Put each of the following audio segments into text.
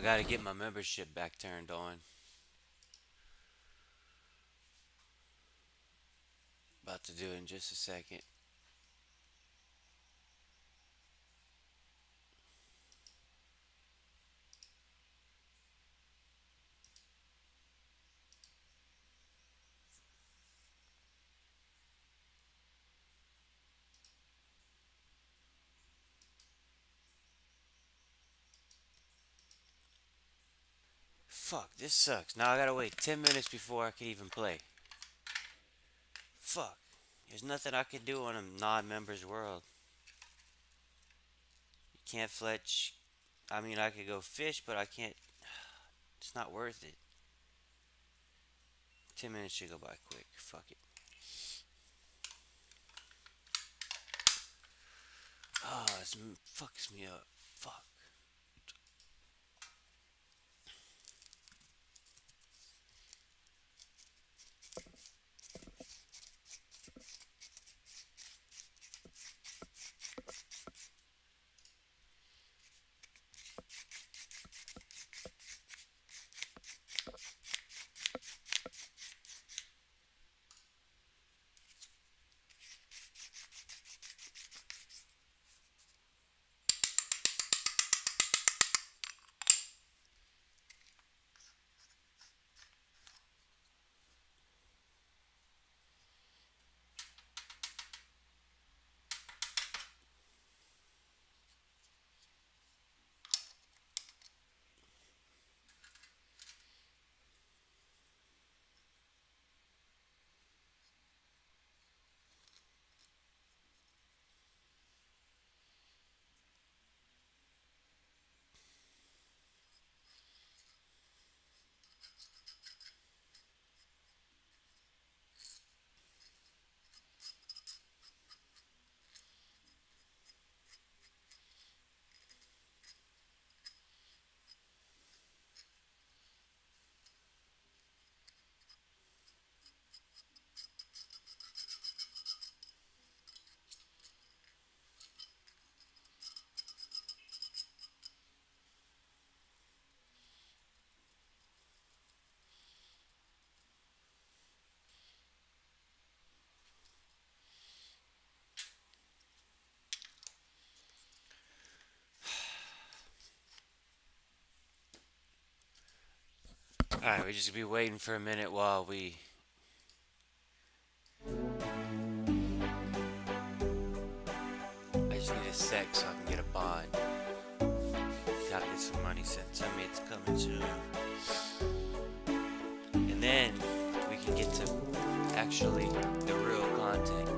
I gotta get my membership back turned on. About to do it in just a second. Fuck, this sucks. Now I gotta wait 10 minutes before I can even play. Fuck. There's nothing I can do on a non-member's world. You can't fletch. I mean, I could go fish, but I can't. It's not worth it. 10 minutes should go by quick. Fuck it. Oh, this fucks me up. Fuck. Alright, we just be waiting for a minute while we. I just need a sec so I can get a bond. Gotta get some money sent to me. It's coming soon. And then we can get to actually the real content.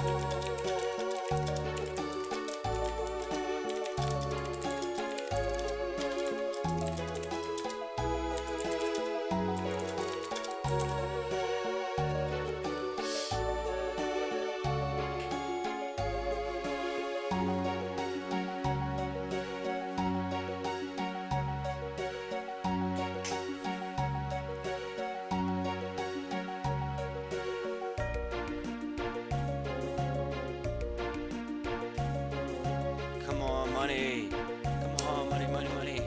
Come on, money. Come on, money, money, money.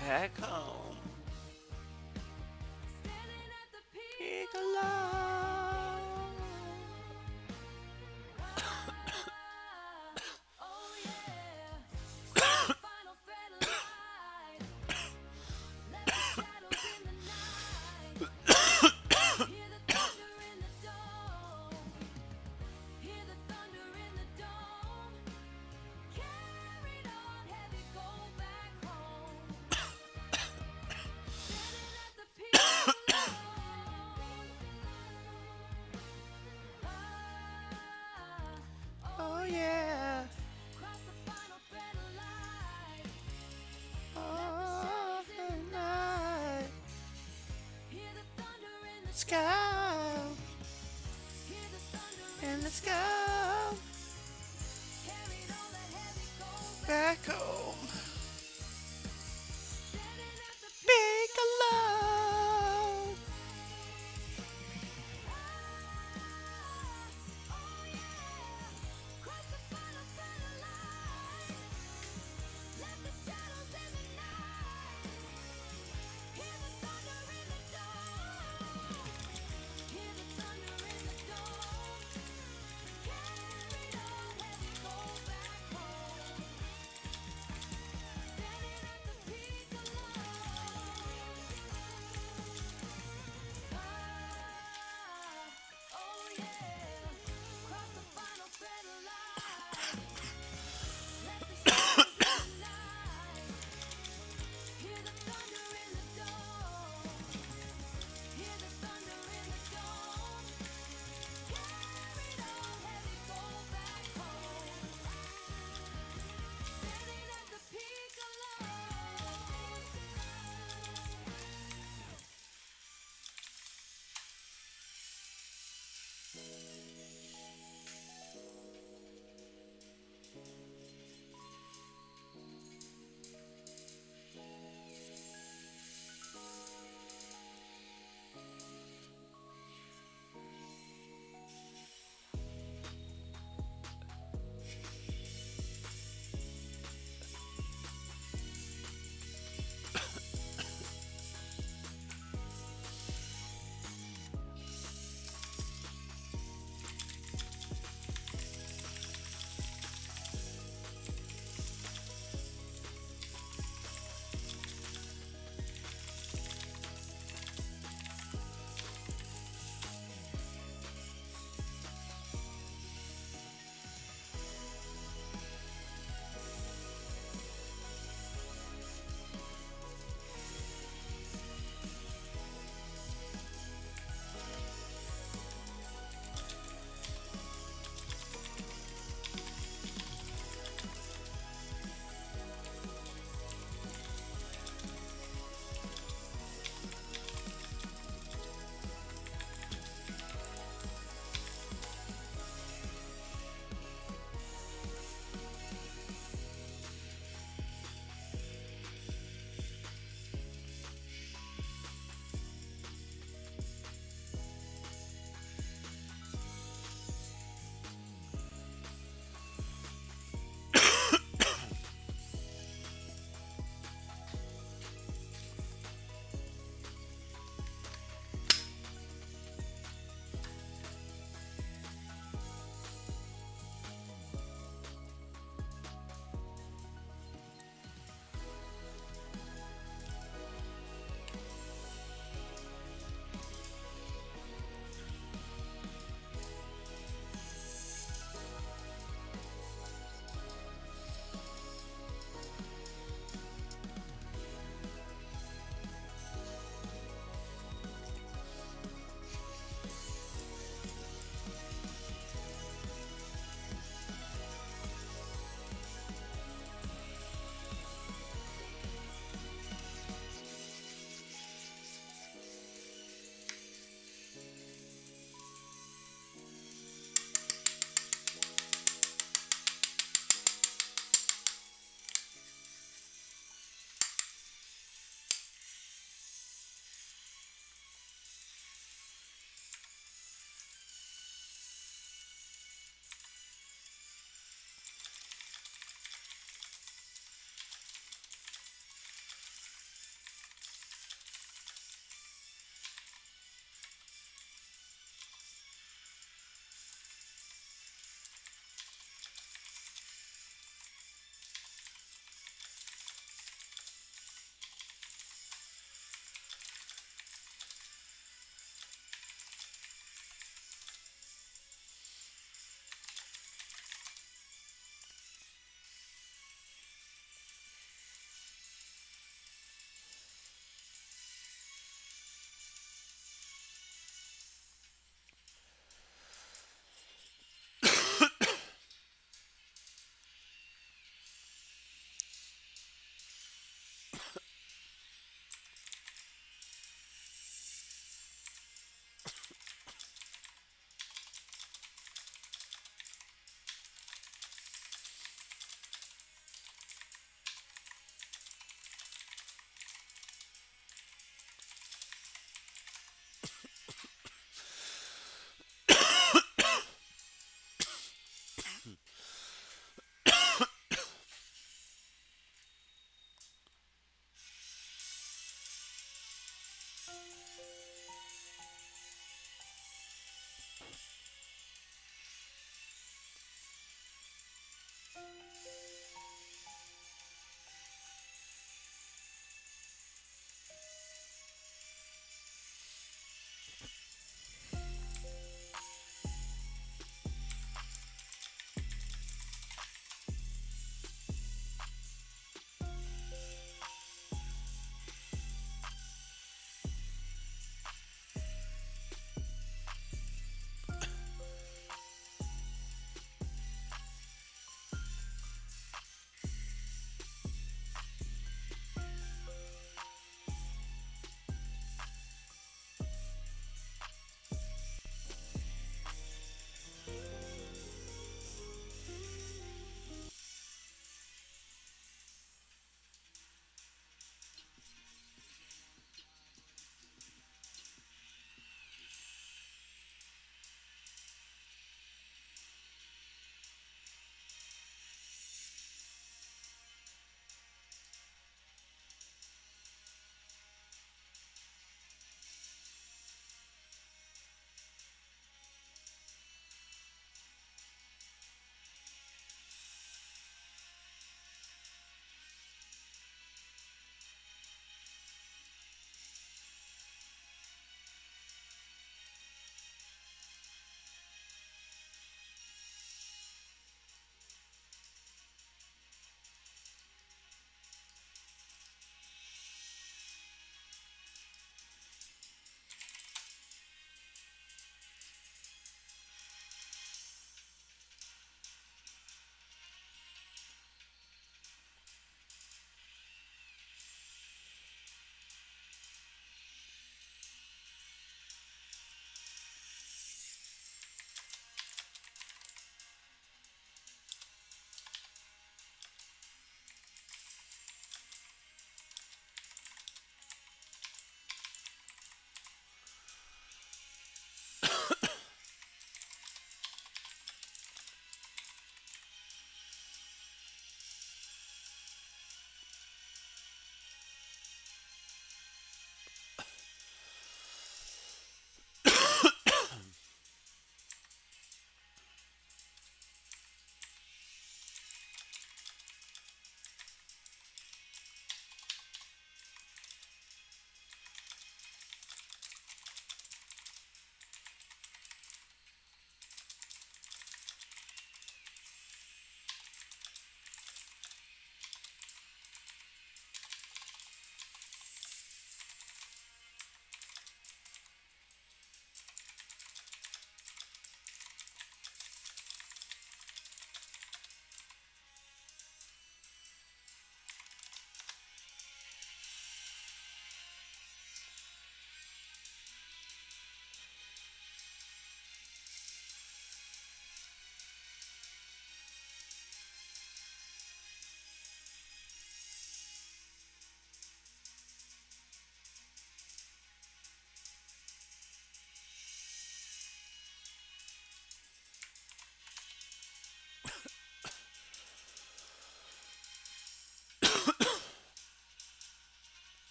back home. Piccolo. Oh yeah. Oh, the night. Sky. In the sky. Back home. Big alone.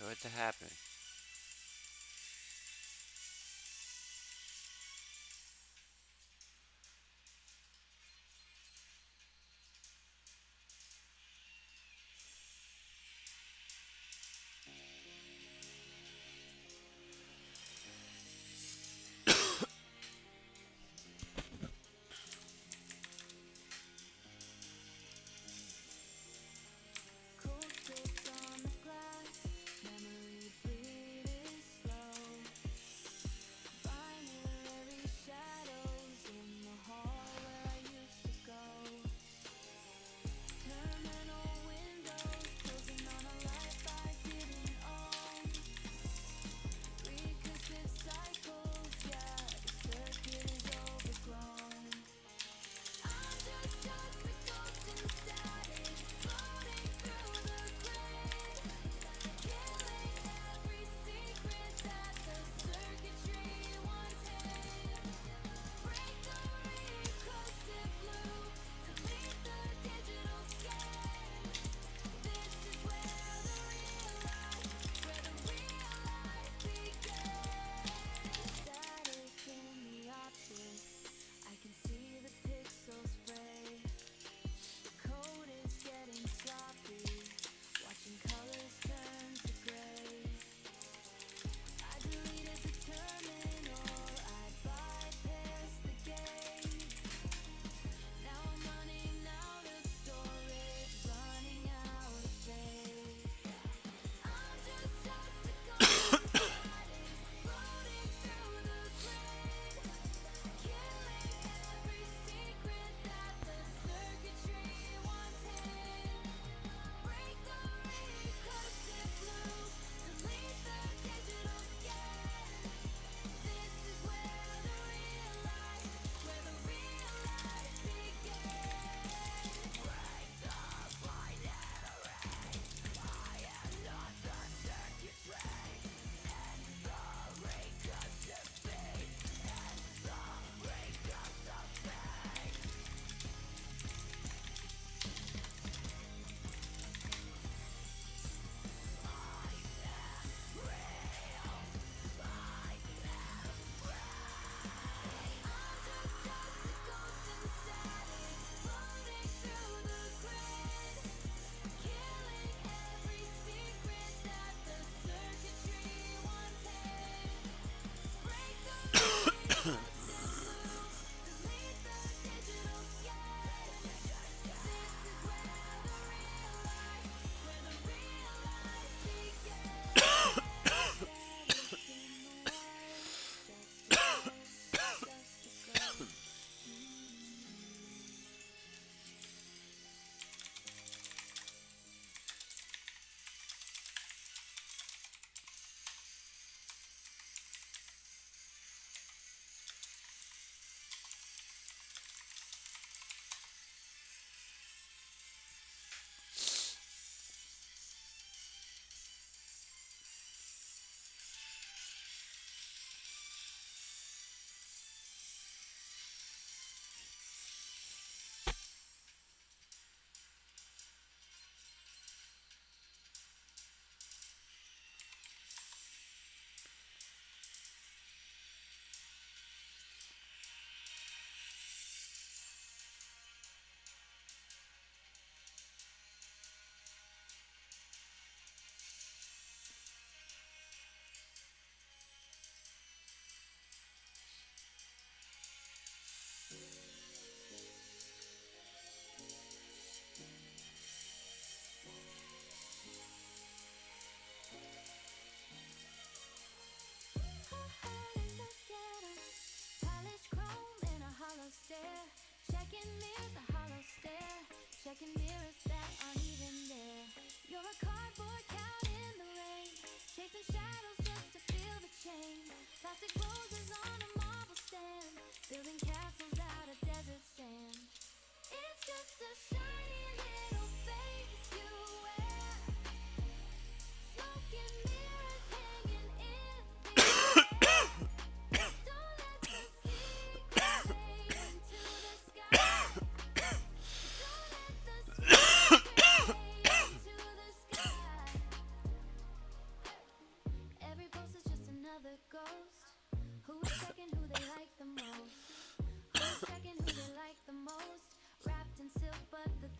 What to happen?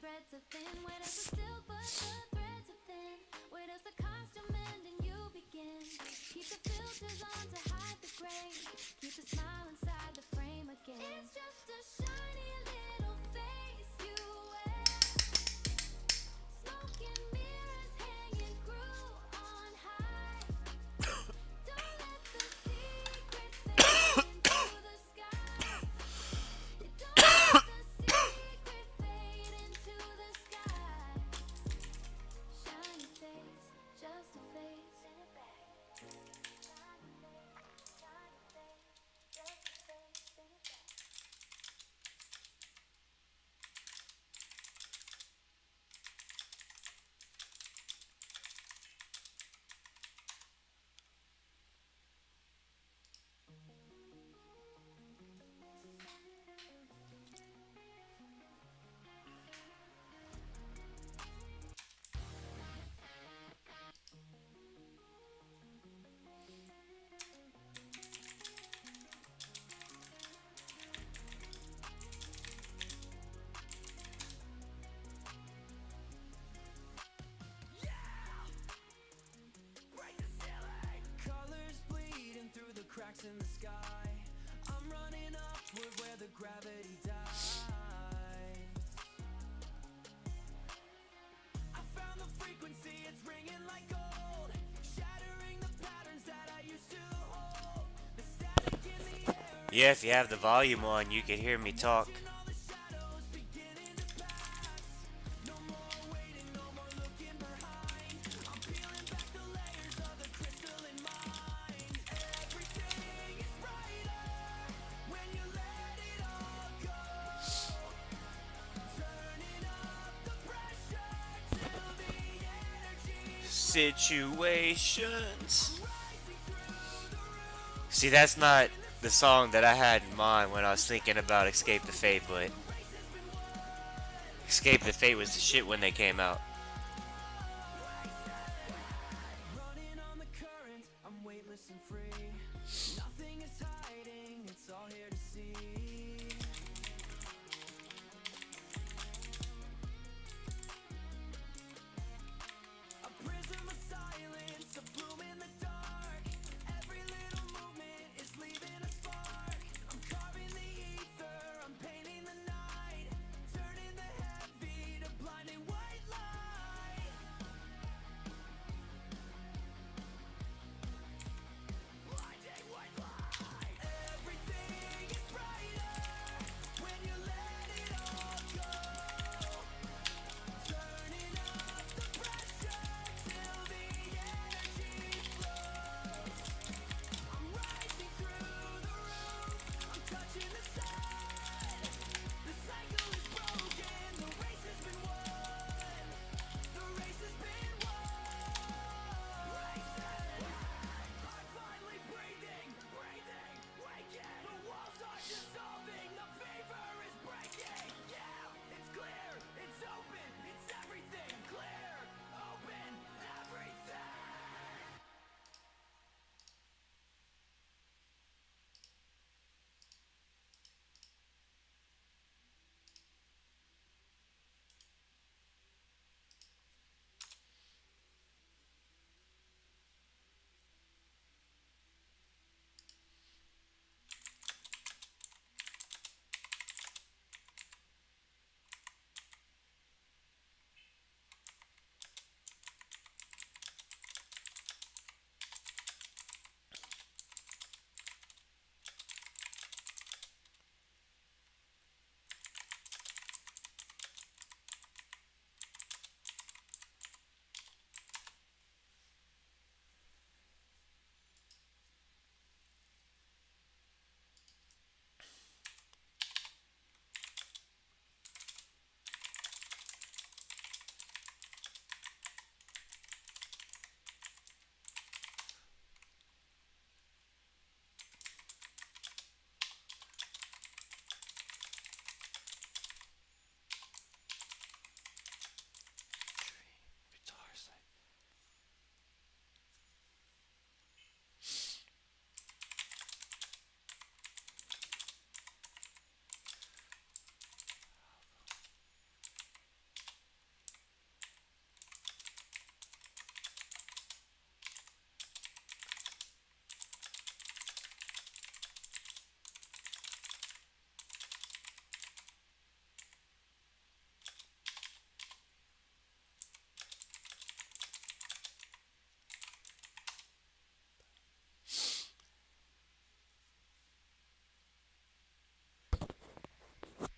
threads are thin. Where does the silk but the threads are thin? Where does the costume end and you begin? Keep the filters on to hide the gray. Keep the smile inside the frame again. It's just a shiny little face you wear. Smoke and mirrors hanging through on high. Don't let the secret fade into the sky. Don't let the secret fade into the sky. Shiny face, just a face. Colors bleeding through the cracks in the sky. I'm running upward where the gravity dies. I found the frequency, it's ringing like gold, shattering the patterns that I used to hold. The static in the air, Yeah, if you have the volume on, you can hear me talk. all the shadows beginning to pass. No more waiting, no more looking behind. I'm peeling back the layers of the crystalline mind. Everything is brighter when you let it all go. Turning up the pressure till the energy Situations. rising through the roof. See, that's not the song that I had in mind when I was thinking about Escape the Fate, but Escape the Fate was the shit when they came out. Running on the current, I'm weightless and free. Nothing is hiding, it's all here to see. A prism of silence, a bloom in the dark. Every little movement is leaving a spark. I'm carving the ether, I'm painting the night, turning the heavy to blinding white light.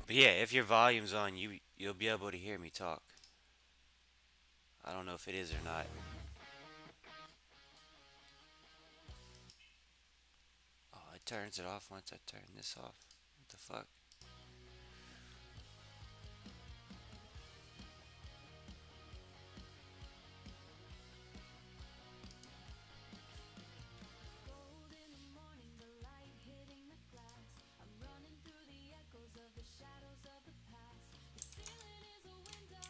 But yeah, if your volume's on, you'll be able to hear me talk. I don't know if it is or not. Oh, it turns it off once I turn this off. What the fuck? Gold in the morning, the light hitting the glass. I'm running through the echoes of the shadows of the past. The ceiling is a window.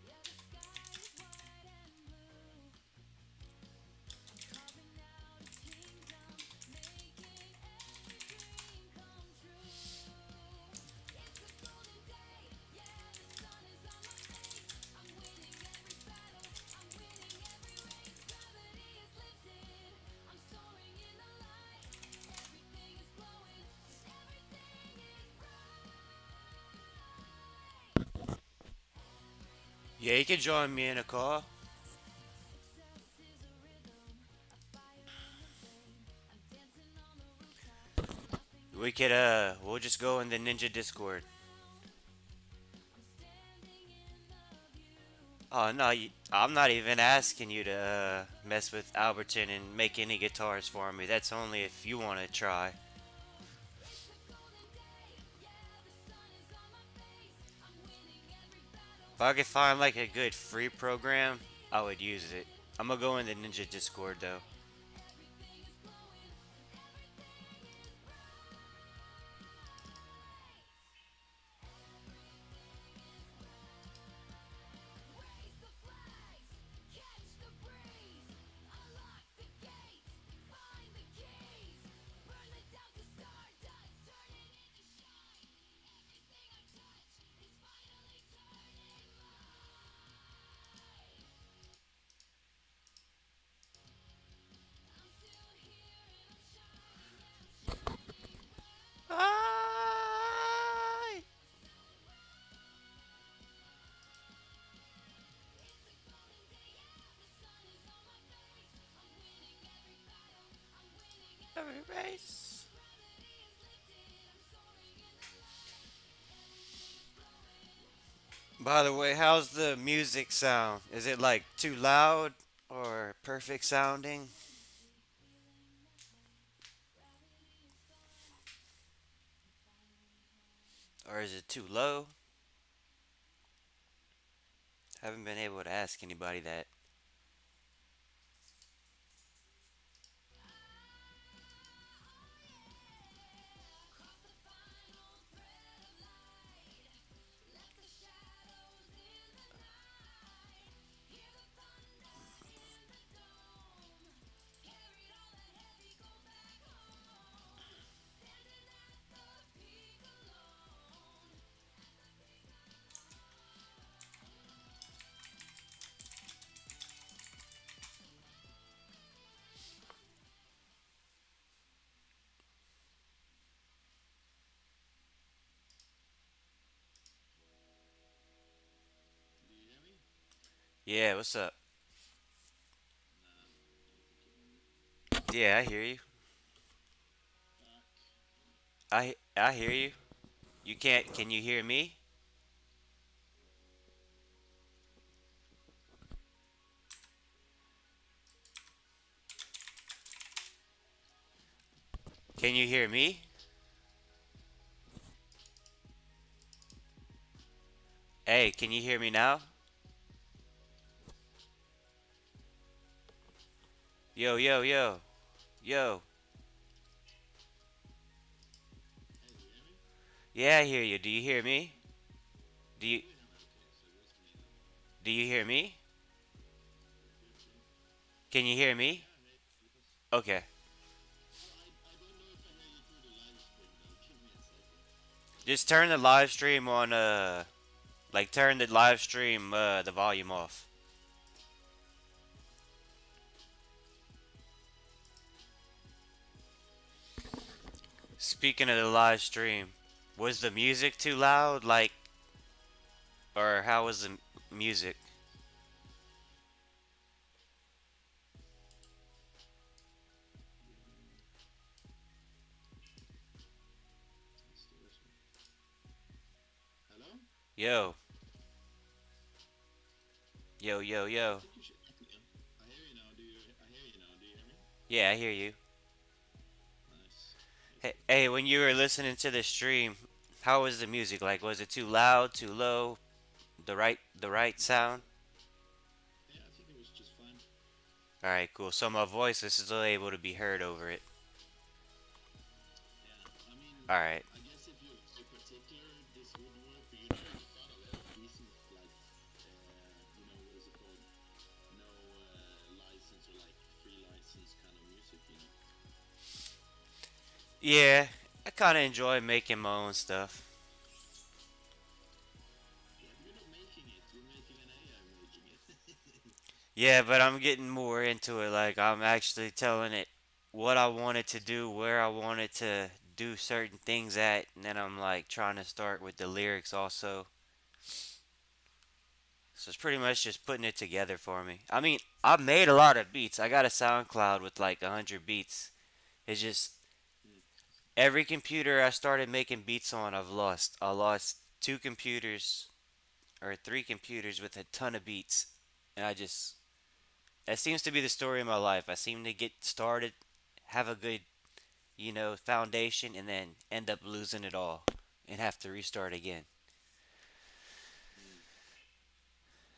Yeah, the sky is white and blue. Carving out a kingdom, making every dream come true. It's a golden day, yeah, the sun is on my face. I'm winning every battle, I'm winning every race. Gravity is lifted, I'm soaring in the light. Everything is glowing, everything is bright. Yeah, you can join me in a call. Success is a rhythm, a fire in the vein. I'm dancing on the rooftops, nothing We else could can we'll just go in the Ninja Discord. I'm standing in the view. Oh no, I'm not even asking you to mess with Alberton and make any guitars for me. That's only if you want to try. It's a golden day, yeah, the sun is on my face. I'm winning every battle, If I could I'm find like winning a every good free race. program, Gravity is I would use it. lifted, I'm I'm gonna go in the soaring Ninja in the Discord though. light. Everything is glowing, everything is bright. Raise the flags, catch the breeze, unlock the gates, find the keys, burn the doubt to stardust, turn it into shine. Everything I touch is finally turning mine. I'm still here and I'm shining and I'm shining Aye. It's a golden day, yeah, the sun is on my face. I'm winning every battle, I'm winning every Every race. race. Gravity is lifted, I'm soaring in the light. Everything is glowing, By the everything way, is how's the bright. music sound? Is it like too loud or perfect sounding? Deep feeling nothing, gravity is gone. I'm finally home. Or is it too low? Haven't been able to ask anybody that. Cross the final thread of light. Let the shadows in the night. Hear the thunder in the dome. Carried all the heavy, go back home. Standing at the peak alone. At the peak alone. Yeah, what's up? Yeah, I hear you. I hear you. You can't. Can you hear me? Can you hear me? Hey, can you hear me now? Yo, yo, yo, yo. Yeah, I hear you. Do you hear me? Do you do you hear me? Can you hear me? Okay. Just turn the live stream on like turn the live stream the volume off. Speaking of the live stream, was the music too loud like or how was the music? Yo, yo, yo, I yo. think you should. Yeah. I hear you now. Do you? I hear you now. Do you hear me? Yeah, I hear you. Nice. Nice. Hey, Good. hey, when you were listening to the stream, how was the music? Like, was it too loud, too low, the right sound? Yeah, I think it was just fine. All right, cool. So my voice is still able to be heard over it. Yeah. I mean, All right. I guess if you're in particular, this would work. But you know, you found a lot of decent, like, what is it called? No license or like free license kind of music. You know. Yeah, I kind of enjoy making my own stuff. Yeah, but you're not making it. You're making an AI making it. Yeah, but I'm getting more into it. Like, I'm actually telling it what I want it to do, where I want it to do certain things at, and then I'm like trying to start with the lyrics also. So it's pretty much just putting it together for me. I mean, I've made a lot of beats. I got a SoundCloud with like 100 beats. It's just Hmm. every computer I started making beats on, I've lost. I lost two computers or three computers with a ton of beats, and I just that seems to be the story of my life. I seem to get started, have a good, foundation, and then end up losing it all and have to restart again. Hmm.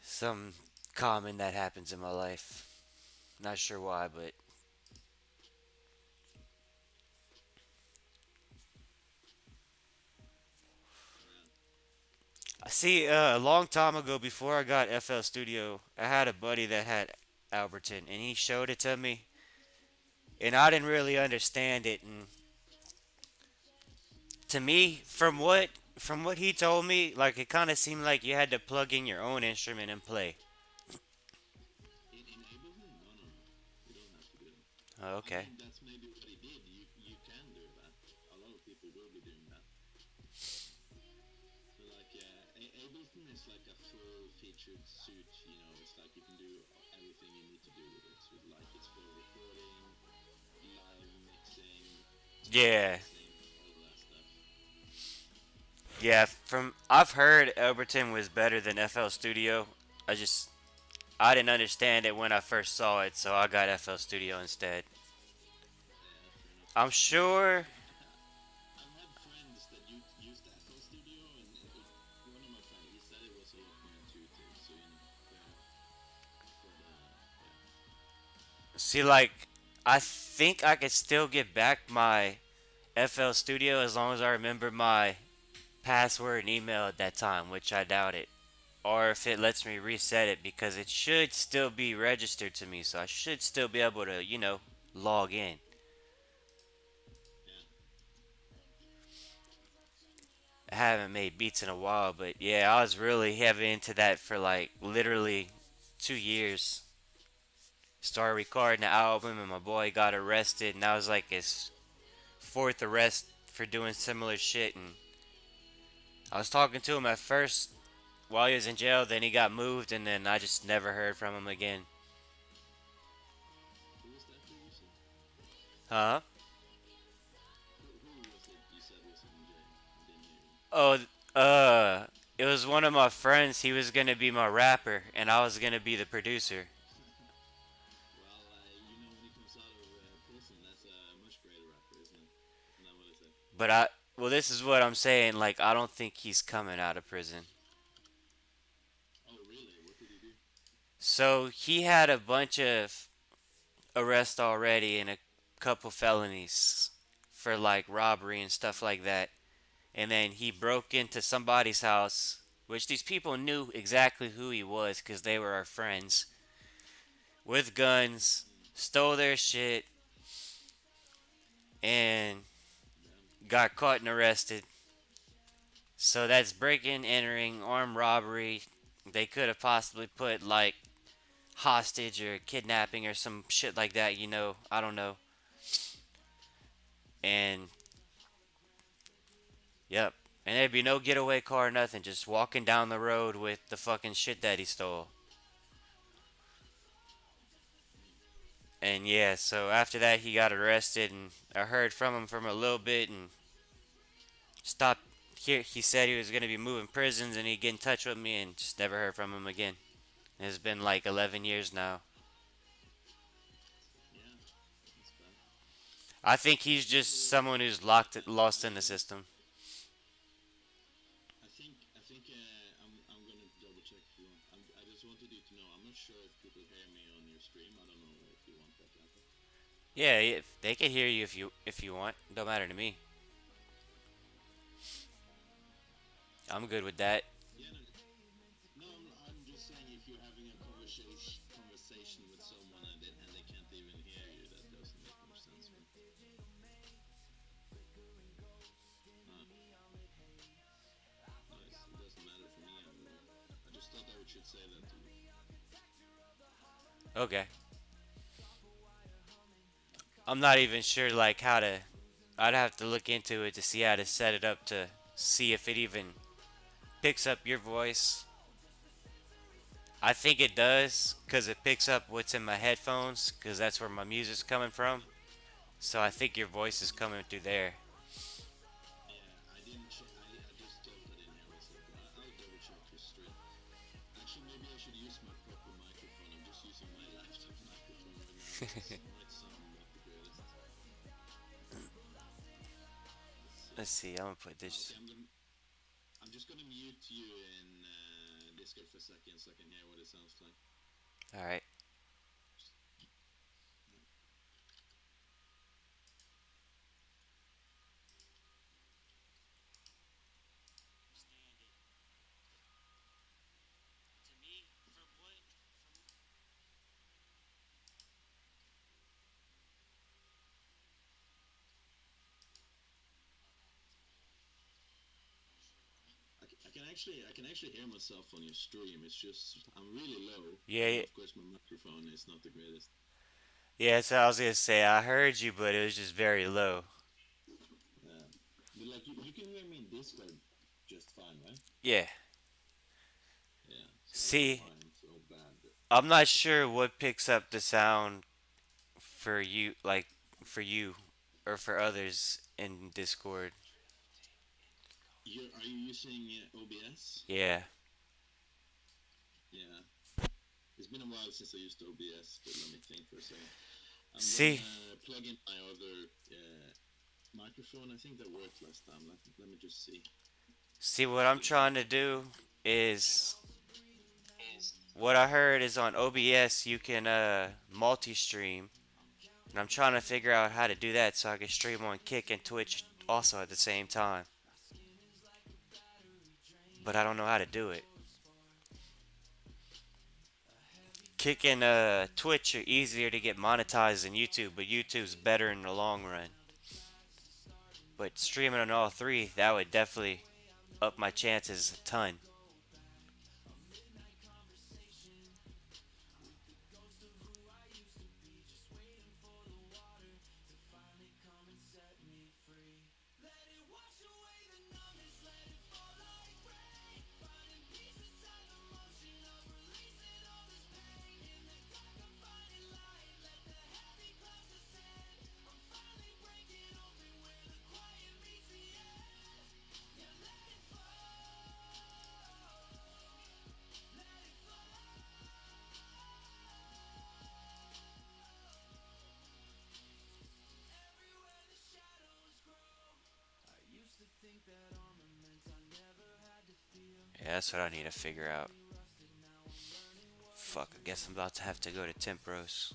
Some common that happens in my life. Not sure why, but Yeah. I see. A long time ago, before I got FL Studio, I had a buddy that had Alberton, and he showed it to me, and I didn't really understand it. And to me, from what he told me, like it kind of seemed like you had to plug in your own instrument and play. In Ableton? No, no, no. You don't have to do that. Oh, I okay. mean, that's maybe what he did. You can do that. A lot of people will be doing that. But like, Ableton is like a full-featured suite. You know, it's like you can do everything you need to do with it. So like, it's for recording, live mixing, Yeah, mastering, all of that stuff. yeah. From I've heard Alberton was better than FL Studio. I just I didn't understand it when I first saw it, so I got FL Studio instead. Yeah, fair enough. I'm I mean, sure. I've had friends that used the FL Studio, and one of my friends he said it was a lot more intuitive. So you know, fair enough. But yeah. See, like, I think I could still get back my FL Studio as long as I remember my password and email at that time, which I doubt it. Or if it lets me reset it, because it should still be registered to me, so I should still be able to, log in. Yeah. I haven't made beats in a while, but yeah, I was really heavy into that for like literally 2 years. Started recording the album, and my boy got arrested, and that was like his fourth arrest for doing similar shit. And I was talking to him at first while he was in jail, then he got moved, and then I just never heard from him again. Who was that producer? Huh? Who was it you said was in jail? I didn't hear you. Oh, uh, it was one of my friends. He was gonna be my rapper, and I was gonna be the producer. Well, when he comes out of prison, that's a much greater rapper, isn't it? Isn't that what I said? Well, this is what I'm saying. Like, I don't think he's coming out of prison. Oh, really? What did he do? So he had a bunch of arrests already and a couple felonies for like robbery and stuff like that. And then he broke into somebody's house, which these people knew exactly who he was because they were our friends, with guns, Hmm. stole their shit, and Damn. got caught and arrested. So that's breaking, entering, armed robbery. They could have possibly put like hostage or kidnapping or some shit like that. I don't know. And yep. And there'd be no getaway car, nothing. Just walking down the road with the fucking shit that he stole. And yeah, so after that, he got arrested, and I heard from him for a little bit and stopped he said he was gonna be moving prisons and he'd get in touch with me and just never heard from him again. It's been like 11 years now. Yeah, that's bad. I think he's I think just someone who's locked lost in the I system. I'm gonna double check if you want. I just wanted you to know. I'm not sure if people hear me on your stream. I don't know if you want that to happen. Yeah, they can hear you if you want. Don't matter to me. I'm good with that. Yeah, no, no, I'm just saying if you're having a conversation with someone and they can't even hear you, that doesn't make much sense. But, no, it doesn't matter for me. I just thought I should say that to you. Okay. I'm not even sure like how to. I'd have to look into it to see how to set it up to see if it even picks up your voice. I think it does because it picks up what's in my headphones because that's where my music's coming from. So I think your voice is coming through there. Yeah, I didn't. I just thought I didn't hear myself. I'll double check your stream. Actually, maybe I should use my proper microphone. I'm just using my laptop microphone right now. It might sound not the greatest. Let's see. Let's see. I'm gonna put Okay, this. I'm just gonna mute you in Discord for a second so I can hear what it sounds like. All right. I can actually hear myself on your stream. It's just I'm really low, and Yeah, of course my microphone is not the greatest. yeah. So I was gonna say I heard you, but it was just very low. But like you can hear me in Discord just fine, right? Yeah. Yeah. So I don't know See, why I'm so bad. I'm not sure what picks up the sound for you, like for you or for others in Discord. Are you using OBS? Yeah. Yeah. It's been a while since I used OBS, but let me think for a second. I'm See, gonna plug in my other microphone. I think that worked last time. Let me just see. see what I'm trying to do is what I heard is on OBS you can multi-stream, and I'm trying to figure out how to do that so I can stream on Kick and Twitch also at the same time. But I don't know how to do it. Kick and Twitch are easier to get monetized than YouTube, but YouTube's better in the long run. But streaming on all three, that would definitely up my chances a ton. Yeah, that's what I need to figure out. Fuck, I guess I'm about to have to go to Tempross.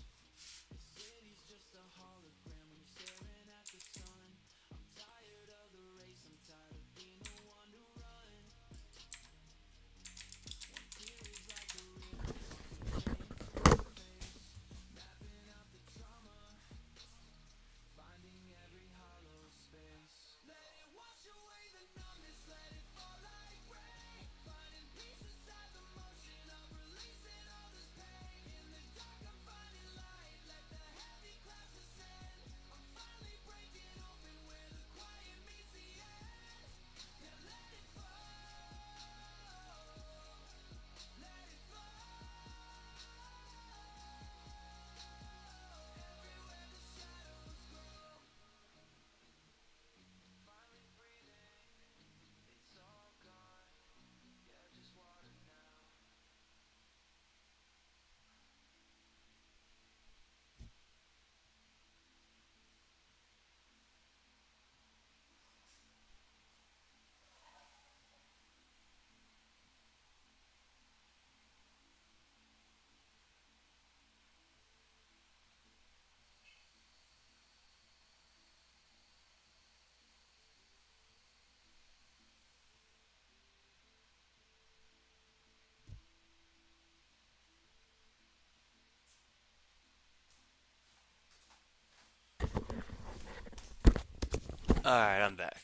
Alright, I'm back.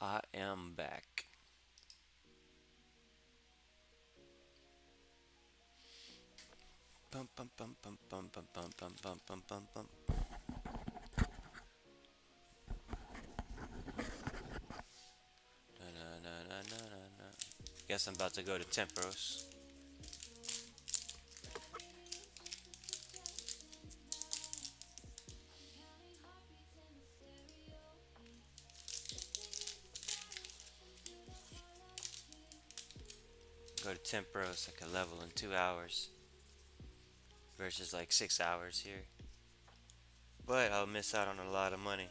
I am back. Bum, bum, bum, bum, bum, bum, bum, bum, bum, bum, bum, bum. Na, na, na, na, na, na, na. Guess I'm about to go to Tempross. Go to Tempross, I can level in 2 hours versus like 6 hours here. But I'll miss out on a lot of money.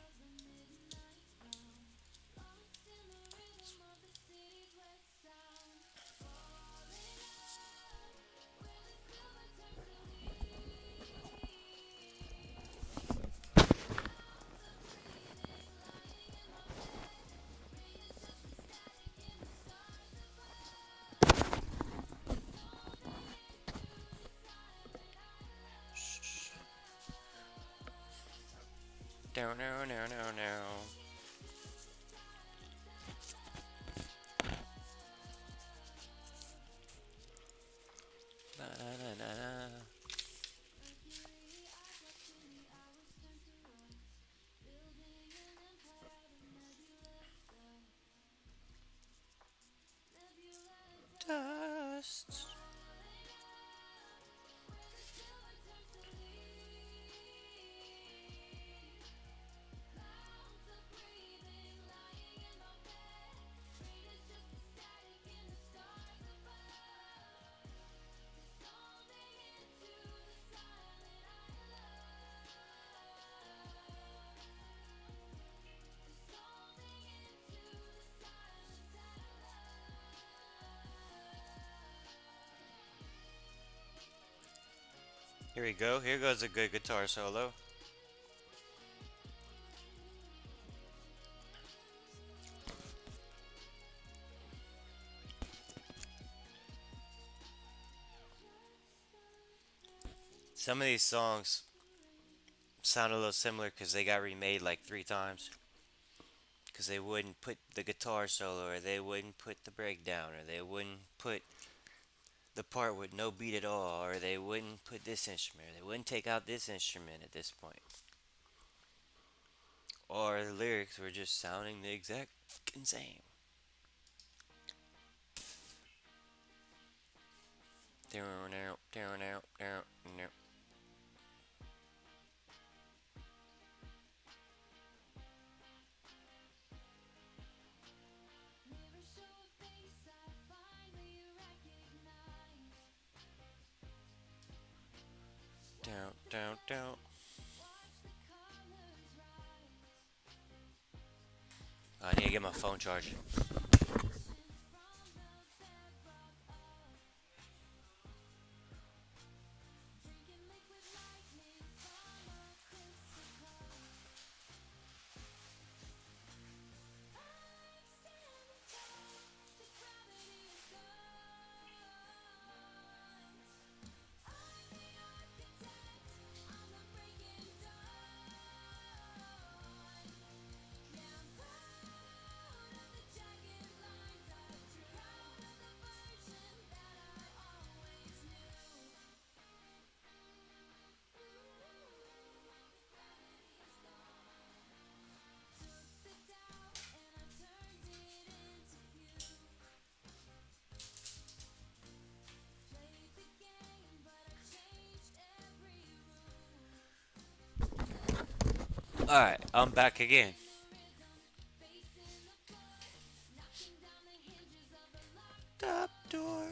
Down, down, down, down, down. Na, na, na, na, na. Dust. Here we go. Here goes a good guitar solo. Some of these songs sound a little similar because they got remade like 3 times. Because they wouldn't put the guitar solo, or they wouldn't put the breakdown, or they wouldn't put the part with no beat at all, or they wouldn't put this instrument, or they wouldn't take out this instrument at this point. Or the lyrics were just sounding the exact same. Down, down, down, down, down, down. Down, down, down. I need to get my phone charged. Alright, I'm back again. Top door.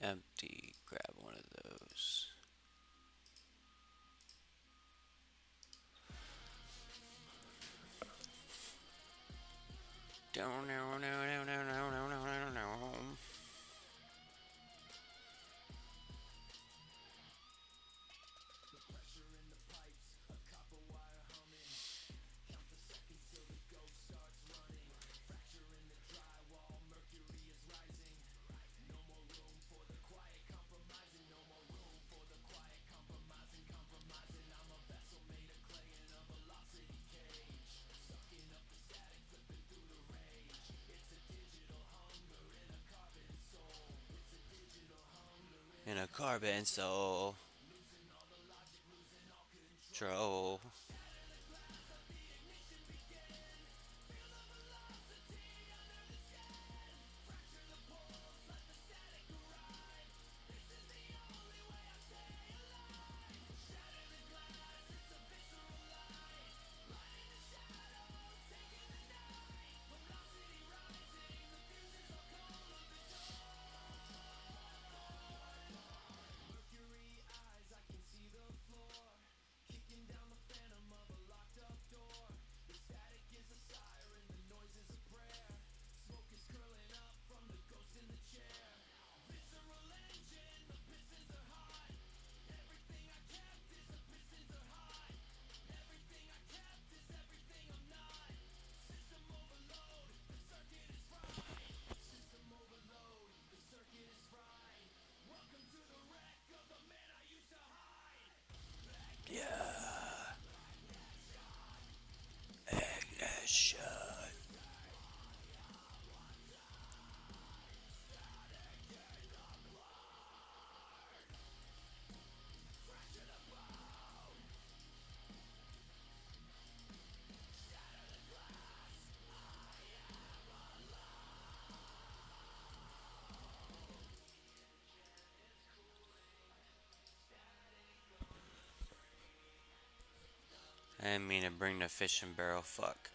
Empty. Grab one of those. Down, down, down, down, down, down, down, down, down. In a carbon soul. Troll. Yeah. Ignition. I didn't mean to bring the fishing barrel. Fuck.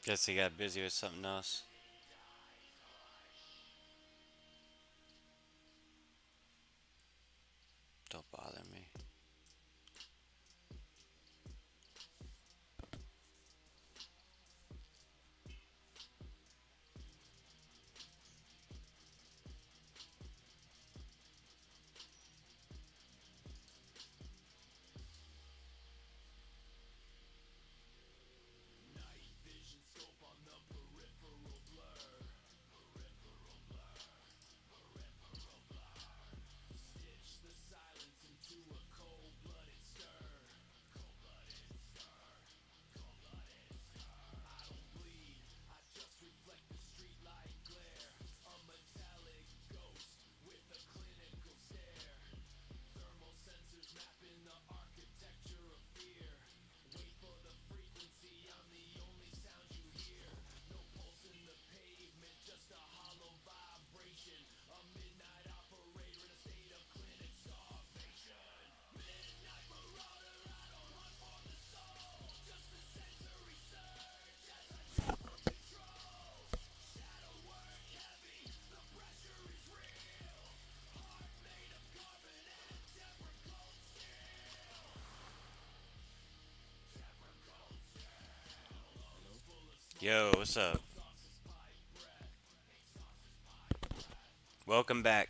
Guess he got busy with something else. Don't bother me. Yo, what's up? Welcome back.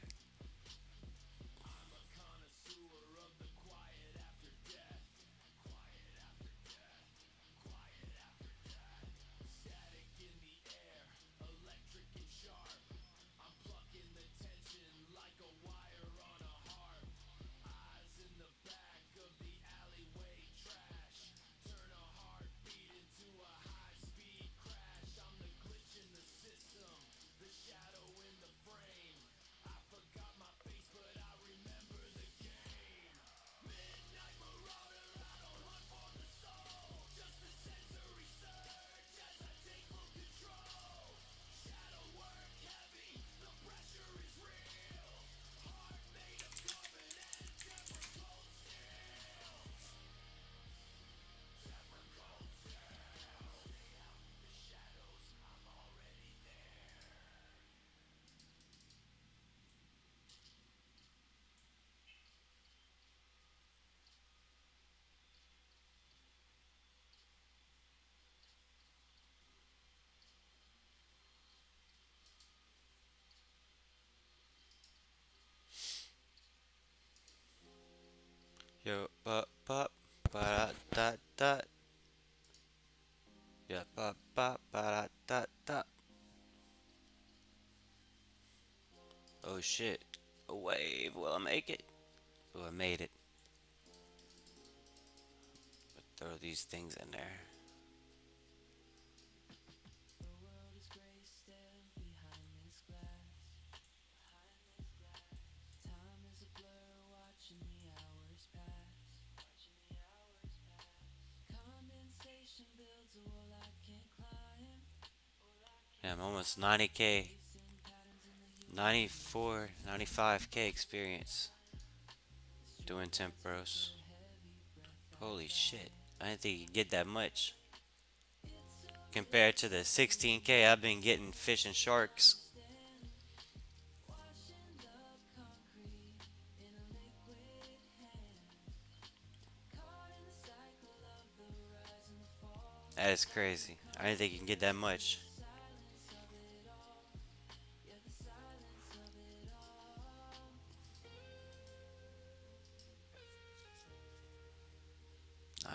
Yo, pop, ba da da. Yeah, pop, pop, ba da da. Oh shit. A wave. Will I make it? Oh, I made it. Throw these things in there. Yeah, I'm almost 90k. 94, 95k experience doing tempross. Holy shit. I didn't think you could get that much. Compared to the 16k I've been getting fishing sharks. That is crazy. I didn't think you can get that much.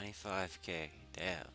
95k. Damn.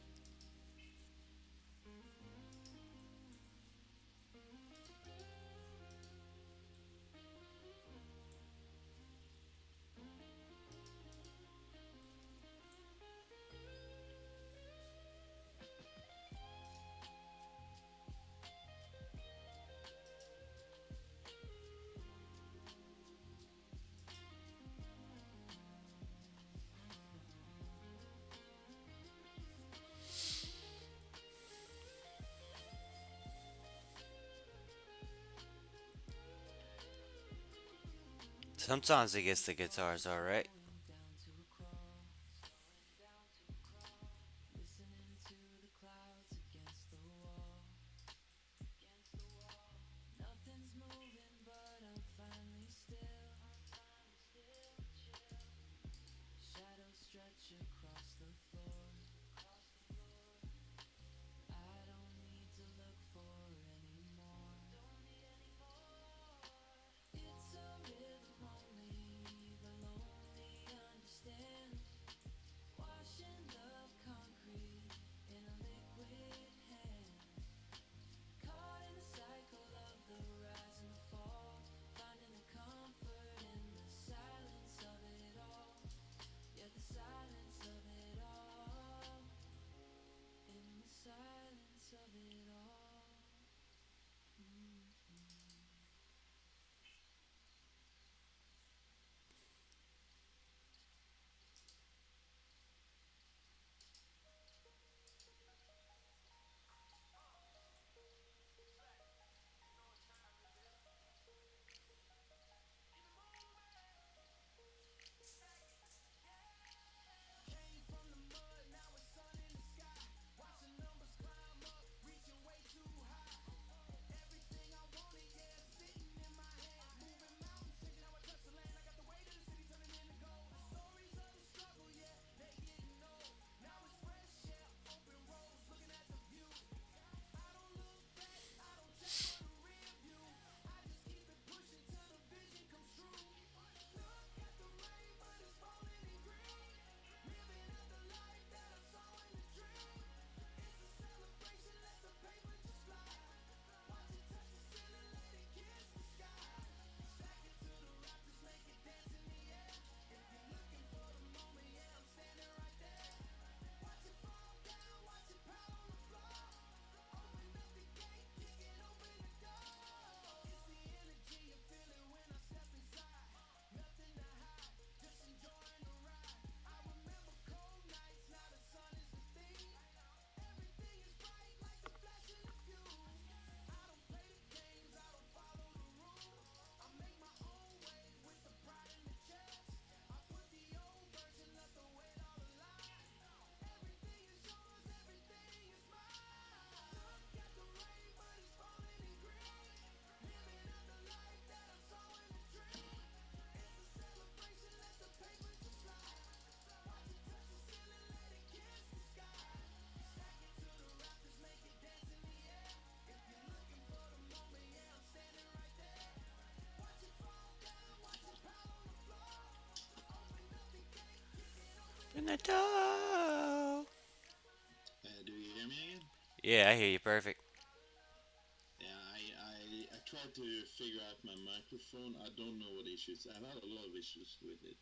Sometimes it gets the guitars alright. the door. Do you hear me again? Yeah, I hear you perfect. Yeah, I tried to figure out my microphone. I don't know what issues. I've had a lot of issues with it.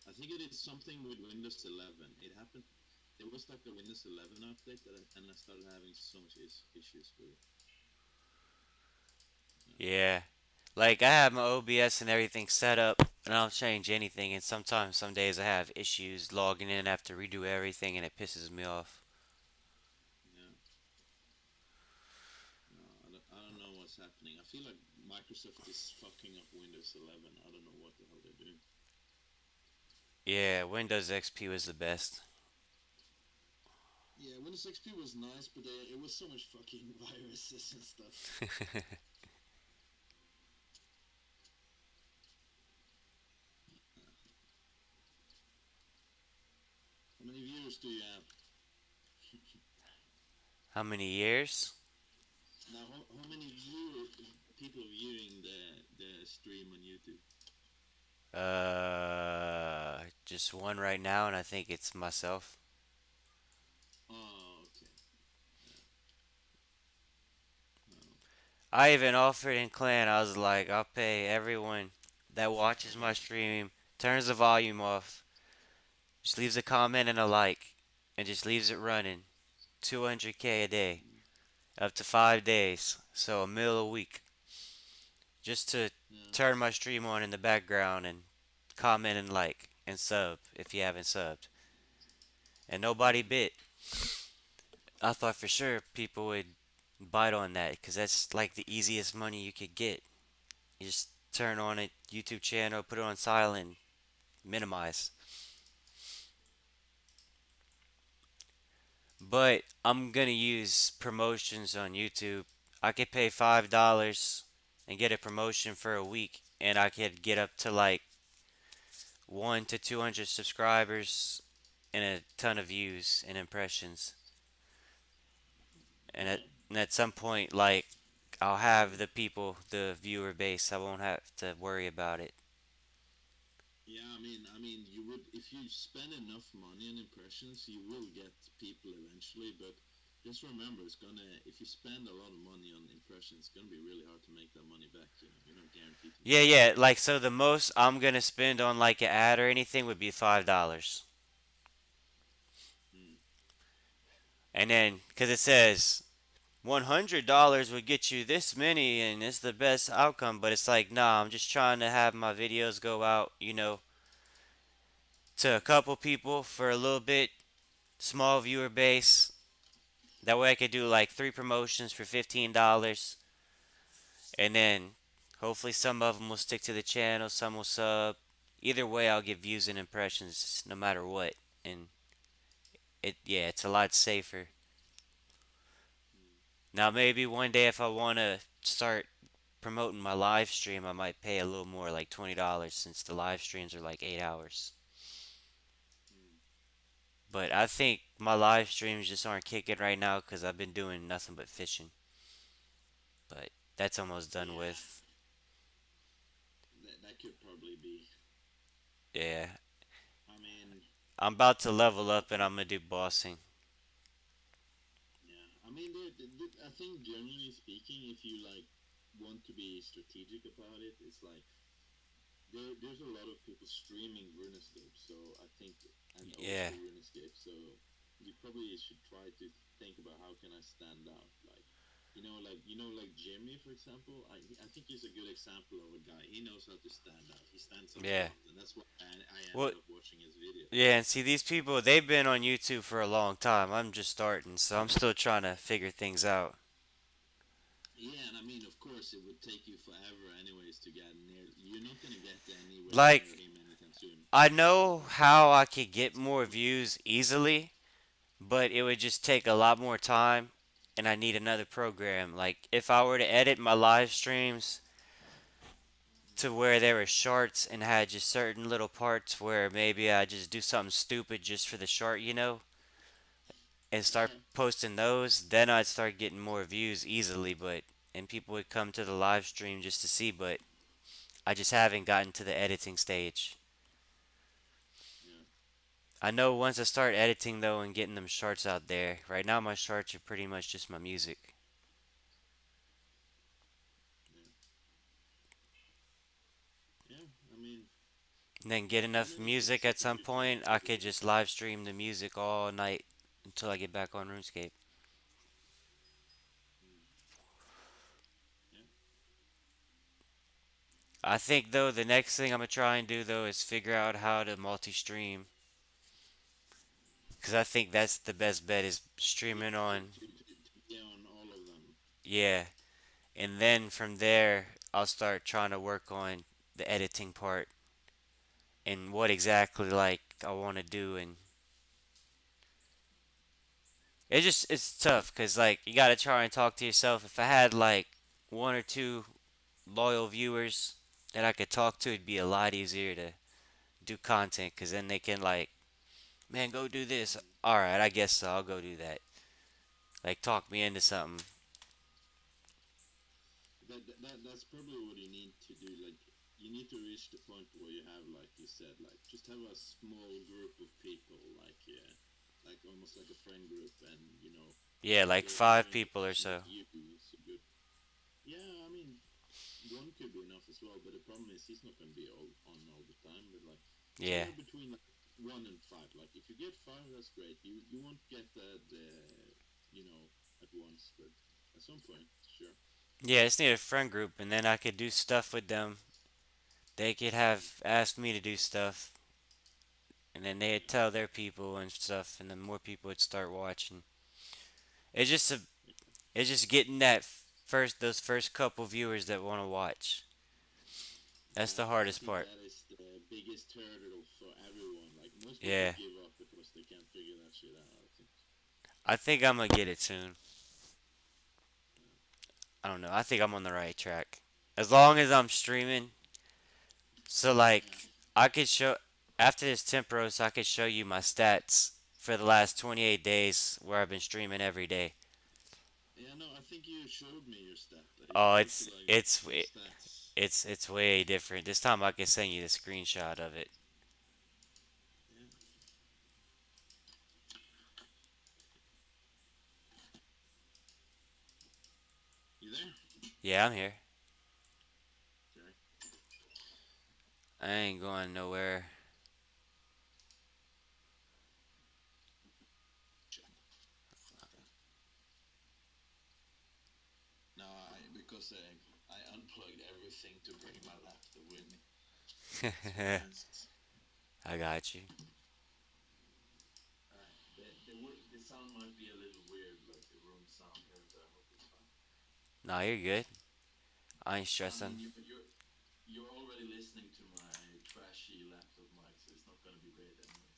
I think it is something with Windows 11. It happened. There was like a Windows 11 update and I started having so much issues with it. Yeah. Like, I have my OBS and everything set up, and I don't change anything, and sometimes, some days I have issues logging in, I have to redo everything, and it pisses me off. Yeah, no, I don't know what's happening. I feel like Microsoft is fucking up Windows 11. I don't know what the hell they're doing. Yeah, Windows XP was the best. Yeah, Windows XP was nice, but it was so much fucking viruses and stuff. How many viewers do you have? How many years? Now, how many people viewing the stream on YouTube? Just one right now, and I think it's myself. Oh, okay. Yeah. Oh, I even offered in Clan, I was like, I'll pay everyone that watches my stream, turns the volume off, just leaves a comment and a like, and just leaves it running. 200K a day, up to 5 days, so a mil a week, just to yeah. turn my stream on in the background and comment and like and sub if you haven't subbed. And nobody Yeah. bit. I thought for sure people would bite on that because that's like the easiest money you could get. You just turn on a YouTube channel, put it on silent, minimize. But I'm gonna use promotions on YouTube. I could pay $5 and get a promotion for a week, and I could get up to like 1 to 200 subscribers and a ton of views and impressions. And at, Yeah. and at some point, like, I'll have the people, the viewer base. I won't have to worry about it. Yeah, I mean, you would if you spend enough money on impressions, you will get people eventually. But just remember, it's gonna if you spend a lot of money on impressions, it's gonna be really hard to make that money back. You know, you're not guaranteed to Yeah, make that yeah. money Like, back. so the most I'm gonna spend on like an ad or anything would be $5. Mm. And then, because it says $100 would get you this many and it's the best outcome, but it's like, nah, I'm just trying to have my videos go out, to a couple people for a little bit, small viewer base. That way I could do like three promotions for $15, and then hopefully some of them will stick to the channel, some will sub. Either way, I'll get views and impressions no matter what, and yeah, it's a lot safer. Now maybe one day if I want to start promoting my live stream, I might pay a little more, like $20, since the live streams are like 8 hours. Mm. But I think my live streams just aren't kicking right now because I've been doing nothing but fishing. But that's almost done Yeah, with. that could probably be. Yeah, I mean, I'm about to level I up and think I'm gonna do bossing. yeah. I mean, I think generally speaking, if you like want to be strategic about it, it's like there's a lot of people streaming RuneScape, so I think and old Yeah, school RuneScape, so you probably should try to think about how can I stand out, like like Jimmy, for example. I think he's a good example of a guy. He knows how to stand out. He stands out a yeah. lot, and that's why I Well, ended up watching his videos. yeah, and see, these people, they've been on YouTube for a long time. I'm just starting, so I'm still trying to figure things out. Yeah, and I mean, of course, it would take you forever, anyways, to get near. You're not gonna get anywhere near Like, him anytime soon. I know how I could get more views easily, but it would just take a lot more time, and I need another program. Like, if I were to edit my live streams to where there were shorts and had just certain little parts where maybe I just do something stupid just for the short, and start Yeah, posting those, then I'd start getting more views easily, but and people would come to the live stream just to see, but I just haven't gotten to the editing stage. yeah. I know once I start editing though and getting them shorts out there. Right now my shorts are pretty much just my music. Yeah, yeah. I mean, And then get I enough mean, it's music at such a some good thing point, to I do. could just live stream the music all night until I get back on RuneScape. Mm. Yeah, I think though the next thing I'm gonna try and do though is figure out how to multi-stream because I think that's the best bet is yeah. streaming on, To be on all of them. yeah, and then from there I'll start trying to work on the editing part and what exactly like I want to do, and it's Yeah, tough because like you gotta try and talk to yourself. If I had like one or two loyal viewers that I could talk to, it'd be a lot easier to do content because then they can like, man, go do this. All right, I guess so. I'll go do that. Like talk me into something. that's probably what you need to do. Like, you need to reach the point where you have, like you said, like just have a small group of people, like, yeah, like almost like a friend group, and Yeah, like they're 5 people or engaged so. with you. So good. Yeah, I mean, one could be enough as well, but the problem is he's not going to be all the time. But like Yeah. somewhere between like 1 and 5. Like if you get 5, that's great. You won't get the at once, but at some point, sure. Yeah, I just need a friend group and then I could do stuff with them. They could have asked me to do stuff and then they'd Yeah, tell their people and stuff and then more people would start watching. It's just a, yeah. it's just getting that first those first couple viewers that want to watch. That's Yeah, the I hardest think part. that is the biggest hurdle for everyone. Like most people Yeah. give up because they can't figure that shit out. I think. I think I'm gonna get it soon. I don't know. I think I'm on the right track. As long as I'm streaming, so like Yeah, I could show after this temporos, I could show you my stats for the last 28 days where I've been streaming every day. yeah. No, I think you showed me your stat. Oh, You posted like some stats. it's way different. This time I can send you the screenshot of it. Yeah, you there? Yeah, I'm here. Okay. I ain't going nowhere. Shit. Fuck that. No, because I unplugged everything to bring my laptop with me. So it's I got you. alright. The sound might be a little weird, like the room sound here, but I hope it's fine. No, you're good. I ain't I mean, stressing. you're already listening to my trashy laptop mic, so it's not gonna be great anyway.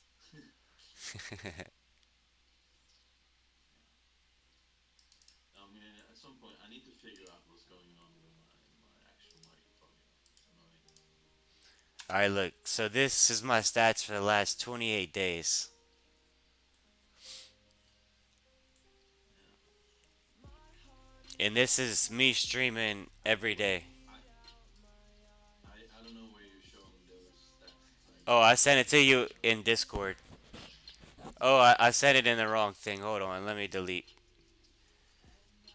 I mean, at some point, I need to figure out what's going on with my actual microphone. It's annoying. Alright, look. So this is my stats for the last 28 days. Yeah. And this is me streaming every Wait, day. I don't know where you're showing those stats. Like, Oh, I sent it to you in Discord. Oh, I sent it in the wrong thing. Hold on, let me delete. yeah.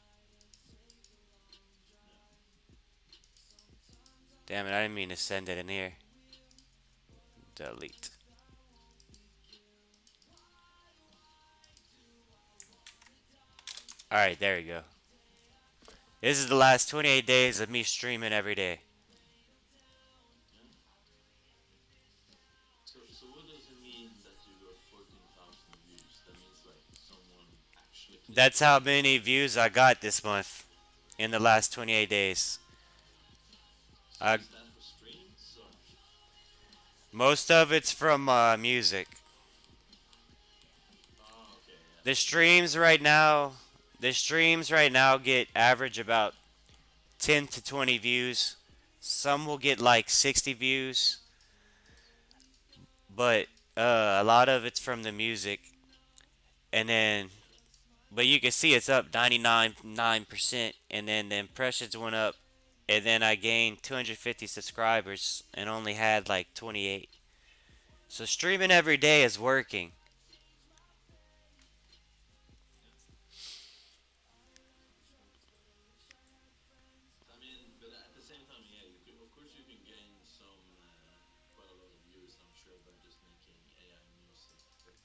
Damn it, I didn't mean to send it in here. Delete. Alright, there we go. This is the last 28 days of me streaming every day. Yeah. So what does it mean that you got 14,000 views? That means like someone actually clicked That's on how your many video. views I got this month in the last 28 days. So Uh, is that for streams or? Most of it's from music. Oh, okay, yeah, The so that's why. streams right now, the streams right now get average about 10 to 20 views. Some will get like 60 views, but a lot of it's from the music. And then, but you can see it's up 99.9%. And then the impressions went up. And then I gained 250 subscribers and only had like 28. So streaming every day is working. Yeah. So, I mean, but at the same time, yeah, you could, of course, you can gain some quite a lot of views, I'm sure, by just making AI music. But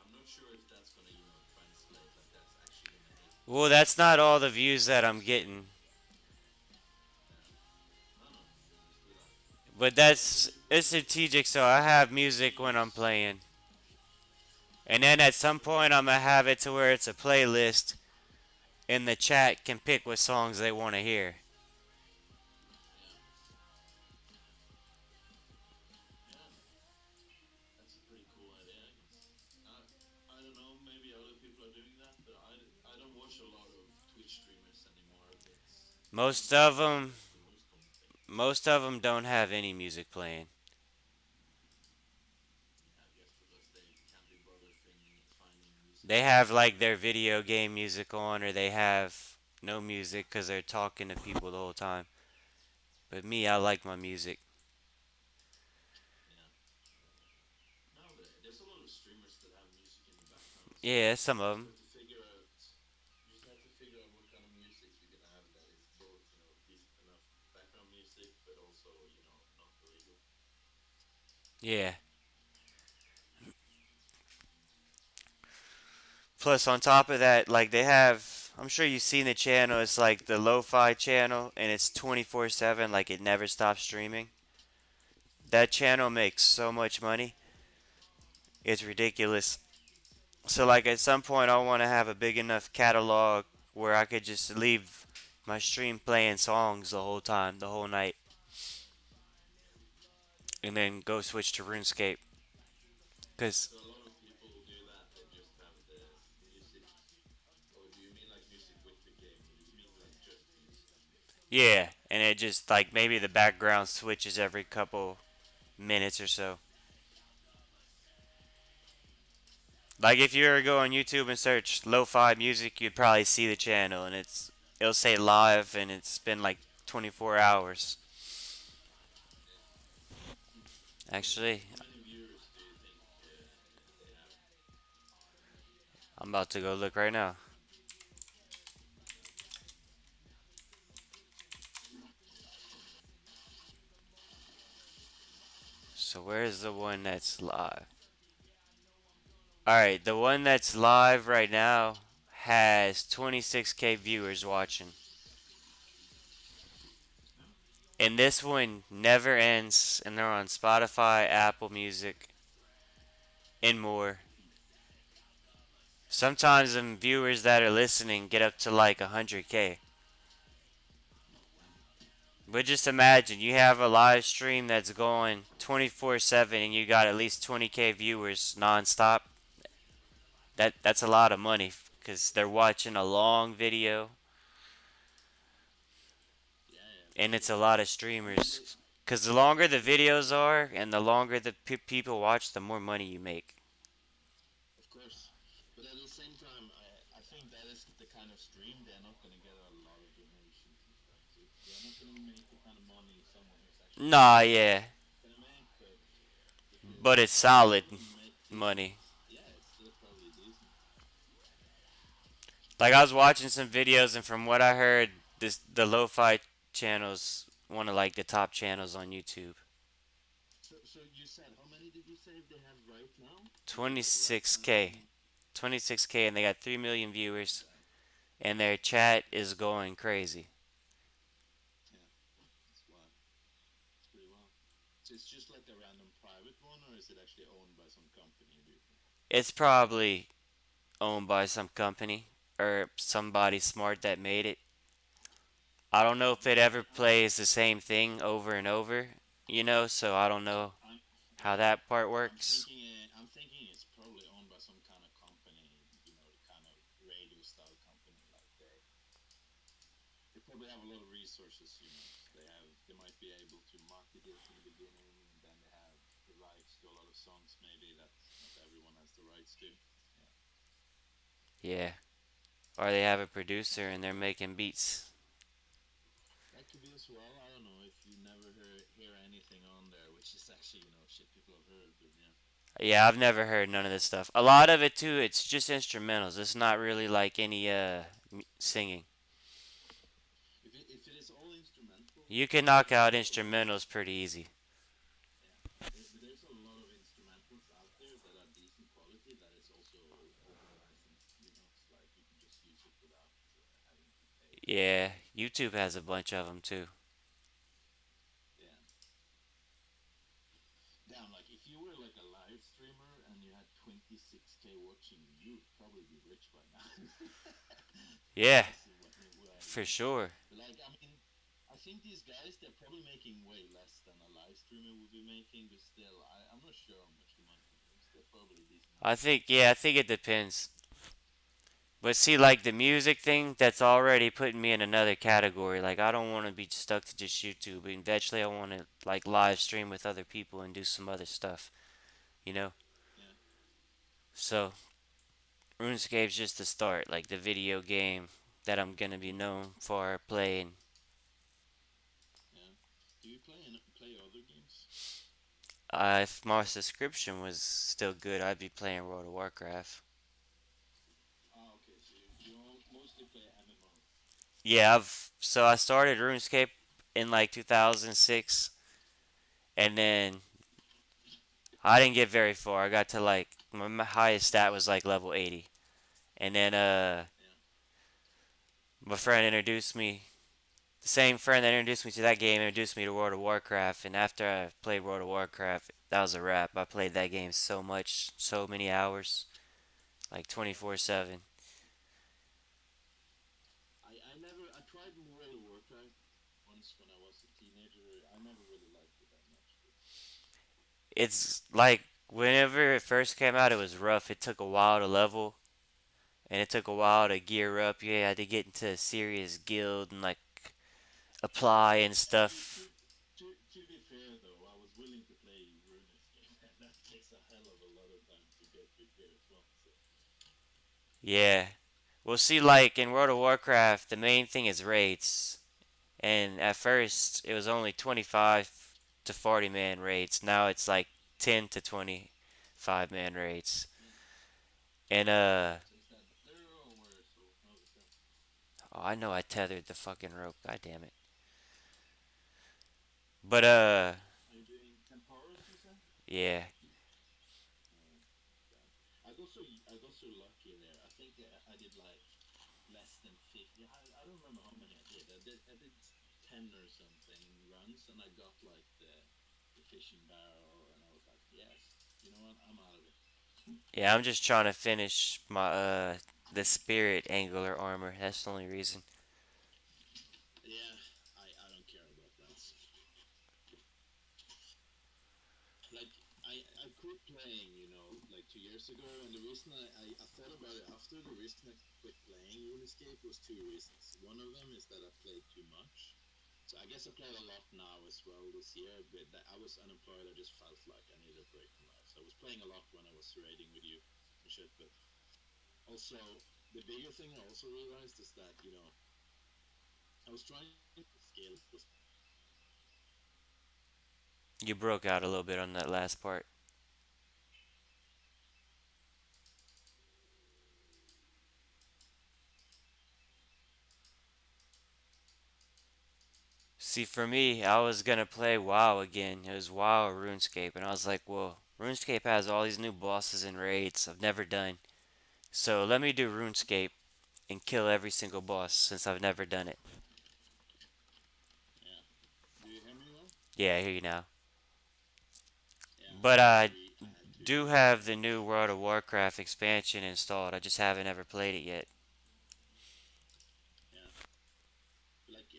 I'm not sure if that's gonna, translate like that's actually gonna hit Well, that's not all the the views that I'm viewers. getting, Yeah. No, no, I understood that. but But that's it, but it's strategic. So I it's have good to music when I'm use. playing, and then at some But it's point I'm gonna have it to where it's a playlist, and the chat can pick what songs they want to hear. yeah, yeah. That's a pretty cool idea, I guess. I don't know. Maybe other people are doing that, but I don't watch a lot of Twitch streamers anymore. That's Most mainly of for them, the noise coming thing. most of them don't have any music playing. I guess because they can't be bothered finding music They to have listen to. like their video game music on, or they have no music because they're talking to people the whole time. But me, I like my music. Yeah. No, but there's a lot of streamers that have music in the background as well. Yeah, some of You just them. have to figure out. You just have to figure out what kind of music you're gonna have that is both, decent enough background music, but also, not illegal. Yeah. Plus, on top of that, like they have, I'm sure you've seen the channel. It's like the lo-fi channel, and it's 24/7. Like it never stops streaming. That channel makes so much money. It's ridiculous. So, like at some point, I want to have a big enough catalog where I could just leave my stream playing songs the whole time, the whole night, and then go switch to RuneScape. Cause So a lot of people do that. They just have the music, or do you mean like music with the game, or do you mean like just music? yeah, and it just like maybe the background switches every couple minutes or so. Like if you were to go on YouTube and search lo-fi music, you'd probably see the channel, and it'll say live, and it's been like 24 hours. Yeah. Actually, How many viewers do you think they have? I'm about to go look right now. So where's the one that's live? All right, the one that's live right now has 26K viewers watching. Yeah. And this one never ends, and they're on Spotify, Apple Music, and more. Sometimes the viewers that are listening get up to like 100K. But just imagine you have a live stream that's going 24/7 and you got at least 20K viewers nonstop. That's a lot of money because they're watching a long video, Yeah, yeah, for and it's sure. a lot of I mean, but streamers. Because the longer the videos are and the longer the people watch, the more money you make. of course, but at the same time, I think that is the kind of stream they're not gonna get a lot of donations and stuff. So they're not gonna make the kind of money someone who's actually Nah, playing yeah, gonna make. But but it's if you solid can make decent, money. yeah, it's still probably decent. Like I was watching some videos, and from what I heard, this the lo-fi channels one of like the top channels on YouTube. So you said how many did you say they have right now? Like right now, 26K, 26K, and they got 3 million viewers, yeah, and their chat is going crazy. yeah, that's wild. It's pretty wild. So it's just like a random private one, or is it actually owned by some company? Do you think? It's probably owned by some company or somebody smart that made it. I don't know if No, it ever plays the same thing over and over, so I don't so know how yeah, that part works. I'm thinking it's probably owned by some kind of company, the kind of radio style company. Like they probably have a lot of resources. So they might be able to market it in the beginning, and then they have the rights to a lot of songs. Maybe that not everyone has the rights to. Yeah, Yeah. Or they have a producer and they're making beats. that could be as well. I don't know if you never hear anything on there, which which is actually shit people have heard, but yeah. Yeah, I've never heard none of this stuff. A lot of it too, it's just instrumentals. It's not really like any singing. If it is all instrumental, You can knock there's out also a lot of instrumentals pretty easy. yeah. But there's a lot of instrumentals out there that are decent quality that is also open license. It's like you can just use it without having to pay. Yeah, YouTube has a bunch of them too. Yeah. Damn, like if you were like a live streamer and you had 26K watching, you'd probably be rich by now. Yeah, Guessing what I for know. sure. But like, I mean, I think these guys they're probably making way less than a live streamer would be making, but still, I'm not sure how much the money is. They're probably decent I money. think yeah, I think it depends. But see, like the music thing, that's already putting me in another category. Like I don't want to be stuck to just YouTube. Eventually, I want to like live stream with other people and do some other stuff. You know. Yeah, So RuneScape's just the start, like the video game that I'm gonna be known for playing. yeah. Do you play other games? If my subscription was still good, I'd be playing World of Warcraft. Ah, okay. So you mostly play MMO. Yeah, I started RuneScape in like 2006, and then I didn't get very far. I got to like my highest stat was like level 80, and then Yeah. my friend introduced me. The same friend that introduced me to that game introduced me to World of Warcraft, and after I played World of Warcraft, that was a wrap. I played that game so much, so many hours, like 24/7. I tried World of Warcraft once when I was a teenager. I never really liked it that much. But It's like whenever it first came out, it was rough. It took a while to level, and it took a while to gear up. You had to get into a serious guild and like apply and yeah, stuff. to be fair though, I was willing to play RuneScape, and that takes a hell of a lot of time to get good as well. So Yeah. Well, see, like in World of Warcraft, the main thing is raids, and at first it was only 25 to 40 man raids. Now it's like 10 to 25 man raids. yeah. And So is that better or worse, or how is that? oh, I know I tethered the fucking rope. God damn it. But Are you doing temporos? You said. yeah. Oh, God. I got so lucky there. I think I did like less than 50. I don't remember how many I did. I did 10 or something runs, and I got like the fishing barrel, and I was like, yes, you know what? I'm out of it. Yeah, I'm just trying to finish my the spirit angular armor. That's the only reason. Yeah, I don't care about that. Like I quit playing, like 2 years ago, and the reason I thought about it after, the reason I quit playing RuneScape was two reasons. One of them is that I played too much. So I guess I played a lot now as well this year, but I was unemployed. I just felt like I needed a break from life. So I was playing a lot when I was raiding with you and shit. But also, the bigger thing I also realized is that I was trying to scale was You broke out a little bit on that last part. See, for me, I was gonna play WoW again. It was WoW or RuneScape, and I was like, well, RuneScape has all these new bosses and raids I've never done. So let me do RuneScape and kill every single boss since I've never done it. yeah. Do you hear me well? Yeah, I hear you now. Yeah, But I I had to. do have the new World of Warcraft expansion installed. I just haven't ever played it yet. Yeah, like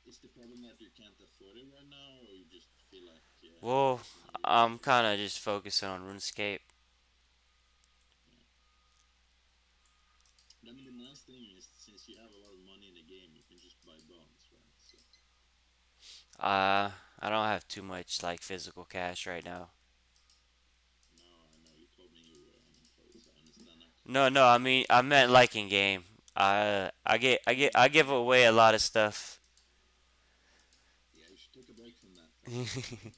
is the problem that you can't afford it right now, or you just feel like Well, you need it I'm later? kind of just focusing on RuneScape. Yeah. But I mean, the nice thing is since you have a lot of money in the game, you can just buy bonds, right? So I don't have too much like physical cash right now. no, I know you told me you were unemployed, so I understand that. No, no, I mean I meant like in game. I give away a lot of stuff. Yeah, you should take a break from that. That's not good.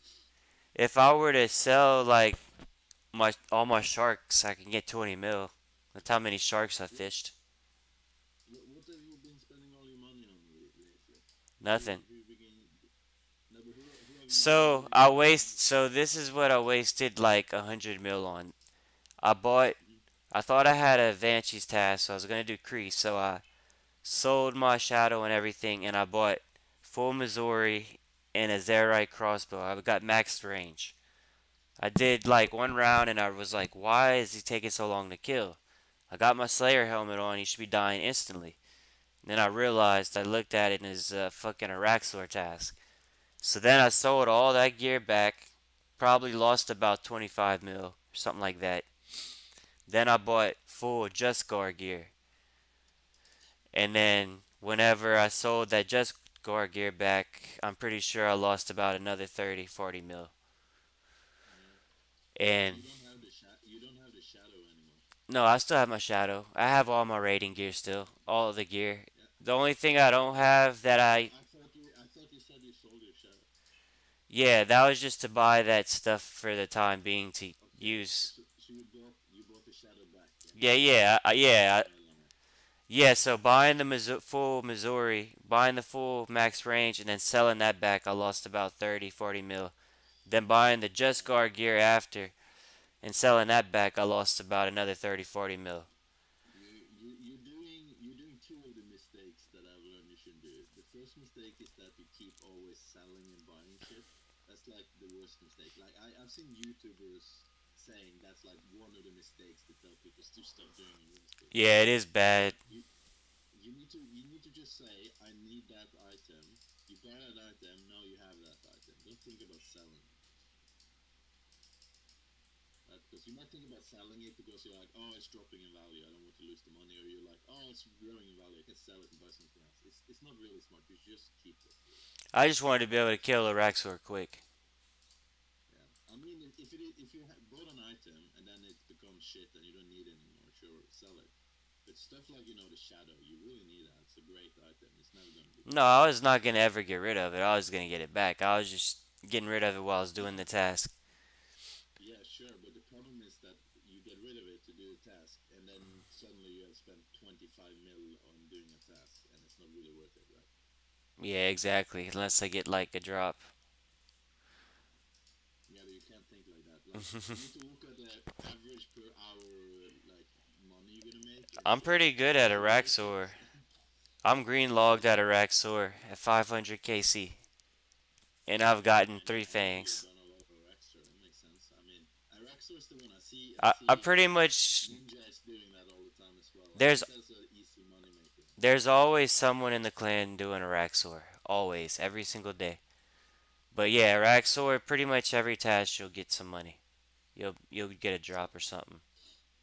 If I were to sell like my all my sharks, I can get 20 mil. That's how many sharks I What, fished. what have you been spending all your money on lately? Nothing. Who begin? No, but who have you been So getting I money from? waste. So this is what I wasted like 100 mil on. I bought. Mm-hmm. I thought I had a Banshee's task, so I was gonna do crease. So I sold my shadow and everything, and I bought full Missouri and a Zerite crossbow. I got max range. I did like one round, and I was like, "Why is he taking so long to kill?" I got my Slayer helmet on. He should be dying instantly. And then I realized I looked at it in his fucking arraxxor task. So then I sold all that gear back. Probably lost about 25 mil or something like that. Then I bought full Just Guard gear. And then whenever I sold that Just Guard gear back, I'm pretty sure I lost about another 30, 40 mil. Yeah. But And you don't have the shadow anymore. no, I still have my shadow. I have all my raiding gear still. All of the gear. Yeah. The only thing I don't have that I. I thought you said you sold your shadow. Yeah, that was just to buy that stuff for the time being to Okay. use. So you bought the shadow back, yeah. Yeah, yeah, yeah. Yeah, Lama. Yeah, so buying the full Missouri, buying the full max range, and then selling that back, I lost about 30, 40 mil. Then buying the Just Yeah. Guard gear after and selling that back, I lost about another 30, 40 mil. You're doing two of the mistakes that I've learned you shouldn't do. The first mistake is that you keep always selling and buying shit. That's like the worst mistake. Like I've seen YouTubers saying that's like one of the mistakes to tell people to stop doing in real estate. Yeah, it is bad. Like you need to just say I need that item. You buy that item, now you have that item. Don't think about selling it. Right? Because you might think about selling it because you're like, oh, it's dropping in value. I don't want to lose the money. Or you're like, oh, it's growing in value. I can sell it and buy something else. It's not really smart. You just keep it. I just wanted to be able to kill a Raxor quick. Yeah. I mean, if you bought an item and then it becomes shit and you don't need it anymore, sure, sell it. But stuff like the shadow, you really need that. It's a great item. It's never gonna be No, gone. I was not gonna ever get rid of it. I was gonna get it back. I was just getting rid of it while I was doing Yeah, the task. yeah, sure. But the problem is that you get rid of it to do the task, and then suddenly you have spent 25 mil on doing a task, and it's not really worth it, right? Yeah, exactly. Unless I get like a drop. Yeah, but you can't think like that. Like you need to look at the average per hour like money you're gonna make, and I'm pretty good at if you make it, Araxor. I'm green logged at Araxor at 500 KC. And I've yeah, gotten and three I know you've fangs. done a lot of arraxxor. That makes sense. I mean, arraxxor is the one I see. I I see pretty much. Ninja is doing that all the time as well. I There's think that's an easy money maker. there's always someone in the clan doing Araxor. Always. Every single day. But yeah, Araxor, pretty much every task you'll get some money. You'll get a So, drop or something.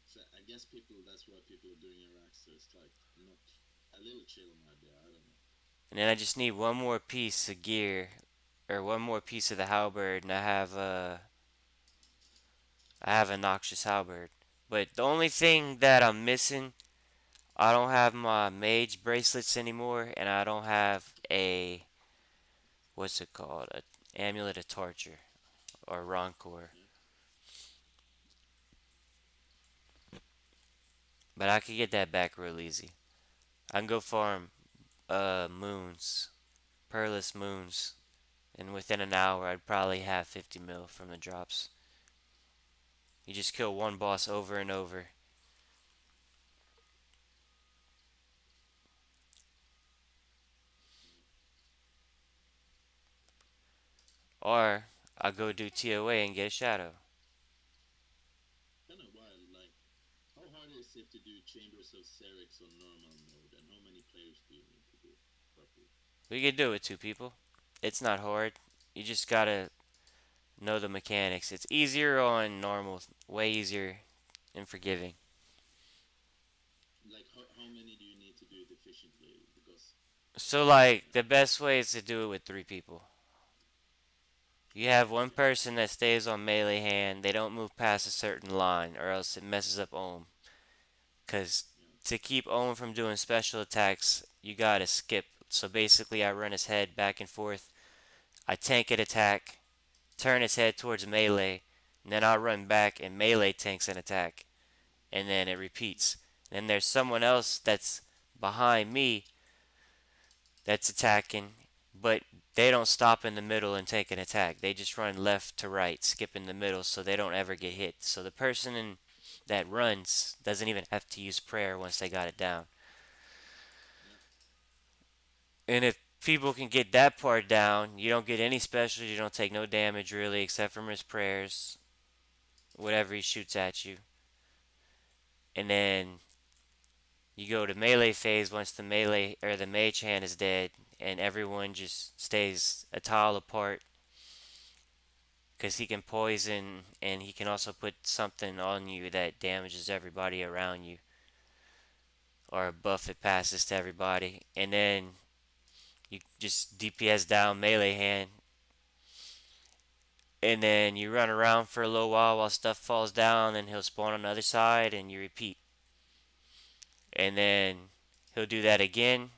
so I guess people. That's why people are doing arraxxor. It's like not a little chill might be. I don't know. And then I just need one more piece of gear. Or one more piece of the halberd and I have a noxious halberd. But the only thing that I'm missing, I don't have my mage bracelets anymore, and I don't have a what's it called? A amulet of torture or rancor. Yeah. But I could get that back real easy. I can go farm moons, pearless moons, and within an hour I'd probably have 50 mil from the drops. You just kill one boss over and over. Or I go do TOA and get a shadow. Kind of wild. Like, how hard is it to do Chambers of Serix on normal mode, and how many players do you need to do properly? We could do it with two people. It's not hard. You just gotta know the mechanics. It's easier on normal, way easier and forgiving. Like, how many do you need to do it efficiently? Because So like the best way is to do it with three people. You have one okay, person that stays on melee hand. They don't move past a certain line, or else it messes up Ohm. Cause yeah, to keep Ohm from doing special attacks, you gotta skip. So basically, I run his head back and forth. I tank an attack, turn his head towards melee, and then I'll run back and melee tanks an attack, and then it repeats. And then there's someone else that's behind me that's attacking, but they don't stop in the middle and take an attack. They just run left to right, skipping the middle, so they don't ever get hit. So the person that runs doesn't even have to use prayer once they got it down. Yeah. And if people can get that part down, you don't get any specials, you don't take no damage really, except from his prayers, whatever he shoots at you. And then you go to melee phase once the melee or the mage hand is dead, and everyone just stays a tile apart because he can poison and he can also put something on you that damages everybody around you or a buff it passes to everybody. And then you just DPS down melee hand, and then you run around for a little while stuff falls down, and he'll spawn on the other side, and you repeat. And then he'll do that again,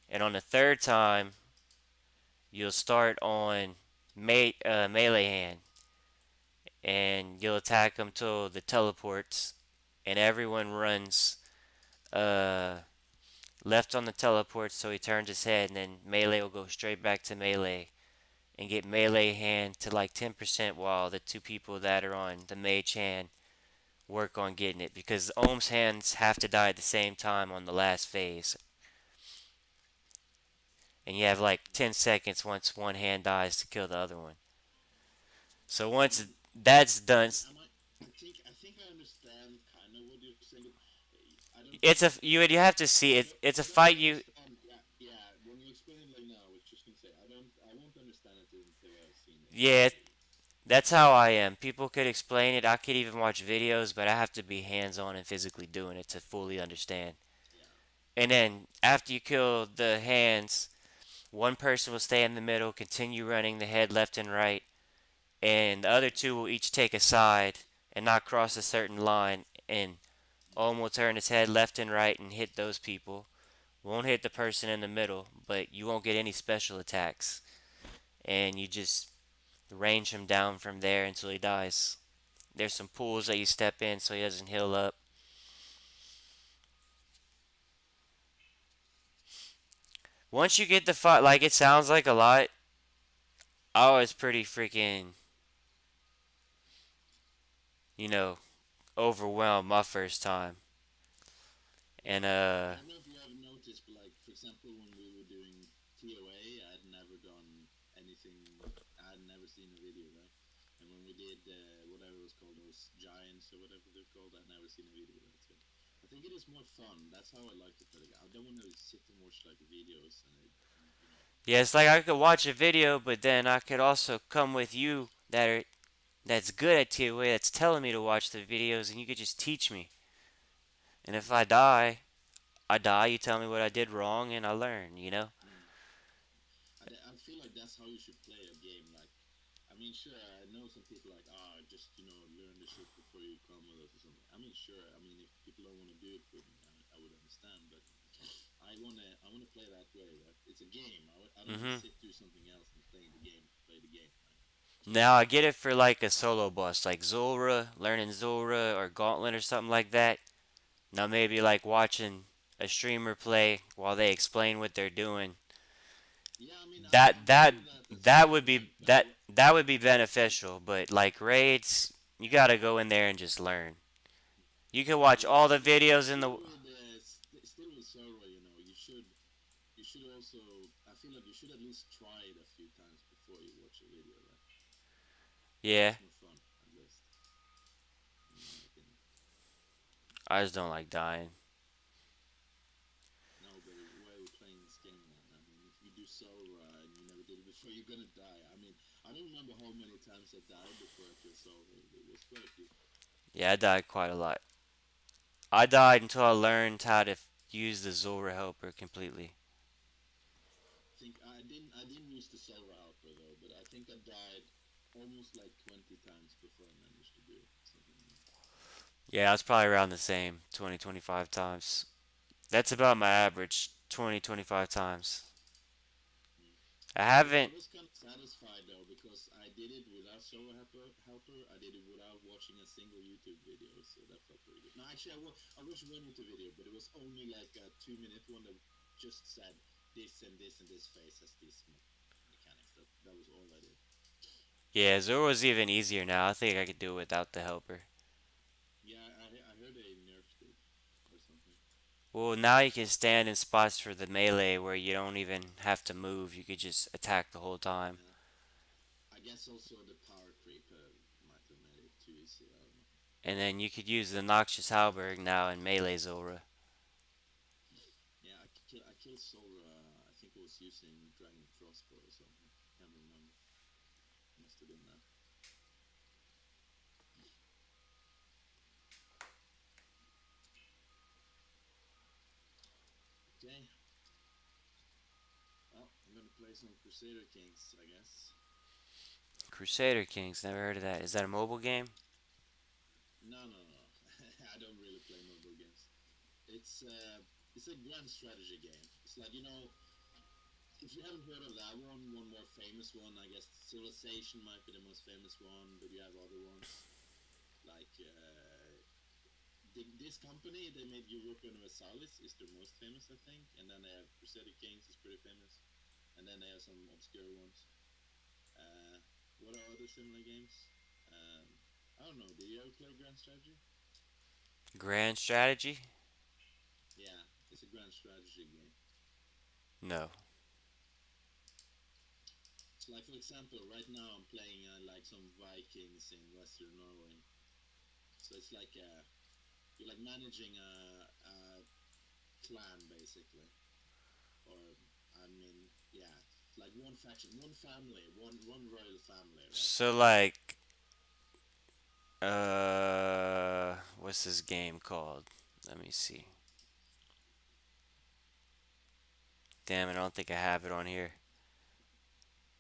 and on the third time, you'll start on melee hand, and you'll attack him till the teleports, and everyone runs uh, left on the teleport, so he turns his head, and then melee will go straight back to melee and get melee hand to like 10% while the two people that are on the mage hand work on getting it, because Ohm's hands have to die at the same time on the last phase. And you have like 10 seconds once one hand dies to kill the other one. So once Um, that's done, I think I understand kind of what you're saying, but I don't it's a think you have to see it. It's a I don't fight you. understand. Yeah, yeah. When you explain it like now, I was just gonna say I won't understand it until I've seen it. Yeah, that's how I am. People could explain it. I could even watch videos, but I have to be hands on and physically doing it to fully understand. Yeah. And then after you kill the hands, one person will stay in the middle, continue running the head left and right, and the other two will each take a side and not cross a certain line. And Ohm will turn his head left and right and hit those people. Won't hit the person in the middle, but you won't get any special attacks. And you just range him down from there until he dies. There's some pools that you step in so he doesn't heal up. Once you get the fight, like it sounds like a lot, I was pretty freaking, you know, overwhelmed my first time. And I don't know if you have noticed, but like for example, when we were doing TOA, I had never done anything. I had never seen a video, right? And when we did whatever it was called, those giants or whatever they're called, I'd never seen a video, right? So I think it is more fun. That's how I like to play the game. I don't want to sit and watch like videos and you know. yeah, it's like I could watch a video, but then I could also come with you that's good at TOA that's telling me to watch the videos, and you could just teach me. And if I die, I die. You tell me what I did wrong, and I learn. You know. Mm. I feel like that's how you should play a game. Like, I mean, sure, I know some people like, just learn the shit before you come with us or something. I mean, sure. I mean, if people don't want to do it with me, I would understand. But I wanna play that way, right? It's a game. I don't want to Mhm. sit do something else and play the game. Play the game, right? Now I get it for like a solo boss, like Zulra, learning Zulra or Gauntlet or something like that. Now maybe like watching a streamer play while they explain what they're doing. Yeah, I mean, That I that do that as that well. would be But I that would be beneficial, but like raids, you gotta go in there and just learn. You can watch yeah, all but the videos in still the. with still with Zoro, you should also. I feel like you should at least try it a few times before you watch a video, right? Yeah, It's more fun, at least, in my opinion. I just don't like dying. No, but why are we playing this game then? I mean, if you do Sora and you never did it before, you're gonna die. I mean, I don't remember how many times I died before I killed Sora. It was quite a few. Yeah, I died quite a lot. I died until I learned how to use the Zulra helper completely. Think I didn't use the Sora helper though, but I think I died almost like 20 times before I managed to do it. Something like that. Yeah, I was probably around the same 20, 25 times. That's about my average 20, 25 times. Mm. I I haven't. was kind of satisfied though because I did it without solo helper. I did it without watching a single YouTube video, so that felt pretty good. No, actually, I watched one YouTube video, but it was only like a 2 minute one that just said this and this and this phase has these mechanics. That was all I did. Yeah, Zoro's even easier now. I think I could do it without the helper. Yeah, I heard they nerfed it or something. Well, now you can stand in spots for the melee where you don't even have to move. You could just attack the whole time. Yeah, I guess also the power creep might have made it too easy. I don't know. And then you could use the Noxious Halberg now in melee Zora. Yeah, I killed Sora. I think I was using Dragon Crossbow or something. Can't remember. Must have been that. Okay. Well, I'm gonna play some Crusader Kings, I guess. Crusader Kings, never heard of that. Is that a mobile game? No, no, no. I don't really play mobile games. It's uh, it's a grand strategy game. It's like if you haven't heard of that one more famous one, I guess Civilization might be the most famous one, but you have other ones like this company they made Europa Universalis is their most famous, I think, and then they have Crusader Kings is pretty famous, and then they have some obscure ones. Uh, what are other similar games? Um, I don't know. Did you ever play Grand Strategy? Grand Strategy? Yeah, it's a grand strategy game. No. So, like for example, right now I'm playing like some Vikings in Western Norway. So it's like you're like managing a clan basically, or I mean, yeah, like one faction, one family, one royal family, right? So like, what's this game called? Let me see. Damn it, I don't think I have it on here.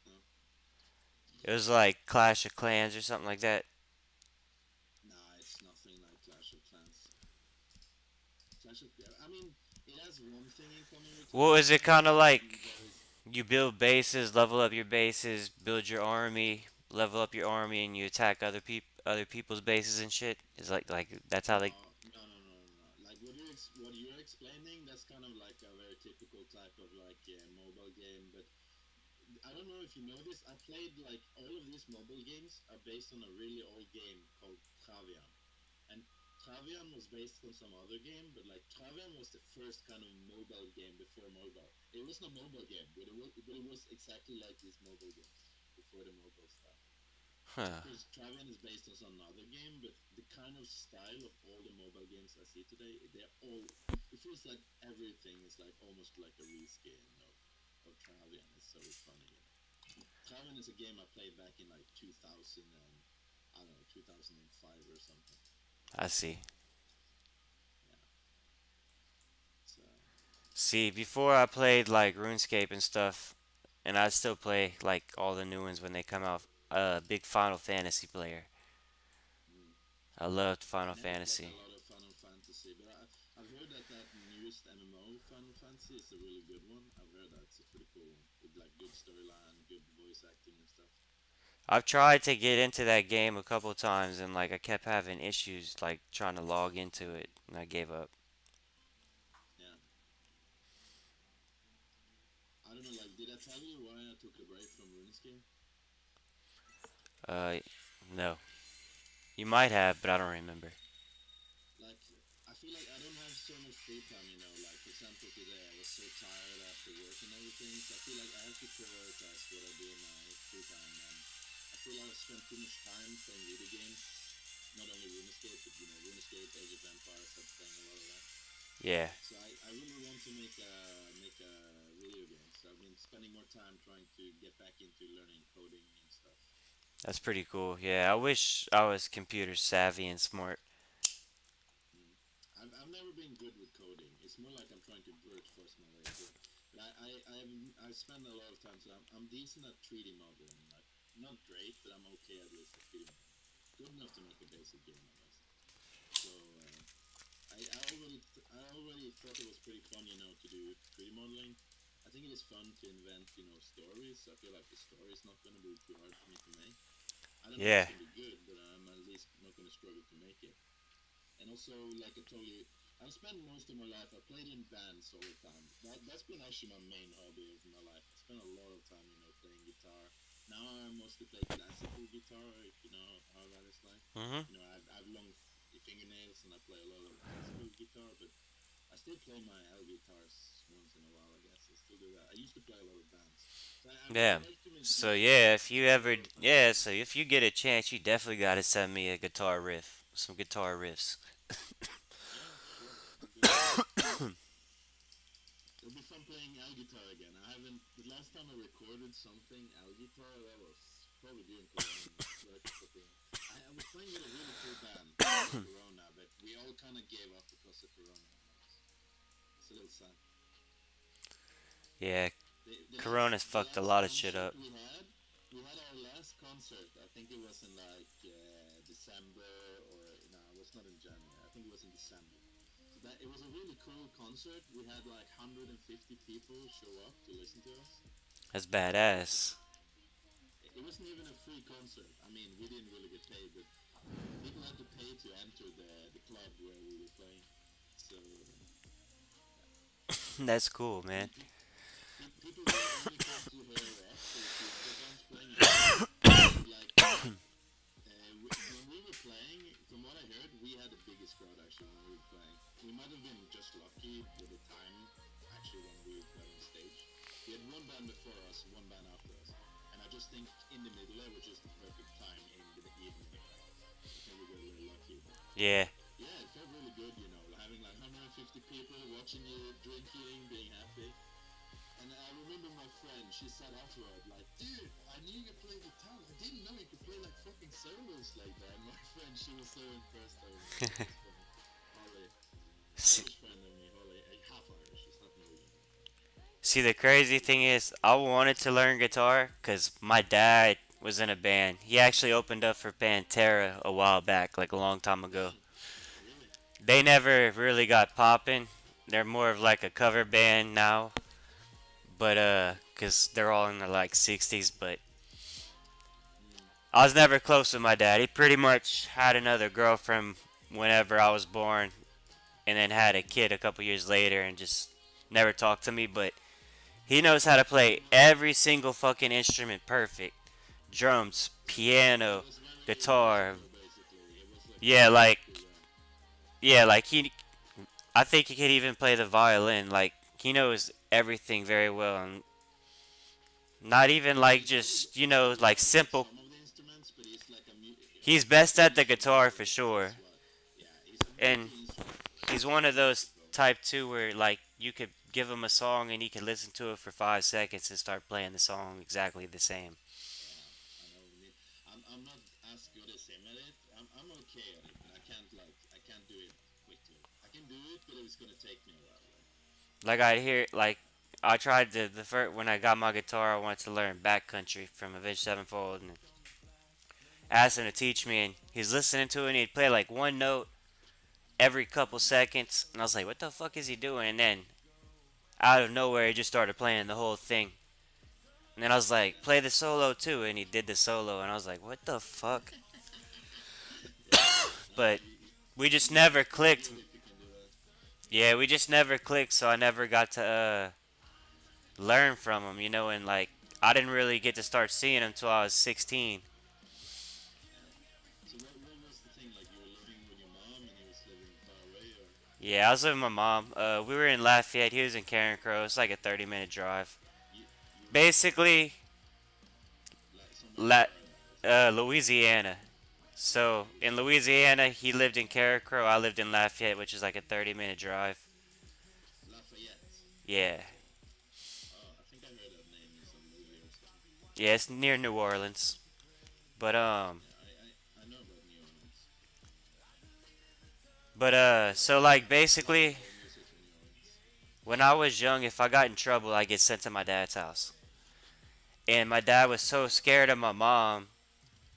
No, It was like Clash of Clans or something like that. nah, it's nothing like Clash of Clans. Clash of, I mean, it has one thing in common with Well, Clash of is it Clans. kind of It's like like you guys, you build bases, level up your bases, build your army, level up your army, and you attack other people's bases and shit? Is like that's how they. no. Like what you're explaining, that's kind of like a very typical type of like mobile game. But I don't know if you know this. I played like all of these mobile games are based on a really old game called Travian, and Travian was based on some other game, but like Travian was the first kind of mobile game before mobile. It wasn't a mobile game, but it was exactly like these mobile games before the mobile stuff. Huh. Because Travian is based on another game, but the kind of style of all the mobile games I see today, they're all. It feels like everything is like almost like a reskin of Travian. It's so funny. Travian is a game I played back in like 2000 and I don't know 2005 or something. I see. Yeah. So See, before I played like RuneScape and stuff, and I still play like all the new ones when they come out. Big Final Fantasy player. mm. I loved I Final never played Fantasy. a lot of Final Fantasy, but I've heard that that newest MMO Final Fantasy is a really good one. I've heard that's a pretty cool one with like good storyline, good voice acting and stuff. I've tried to get into that game a couple times and like I kept having issues like trying to log into it and I gave up. Yeah. I don't know, like, did I tell you why I took a break from RuneScape? Uh, no. You might have, but I don't remember. Like, I feel like I don't have so much free time, you know. Like, for example, today I was so tired after work and everything, so I feel like I have to prioritize what I do in my free time. And I feel like I spend too much time playing video games. Not only RuneScape, but, you know, RuneScape, Age of Empires, I'm playing a lot of that. Yeah, So I really want to make a video game. So I've been spending more time trying to get back into learning coding and stuff. that's pretty cool. Yeah, I wish I was computer savvy and smart. Mm. I've never been good with coding. It's more like I'm trying to brute force my way into it. But I spend a lot of time, so I'm decent at 3D modeling. Like not great, but I'm okay at least at 3D modeling. Good enough to make a basic game at least. So I already thought it was pretty fun, you know, to do 3D modeling. I think it is fun to invent, stories. I feel like the story is not going to be too hard for me to make. I don't think it's Yeah. going to be good, but I'm at least not going to struggle to make it. And also, like I told you, I've spent most of my life. I played in bands all the time. That's been actually my main hobby of my life. I spent a lot of time, playing guitar. Now I mostly play classical guitar, if you know how that is like. Hmm. I've long fingernails and I play a lot of classical guitar, but I still play my L guitars once in a while. I guess I still do that. I used to play a lot of bands, so I Yeah. like to make So music yeah, if you ever, all the time. yeah, so if you get a chance, you definitely gotta send me a guitar riff, some guitar riffs. Yeah, sure, we'll do that. It'll be fun playing air guitar again. I haven't. The last time I recorded something air guitar, that was probably during Corona, right before Corona. I was playing with a really cool band during Corona, but we all kind of gave up because of Corona. It's a little sad. Yeah, The last Corona's the fucked a last lot of shit concert up. we had our last concert. I think it was in like December, or no, it was not in January. I think it was in December. So that it was a really cool concert. We had like 150 people show up to listen to us. That's badass. It wasn't even a free concert. I mean, we didn't really get paid, but people had to pay to enter the club where we were playing. So yeah, That's cool, man. people there only come to hear us. So if the band's playing live, like when we were playing, from what I heard, we had the biggest crowd actually when we were playing. We might have been just lucky with the time actually when we got on stage. We had one band before us, one band after us, and I just think in the middle there was just the perfect time in the evening. I think we got a little lucky, but Yeah. yeah, it felt really good, having like 150 people watching you, drinking, being happy. And I remember my friend, she said afterward, like, dude, I knew you could play guitar. I didn't know you could play like fucking solos like that. And my friend, she was so impressed over me. It was funny. Holly, See, Irish friend of me, Holly, half Irish, she's not Norwegian. see, the crazy thing is, I wanted to learn guitar because my dad was in a band. He actually opened up for Pantera a while back, like a long time ago. Damn, really? They never really got popping. They're more of like a cover band now, but cause they're all in their like 60s. But Mm, I was never close with my dad. He pretty much had another girlfriend whenever I was born, and then had a mm. kid a couple years later, and just never talked to me. But he knows how to play every single fucking instrument perfect. Drums, He piano, was very guitar. versatile, basically. He was like a Yeah, really like cool guy. yeah, like he. I think he could even play the violin. Like he knows everything very well, and not even like He's very just he's very like good at simple. some of the instruments, but he's like He's a best at the guitar for musician-wise sure, as well. Yeah, he's a and multi-instrument he's one of those pro. type two where like you could give him a song and he could listen to it for 5 seconds and start playing the song exactly the same. Yeah, I know what you mean. I'm not as good as him at it. I'm okay at it, but I can't do it quickly. I can do it, but it's gonna take me a while. Like, Like I hear like I tried to the first when I got my guitar I wanted to learn backcountry from Avenged Sevenfold and asked him to teach me and he's listening to it and he'd play like one note every couple seconds and I was like what the fuck is he doing and then out of nowhere he just started playing the whole thing and then I was like play the solo too and he did the solo and I was like what the fuck yeah, no, but we just never it's pretty clicked. good if you can do that. Yeah, we just never clicked so I never got to learn from him, and like I didn't really get to start seeing him until I was 16. Yeah. So what was the thing? Like you were living with your mom and he was living far away, or Yeah, I was living with my mom. We were in Lafayette. He was in Karen Crow. It's like a 30-minute drive. you were in Basically, like somewhere La- far, basically. Louisiana. So Louisiana. in Louisiana, he lived in Karen Crow. I lived in Lafayette, which is like a 30-minute drive. Lafayette. Yeah, Oh, I think I heard that name in some movie or something. yeah, it's near New Orleans. But Yeah, I know about New Orleans. so I like I like a basically, lot of music from New Orleans. when I was young, if I got in trouble, I get sent to my dad's house. And my dad was so scared of my mom.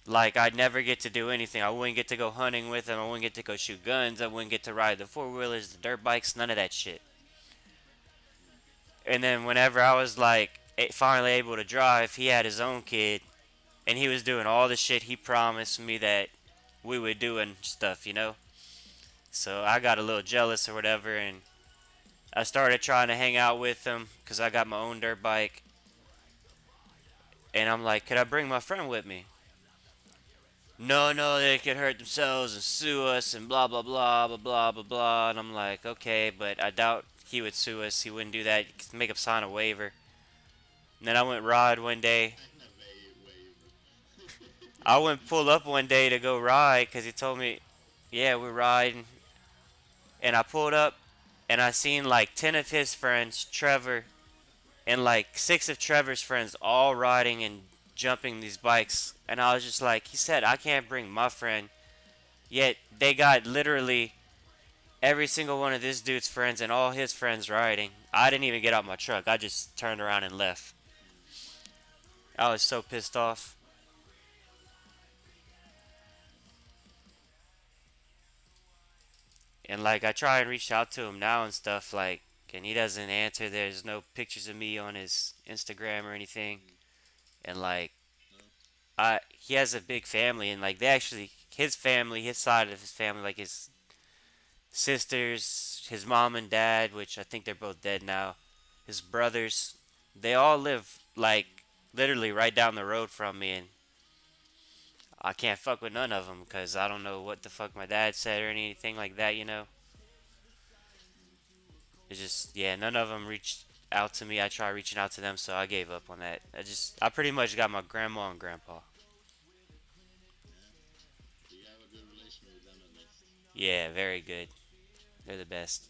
Like I'd never get to do anything. I wouldn't get to go hunting with him. I wouldn't get to go shoot guns. I wouldn't get to ride the four wheelers, the dirt bikes, none of that shit. Mm. And then whenever I was like finally able to drive, he had his own kid, and he was doing all the shit he promised me that we would do and stuff, you know. So I got a little jealous or whatever, and I started trying to hang out with him because I got my own dirt bike. And I'm like, could I bring my friend with me? No, no, they could hurt themselves and sue us and blah blah blah blah blah blah blah. And I'm like, okay, but I doubt he would sue us. He wouldn't do that. He'd make him sign a waiver. And then I went ride one day. Sign a waiver. I went pull up one day to go ride because he told me, yeah, we're riding. And I pulled up and I seen like 10 of his friends, Trevor, and like 6 of Trevor's friends all riding and jumping these bikes. And I was just like, he said, I can't bring my friend. Yet they got literally every single one of this dude's friends and all his friends riding. I didn't even get out my truck. I just turned around and left. I was so pissed off. And like I try and reach out to him now and stuff like, and he doesn't answer. There's no pictures of me on his Instagram or anything. And like No. I he has a big family, and like they actually his family, his side of his family, like his sisters, his mom and dad, which I think they're both dead now, his brothers, they all live like literally right down the road from me, and I can't fuck with none of them because I don't know what the fuck my dad said or anything like that, you know. It's just yeah, none of them reached out to me. I tried reaching out to them, so I gave up on that. I pretty much got my grandma and grandpa. Yeah. You have a good relation with them at least. Yeah, very good. They're the best.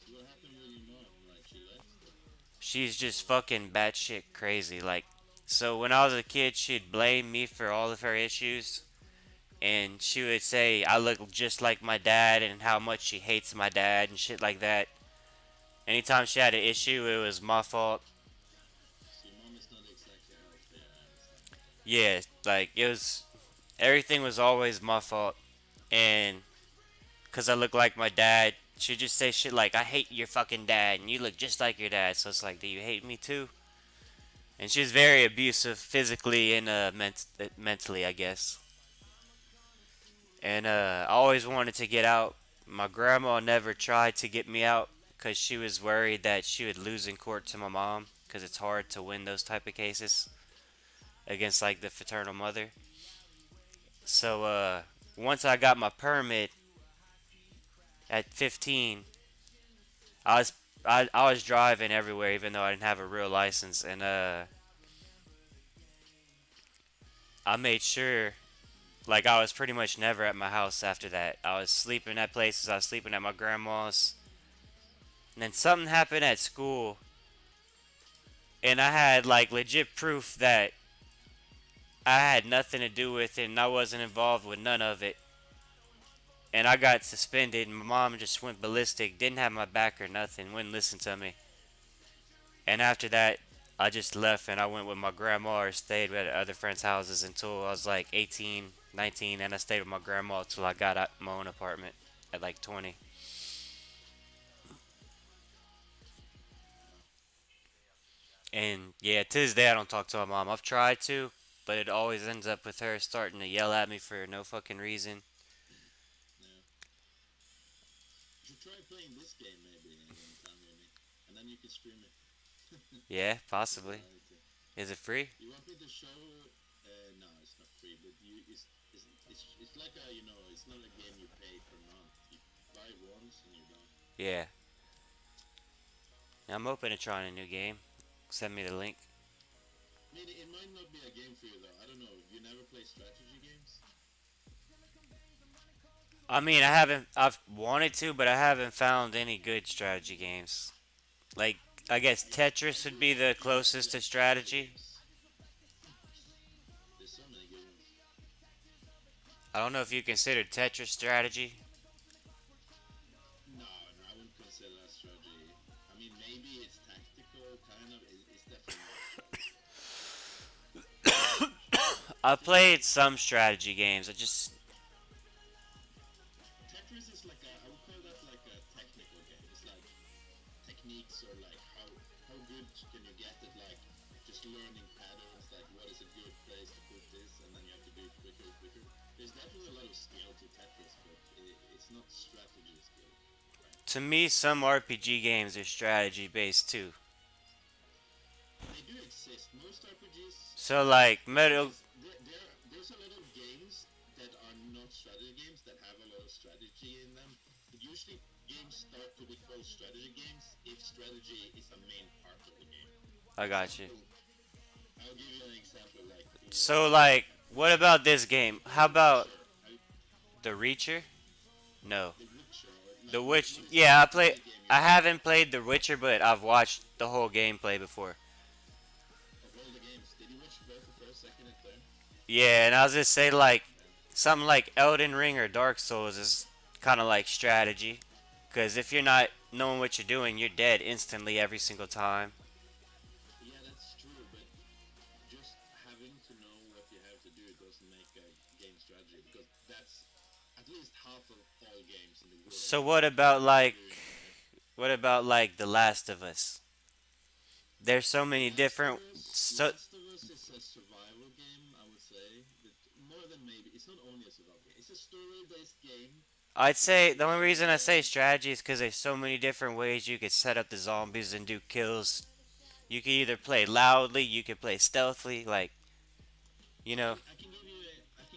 So what happened with your mom? Like she left? Or? She's just fucking batshit crazy. Like, so when I was a kid, she'd blame me for all of her issues, and she would say I look just like my dad and how much she hates my dad and shit like that. Anytime she had an issue, it was my fault. So your mom is not exactly healthy, I understand. Yeah, like it was everything was always my fault, and cause I look like my dad, she'd just say shit like I hate your fucking dad and you look just like your dad. So it's like, do you hate me too? And she's very abusive physically and mentally, I guess. And I always wanted to get out. My grandma never tried to get me out because she was worried that she would lose in court to my mom because it's hard to win those type of cases against like the fraternal mother. So once I got my permit at 15, I was I was driving everywhere even though I didn't have a real license, and I made sure like I was pretty much never at my house after that. I was sleeping at places. I was sleeping at my grandma's. And then something happened at school, and I had like legit proof that I had nothing to do with it and I wasn't involved with none of it. And I got suspended, and my mom just went ballistic, didn't have my back or nothing, wouldn't listen to me. And after that, I just left and I went with my grandma or stayed at other friends' houses until I was like 18, 19, and I stayed with my grandma until I got out my own apartment at like 20. And yeah, to this day I don't talk to my mom. I've tried to, but it always ends up with her starting to yell at me for no fucking reason. Yeah. You should try playing this game maybe one time with me. And then you can stream it. Yeah, possibly. Reality. Is it free? You want me to show? No, it's not free. But it's like a it's not a game you pay per month. You buy once and you're done. Yeah. I'm open to trying a new game. Send me the link. I mean, it might not be a game for you though. I don't know. You never play strategy games? I mean, I haven't. I've wanted to, but I haven't found any good strategy games. Like, I guess Tetris would be the closest to strategy. Games. There's so many good ones. I don't know if you consider Tetris strategy. No, no, I wouldn't consider that strategy. I mean, maybe it's tactical, kind of. It's definitely not strategy. I've played some strategy games. I just Tetris is like I would call that like a technical game. It's like techniques or like skill to Tetris, but it's not strategy skill, right? To me, some RPG games are strategy based too. They do exist. Most RPGs, So like the thing Metal, is, there's a lot of games that are not strategy games that have a lot of strategy in them. But usually, games start to be called strategy games if strategy is a main part of the game. I got you. Example, I'll give you an example. Like So like, what about this game? you know, How The about Witcher, The Reacher? No. The Witcher, or The like Witch. what is the Yeah, I play. RPG game you I like haven't played The Witcher, but I've watched the whole gameplay before. of all the games? Did you watch both the first, second, and third? Yeah, and I was just say like Yeah. something like Elden Ring or Dark Souls is kind of like strategy, because if you're not knowing what you're doing, you're dead instantly every single time. Yeah, that's true, but just having to know what you have to do doesn't make a game strategy because that's at least half of all games in the world. So what That's about what you're like doing, right? The Last of Us? There's so many different. So Last of Us is a survival game, I would say, but more than maybe, it's not only a survival game. It's a story-based game. I'd It's say the only more reason I say strategy is because there's so many different ways you could set up the zombies and do kills. You could either play loudly, you could play stealthily, like you know, I can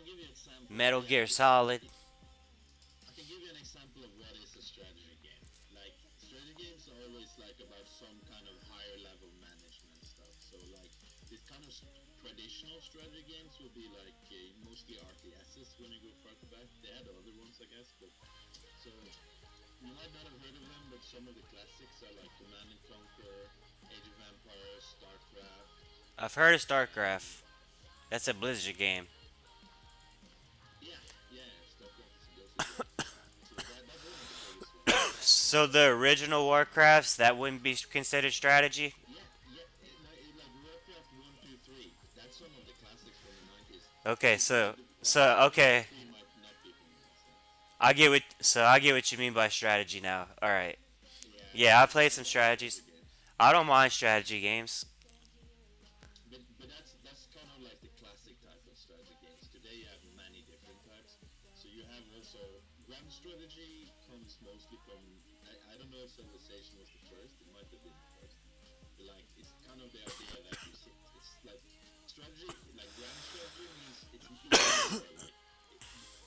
give you an example. Metal Yeah, Gear Solid. I can give you an example of what is a strategy game. Like strategy games are always like about some kind of higher level management stuff. So like the kind of traditional strategy games will be like mostly RTSs when you go far to back. They had other ones, I guess, but so you might not have heard of them, but some of the classics are like Command and Conquer, Age of Empires, StarCraft. I've heard of Um, StarCraft. That's a Blizzard game. yeah, yeah, StarCraft is a Blizzard game. So that wasn't the biggest one. So the original Warcrafts that wouldn't be considered strategy. Yeah, yeah, like Warcraft 1, 2, 3. That's some of the classics from the 90s. Okay, so Warcraft 1, 2, okay, 3 might not be from the 90s. I get what you mean by strategy now. All right. Yeah, Yeah, I played I some love strategies. strategy games. I don't mind strategy games. But that's kind of like the classic type of strategy games. Today you have many different types. So you have also grand strategy comes mostly from I don't know if Civilization was the first. It might have been the first. But like it's kind of the idea that you sit. It's like strategy, like grand strategy means it's more like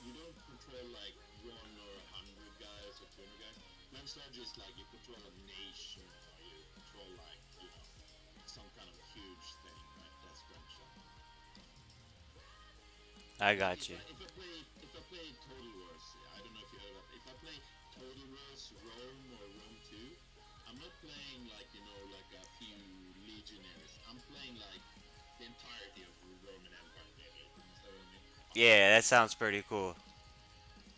you don't control like one or 100 guys or 200 guys. Grand strategy is like you control a nation or you control like some kind of huge thing, right? That's grand strategy. I Like got you. if I play Total Wars, I don't know if you heard of it. If I play Total Wars Rome or Rome 2, I'm not playing like like a few legionaries. I'm playing like the entirety of the Roman Empire. Maybe. You understand what I mean? Yeah, that sounds pretty cool.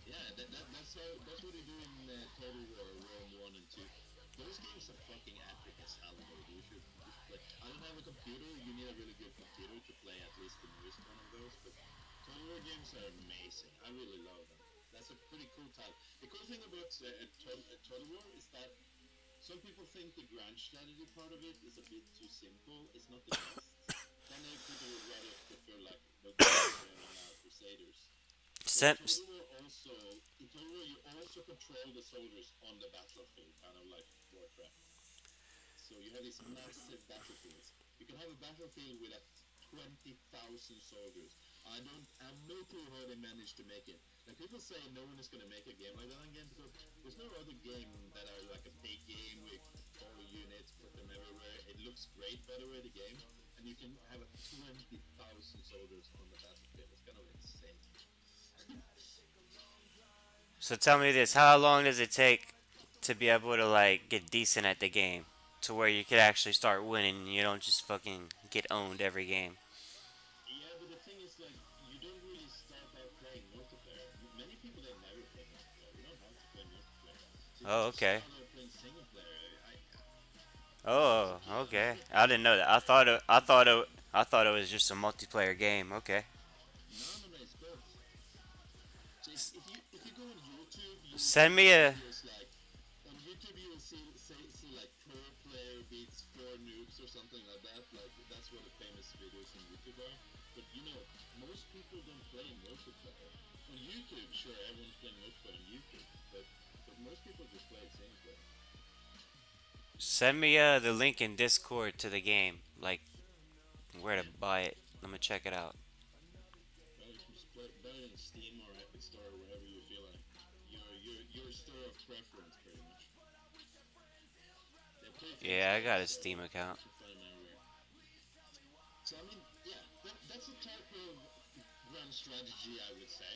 Yeah, that's what they do in Total War Rome 1 and 2. Those games are fucking epic as hell, dude. You should play. I don't have a computer. You need a really good computer to play at least the newest one of those. But Total War games are amazing. I really love them. That's a pretty cool title. The cool thing about Total War is that some people think the grand strategy part of it is a bit too simple. It's not the best. Then people would rather prefer like Bulgaria and Crusaders. But Sent, In Total War you also control the soldiers on the battlefield, kind of like Warcraft. So you have these massive battlefields. You can have a battlefield with 20,000 soldiers. I have no clue how they managed to make it. Like people say no one is gonna make a game like that again because there's no other game that are like a big game with all the units, put them everywhere. It looks great by the way the game, and you can have 20,000 soldiers on the battlefield. It's kind of insane. so tell me this: how long does it take to be able to like get decent at the game, to where you could actually start winning and you don't just fucking get owned every game? Yeah, but the thing is, like, you don't really start out playing multiplayer. Many people they never play multiplayer. You don't have to play multiplayer. You can Oh, just okay. start out playing single player. As a Oh, kid, I okay. never I played didn't know that. multiplayer. I thought it was just a multiplayer game. Okay. No, no, no, it's both. So if you go on YouTube, you will Send see me a. videos like on YouTube you will see like pro player beats four noobs or something like that. Like that's what the famous videos on YouTube are. But most people don't play multiplayer. On YouTube, sure everyone's playing multiplayer on YouTube, but most people just play it single player. Send me the link in Discord to the game, like where to Yeah. buy it. I'm gonna check it out. Well, you can just buy it on Steam or Epic Store or wherever you feel like. Your store of preference, pretty much. They're pretty famous Yeah, I got games, a so Steam account. you can find them everywhere. So I mean, yeah, that's a type of grand strategy, I would say.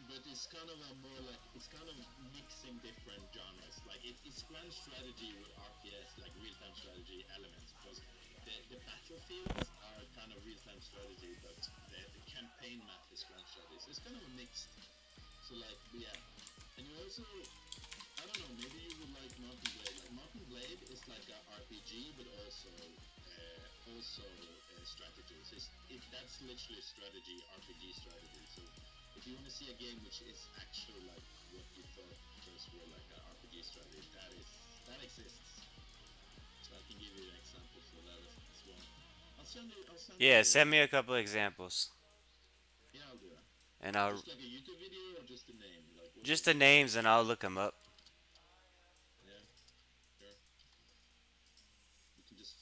But it's kind of a more like it's kind of mixing different genres. Like it's grand strategy with RTS, like real-time strategy elements, because the battlefields are kind of real-time strategy, but the campaign map is grand strategy. So it's kind of a mixed. So like yeah, and you also I don't know, maybe you would like Mountain Blade. Like Mountain Blade is like a RPG, but also strategy. So that's literally strategy, RPG strategy. So if you want to see a game which is actually like what you thought first were like a RPG strategy, that exists. So I can give you examples of that as well. I'll send Yeah, you. send me a couple examples, Yeah, I'll do that. and I'll Just like a YouTube video or just the name. Like just what the do you want? names, and I'll look them up. Yeah, sure. You can just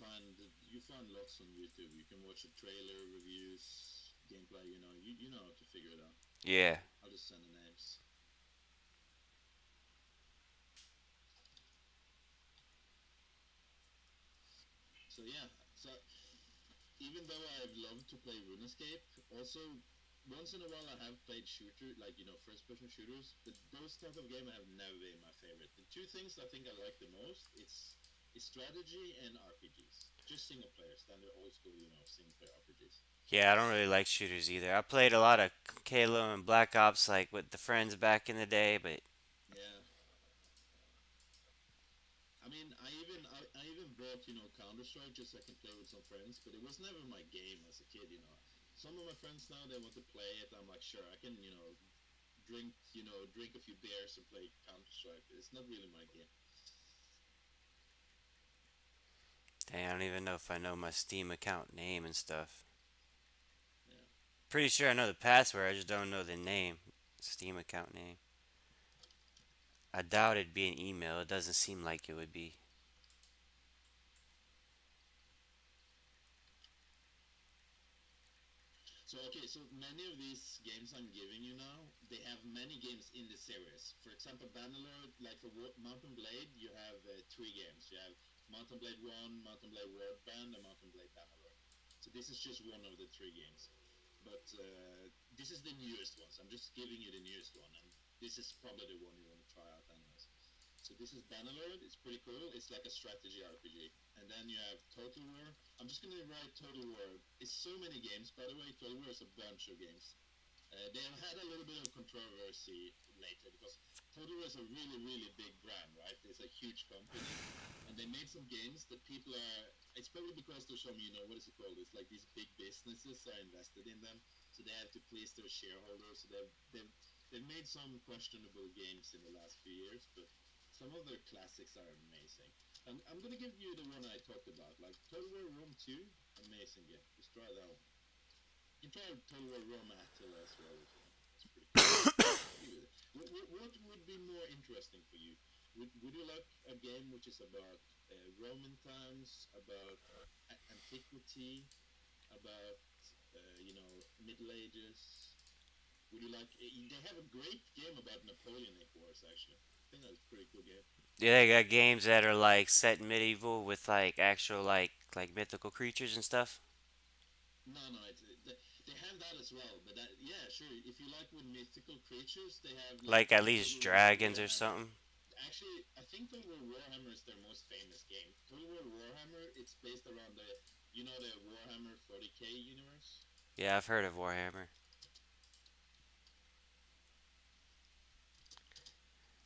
you find lots on YouTube. You can watch a trailer, reviews, gameplay. You know how to figure it out. Yeah. I'll just send the names. So yeah, so even though I've loved to play RuneScape, also once in a while I have played shooter, like first-person shooters. But those type of game have never been my favorite. The two things I think I like the most it's strategy and RPGs. Just single player, standard old school, single player RPGs. Yeah, I don't really like shooters either. I played a lot of Halo and Black Ops like with the friends back in the day, but Yeah, I mean, I even bought Counter Strike just so I can play with some friends, but it was never my game as a kid. Some of my friends now they want to play it. I'm like, sure, I can drink a few beers and play Counter Strike. But it's not really my game. dang, I don't even know if I know my Steam account name and stuff. Yeah. Pretty sure I know the password, I just don't know the name. Steam account name. I doubt it'd be an email. It doesn't seem like it would be. So okay, so many of these games I'm giving you now, they have many games in the series. For example, Bannerlord, like for Mountain Blade, you have three games. You have Mountain Blade One, Mountain Blade Warband, and Mountain Blade Bannerlord. So this is just one of the three games. But this is the newest one. So I'm just giving you the newest one, and this is probably the one you want to try out anyways. So this is Bannerlord. It's pretty cool. It's like a strategy RPG. And then you have Total War. I'm just gonna write Total War. It's so many games, by the way. Total War is a bunch of games. They have had a little bit of controversy lately because Total War is a really, really big brand, right? It's a huge company, and they made some games that people are. It's probably because there's some, what is it called? It's like these big businesses are invested in them, so they have to please their shareholders. So they've made some questionable games in the last few years, but some of their classics are amazing. I'm gonna give you the one I talked about, like Total War Rome 2, amazing game. Just try that one. You can try Total War Rome Attila as well if you want. It's pretty cool. What would be more interesting for you? Would you like a game which is about Roman times, about antiquity, about Middle Ages? Would you like? They have a great game about Napoleonic Wars actually. I think that's a pretty cool game. Yeah, they got games that are like set medieval with like actual like mythical creatures and stuff. No, no, they have that as well. But yeah, sure. If you like with mythical creatures, they have like Like at Total least War dragons or Warhammer. something. Actually, I think Total War Warhammer is their most famous game. Total War Warhammer, it's based around the Warhammer 40k universe. Yeah, I've heard of Warhammer.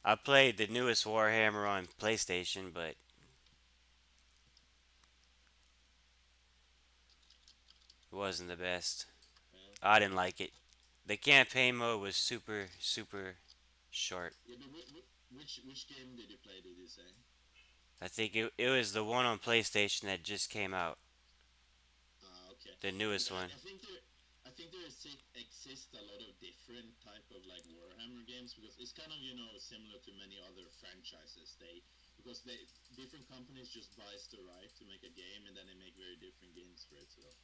I played the newest Warhammer on PlayStation, but it wasn't the best. Yeah, I didn't like it. The campaign mode was super short. yeah. But which game did you play? Did you say? I think it was the one on PlayStation that just came out, Okay. the But newest one. I think think exist a lot of different type of like Warhammer games because it's kind of similar to many other franchises. They different companies just buys the right to make a game and then they make very different games for it. So yeah,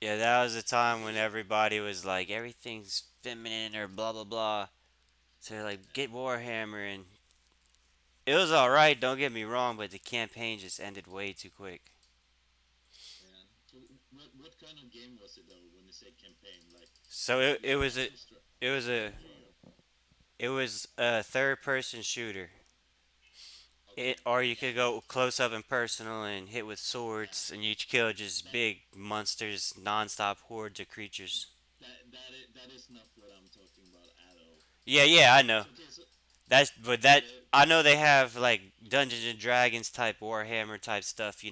Yeah, that was a but time when yeah, everybody was like, everything's feminine or blah blah blah. So they're like, yeah, get Warhammer, and it was alright, don't get me wrong, but the campaign just ended way too quick. yeah. So what kind of game was it though when you say campaign? Like So was it, it it like was a action it was a strategy or it was a third person shooter. okay? Or you Yeah, could go close up and personal and hit with yeah. swords, and you kill just That big monsters, non-stop hordes of creatures. that is not what I'm talking about at all. Yeah, yeah, I know. So okay, That's but so that the I know they have like Dungeons and Dragons type Warhammer type stuff,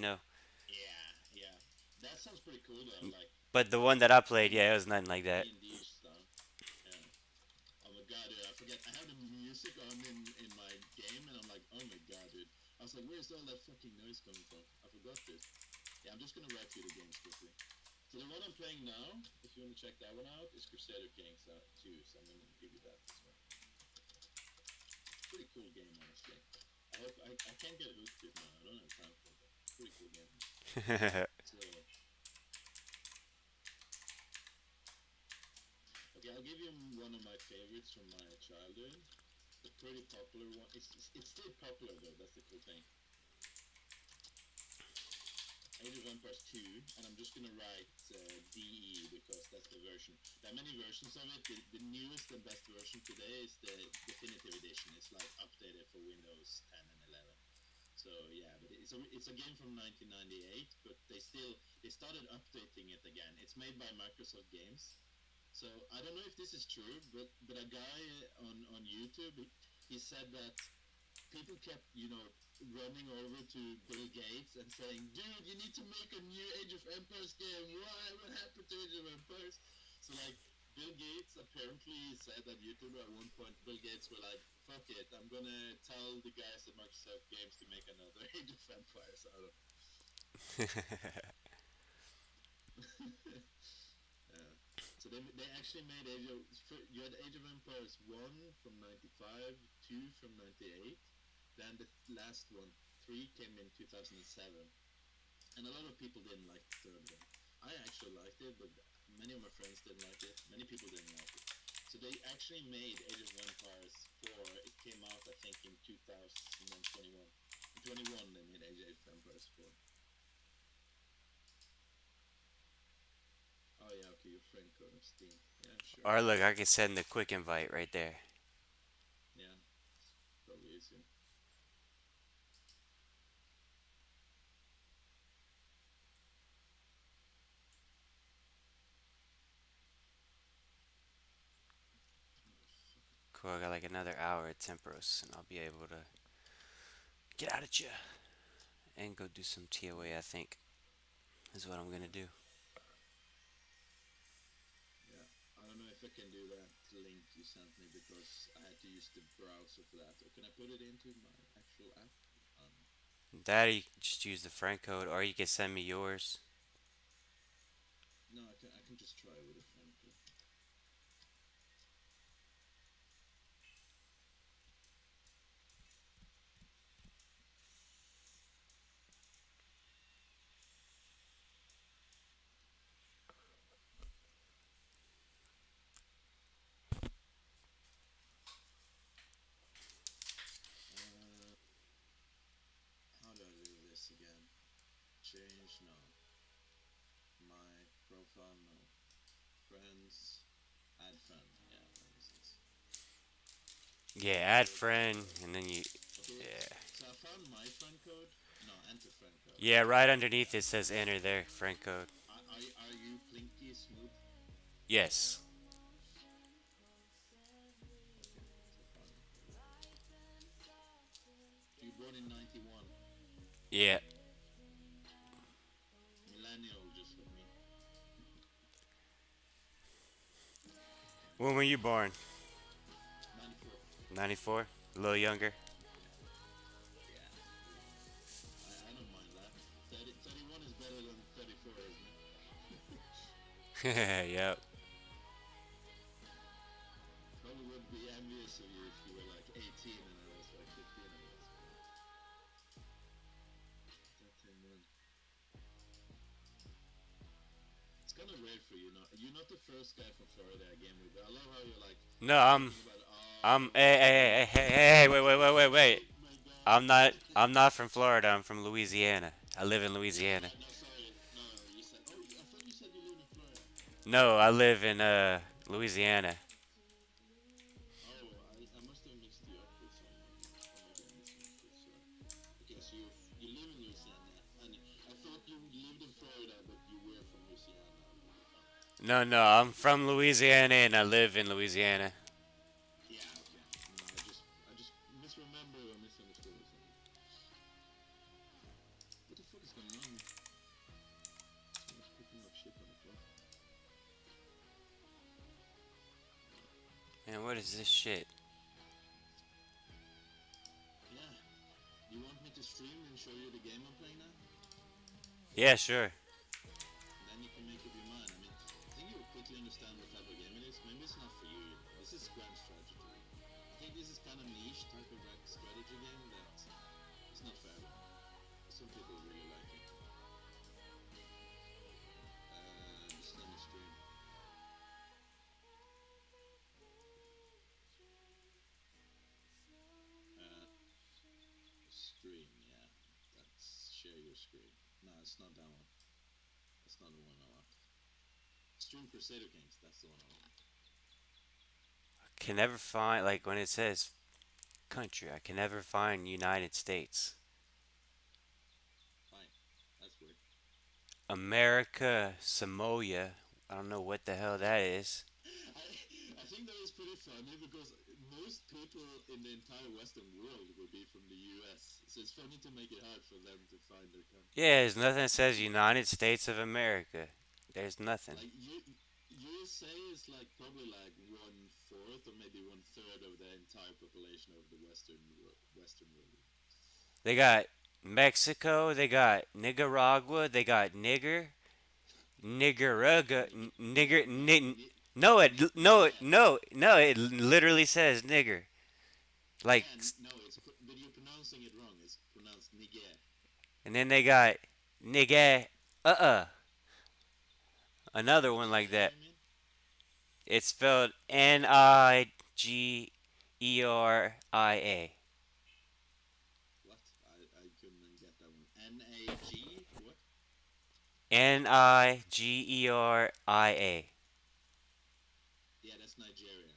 yeah, yeah. That sounds pretty cool though. Like But the one that I D played, yeah, it was nothing like that. D&D stuff. Yeah. Oh my god, dude! I forget. I have the music on in my game, and I'm like, oh my god, dude! I was like, where's all that fucking noise coming from? I forgot this. Yeah, I'm just gonna write through the games quickly. So the one I'm playing now, if you want to check that one out, is Crusader Kings 2. So I'm gonna give you that as well. Pretty cool game, honestly. I can't get hooked to it now. I don't have time for it. But pretty cool game. So okay, I'll give you one of my favorites from my childhood. The pretty popular one. It's still popular though. That's the cool thing. Age of Empires 2, and I'm just gonna write DE because that's the version. There are many versions of it. The newest and best version today is the definitive edition. It's like updated for Windows 10 and 11. So yeah, but it's a game from 1998, but they started updating it again. It's made by Microsoft Games. So I don't know if this is true, but a guy on YouTube he said that people kept, running over to Bill Gates and saying, "Dude, you need to make a new Age of Empires game. Why? What happened to Age of Empires?" So like, Bill Gates apparently said at YouTube at one point, Bill Gates were like, "Fuck it, I'm gonna tell the guys at Microsoft Games to make another Age of Empires." I don't. Yeah. So they actually made you had Age of Empires 1 from 95, 2 from 98, then the last one, 3, came in 2007. And a lot of people didn't like the third one. I actually liked it, but many of my friends didn't like it. Many people didn't like it. So they actually made Age of Empires 4. It came out, I think, in 2021. In 21, they made Age of Empires 4. Oh yeah, okay, your friend code of Steam. Yeah, sure. Or look, I can send the quick invite right there. Yeah, probably easier. Cool, I got like another hour at Tempross, and I'll be able to get out of jail and go do some TOA. I think is what I'm gonna do. Yeah, I don't know if I can do that link you sent me because I had to use the browser for that. Or can I put it into my actual app? Um, That or you can just use the friend code, or you can send me yours. no, I can just try with a friend code. Uh, how do I do this again? Change, no. My profile, no. Friends, add friend. Yeah, that makes sense. Yeah, So add friend, and then you. okay, Yeah. so I found my friend code. No, enter friend code. Yeah, right Yeah. underneath it says enter there, friend code. Are you Plinky Smooth? Yes. Okay, so I found you. So you born in 91. Yeah. Millennial, just like me. When were you born? 94. 94? A little younger? Yeah, yeah, a little younger. I don't mind that. 31 is better than 34, isn't it? Yep. Probably would be envious of you if you were like 18 and I was like 15, I guess. But that time then. It's kind of weird for you. Not, you're not the first guy from Florida I game with, but I love how you're like No, talking about, I'm. oh, Hey, hey, hey, hey, hey, hey, wait, wait, wait, wait, wait. oh my god. I'm not. I'm not from Florida. I'm from Louisiana. I live in Yeah, Louisiana. yeah, no, sorry. No, you said, oh, I thought you said you lived in Florida. No, I live in Louisiana. Oh, I must have mixed you up with someone, or maybe I misunderstood. Sorry. Okay, so you live in Louisiana, and I thought you lived in Florida, but you were from Louisiana. No, no, I'm from Louisiana and I live in Louisiana. Yeah, okay. No, I just misremembered or misunderstood or something. What the fuck is going on? Someone's picking up shit on the floor. Man, what is this shit? Yeah. Do you want me to stream and show you the game I'm playing now? Yeah, sure. And then you can make up your mind. I mean, I think you'll quickly understand what type of game it is. Maybe it's not for you, you know. This is grand strategy. I think this is kind of niche type of strategy game that it's not for everyone. Some people really like it. Just let me stream. Uh, Stream, yeah. That's share your screen. No, it's not that one. That's not the one I want. Stream Crusader Kings. That's the one I want. Can never find like when it says country. I can never find United States. Fine. That's weird. America, Samoa. I don't know what the hell that is. I think that is pretty funny because most people in the entire Western world would be from the US. So it's funny to make it hard for them to find their country. Yeah, there's nothing that says United States of America. There's nothing. Like USA is like probably like 1/4 or maybe 1/3 of the entire population of the Western world. They got Mexico. They got Nicaragua. They got Nicaragua, nigger, no, no. It literally says nigger. Like, Yeah, no, but you're pronouncing it wrong. It's pronounced Niger. and then they got nigga, another one like Nigeria, that. you mean? It's spelled Nigeria. What? I couldn't get that one. NAG? What? Nigeria. Yeah, that's Nigeria.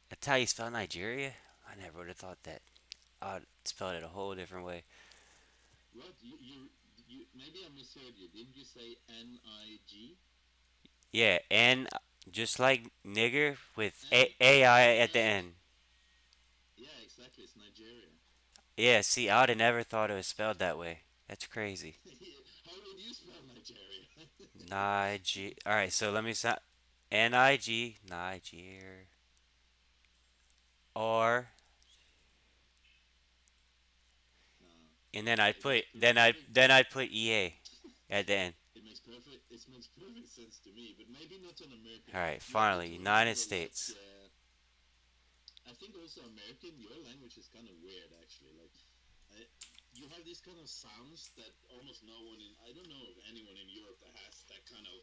That's how you spell Nigeria? I never would have thought that. I'd spell it a whole different way. What? Maybe I misheard you. Didn't you say NIG? Yeah, N, just like nigger with N, AI at the yeah, end. yeah, exactly. It's Nigeria. Yeah, see, I would have never thought it was spelled that way. That's crazy. How would you spell Nigeria? Niger. All right, so let me sound Nig Niger or No, and then I it makes put then I put EA at the end. it makes perfect sense to me, but maybe not an American. All right, You have the finally, tones United that are like. States. I think also American. Your language is kind of weird, actually. Like, I, you have these kind of sounds that almost no one in. I don't know of anyone in Europe that has that kind of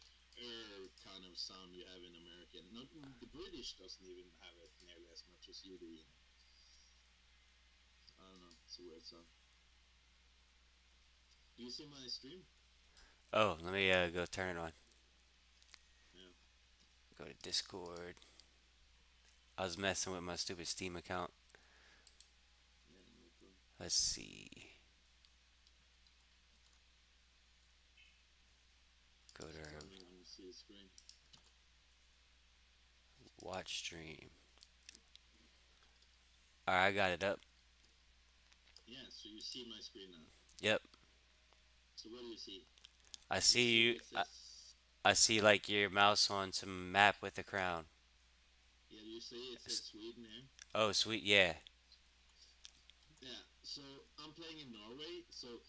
kind of sound you have in American. Not the British doesn't even have it nearly as much as you do. You know. I don't know. It's a weird sound. Do you see my stream? Oh, let me go turn it on. Yeah. Go to Discord. I was messing with my stupid Steam account. Yeah, no problem. Let's see. Go to Just tell our me when you see the screen. watch stream. All right, I got it up. Yeah, so you see my screen now. Yep, So what do you see? I You see see you. it says. I see like your mouse on some map with a crown. Yeah, you see it says Sweden here. Oh, sweet, yeah. Yeah, so I'm playing in Norway. So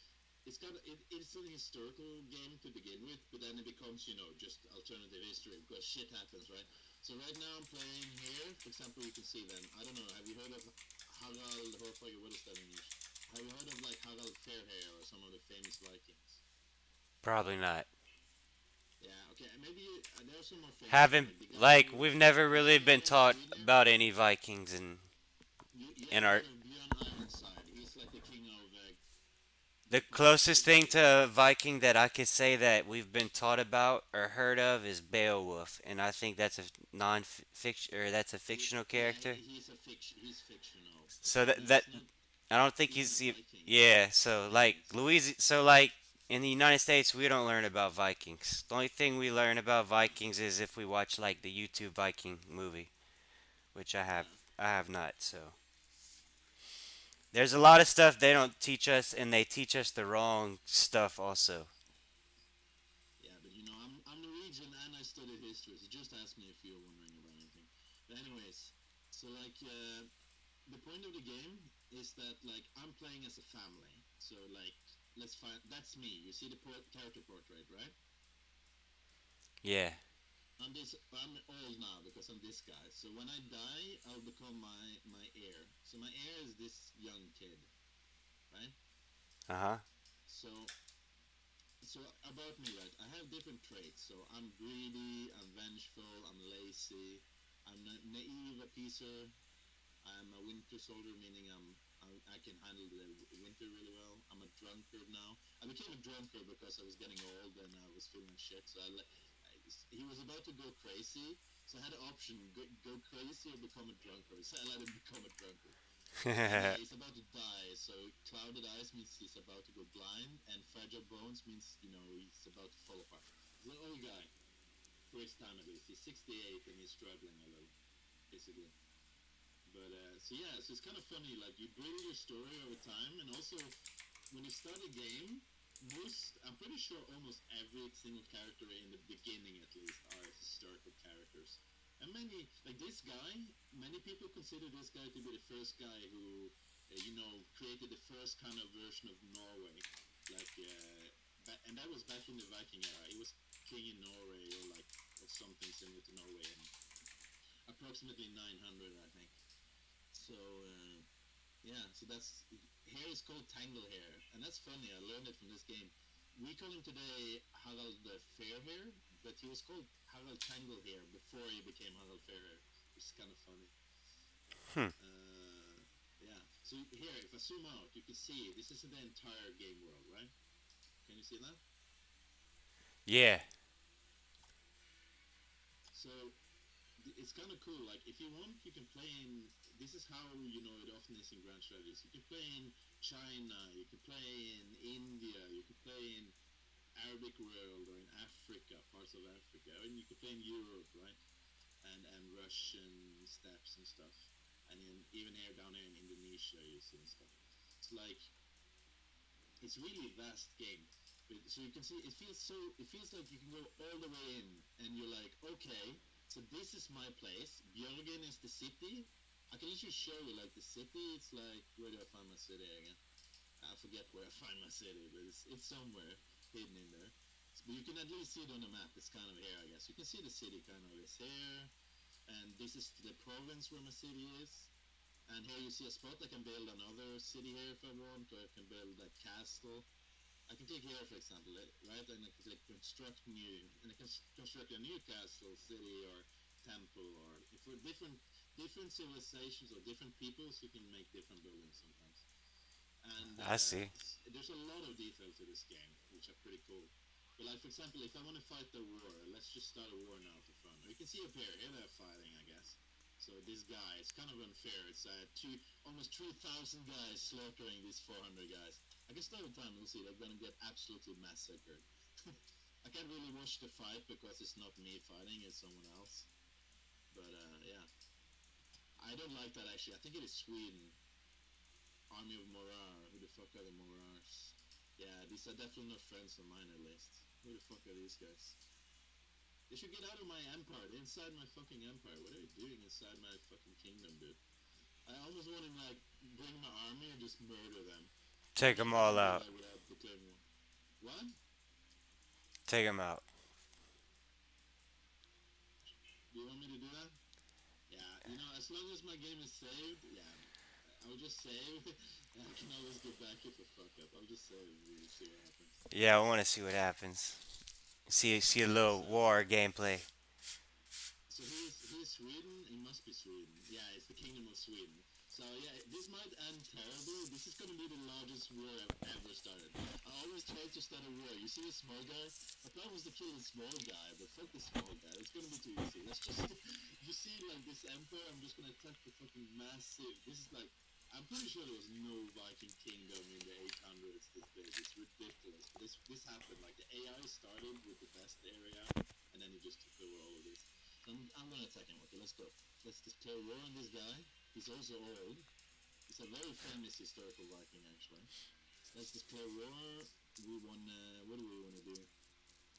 it's an historical game to begin with, but then it becomes just alternative history because shit happens, right? So right now I'm playing here. For example, you can see then. I don't know. Have you heard of Harald Hårfagre? What is that in English? Have you heard of like Harald Fairhair or some of the famous Vikings? Probably not. Yeah. Okay. Maybe there are some more famous ones, Haven't like the guy like who we've never the really guy who been owns taught Sweden. about any Vikings You in ever our heard of Björn Ironside? He's like the king of the closest Vikings. thing to Viking that I could say that we've been taught about or heard of is Beowulf, and I think that's a non-fiction or that's a fictional Yeah, character. he's a fiction. He's fictional. So that He's not. I don't think He's a Viking. yeah. So Yeah, like he's a Louis, so like in the United States, we don't learn about Vikings. The only thing we learn about Vikings is if we watch like the YouTube Viking movie, which I have. yeah. I have not. So there's a lot of stuff they don't teach us, and they teach us the wrong stuff also. Yeah, but I'm Norwegian and I studied history, so just ask me if you're wondering about anything. But anyways, so like the point of the game is that like I'm playing as a family. So like let's find that's me. You see the character portrait, right? Yeah. I'm old now because I'm this guy. So when I die, I'll become my heir. So my heir is this young kid, right? Uh huh. So so about me, right? I have different traits. So I'm greedy, I'm vengeful, I'm lazy, I'm naive, a peacer. I'm a winter soldier, meaning I can handle the winter really well. I'm a drunkard now. I became a drunkard because I was getting old and I was feeling shit. So he was about to go crazy, so I had an option: go crazy or become a drunkard. So I let him become a drunkard. And he's about to die. So clouded eyes means he's about to go blind, and fragile bones means he's about to fall apart. He's an old guy for his time at least. He's 68 and he's struggling a little, basically. But so yeah, so it's kind of funny. Like you build your story over time, and also when you start a game, I'm pretty sure almost every single character in the beginning at least are historical characters. And many like this guy, many people consider this guy to be the first guy who created the first kind of version of Norway, like and that was back in the Viking era. He was king in Norway or something similar to Norway in approximately 900, I think. So yeah, so that's hair is called tangle hair, and that's funny. I learned it from this game. We call him today Harald the Fairhair, but he was called Harald Tangle Hair before he became Harald Fairhair, which is kind of funny. Hmm. Yeah. So here, if I zoom out, you can see this is the entire game world, right? Can you see that? Yeah. So it's kind of cool. Like if you want, you can play in. This is how it often is in grand strategies. You can play in China. You can play in India. You can play in Arabic world or in Africa, parts of Africa, and you can play in Europe, right? And Russian steppes and stuff. And even here down here in Indonesia, you see and stuff. It's like it's really a vast game. So you can see it feels like you can go all the way in, and you're like, okay, so this is my place. Björgen is the city. I can literally show you like the city. It's like where do I find my city again? I forget where I find my city, but it's somewhere hidden in there. But you can at least see it on the map. It's kind of here, I guess. You can see the city kind of is here, and this is the province where my city is. And here you see a spot. I can build another city here if I want, or I can build a castle. I can take here, for example, right? And I can say construct new, and I can construct a new castle, city, or temple, or for different civilizations or different peoples, you can make different buildings sometimes. And I see. there's a lot of detail to this game, which are pretty cool. But like, for example, if I want to fight the war, let's just start a war now for fun. You can see up here, they're fighting, I guess. So this guy, it's kind of unfair. It's almost 3,000 guys slaughtering these 400 guys. I guess over time we'll see they're gonna get absolutely massacred. I can't really watch the fight because it's not me fighting, it's someone else. But yeah, I don't like that actually. I think it is Sweden. Army of Morar. Who the fuck are the Morars? Yeah, these are definitely not friends of mine at least. Who the fuck are these guys? They should get out of my empire. They're inside my fucking empire. What are they doing inside my fucking kingdom, dude? I almost want to like bring my army and just murder them. Take Get them the all angry out. guy without declaring war. What? Take them out. Do you want me to do that? Yeah, you know, as long as my game is saved, yeah, I'll just save. I can always go back if I fuck up. I'll just save and we'll see what happens. Yeah, I want to see what happens. See a Okay, little war gameplay. so he's Sweden. He must be Sweden. Yeah, it's the Kingdom of Sweden. So yeah, this might end terribly. This is gonna be the largest war I've ever started. I always try to start a war. You see the small guy? My plan was to kill the small guy, but fuck the small guy. It's gonna be too easy. Let's just you see like this empire. I'm just gonna attack the fucking massive. This is like I'm pretty sure there was no Viking kingdom in the 800s this big. It's ridiculous. But this happened. Like the AI started with the best area, and then it just took over all of this. So I'm gonna attack him. Okay, let's go. Let's declare war on this guy. He's also old. He's a very famous historical Viking, actually. Let's declare war. We wanna. What do we wanna do?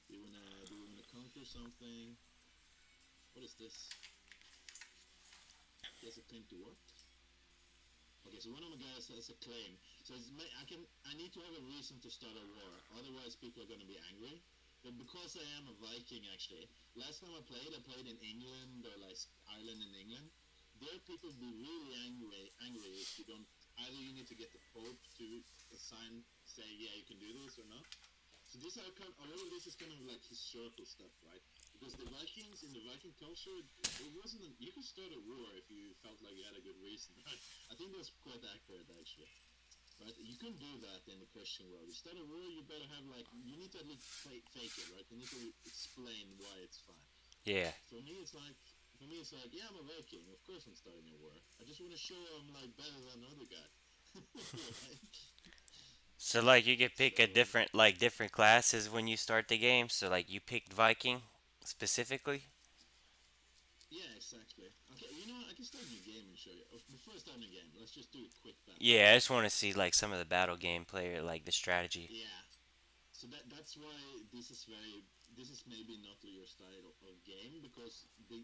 Do we wanna conquer something? What is this? He has a claim to what? Okay, so one of my guys has a claim. So I need to have a reason to start a war. Otherwise, people are gonna be angry. But because I am a Viking, actually, last time I played in England or like Ireland and England. There, people be really angry if you don't. Either you need to get the Pope to assign, say, yeah, you can do this or not. So this are kind. A lot of this is kind of like historical stuff, right? Because the Vikings in the Viking culture, it wasn't. You could start a war if you felt like you had a good reason. Right? I think that's quite accurate, actually. Right? You couldn't do that in the Christian world. You start a war, you better have like. You need to at least fake it, right? You need to explain why it's fine. Yeah. For me, it's like, yeah, I'm a Viking. Of course, I'm starting a war. I just want to show I'm like better than the other guy. Right? So like you could pick a So different classes when you start the game. So like you picked Viking specifically. yeah, exactly. Okay, you know what? I can start a new game and show you. Before I start a new game, let's just do a quick battle. Yeah, I just want to see like some of the battle gameplay or like the strategy. Yeah. So that's why this is maybe not your style of game because the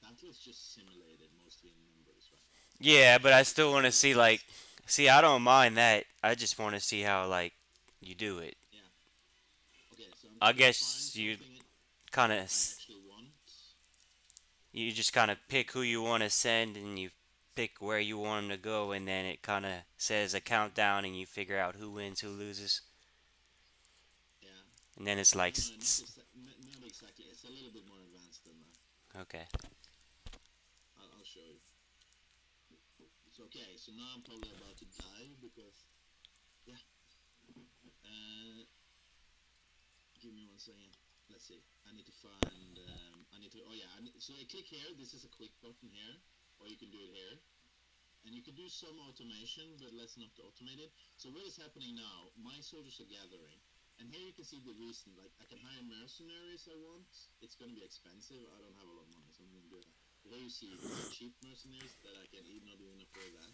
battle is just simulated mostly in numbers, right? Yeah, but I So still want to all of see like this, see I don't mind that. I just want to see how like you do it. yeah. Okay, so I'm I trying to find guess you something kind of I actually want. you just kind of pick who you want to send and you pick where you want them to go and then it kind of says a countdown and you figure out who wins, who loses. Yeah. And then it's like No, no, not exactly. It's a little bit more advanced than that. okay. I'll show you. So okay, so now I'm probably about to die because yeah. Uh, Give me 1 second. Let's see. I need to find. I need to. Oh yeah. So I click here. This is a quick button here, or you can do it here. And you can do some automation, but let's not automate it. So what is happening now? My soldiers are gathering. And here you can see the reason. Like, I can hire mercenaries I want. It's going to be expensive. I don't have a lot of money, so I'm going to do that. But here you see these cheap mercenaries that I can not even afford that.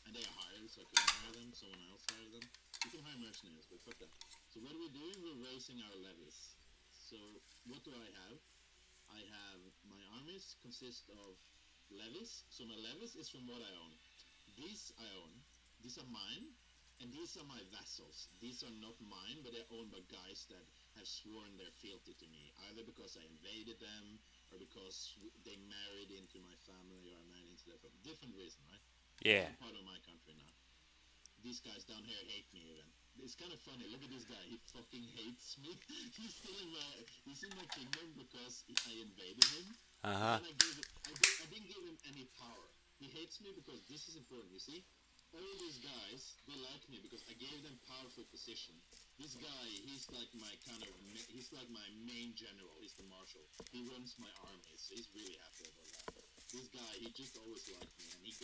And they are hired, so I couldn't hire them. Someone else hired them. You can hire mercenaries, but fuck that. So what are we doing? We're raising our levies. So what do I have? I have my armies consist of levies. So my levies is from what I own. These I own. These are mine. And these are my vassals. These are not mine, but they're owned by guys that have sworn their fealty to me. Either because I invaded them, or because they married into my family, or I married into their family. Different reason, right? They're Yeah. all part of my country now. These guys down here hate me even. It's kind of funny. Look at this guy. He fucking hates me. He's in my kingdom because I invaded him. And Uh-huh. then I didn't give him any power. He hates me because this is important. You see, all these guys they like me because I gave them powerful position. This guy, he's like my he's like my main general. He's the marshal. He runs my army, so he's really happy about that. This guy, he just always liked me, and he's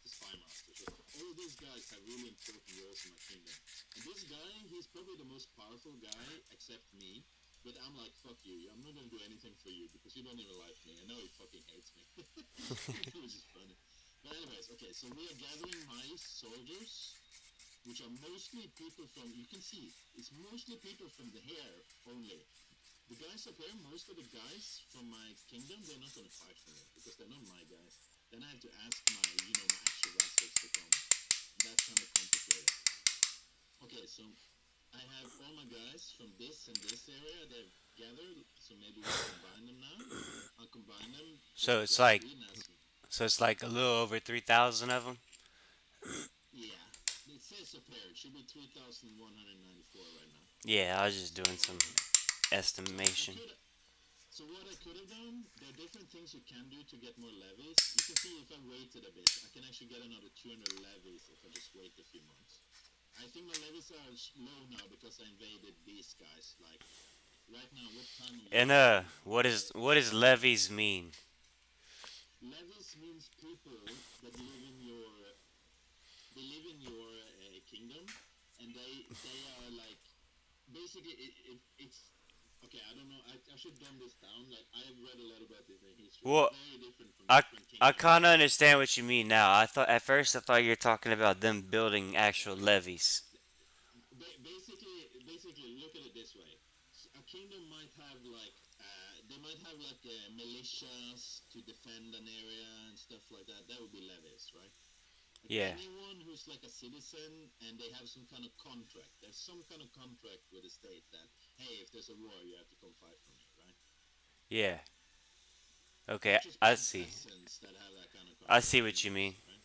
the spy master. So all of these guys have really important roles in my kingdom. And this guy, he's probably the most powerful guy except me. But I'm like, fuck you. I'm not gonna do anything for you because you don't even like me. I know he fucking hates me. Which is funny. But anyways, okay, so we are gathering my soldiers, which are mostly people from, you can see, it's mostly people from the hair only. The guys up here, most of the guys from my kingdom, they're not going to fight for me because they're not my guys. Then I have to ask my actual vassals to come. That's kind of complicated. Okay, so I have all my guys from this and this area. They've gathered, so maybe we'll combine them now. I'll combine them So it's because like Sweden has, so it's like a little over 3,000 of them. yeah, it says up here. It should be 3,194 right now. Yeah, I was just So, doing some so I estimation. could. So what I could have done, there are different things you can do to get more levies. You can see if I waited a bit, I can actually get another 200 levies if I just wait a few months. I think my levies are low now because I invaded these guys. Like right now, what time of And year is it? what does levies mean? Levies means people that live in your kingdom, and they are like basically it's okay. I don't know. I should dumb this down. Like I have read a lot about this in history. It's Well, very different from I different I kingdoms. kind of understand what you mean now. I thought at first I thought you were talking about them building actual levees. Basically, look at it this way: a kingdom might have like they might have like militias to defend an area and stuff like that. That would be levies, right? Like Yeah, anyone who's like a citizen and they have some kind of contract. There's some kind of contract with the state that hey, if there's a war, you have to come fight for me, right? yeah. Okay, Not just I plain see. peasants that have that kind of I contract, see what you mean. kingdoms, right?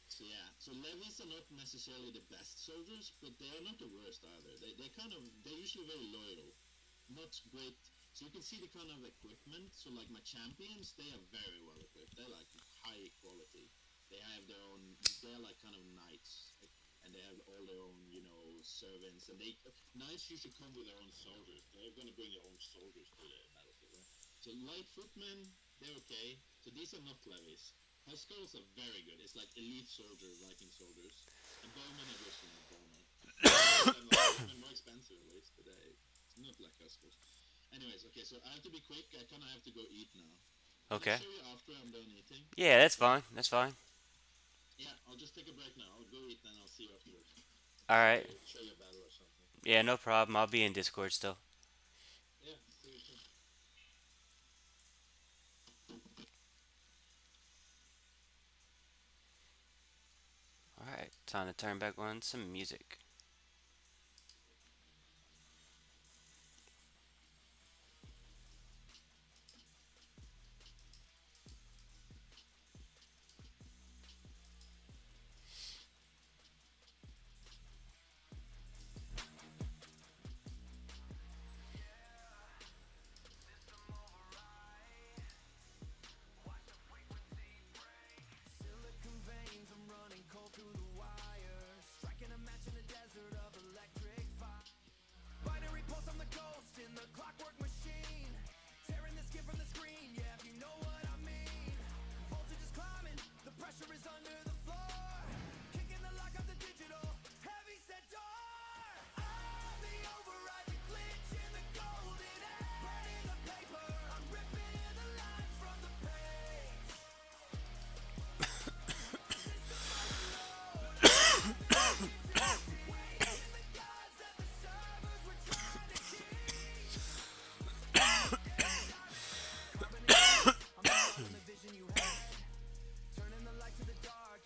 So yeah, so levies are not necessarily the best soldiers, but they are not the worst either. They're usually very loyal, not great. So you can see the kind of equipment. So like my champions, they are very well equipped. They're like high quality. They have their own. They're like kind of knights, and they have all their own, servants. And they knights usually come with their own soldiers. They're gonna bring their own soldiers to the battlefield, right? So light footmen, they're okay. So these are not levies. Huskars are very good. It's like elite soldier, Viking soldiers. And bowmen are just bowmen. Bowmen are more expensive at least, but it's not like Huskars. Anyways, okay, so I have to be quick. I kind of have to go eat now. Can I Okay. show you after I'm done eating? Yeah, that's fine. That's fine. Yeah, I'll just take a break now. I'll go eat and I'll see you afterwards. All Show right. you, show you a battle or something. Yeah, no problem. I'll be in Discord still. Yeah, see you soon. All right, time to turn back on some music. Silicon veins, I'm running cold through the wire. Striking a match in a desert of electric fire. Binary pulse, I'm the ghost in the clockwork machine. Tearing the skin from the screen, yeah, if you know what I mean. Voltage is climbing, the pressure is under the floor. Kicking the lock of the digital, heavy set door. I'm the override, the glitch in the golden age. Burning the paper, I'm ripping the lines from the page. Turning the light to the dark,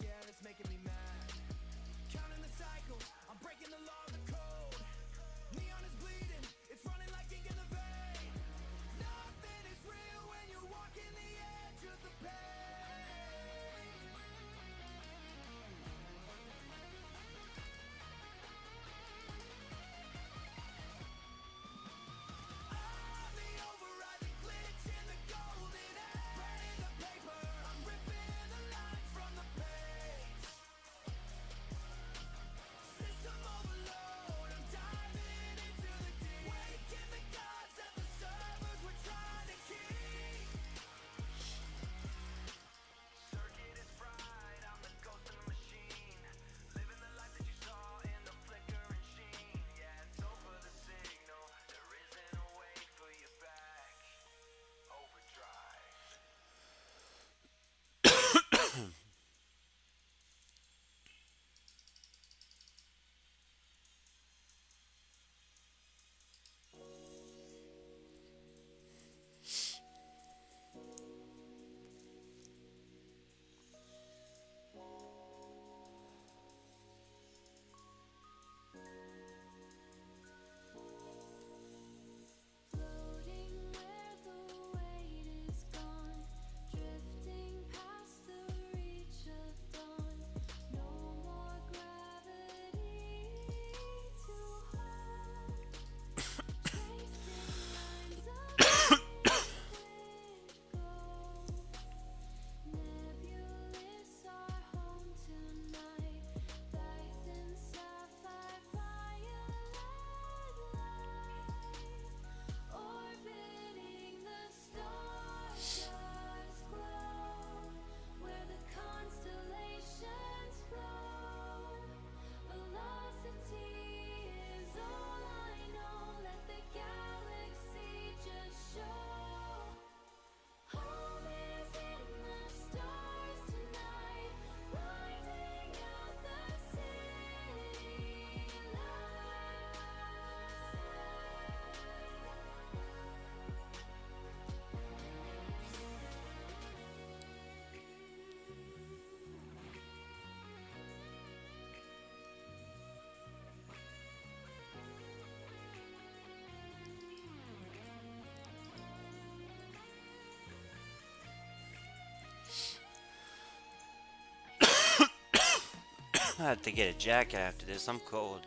I have to get a jacket after this. I'm cold.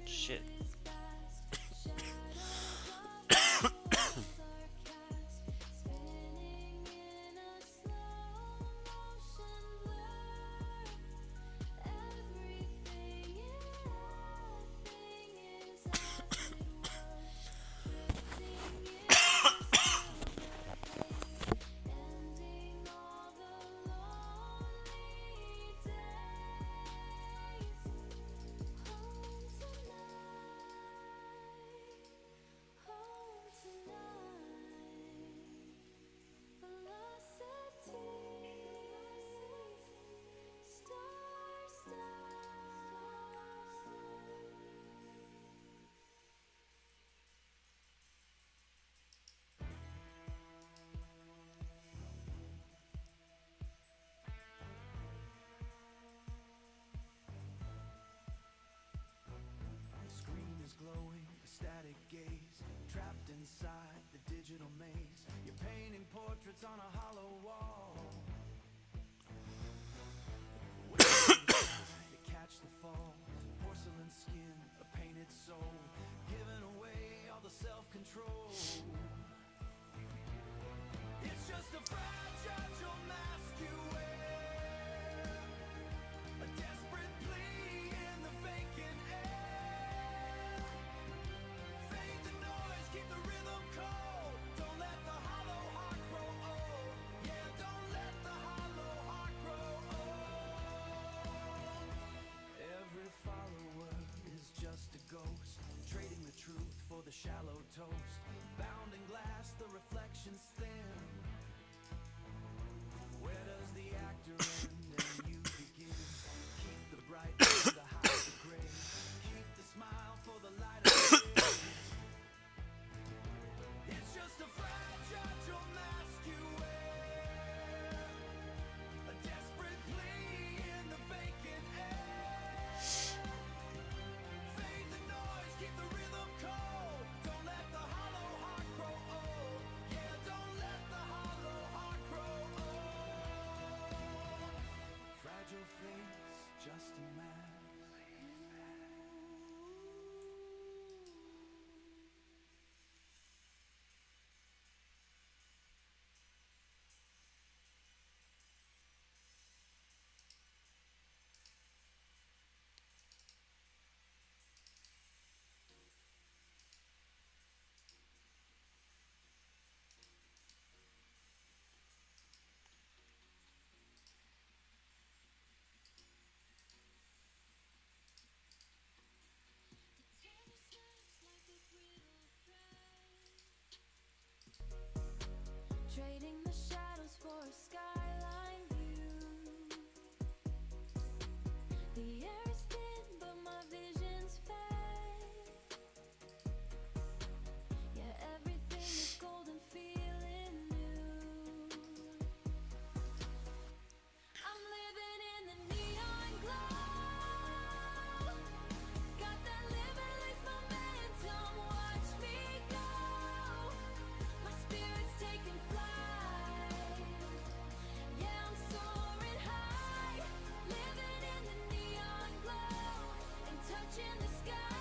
Shit. Spinning in a slow motion blur. Everything is as it were. Drifting in ending all the lonely days. Home tonight, home tonight. Velocity, star. The screen is glowing, a static gaze, trapped inside the digital maze. You're painting portraits on a hollow wall. Waiting to try to catch the fall. Porcelain skin, a painted soul, giving away all the self-control. It's just a fragile mask you wear, a desperate plea in the vacant air. Fade the noise, keep the rhythm cold. Don't let the hollow heart grow old. Yeah, don't let the hollow heart grow old. Every follower is just a ghost, trading the truth for the shallow toast. Bound in glass, the reflection's thin. Where does the actor end and you begin? Keep the brightness to hide the gray. Keep the smile for the light of day. It's just a fragile mask you wear, a desperate plea in the vacant air. Fade the noise, keep the rhythm cold. Don't let the hollow heart grow old. Yeah, don't let the hollow heart grow old. Fragile face, just a mask. Trading the shadows for a skyline view. The air is thin, but my vision's fade. Yeah, everything is golden, feeling new. I'm living in the neon glow. Got that limitless momentum, watch me go. My spirit's taking flight. Yeah, I'm soaring high, living in the neon glow and touching the sky.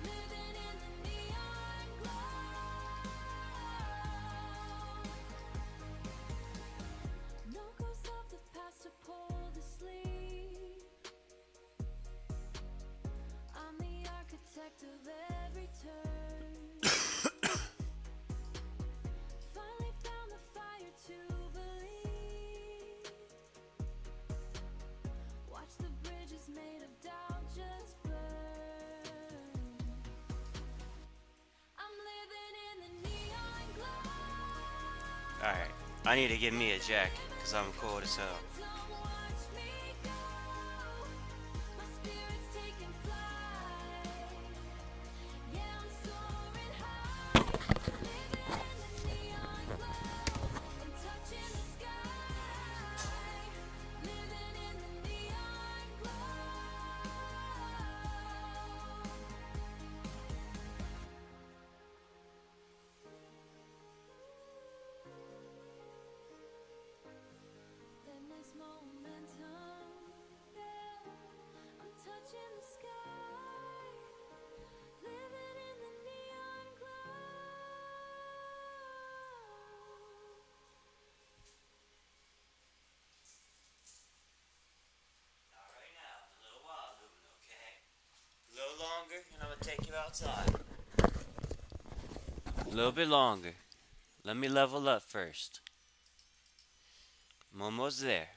Living in the neon glow. No ghosts of the past to pull the sleep. I'm the architect of every turn. Finally found the fire to believe. Watch the bridges made of doubt just burn. I'm living in the neon glow. Alright. I need to get me a jacket, because I'm cold as hell. Watch me go. My spirit's taking flight. Yeah, I'm soaring high, living in the neon glow and touching the sky. Living in the neon glow. Then there's momentum. time. A little bit longer. Let me level up first. I'm almost there.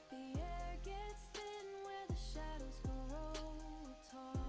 The air gets thin where the shadows grow tall.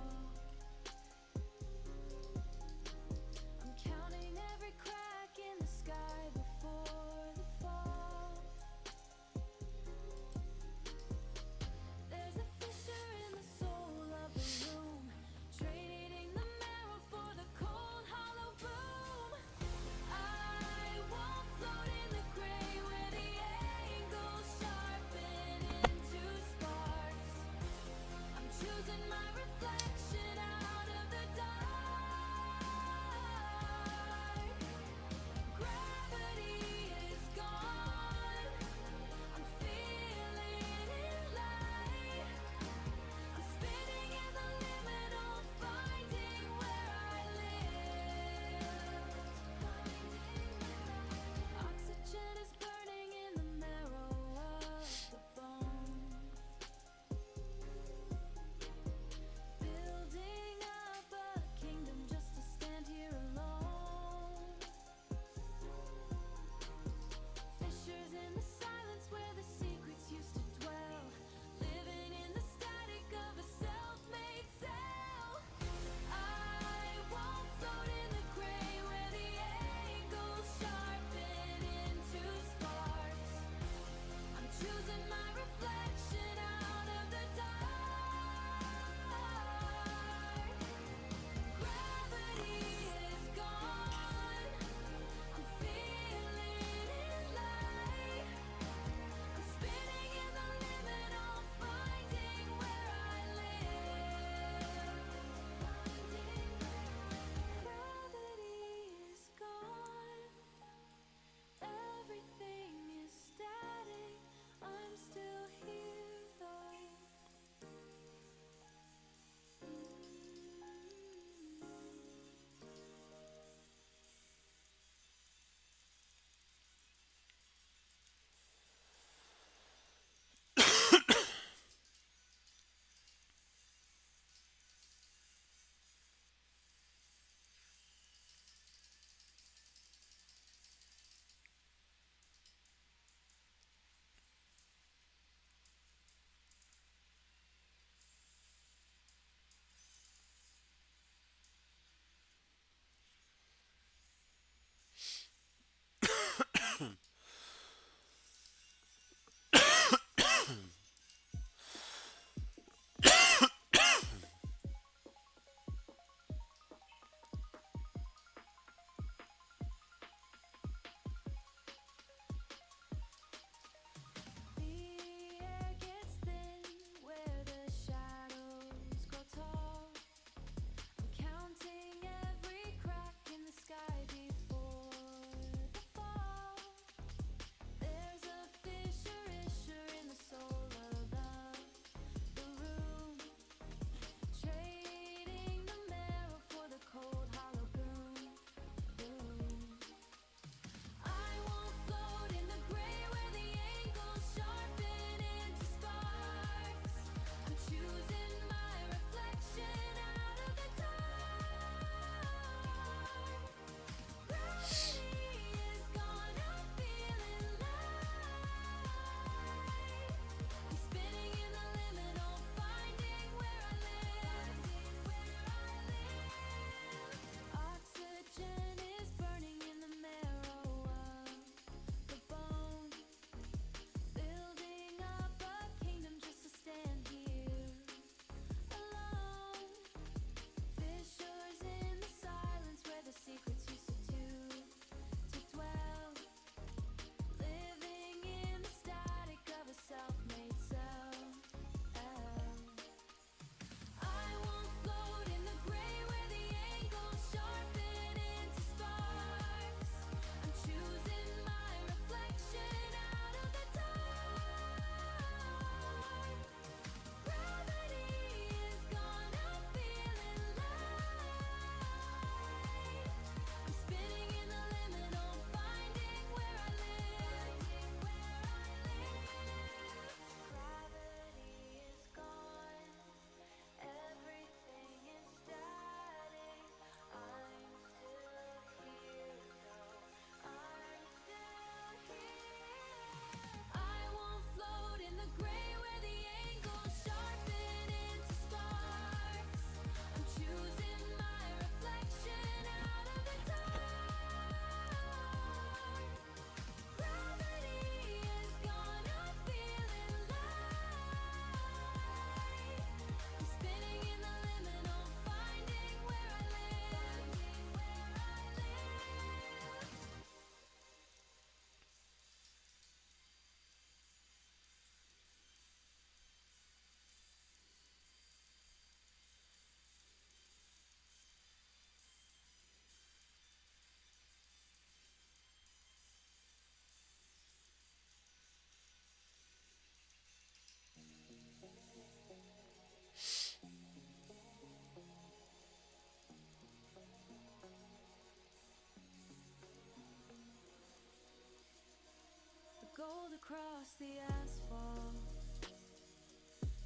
across the asphalt,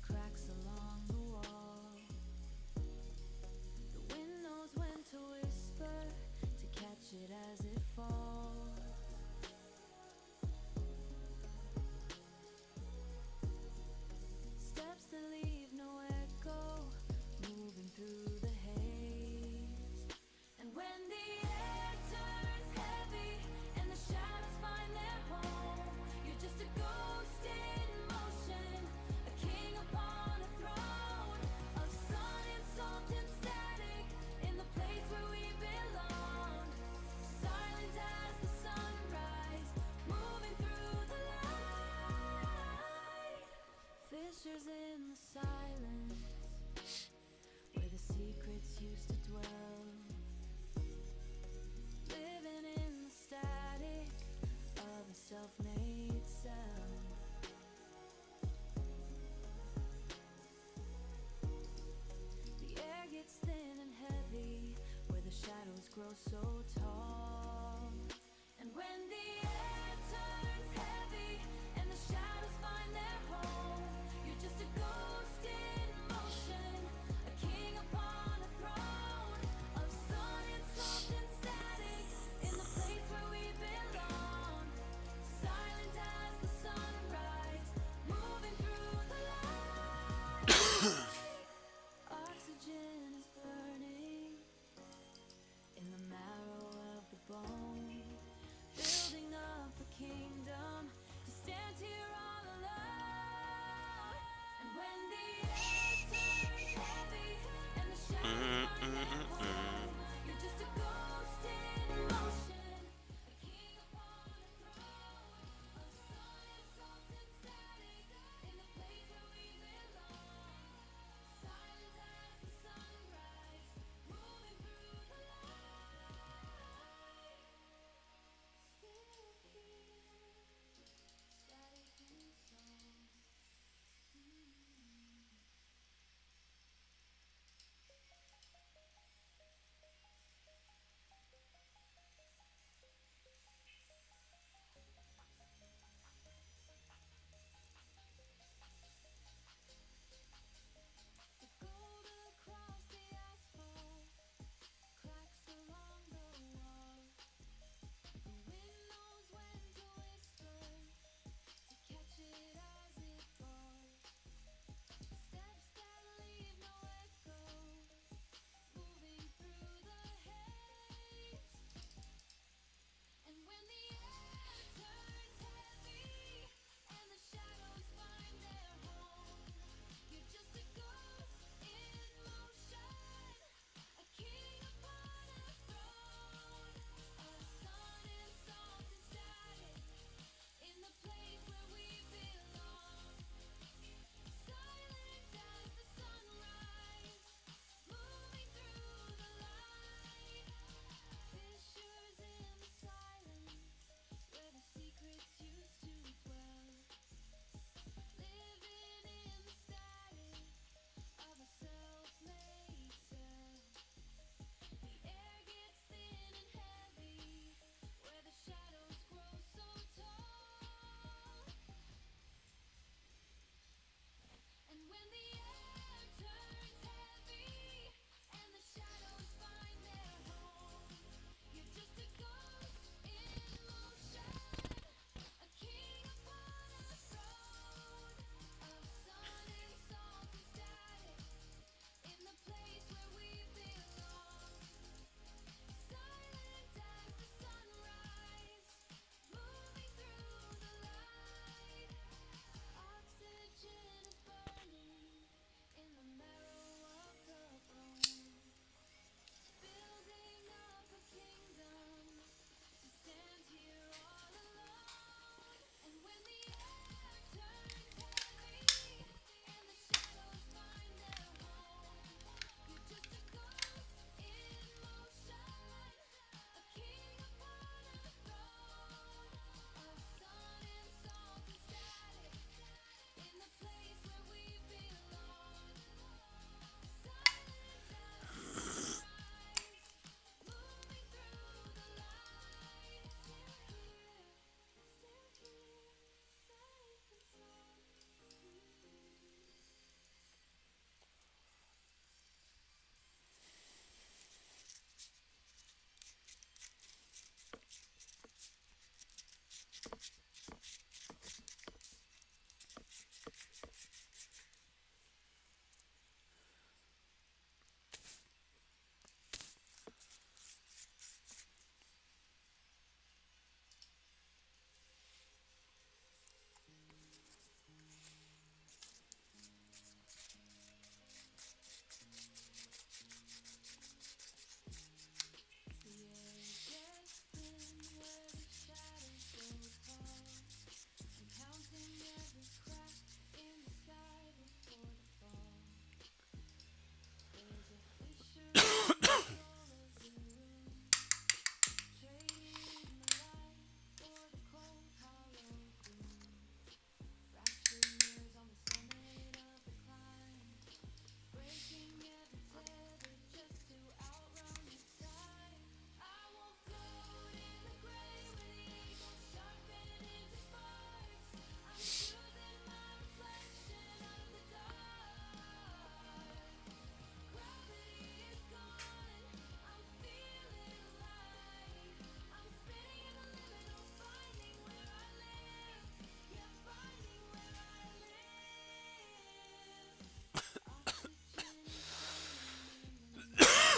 cracks along the wall. The wind knows when to whisper to catch it as it falls. Steps that leave no echo, moving through the haze. And when the air turns heavy and the shadows find their home, you're just a ghost in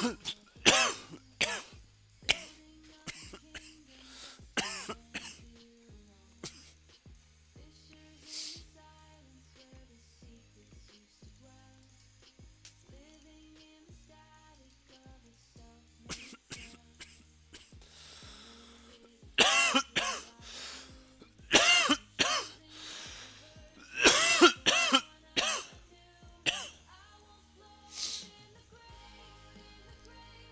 Building up a kingdom that won't be long. Fissures in the silence where the secrets used to dwell. Living in the static of a self-made cell. Memories of places I've been. Choosing universe where I wanna go. I won't float in the gray,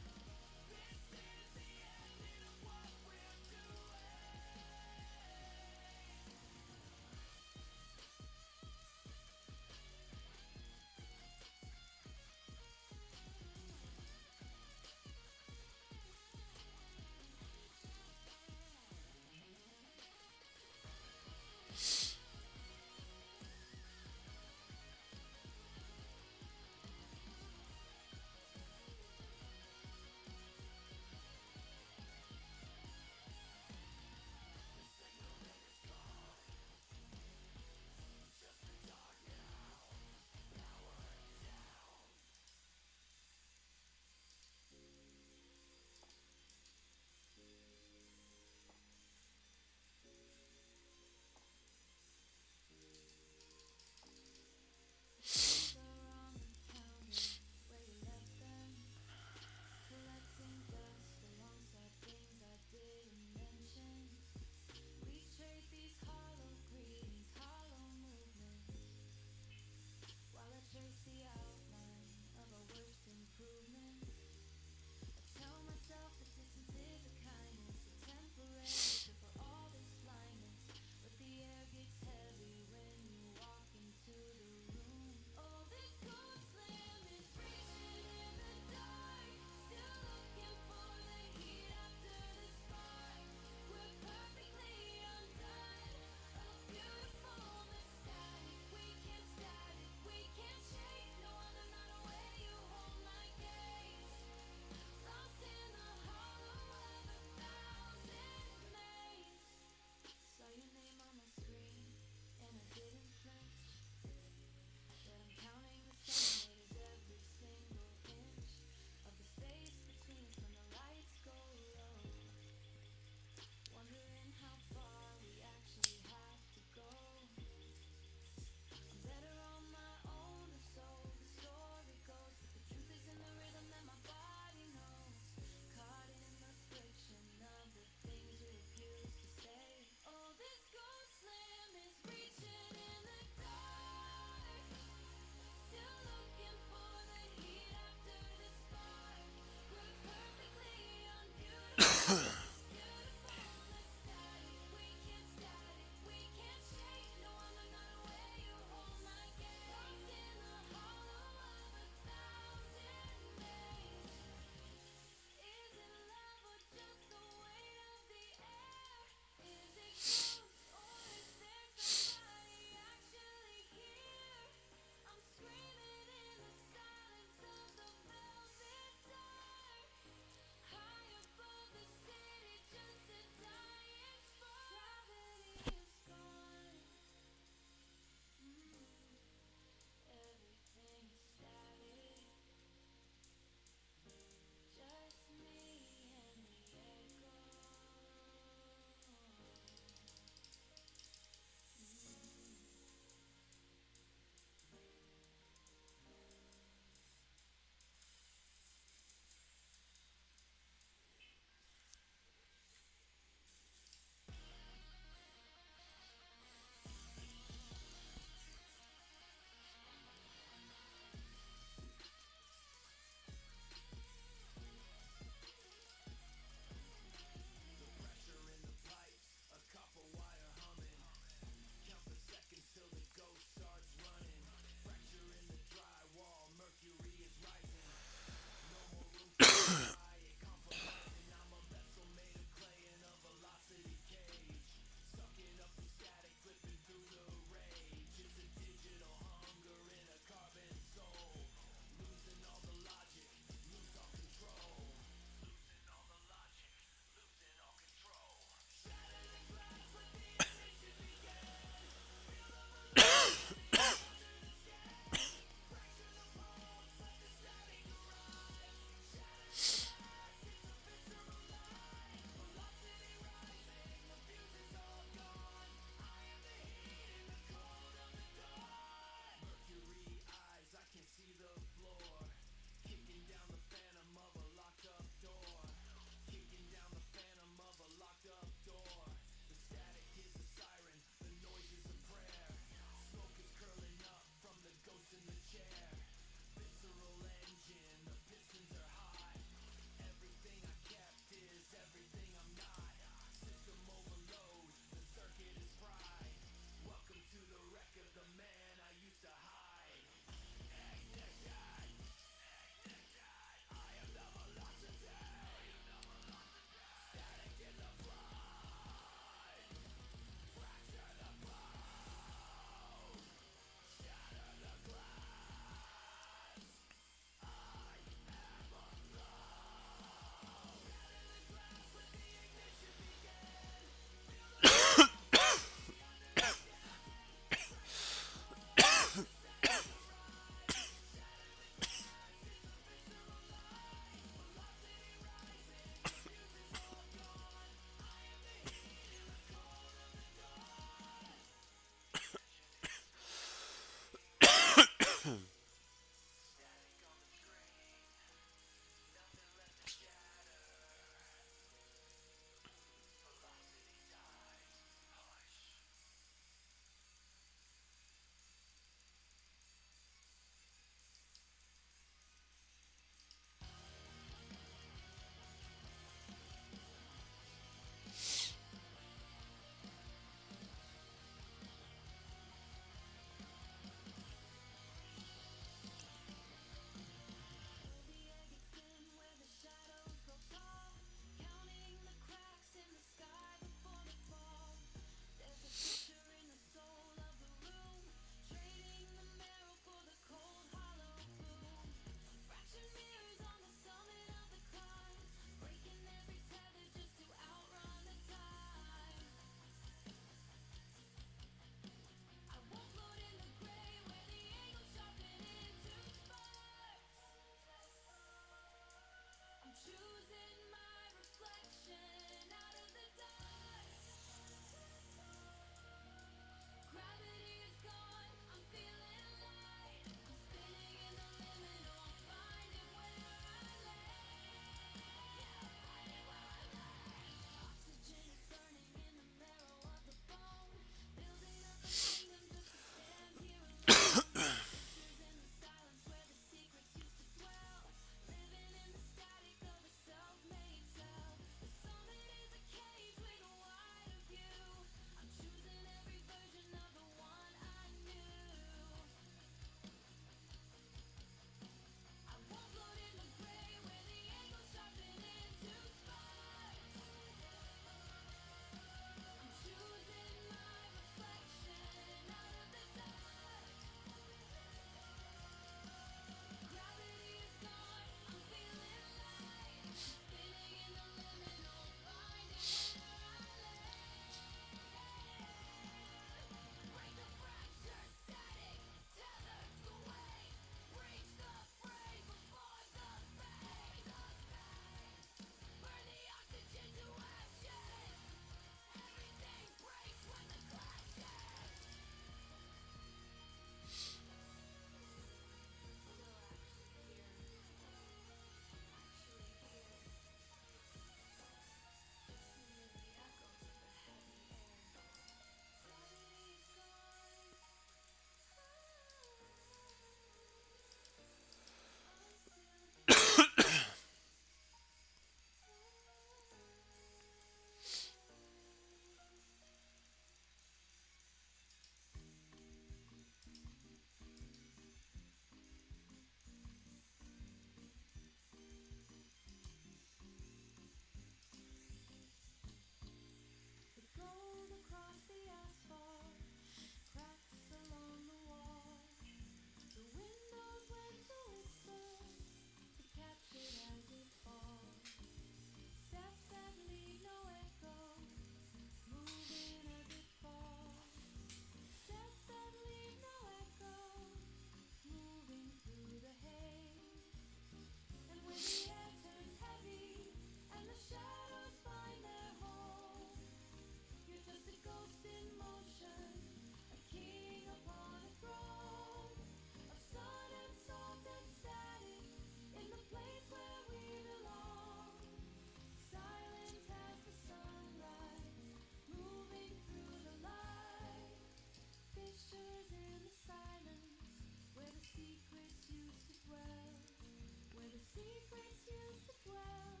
secrets used to dwell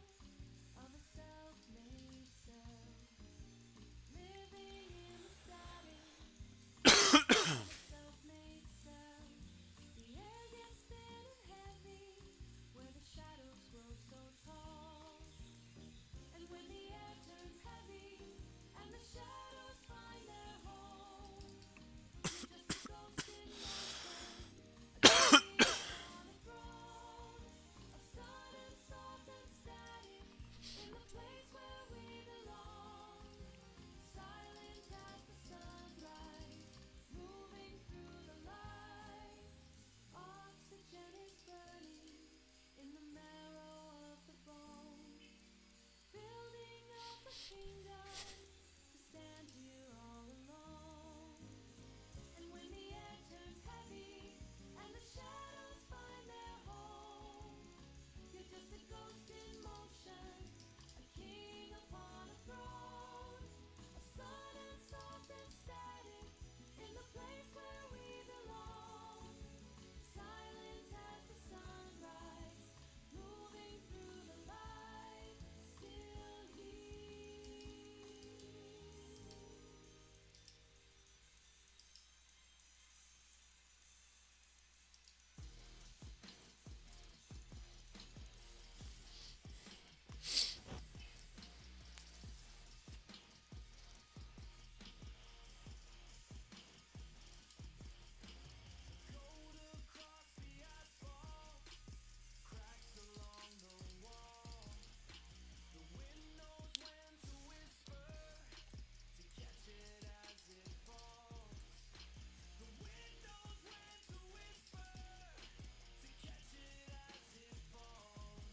of a self-made self, living in the static of a self-made self. The air gets thin and heavy where the shadows grow so tall. And when the air turns heavy and the shadows find their home, you're just a ghost in motion, a king upon a throne of sun and salt and static in the place where we belong. Silent as the sunrise, moving through the light. Oxygen is burning in the marrow of the bone, building up a kingdom to stand here all alone. And when the air turns heavy and the shadows find their home, you're just a ghost in motion, a king upon a throne of sun and salt and static in the place where we belong. Silent as the sunrise, moving through the light, still here. Cold across the asphalt, cracks along the wall. The wind knows when to whisper to catch it as it falls. The wind knows when to whisper to catch it as it falls.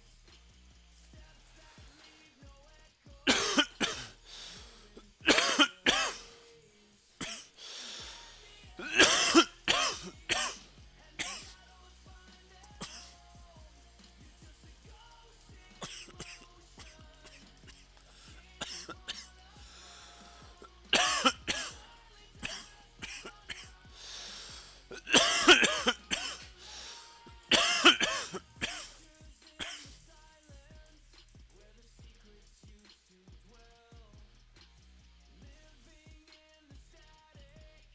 Steps that leave no echo, moving through the haze. And when the air turns heavy and the shadows find their home, you're just a ghost in motion, a king upon a throne. Silent as the sunrise, moving through the light. Creatures in the silence, where the secrets used to dwell, living in the static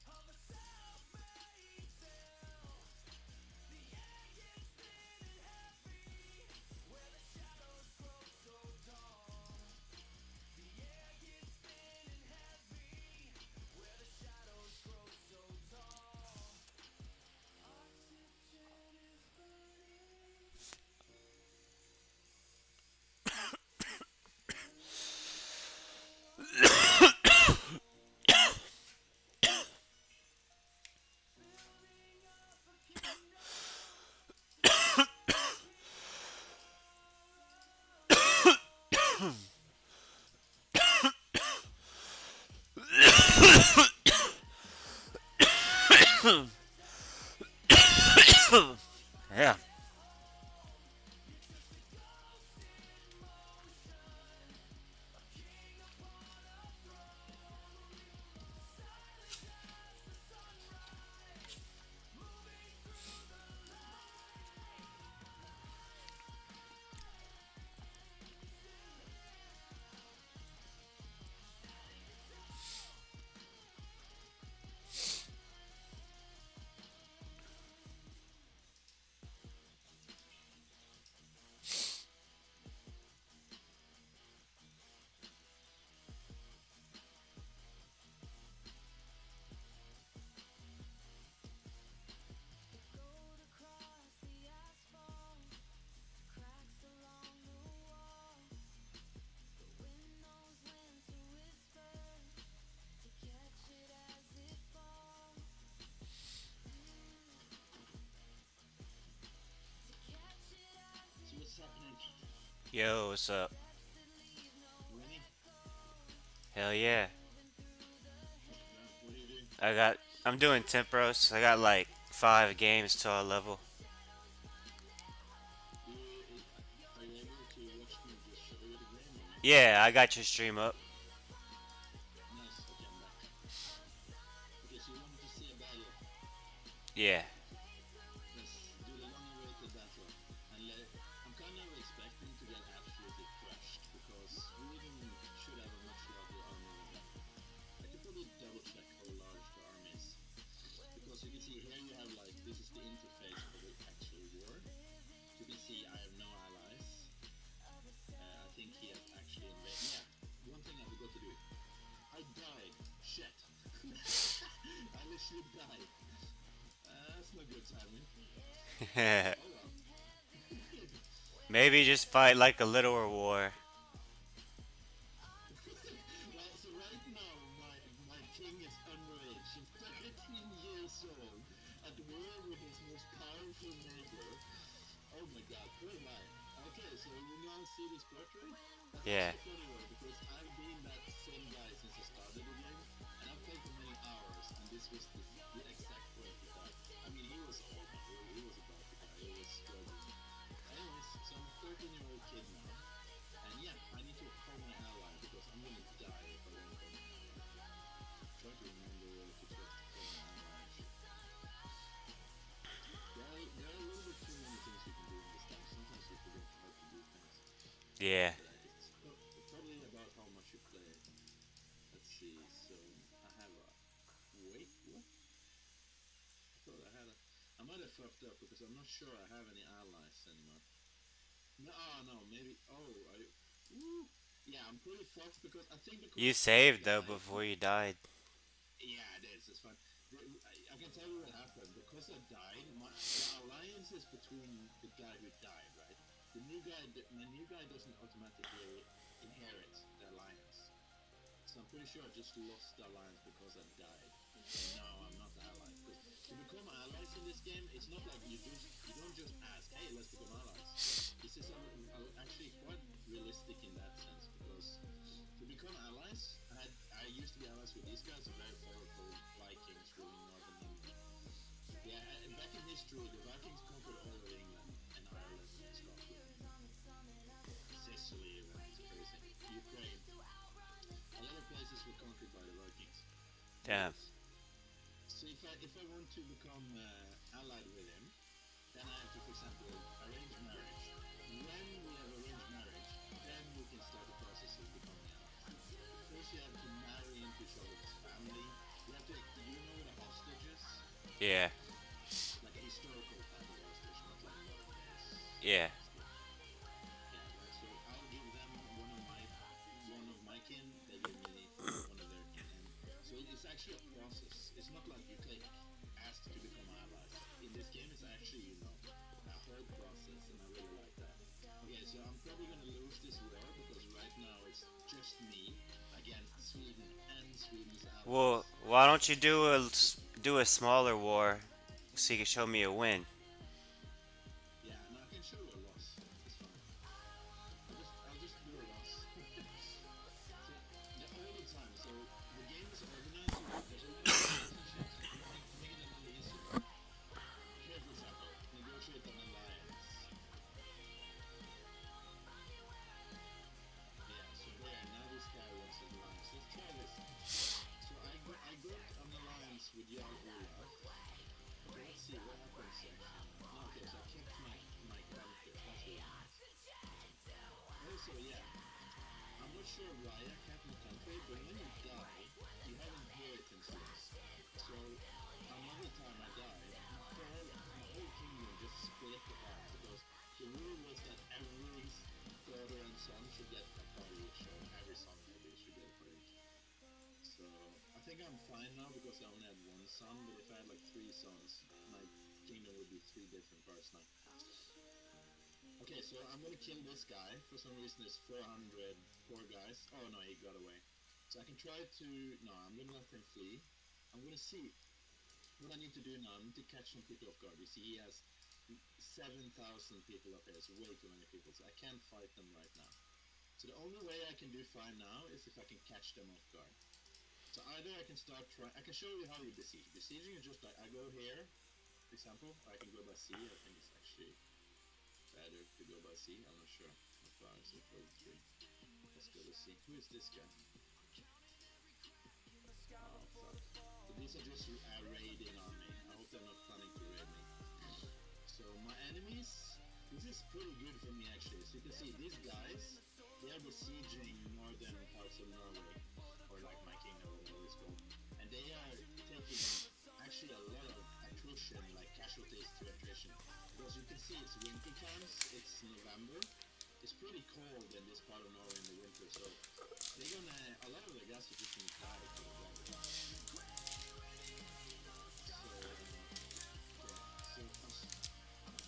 of a self-made self. The air gets thin and heavy, where the shadows grow so tall. The air gets thin and heavy, where the shadows grow so tall. Oxygen is burning in the marrow of the bone, building up a kingdom to stand here all alone. Silent as the sunrise, moving Yeah. through the light. You're just a ghost in motion, a king upon a throne. Silent as the sunrise, moving through the light. Gold across the asphalt, cracks along the wall. The wind knows when to whisper to catch it as it falls. To catch it as So it what's happening? falls. Yo, what's up? Steps that leave no Ready? echo, Hell yeah. moving through the What are you doing? I got. I'm doing tempross. I got like 5 games till I level. shadows find their Do home. you, You're are you just able a to ghost watch me in just show you the game or no? motion, Yeah, I got your stream up. king upon a Nice. Okay, I'm throne back. of sun and Okay, so you want me to see a static battle? Yeah. in the place where we Yes. Do the belong. long-awaited battle. And I'm expecting to get absolutely thrashed because Sweden should have a much larger army than that. I could probably double check how large the army is. Because you can see here you have like, this is the interface for the actual war. So you can see I have no allies. I think he has actually invaded. Yeah, one thing I forgot to do. I died. Shit. I literally died. That's no good timing. Oh well. Maybe just fight like a littler war. Well, so right now my king is underage. He's 13 years old at war with his most powerful neighbor. Oh my god, poor guy. Okay, so you now see this portrait? That's Yeah. actually funny though, because I've been that same guy since I started the game, and I've played for many hours, and this was the exact point he died. I mean, he was old, he was about to die, he was struggling. Anyways, so I'm a 13-year-old kid now, and yeah, I need to call my ally, because I'm gonna die if I don't call my ally. Try to remember to call my ally, actually. There are a little bit too many things you can do in this game. Sometimes you forget how to do things. Yeah. But it's probably about how much you play. Let's see. So I have a. Wait, what? I thought I had a. I might have fucked up because I'm not sure I have any allies anymore. No, oh, no, maybe. Oh, Woo. Yeah, I'm pretty fucked because I think You because I saved though died. before you died. Yeah, it is. It's fine. I can tell you what happened. Because I died, the alliance is between the guy who died, right? My new guy doesn't automatically inherit the alliance. So I'm pretty sure I just lost the alliance because I died. And now I'm not allied. Because to become allies in this game, it's not like you don't just ask, hey, let's become allies. This is actually quite realistic in that sense because to become allies, I used to be allies with these guys, very powerful Vikings ruling northern England. Yeah, and back in history, the Vikings conquered all of England and Ireland and Scotland, Sicily, even, it's crazy. Ukraine. A lot of places were conquered by the Vikings. Damn. Anyways, so if I want to become allied with him, then I have to, for example, arrange marriage. When we have arranged marriage, then we can start the process of becoming allies. First, you have to marry into each other's family. You have to, you know what a hostage is? Yeah. Like a historical type of hostage, not like modern days Yeah. hostage. Yeah, like so I'll give them one of my kin, they give me one of their kin, and so it's actually a process. It's not like you click ask to become allies. In this game, it's actually a whole process, and I really like that. Okay, so I'm probably gonna lose this war because right now it's just me against Sweden and Sweden's allies. Well, why don't you do a smaller war so you can show me a win? Yeah, and I can show you a loss. It's fine. I'll just do a loss. So all the time. So the game is organized so that there's a lot of relationships to make it a little easier. Here, for example, negotiate an alliance. Yeah, so there. Now this guy wants an alliance. Let's try this. So I got an alliance with Jarl Olaf. Okay, let's see what happens actually. No, okay, so I kept my country. That's really nice. Also, yeah. I'm not sure why I kept my country, but when you die, you have inheritance laws. So another time I died, my whole kingdom just split apart because the rule was that every daughter and son should get a part each, or every son maybe should get a part each. So I think I'm fine now because I only had one son, but if I had like 3 sons, my kingdom would be 3 different parts now. Okay, so I'm gonna kill this guy. For some reason, there's 400 poor guys. Oh no, he got away. So I can try to. No, I'm gonna let him flee. I'm gonna see what I need to do now. I need to catch some people off guard. You see, he has 7,000 people up here. It's way too many people, so I can't fight them right now. So the only way I can do fine now is if I can catch them off guard. So either I can start trying. I can show you how you besiege. Besieging is just like I go here, for example. Or I can go by sea. I think it's actually better to go by sea. I'm not sure how far is it. 43. Let's go to sea. Who is this guy? Oh fuck. So these are just raiding on me. I hope they're not planning to raid me. So my enemies, this is pretty good for me actually. So So you can see these guys, they are besieging northern parts of Norway, or like my kingdom, whatever it's called, and they are taking actually a lot of attrition, like casualties to attrition, because you can see it's winter times. It's November. It's pretty cold in this part of Norway in the winter, so they're gonna a lot of the guys are just gonna die to the weather. So yeah, so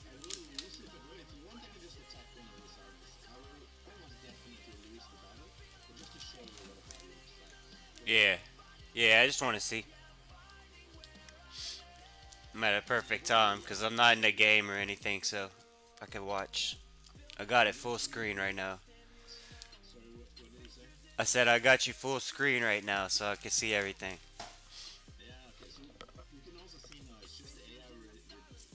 I will lose if I do it. If you want, I can just attack one of these armies. I will almost definitely lose the battle, but just to show you what a battle looks like. What do you Yeah. think? Yeah, I just want to see. I'm at a perfect time because I'm not in the game or anything, so I can watch. I got it full screen right now. Sorry, what did you say? I said I got you full screen right now, so I can see everything. Yeah, okay, so you can also see now it's just the AI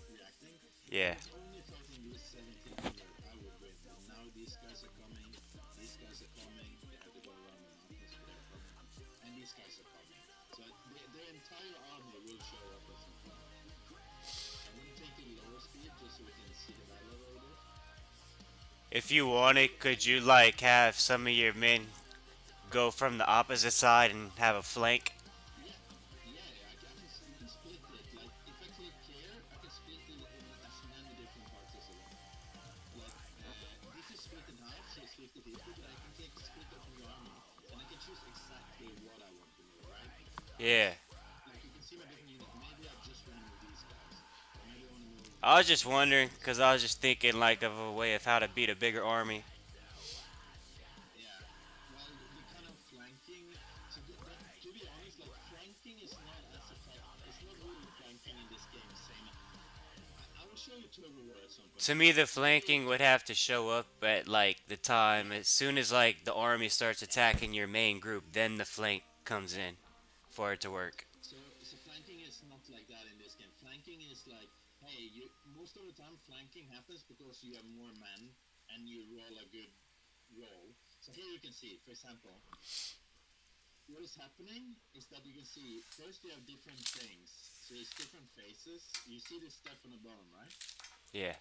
reacting. If Yeah. it's only fighting with 1700, I would win. But now these guys are coming, these guys are coming, they have to go around the mountains, but they're coming, and these guys are coming. So their entire army will show up at some point. I'm gonna take the lower speed just so we can see the battle a little bit. If you wanted, could you like have some of your men go from the opposite side and have a flank? Yeah, yeah, you can split it. Like, if I click here, I can split it in as many different parts as I want. Like, this is split in half, so it's 50-50, but I can take split up from the army, and I can choose exactly what I want to move, right? Yeah. Like, you can see my different units. Maybe I just want to move these guys. Or maybe I want to move I was just these wondering guys. because I was just thinking like of a way of how to beat a bigger army. Yeah. Well, the kind of flanking. So to be honest, like flanking is not as effective. It's not really flanking in this game. Same. I will show you Turbo War at some point. To me, the Turbo War. flanking would have to show up at like the time as soon as like the army starts attacking your main group, then the flank comes in for it to work. So flanking is not like that in this game. Flanking is like, hey, you most of the time flanking happens because you have more men and you roll a good roll. So here you can see, for example, what is happening is that you can see first you have different things. So it's different phases. You see this stuff on the bottom, right? Yeah.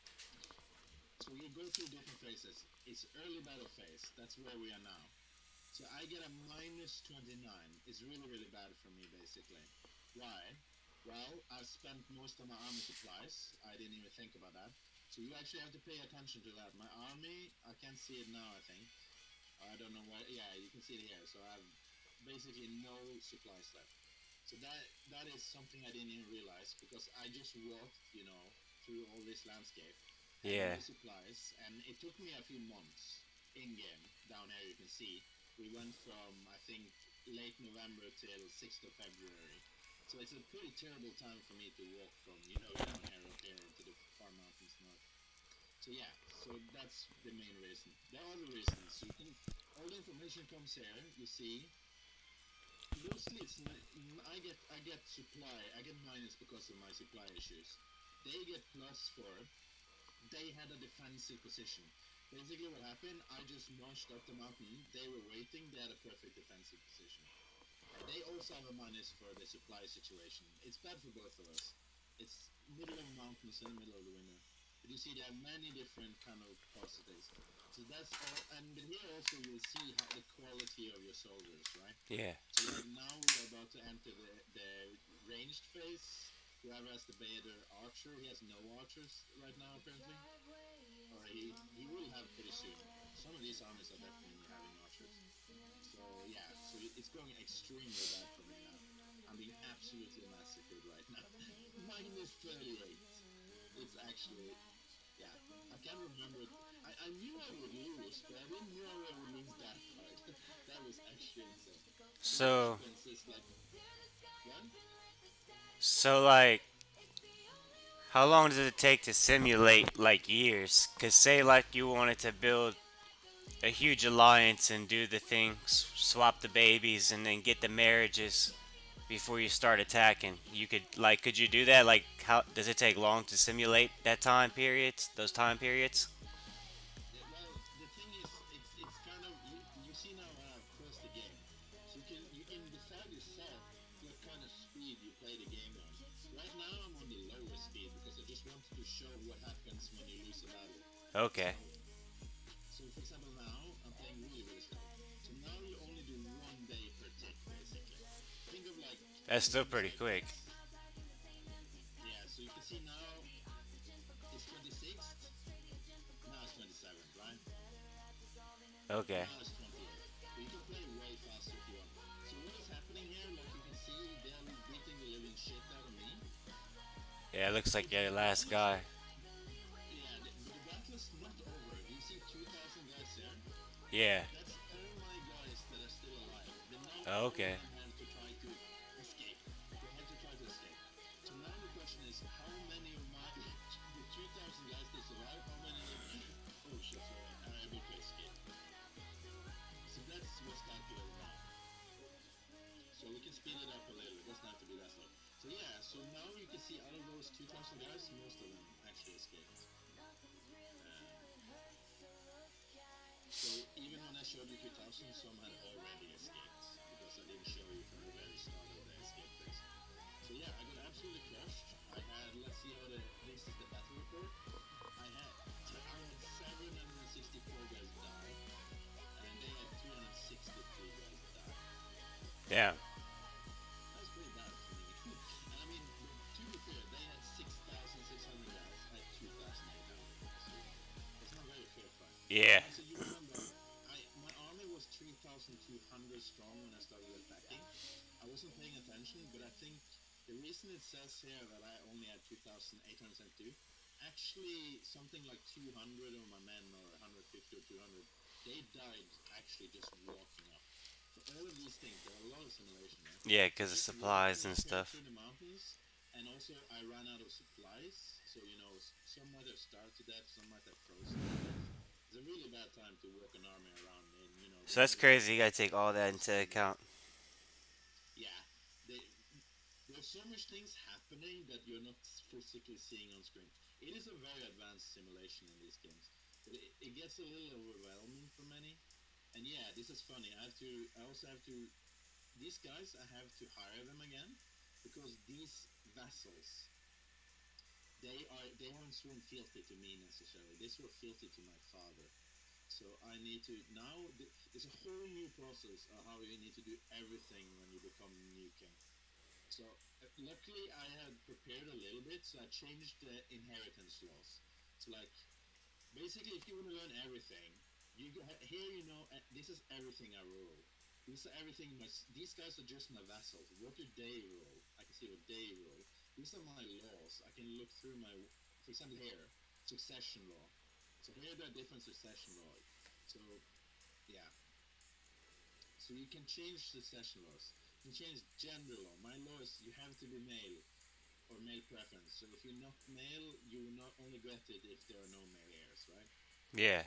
So you go through different phases. It's early battle phase. That's where we are now. So I get a minus 29. It's really, really bad for me, basically. Why? Well, I've spent most of my army supplies. I didn't even think about that. So you actually have to pay attention to that. My army, I can't see it now, I think. I don't know what. Yeah, you can see it here. So I have basically no supplies left. So that is something I didn't even realize because I just walked, through all this landscape and Yeah. no supplies, and it took me a few months in game. Down here you can see we went from I think late November till 6th of February. So it's a pretty terrible time for me to walk from down here up here to the far mountains north. So yeah, so that's the main reason. There are other reasons. You can all the information comes here. You see, mostly I get supply. I get minus because of my supply issues. They get plus for they had a defensive position. Basically, what happened? I just marched up the mountain. They were waiting. They had a perfect defensive position. They also have a minus for the supply situation. It's bad for both of us. It's middle of mountains in the middle of the winter. But you see, there are many different kind of positives. So that's all. And here also you'll see how the quality of your soldiers, right? Yeah. So like now we're about to enter the ranged phase. Whoever has the better archer, he has no archers right now apparently, or he will have pretty soon. Some of these armies are definitely having archers. So yeah, so it's going extremely bad for me now. I'm being absolutely massacred right now. Minus 38. It's actually, yeah, I can't remember. I knew I would lose, but I didn't know I would lose that hard. That was actually insane. The So, consequences, like, what? like, how long does it take to simulate like years? Cause say like you wanted to build a huge alliance and do the things, swap the babies, and then get the marriages before you start attacking. You could you do that? Like, how does it take long to simulate that time periods? Those time periods? Yeah, well, the thing is, it's kind of you see now how I've crossed the game, so you can decide yourself what kind of speed you play the game on. Right now, I'm on the lowest speed because I just wanted to show what happens when you lose a battle. Okay. So That's still pretty So quick. yeah, so you can see now it's 26th. Now it's 27th, right? Okay. Now it's 28th. But you can play way faster if you want. So what is happening here? Like you can see, they're beating the living shit out of me. Yeah, it looks But like you're the the last battle is guy. yeah, but the battle is not over. Do you see 2,000 guys there? Yeah. That's all my guys that are still alive. But now all of Okay. them have to try to escape. They have to try to escape. So now the question is, how many of my the 2,000 guys that survive? How many of them? Oh shit! Sorry, are able to escape. So that's what's calculated now. So we can speed it up a little. It doesn't have to be that slow. So yeah. So now you can see out of those 2,000 guys, most of them actually escaped. So even when I showed you 2,000, some had already escaped because I didn't show you from the very start of the escape phase. So yeah, I got absolutely crushed. I had, let's see how this is the battle report. I had 764 guys die, and they had 363 guys die. Damn. That's pretty bad for me. And I mean, to be fair, they had 6,600 guys. I had 2,800 guys. So it's not a very fair fight. Yeah. And also, you remember, my army was 3,200 strong when I started attacking. I wasn't paying attention, but I think the reason it says here that I only had 2,872, actually something like 200 of my men, or 150 or 200, they died actually just walking up. So all of these things, there are a lot of simulation, right? Yeah, because of Just supplies walking and up here stuff. through the mountains, and also I ran out of supplies. So some might have starved to death, some might have frozen to death. It's a really bad time to walk an army around in the So that's middle of crazy. You gotta take all that the into snow account. yeah, they, there's so much things happening that you're not physically seeing on screen. It is a very advanced simulation in these games, but it gets a little overwhelming for many. And yeah, this is funny. I also have to. These guys, I have to hire them again because these vassals, they haven't sworn fealty to me necessarily. They swore fealty to my father. So I need to now. There's a whole new process of how you need to do everything when you become new king. So luckily I had prepared a little bit, so I changed the inheritance laws. So like basically, if you want to learn everything, here this is everything I rule. These are everything. These guys are just my vassals. What do they rule? I can see what they rule. These are my laws. I can look through for example, here succession law. So here there are different succession laws. So yeah, so you can change succession laws. You can change gender law. My law is you have to be male or male preference. So if you're not male, you will not only get it if there are no male heirs, right? Yeah.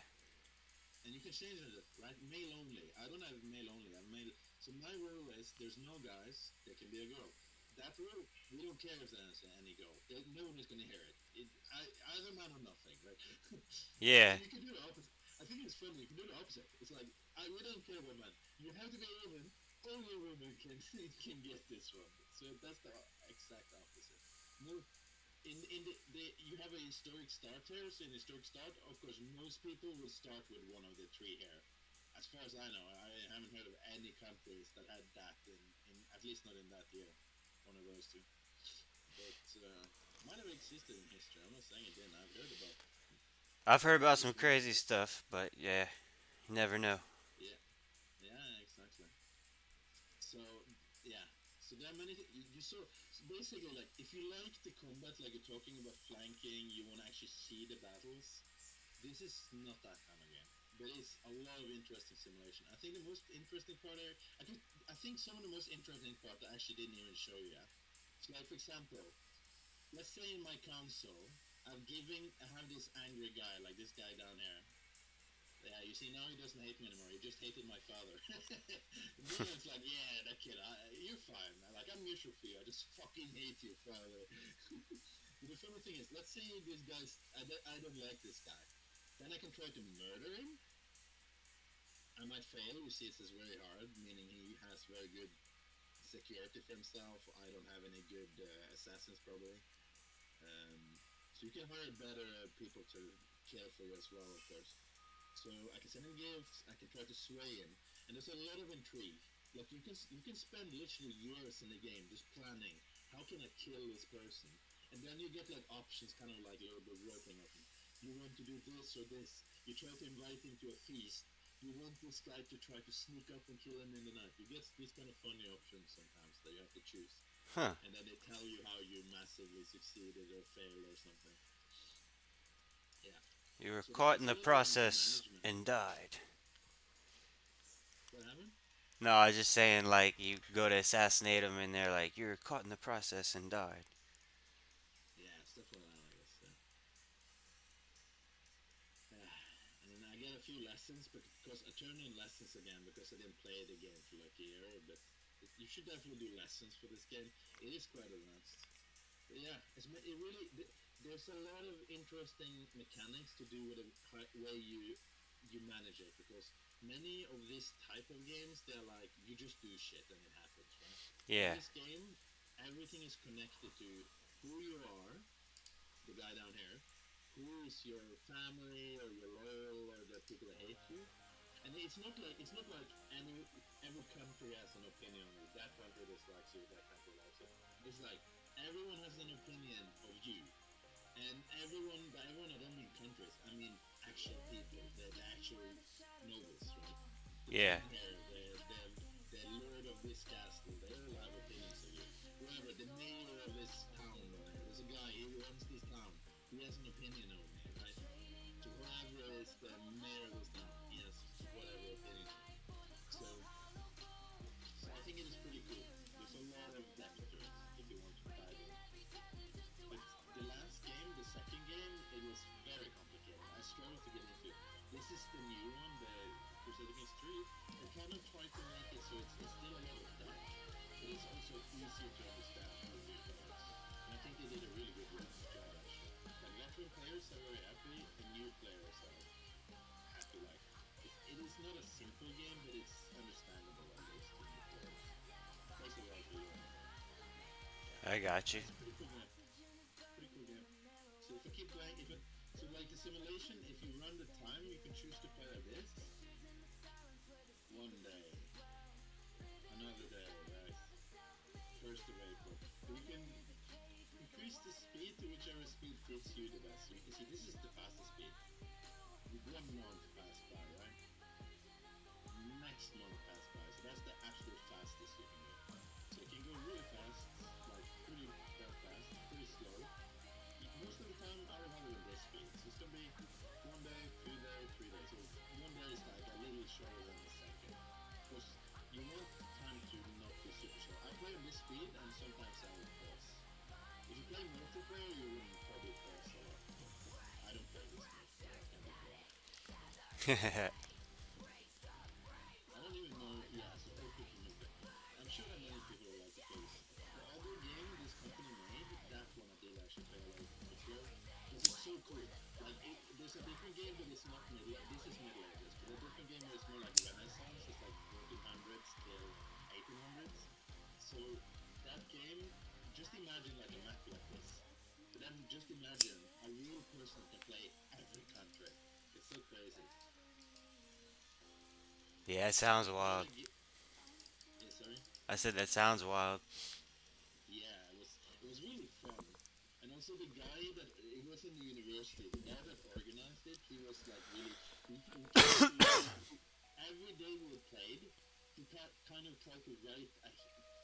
And you can change it, right? Male only. I don't have male only. I have male. So my rule is there's no guys. There can be a girl. That rule, we don't care if there's any girl. No one is going to hear either man or nothing, right? Yeah. And you can do the opposite. I think it's funny. You can do the opposite. It's like we don't care about men. You have to be a woman. Only women can can get this one. So that's the exact opposite. No, you have a historic start here. So in historic start, of course, most people will start with one of the three here. As far as I know, I haven't heard of any countries that had that in at least not in that year. One of those two, but might have existed in history. I'm not saying it didn't. I've heard about I've heard about some just not. crazy stuff, but yeah, you never know. Yeah, yeah, exactly. So yeah, so there are many. You saw so basically like if you like the combat, like you're talking about flanking, you want to actually see the battles. This is not that kind of game, but it's a lot of interesting simulation. I think the most interesting part here, I think some of the most interesting part I actually didn't even show you. So like for example, let's say in my console, I have this angry guy, like this guy down here. Yeah, you see now he doesn't hate me anymore. He just hated my father. Then it's like, yeah, that kid, you're fine. I'm neutral for you. I just fucking hate your father. But the funny thing is, let's say this guy's, I don't like this guy. Then I can try to murder him. I might fail. You see, this is very hard, meaning he has very good security for himself. I don't have any good assassins, probably. So you can hire better people to kill for you as well, of course. So I can send him gifts. I can try to sway him, and there's a lot of intrigue. Like you can spend literally years in the game just planning how can I kill this person, and then you get like options, kind of like a little bit role playing options. You want to do this or this. You try to invite him to a feast. You want this guy to try to sneak up and kill him in the night. You get these kind of funny options sometimes that you have to choose, Huh. and then they tell you how you massively succeeded or failed or something. Yeah. You were So caught in it's a the little bit more process management. and died. What happened? No, I was just saying, like, you go to assassinate him, and they're like, you were caught in the process and died. Yeah, stuff like that, I guess. Yeah. And then I get a few lessons, but because I turned in lessons again because I didn't play the game for like a year. But you should definitely do lessons for this game. It is quite advanced. But yeah, it really there's a lot of interesting mechanics to do with the way you manage it, because many of this type of games they're like you just do shit and it happens, right? In Yeah. this game, everything is connected to who you are, the guy down here, who is your family or your loyal or the people that hate you. And it's not like every country has an opinion on you. That country dislikes you, that country likes you. It's like everyone has an opinion of you. And by everyone I don't mean countries, I mean actual people, the actual nobles, right? The Yeah. king here, the lord of this castle, they all have opinions of you. Whoever, the mayor of this town, right? There's a guy, he runs this town, he has an opinion of me, right? So whoever is the mayor of this town, he has whatever opinion of me. So, so I think it is pretty cool. There's a lot of depth to it if you want to dive in. But the last game, the second game, it was very complicated. I struggled to get into it. This is the new one, the Crusader Kings 3. They kind of tried to make it so it's still a lot of depth, but it's also easier to understand for new players. And I think they did a really good job actually. Like veteran players are very happy, and new players are happy. Like it is not a simple game, but it's understandable at least to new players. Takes a while to learn. Yeah, I got you. it's a pretty cool game. Pretty cool game. So if I keep playing, so like the simulation, if you run the time, you can choose to play like this. One day, another day, right? First of April. So you can increase the speed to whichever speed fits you the best. So you can see this is the fastest speed. One month passed by, right? Next month passed by. So that's the absolute fastest you can go. So you can go really fast, like pretty fast, pretty slow. Most of the time I will have it with this speed. So it's gonna be 1 day, 2 day, 3 days. So one day is like a little shorter than the second. Because you want time to not be super slow. I play on this speed and sometimes I will pause. If you play multiplayer, you wouldn't probably pause a lot. But I don't play this speed, so that's gonna be boring. I don't even know. Yeah, so open to new. I'm sure that many people would like to play this. The other game this company made, that one I did actually play a lot in particular, because it's so cool. Like, there's a different game, but it's not middle. This is Middle Ages, but a different game is more like Renaissance. It's like 1400s till 1800s. So that game, just imagine like a map like this. But then just imagine a real person can play every country. It's so crazy. Yeah, it sounds The wild. other yeah, sorry. I said that sounds wild. Yeah, it was really fun. And also the guy that it was in the university, the guy that organized it, he was like really he tried to every day we played, he kind of tried to write a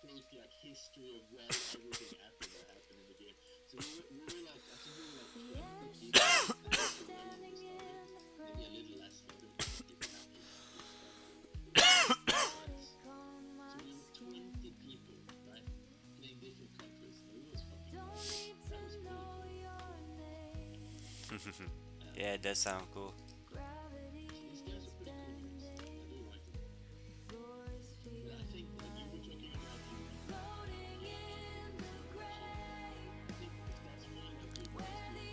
fake like history of where everything happened that happened in the game. So we were like I think we were like 20 people in the history when we started, maybe a little less later, but it happened after we started. But so we were 20 people, right? Playing different countries. It was fucking crazy. That was pretty cool. Yeah, it does sound cool. So these games are pretty cool games. I do like them. But I think like you were talking about you want to learn the simulation. I think if that's really what you want to do,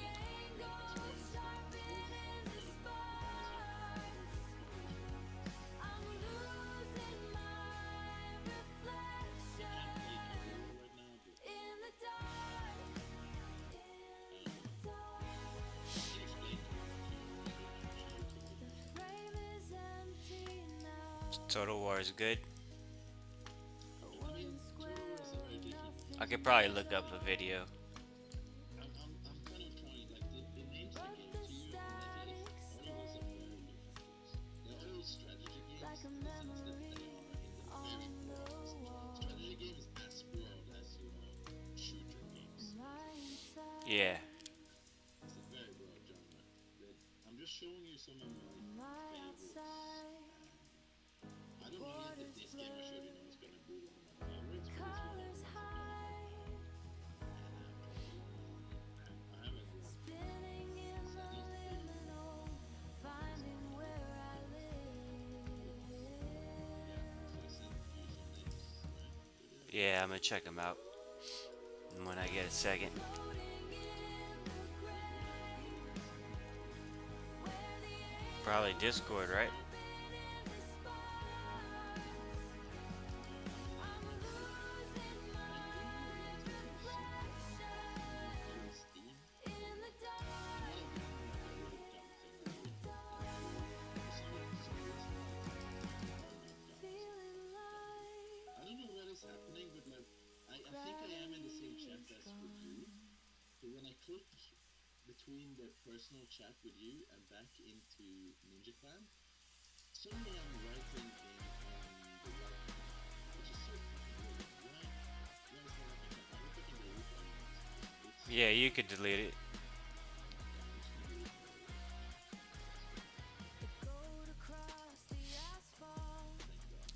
like experience the masters, the guys who know what they're doing. I can't play Career right now, but I can explain Career to you if you want to show it to me. Total War is good. I could probably look up a video. I'm kind of trying, like, the names they gave to you on Netflix, all of those are very good games. They're all strategy games in the sense that they are in the very broad. Strategy games as broad as, shooter games, basically. Yeah. It's a very broad genre. But I'm just showing you some of my favorites. I don't know yet if this game I showed you now is gonna be one of my favorites, but it's one of the ones I played a lot. And after a long time, I haven't like since at least 3 years. Yeah, so I sent you some names, right? Did I? Yeah, I'm gonna check them out when I get a second. Probably Discord, right? I really want to do something. Maybe play with Steam. It's not even like a real dumb thing I do. For some reason I don't know dumb thing. I don't know what is happening, but like I think I am in the same chat as with you. So when I click between the personal chat with you and back into Ninja Clan, suddenly I'm writing in on the right hand, which is so fucking weird. Why is that? I hope I can delete that one because it's Yeah, you could delete it. yeah, I'm just gonna delete that one. That's good. Thank God.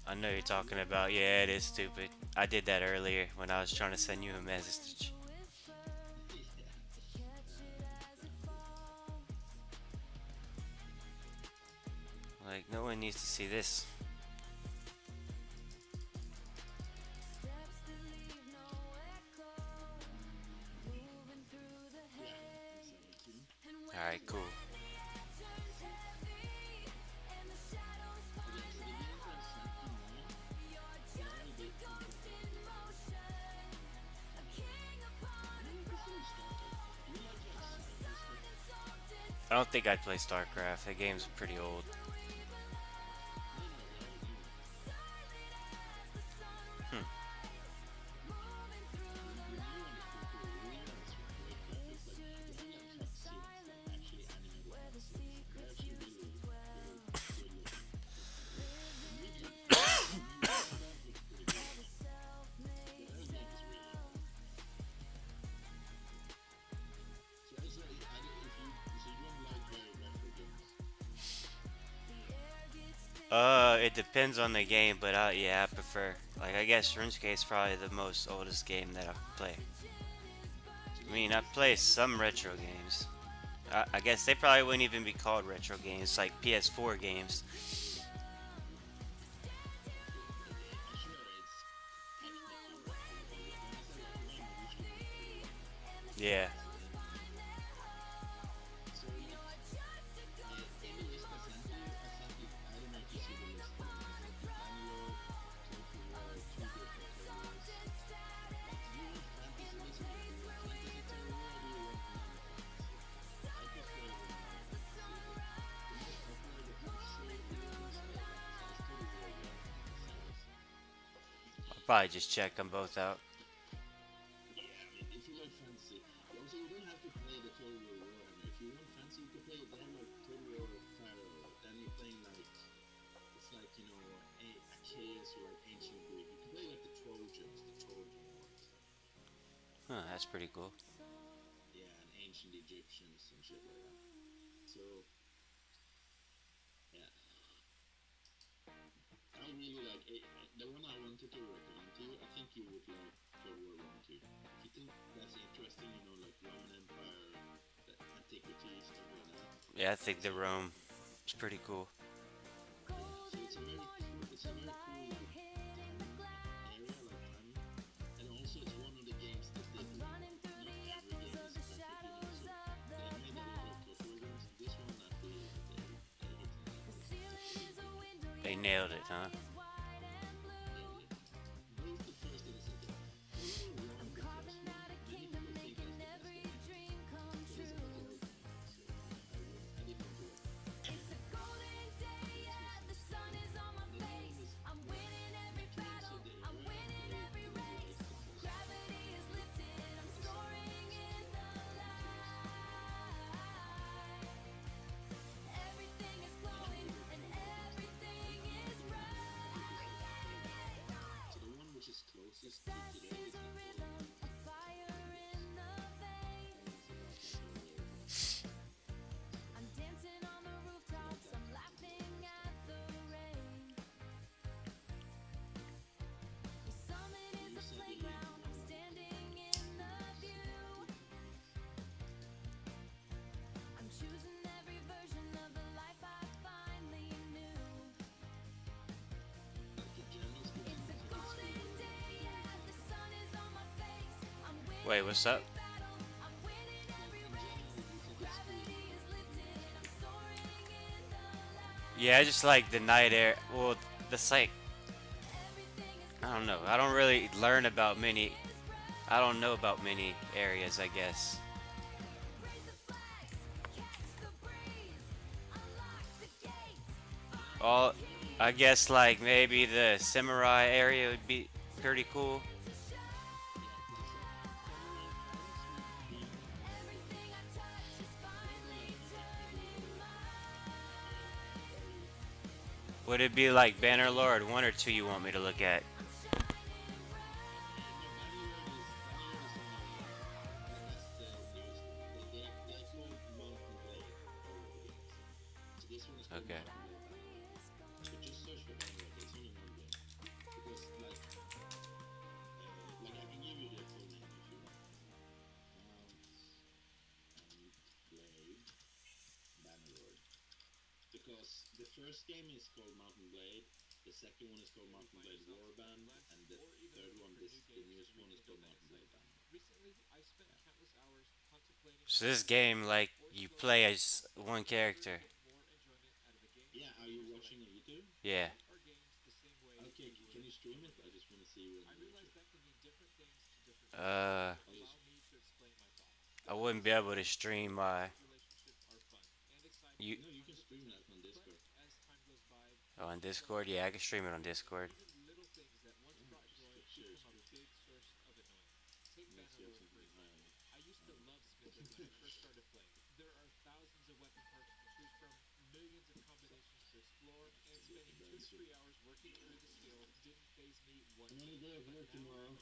I know you're talking about. Yeah, it is stupid. I did that earlier when I was trying to send you a message. Yeah. Damn good. Like, no one needs to see this. Yeah, I'm 17. Alright, cool. Okay, so the games I've sent you now, they are a bit complicated. You know, before we start though, do you like sci-fi stuff? I don't think I'd play StarCraft. That game's pretty old. No, no, they are new. Hmm. The new one is pretty cool. It really has great graphics. Like they have like cutscenes, like actually animated cutscenes, and they're actually really, really good looking. The new combat looks pretty good. The whole game is really old. So I say, if you so you don't like very retro games. It depends on the game, but yeah, I prefer. Like, I guess RuneScape's probably the most oldest game that I play. So I you mean, like I this? play some retro games. I guess they probably wouldn't even be called retro games, like PS4 games. Sure, it's technically retro, but when I say retro game, I usually mean pretty young. Yeah. So like in the list I sent you. I don't know if you see the list, but like I sent you Bangalore, Total War, two different tournaments. Like, do you want fantasy? Basically, do you want fantasy Total War or do you want non fantasy? I prefer the non fantasy. The most popular that I'm sure you will install is Total War 1 and the series. I'll probably just check them both out. Yeah, I mean, if you like fantasy, also you don't have to play the Total War Warhammer. If you want fantasy, you can play. They have like Total War Pharaoh. Then you're playing like it's like Achaeus or like ancient Greek. You can play like the Trojans, the Trojan War and stuff. Huh, that's pretty cool. Yeah, and ancient Egyptians and shit like that. So yeah, I really like the one I wanted to recommend to you. I think you would like Total War One too. If you think that's interesting, like Roman Empire, the antiquity, stuff like that. Yeah, I think the Rome is pretty cool. Yeah, so it's a very cool like area, like timing, and also it's one of the games that they do. Not every game is perfect, So they have made a lot of Total War games. This one, I feel like they hit the nail. It's really good. They nailed it, huh? Nailed it. Both the first and the second. Total War One, the first one, many people think is the best game, but it's a great game. So I did enjoy it. The next was the new one is veterans of the era. They like the first one. Wait, what's up? Like in general, do you think it's cool to play in the night? Yeah, I just like the night air. Well, the like I don't know. I don't really learn about many. I don't know about many areas. I guess. All, Where do I you guess like maybe the samurai area would be pretty cool. Yeah, like samurai islands would be one of the like happier areas. Would it be like Bannerlord 1 or 2 you want me to look at? No, Bannerlord is only one. That's the newest one. They called Mountain Blade all of the games. So this one is called Okay. Mountain Blade Bannerlord. But just search for Bannerlord. It's only one game because like I can give you the full name if you want. Mount and Blade Bannerlord. Because the first game is called Mountain Blade, the second one is called Mountain Blade Warband, and the third one, the newest one, is called Mountain Blade Bannerlord. Yeah. So this game, like, you play as one character. Yeah. Are you watching on YouTube? Yeah. Okay. Can you stream it? I just want to see you on YouTube. Uh, I'll just. I wouldn't be able to stream you No, you can stream that on Discord. on Discord. Yeah, I can stream it on Discord. Yeah. Just share screen. Let's see if something high. Oh. Just to get the browser. Another day of work tomorrow.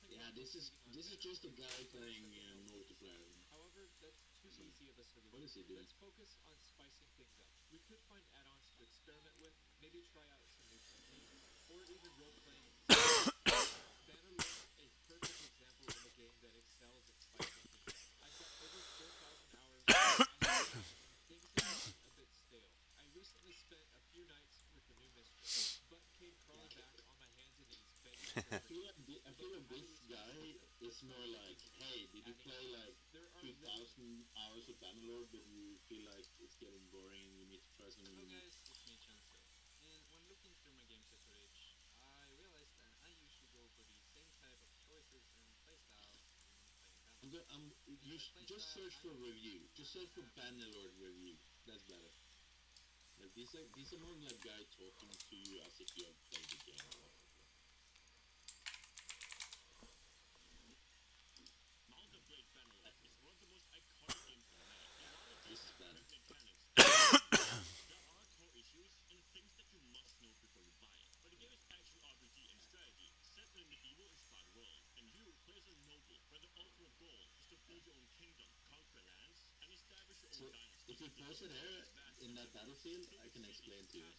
Yeah, this is just a guy playing multiplayer. So, what is he doing? Yeah, I feel like this guy is more like, hey, did you play like 2,000 hours of Bannerlord, but you feel like it's getting boring and you need to try something new? Just search for review. Just search for Bannerlord review. That's better. Like these are more like guy talking to you as if you have played the game already. Uh, this is better. Yeah. So if you pause it here in that battlefield, I can explain to you.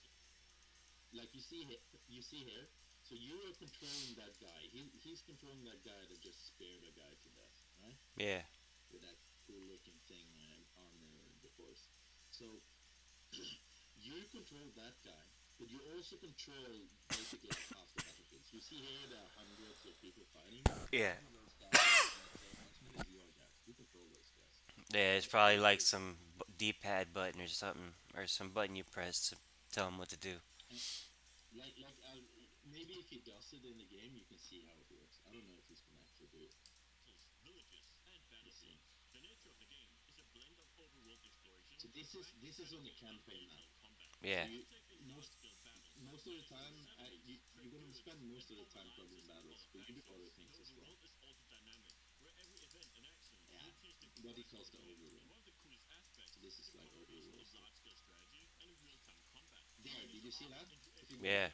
Like you see here. So you are controlling that guy. He's controlling that guy that just speared a guy to death, right? Yeah. With that cool looking thing on the horse. So you control that guy, but you also control basically like half the battlefield. So you see here there are hundreds of people fighting. Yeah. Some of those guys, as many as your guys, you control those guys. Yeah, it's So probably like basically, some D-pad button or something, or some button you press to tell them what to do. and maybe if he does it in the game, you can see how it works. I don't know if he's gonna actually do it. Let's see. So this is on the campaign map. So Yeah. most of the time you're gonna spend most of the time probably in battles, but you do other things as well. Yeah, what he calls the overrun. So this is like overall stuff. There, did you see that? If you go Yeah. back,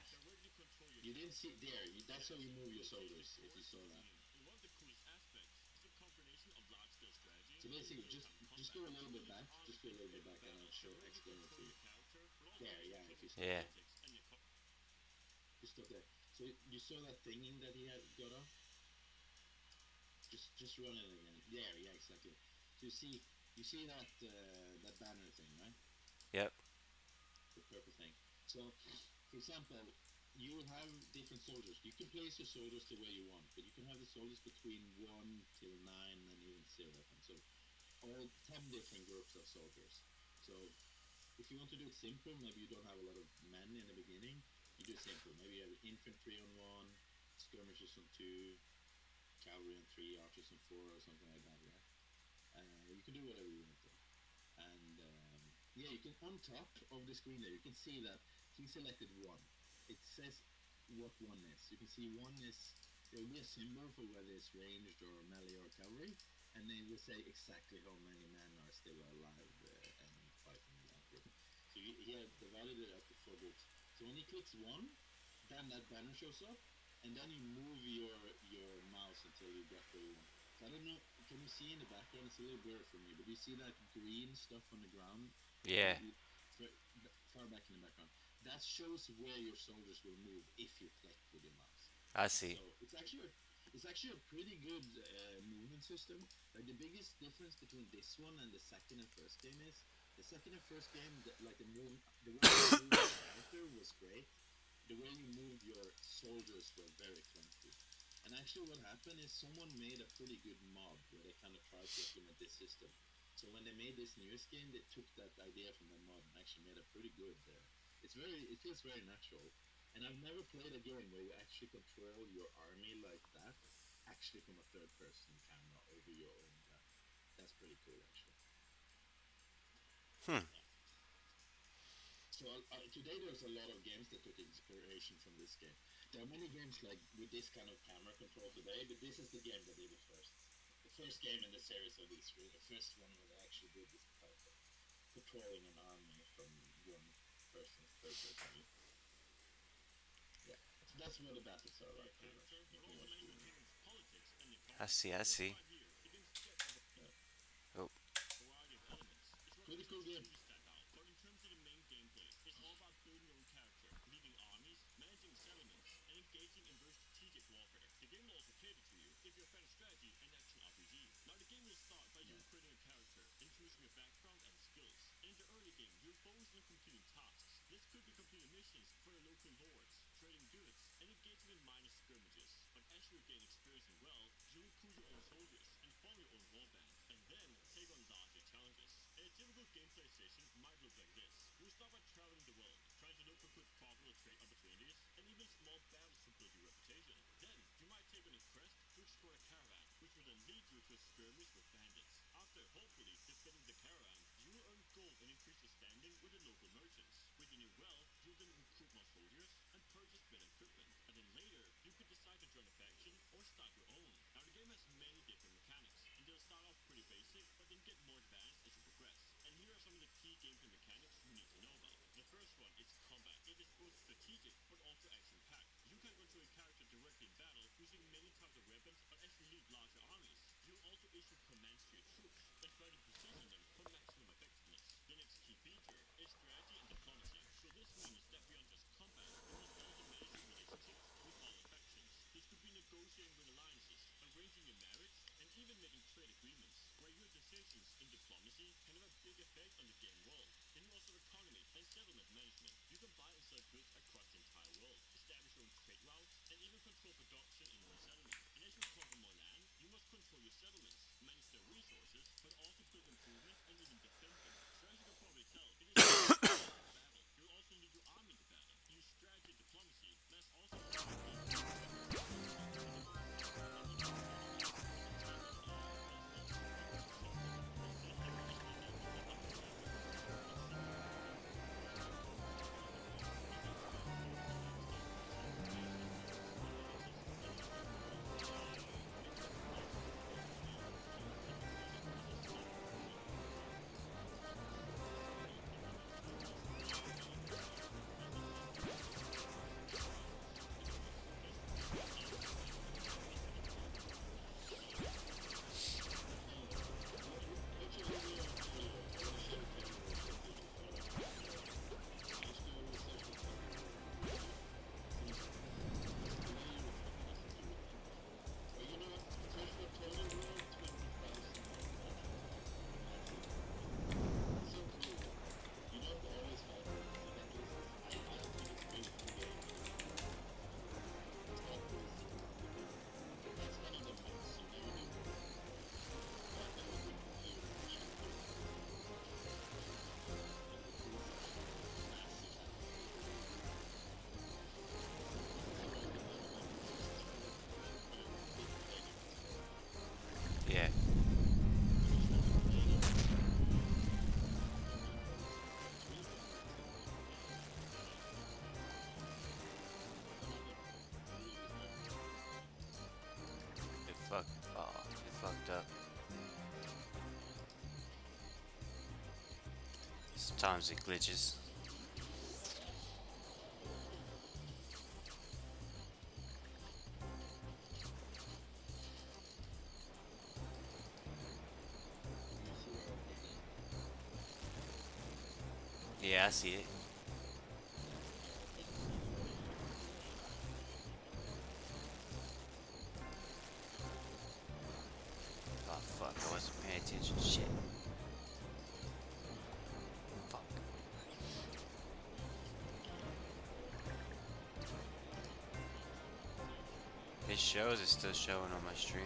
you didn't see there. That's how you move your soldiers. If you saw that. So basically, just go a little bit back. Just go a little bit back, and I'll explain it to you. There, yeah. If you stop Yeah. there, just stop there. So you saw that thinking that he had got off? Just run it again. There, yeah, exactly. So you see that that banner thing, right? Yep. The purple thing. So, for example, you have different soldiers. You can place your soldiers the way you want, but you can have the soldiers between 1 till 9 and even 0. And so all 10 different groups of soldiers. So if you want to do it simple, maybe you don't have a lot of men in the beginning. You do it simple. Maybe you have infantry on one, skirmishers on two, cavalry on three, archers on four, or something like that. Yeah. You can do whatever you want there. And yeah, you can on top of the screen there, you can see that he selected one. It says what one is. You can see one is there will be a symbol for whether it's ranged or melee or cavalry, and they will say exactly how many men are still alive and fighting in that group. So he had divided it up to four groups. So when he clicks one, then that banner shows up, and then you move your mouse until you get where you want. So I don't know. Can you see in the background? It's a little blurry for me, but you see that green stuff on the ground, Yeah. far back in the background. That shows where your soldiers will move if you click with your mouse. I see. So it's actually a pretty good movement system. Like the biggest difference between this one and the second and first game is the second and first game, the way you moved your character was great. The way you moved your soldiers were very clunky. And actually, what happened is someone made a pretty good mod where they kind of tried to implement this system. So when they made this newest game, they took that idea from the mod and actually made a pretty good. It feels very natural. And I've never played a game where you actually control your army like that, actually from a third-person camera over your own gun. That's pretty cool, actually. Hmm. Yeah. So today there's a lot of games that took inspiration from this game. There are many games like with this kind of camera control today, but this is the game that did it first. The first game in the series of these three, the first one where they actually did this type of controlling an army from one person's third person view. Yeah. So that's what the battles are like, pretty much. If you watch the video. I see. I see. Yeah. Oh. Pretty cool game. Yeah. Sometimes it glitches. Yeah, I see it. Oh fuck, I wasn't paying attention. Shit. Fuck. It shows it's still showing on my stream.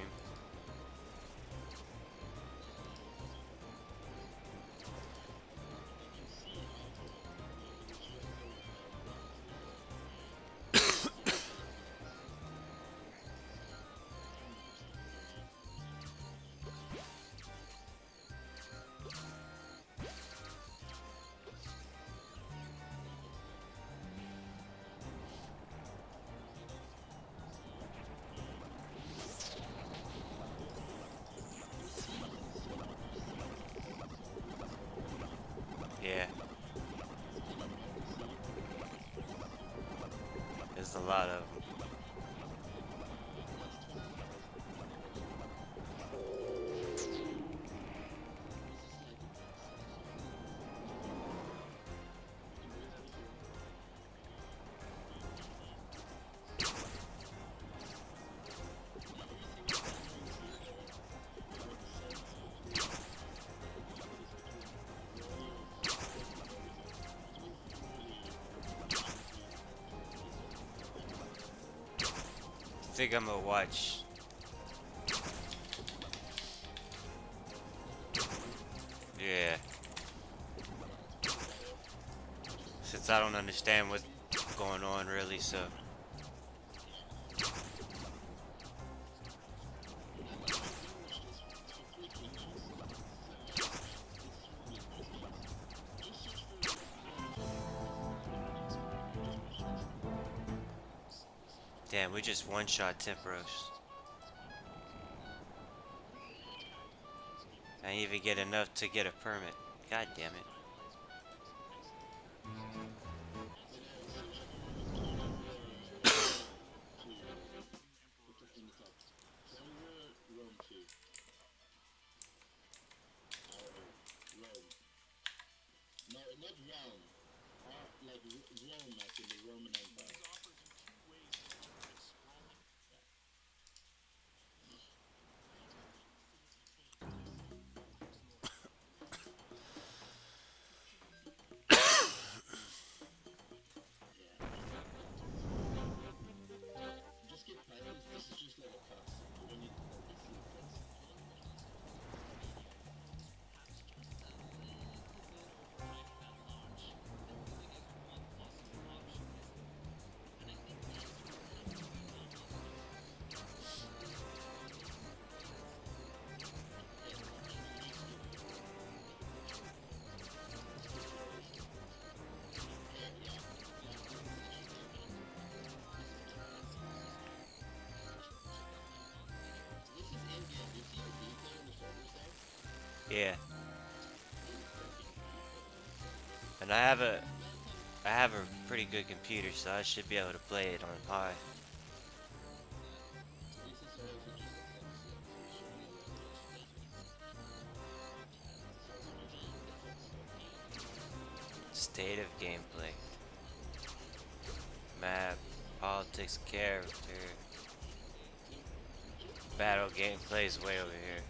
Yeah, there's a lot of them. I think I'm gonna watch. Yeah, since I don't understand what's going on really, so damn, we just one-shot tempross. I didn't even get enough to get a permit. God damn it. Rome 2. Rome. No, not realm. Like Rome, as in the Roman Empire. Just get pirates. This is just like a pass. You don't need to obviously press. Yeah, and I have a pretty good computer, so I should be able to play it on high. State of gameplay. Map, politics, character. Battle gameplay is way over here.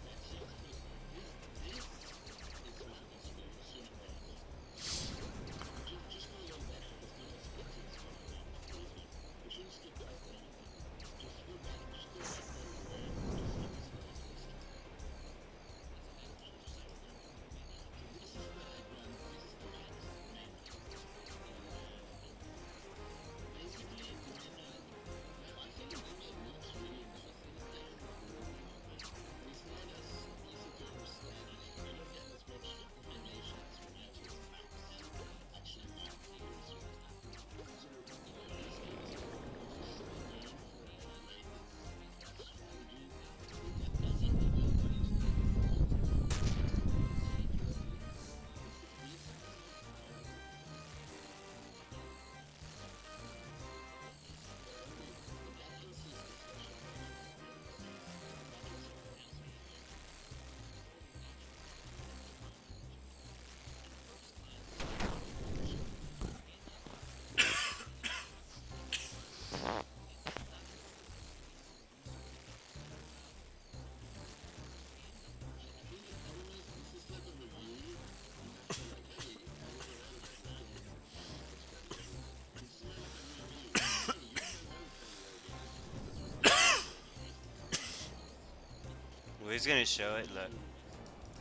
he's gonna show it. Look.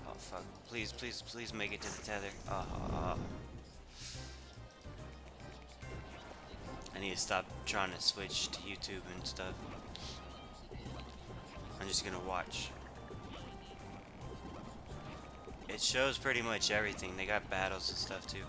Oh fuck! Please, please, please make it to the tether. I need to stop trying to switch to YouTube and stuff. I'm just gonna watch. It shows pretty much everything. They got battles and stuff too.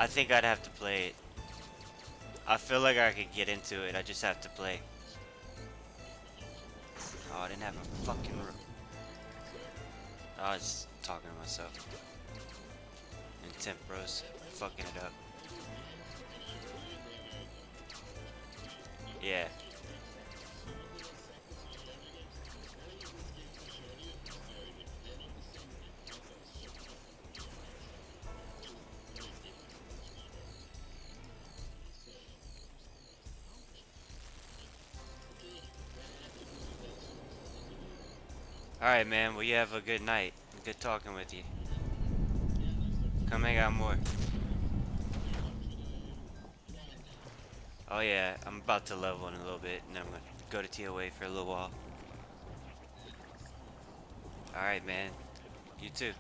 I think I'd have to play it. I feel like I could get into it. I just have to play. Oh, I didn't have a fucking. I was talking to myself. And tempross, fucking it up. Yeah. Alright, man. Well, you have a good night. Good talking with you. Come hang out more. Oh, yeah. I'm about to level in a little bit, and then I'm going to go to TOA for a little while. Alright, man. You too.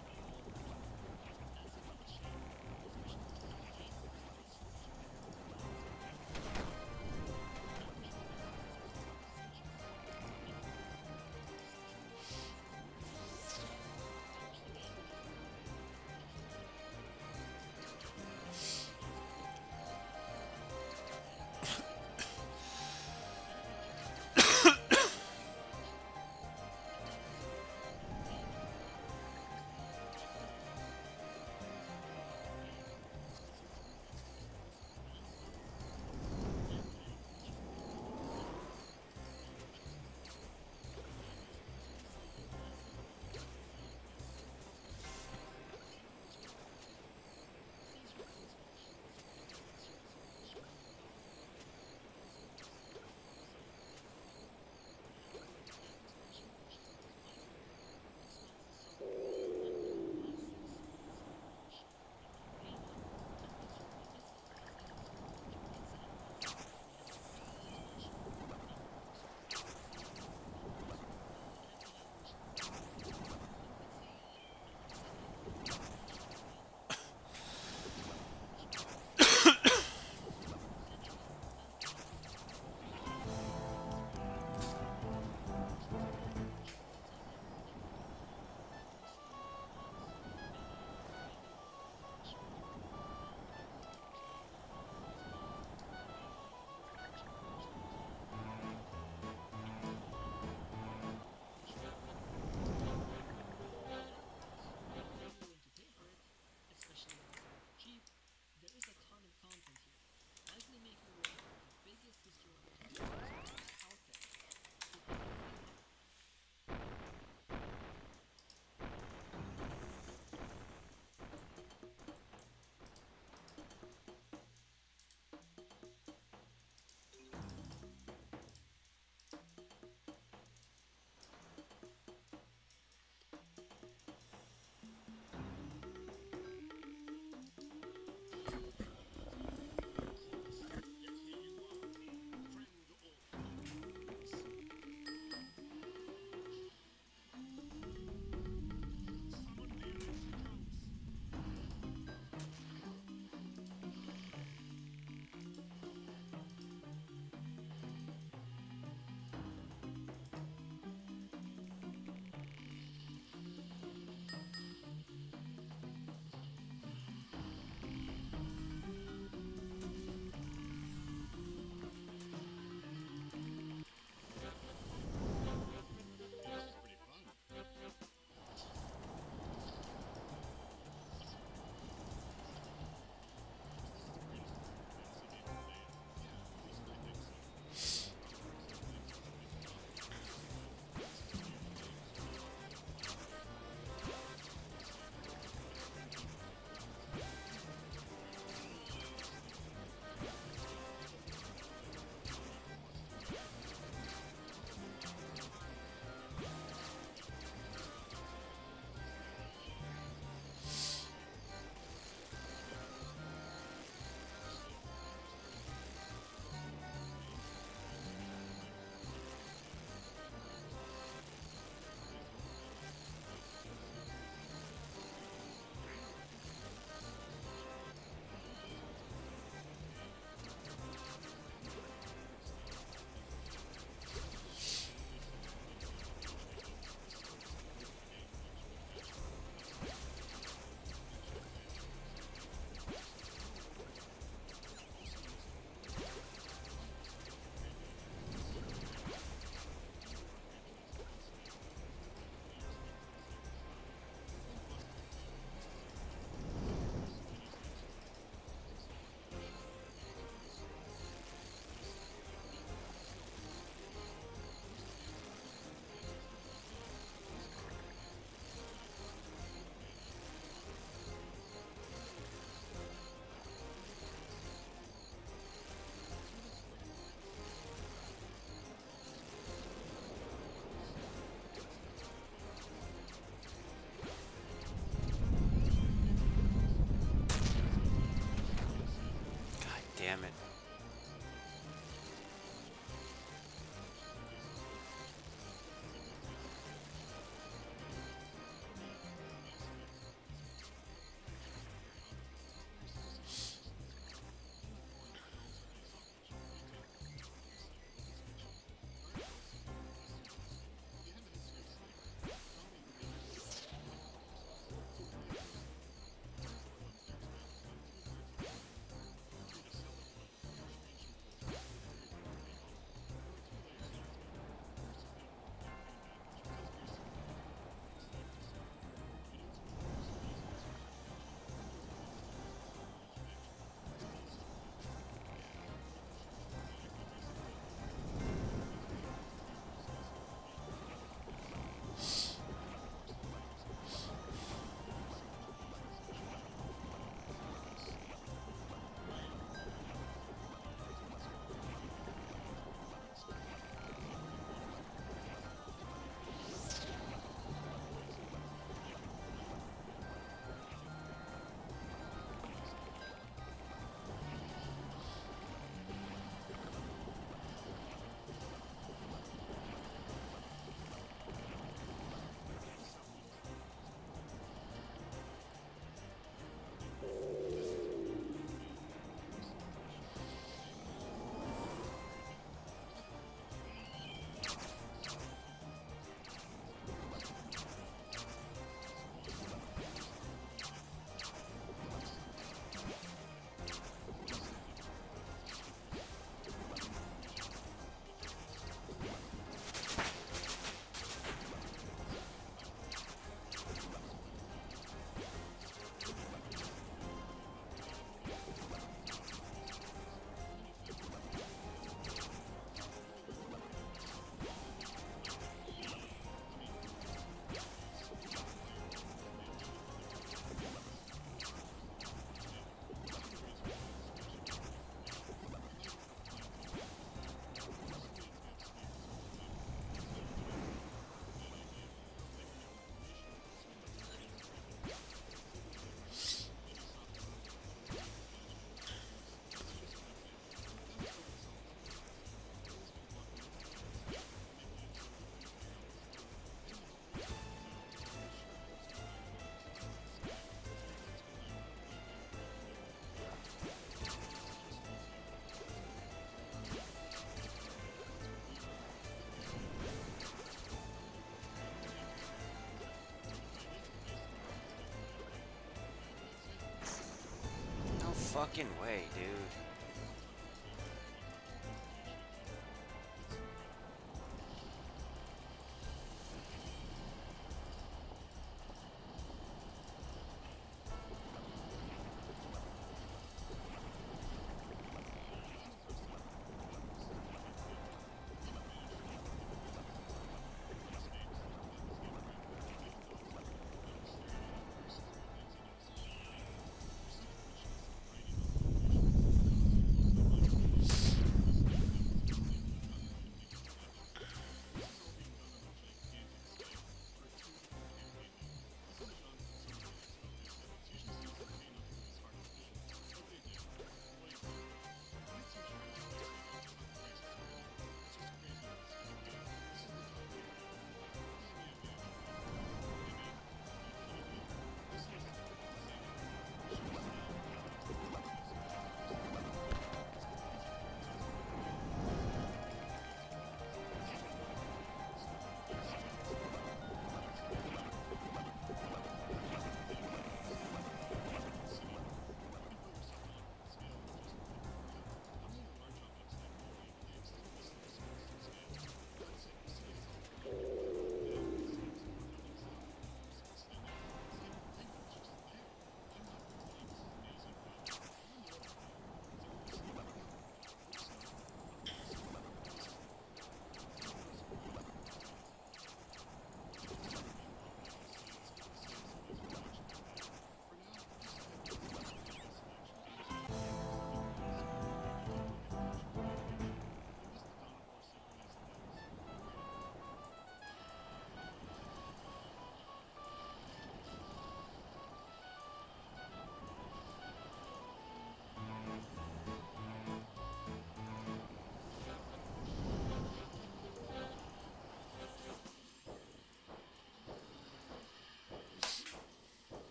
fucking way, dude.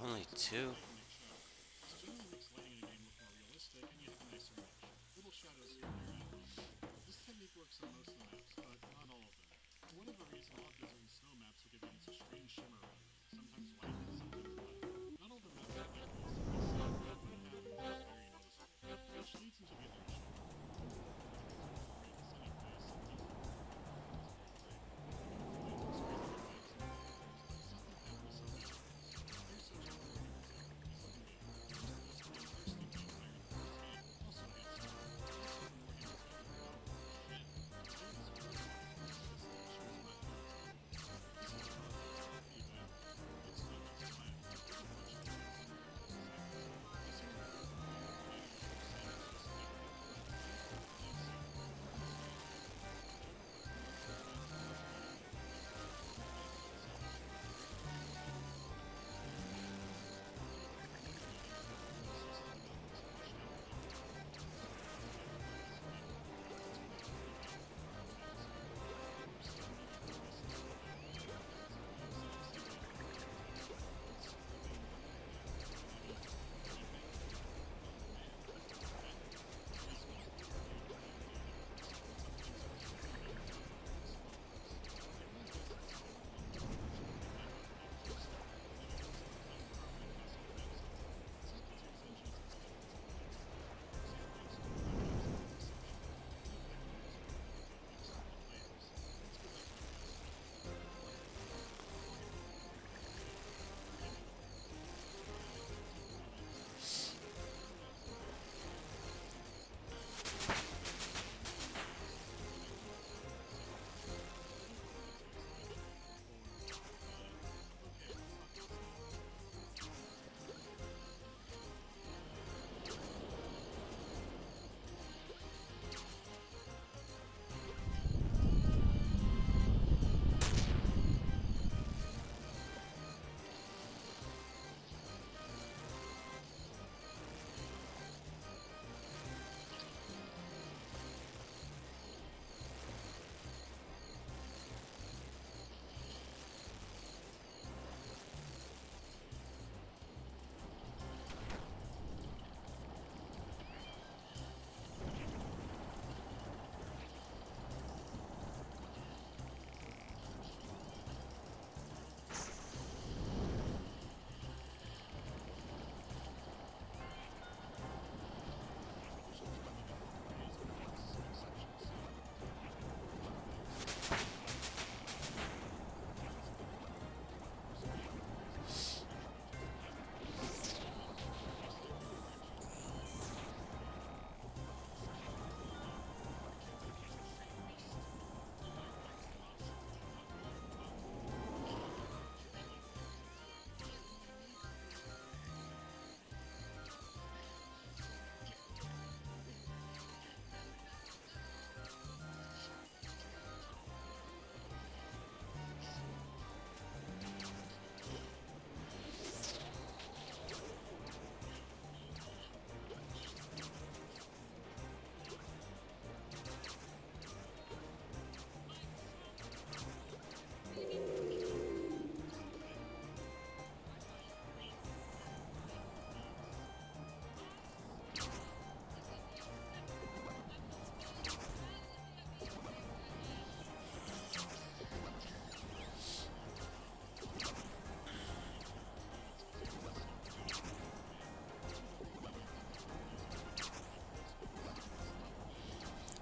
Only two?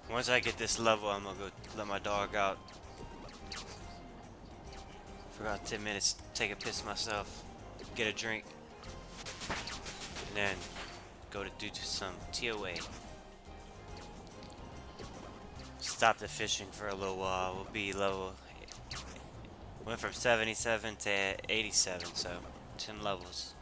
Once I get this level, I'm gonna go let my dog out. For about 10 minutes, take a piss myself, get a drink, and then go to do some TOA. Stop the fishing for a little while. We'll be level. Went from 77 to 87, so 10 levels.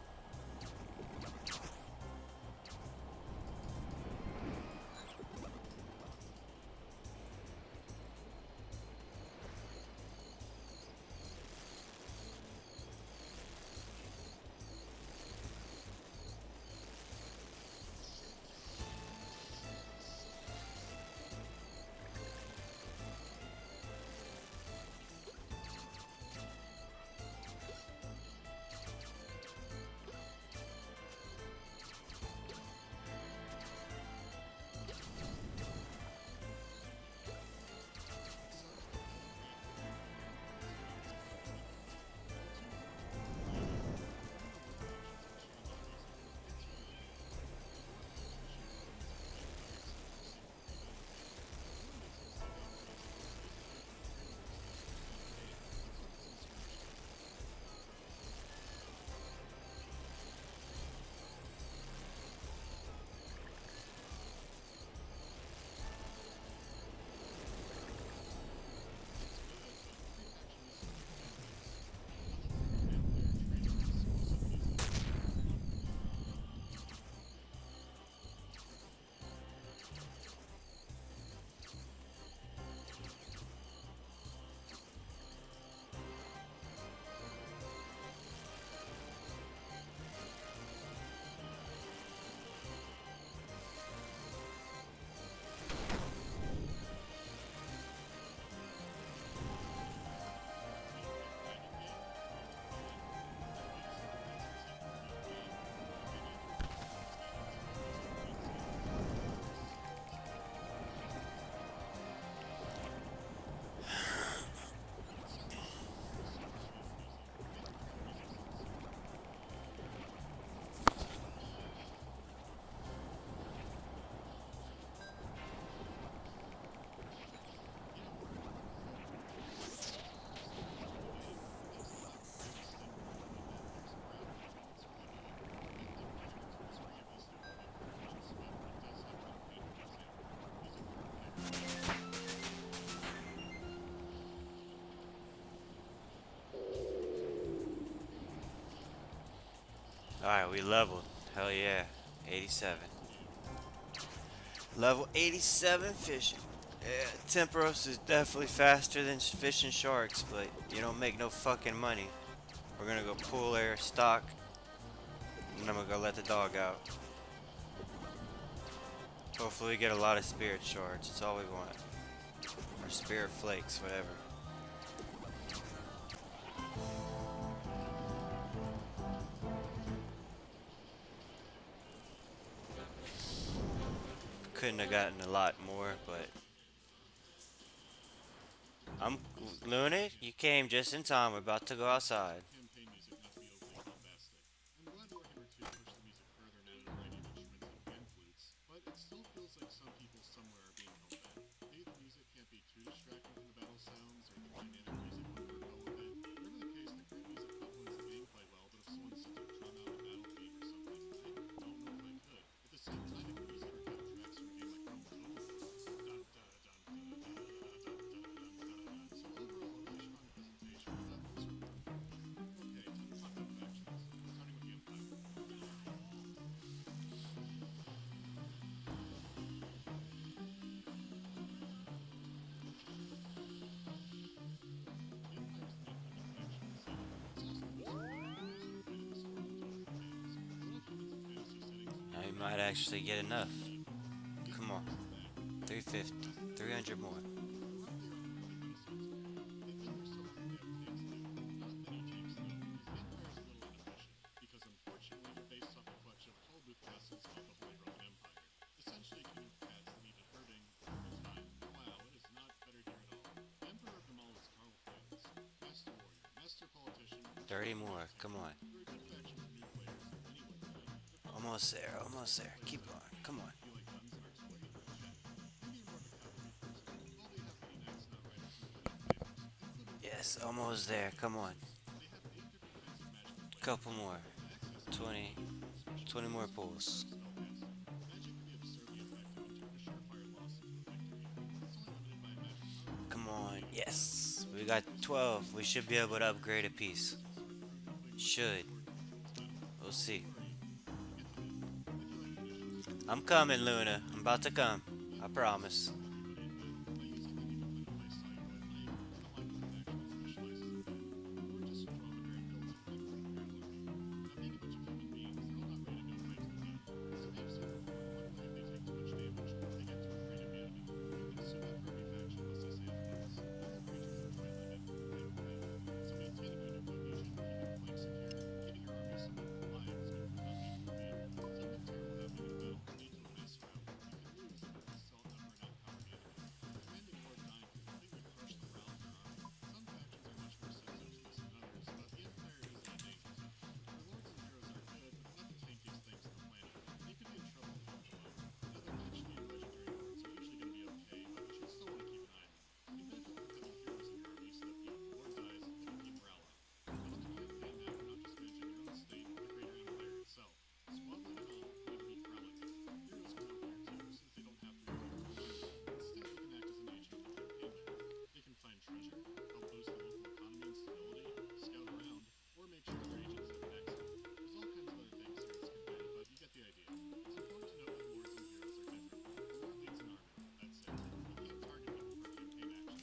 Alright, we leveled. Hell yeah. 87. Level 87 fishing. Yeah, tempross is definitely faster than fishing sharks, but you don't make no fucking money. We're gonna go pull air stock, and I'm gonna go let the dog out. Hopefully we get a lot of spirit shards. That's all we want. Or spirit flakes, whatever. Couldn't have gotten a lot more, but I'm Luna. You came just in time. We're about to go outside. Campaign music not to be overly bombastic. I'm glad Warhammer 2 pushed the music further now to writing instruments and pan flutes, but it still feels like some people somewhere are being held back. Maybe the music can't be too distracting from the battle sounds, or the dynamic music won't work well with it. Whatever the case, the current music complements the gameplay well, but if someone sent a drum out a battle theme or something, I don't know if I could. At the same time, it could use it for tracks from a game like Rome Total. Dun, dun, dun, dun, dun, dun, dun, dun, dun, dun. So overall, a really strong presentation. Levels are perfect. Okay, time to talk about factions. Starting with the Empire. The Empire's the independent faction of the city. It's also the most important using the fighting the Sword of Total for games. A lot of humans in fantasy settings Now prefer you the might Empire actually over get the enough. British Empire. The Come on. Empire is back. 350. 300 more. We're roughly around 40 Renaissance era. They've been there so long they have things new. Not many changes though, as the Empire's a little inefficient, because unfortunately it based off a collection of tollbooth castles called the Holy Roman Empire. Essentially a king of cats that needed herding for the time. Wow, it is not better here at all. The Emperor of them all is Karl Franz. Master warrior, master politician, 30 more. Come on. they're a good faction for new players. Anyway, they're fun Almost there. Almost there. Keep going. Come on. if you like guns and artillery. Maybe you're more of a cavalry Yes, almost there. Come on. Couple more. 20. 20 more pulls. Come on. Yes. We got 12. We should be able to upgrade a piece. Should. We'll see. I'm coming, Luna. I'm about to come. I promise.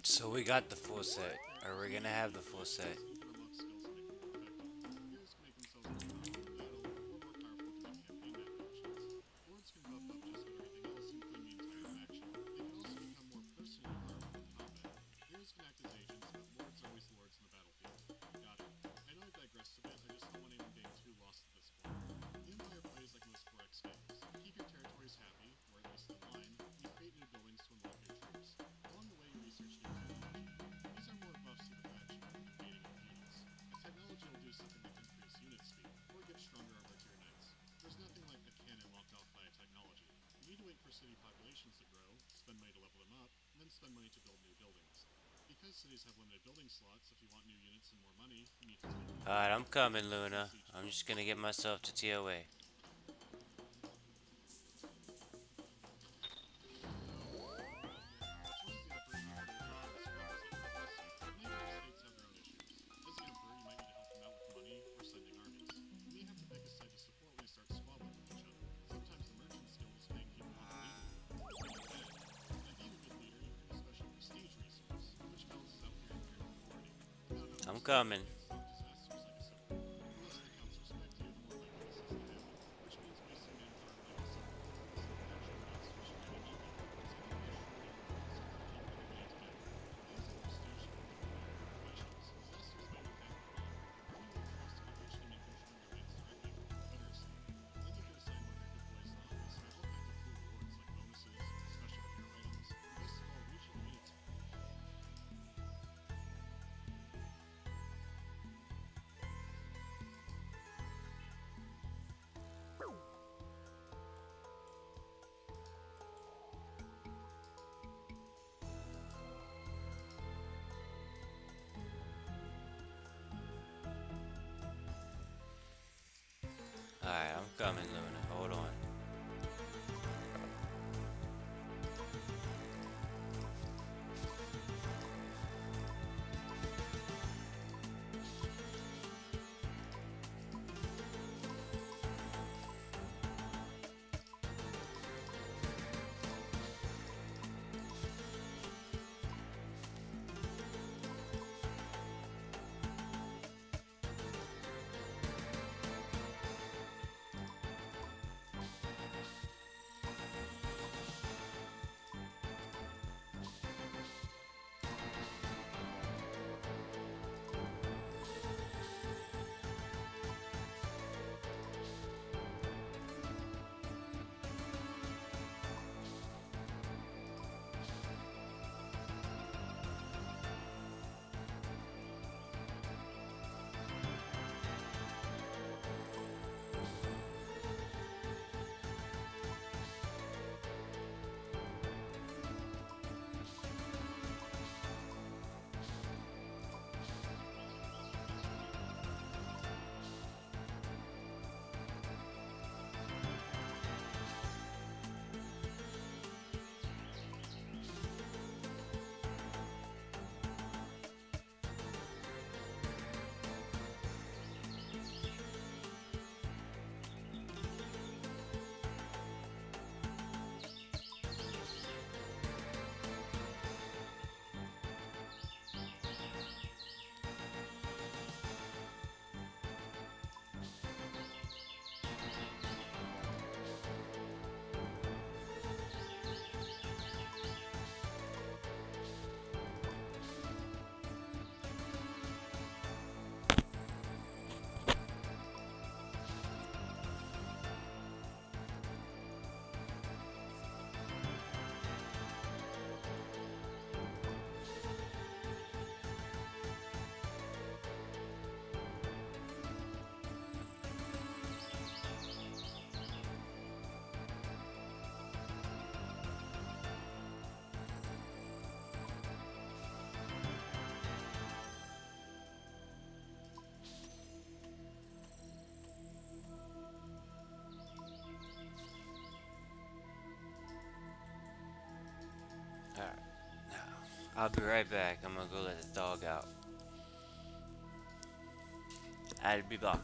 So we got the full set. Or we're gonna have the full set. Alright, I'm coming, Luna. I'm just gonna get myself to TOA. I'm coming. Alright, I'm coming, Luna. Hold on. I'll be right back. I'm gonna go let the dog out. I'll be back.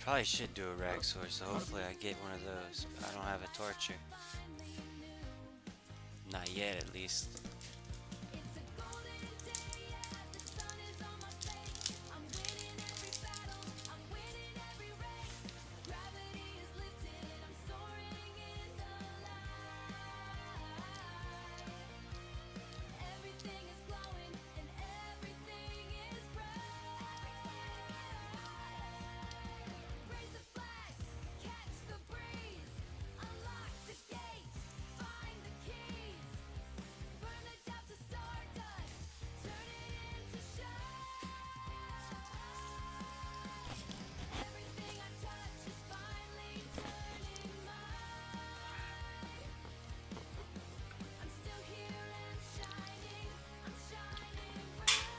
Probably should do a arraxxor, so hopefully I get one of those. I don't have a torture. Not yet, at least. It's a golden day, yeah, the sun is on my face. I'm winning every battle, I'm winning every race. Gravity is lifted, I'm soaring in the light. Everything is glowing and everything is bright. Raise the flags, catch the breeze, unlock the gates, find the keys. Burn the doubt to stardust, turn it into shine. Everything I touch is finally turning mine. I'm still here and shining, I'm shining bright.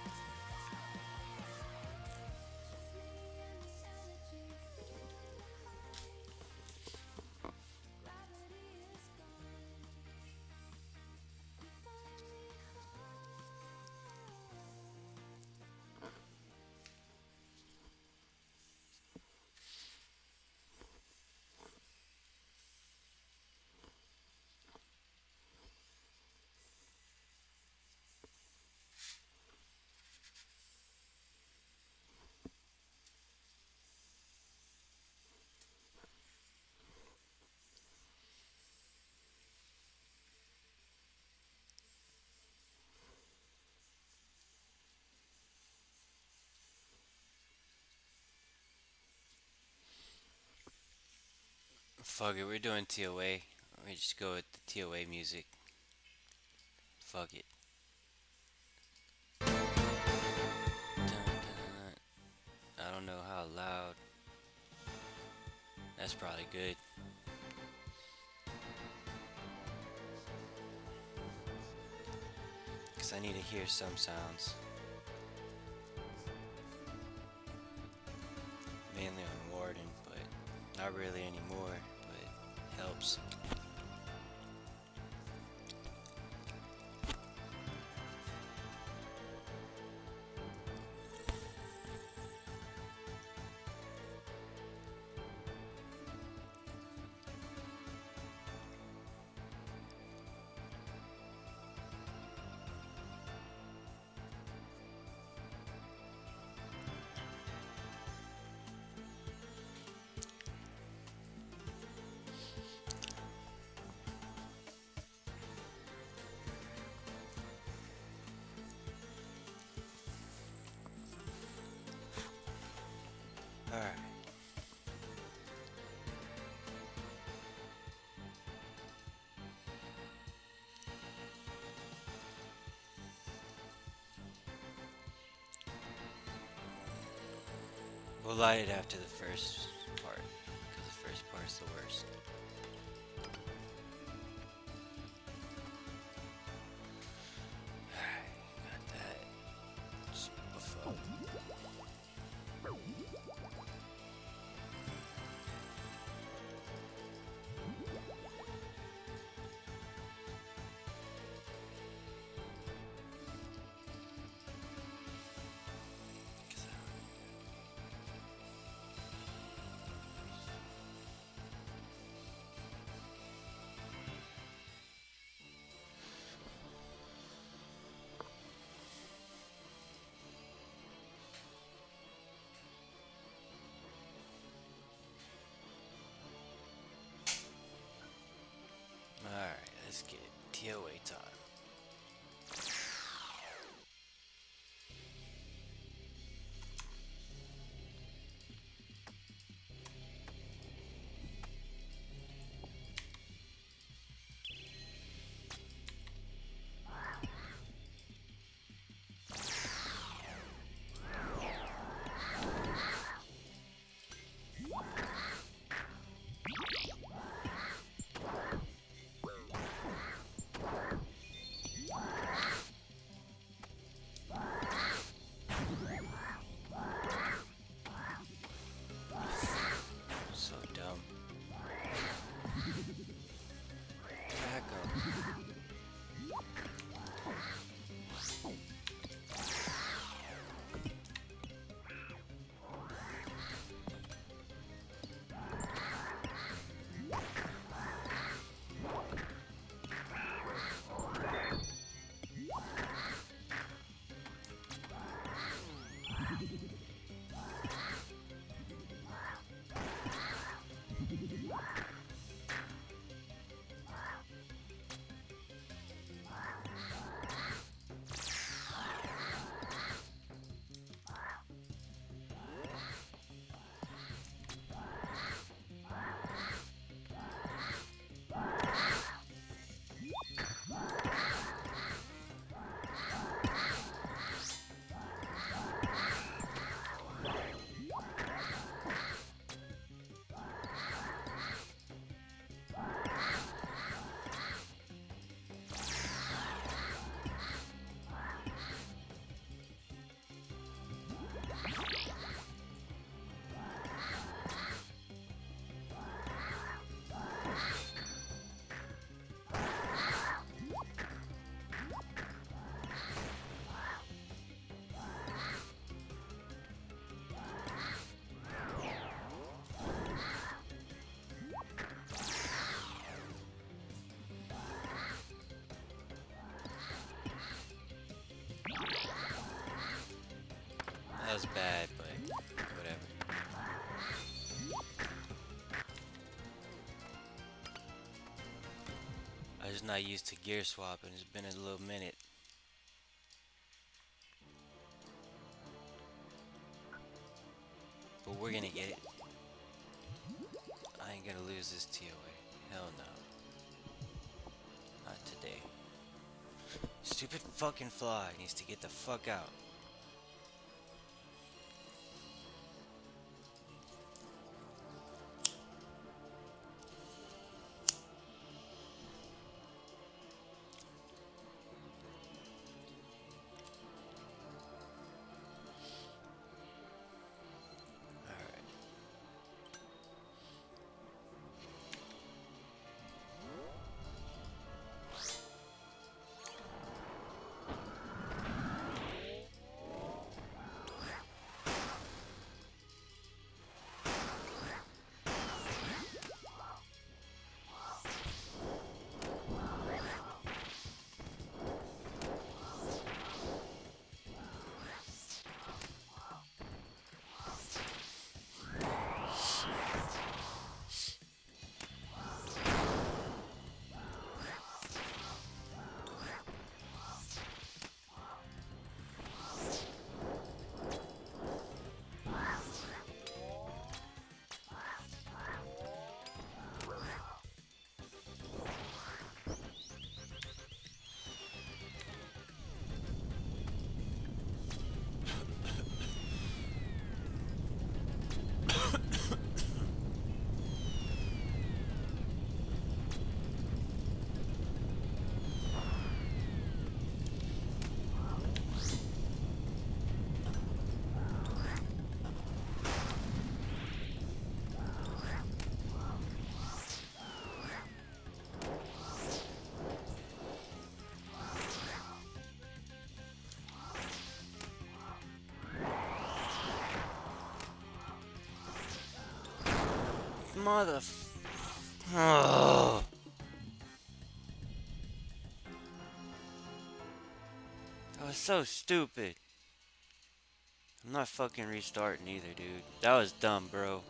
Just me and the energy feeling high. Gravity is gone. You find me high. Fuck it, we're doing TOA. We just go with the TOA music. Fuck it. Dun, dun, dun. I don't know how loud. That's probably good. Because I need to hear some sounds. Mainly on Warden, but not really anymore, but it helps. Alright. We'll light it after the first part, because the first part's the worst. Alright, got that. Just before. Alright, let's get TOA time. was bad, but whatever. I was not used to gear swapping. It's been a little minute. But we're gonna get it. I ain't gonna lose this TOA. Hell no. Not today. Stupid fucking fly needs to get the fuck out. Alright. Mother. Oh. That was so stupid. I'm not fucking restarting either, dude. That was dumb, bro.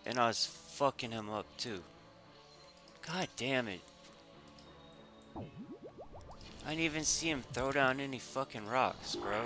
And I was fucking him up too. God damn it. I didn't even see him throw down any fucking rocks, bro.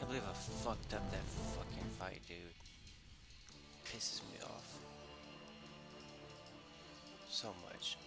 Can't believe I fucked up that fucking fight, dude. Pisses me off so much.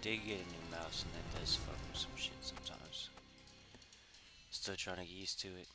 did get a new mouse, and that does fuck with some shit sometimes. Still trying to get used to it.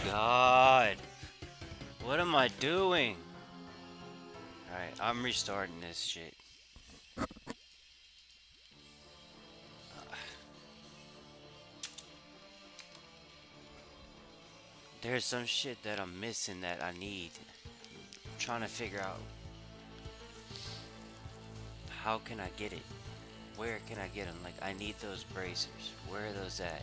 God. What am I doing? Alright, I'm restarting this shit. There's some shit that I'm missing that I need. I'm trying to figure out how can I get it? Where can I get them? Like, I need those bracers. Where are those at?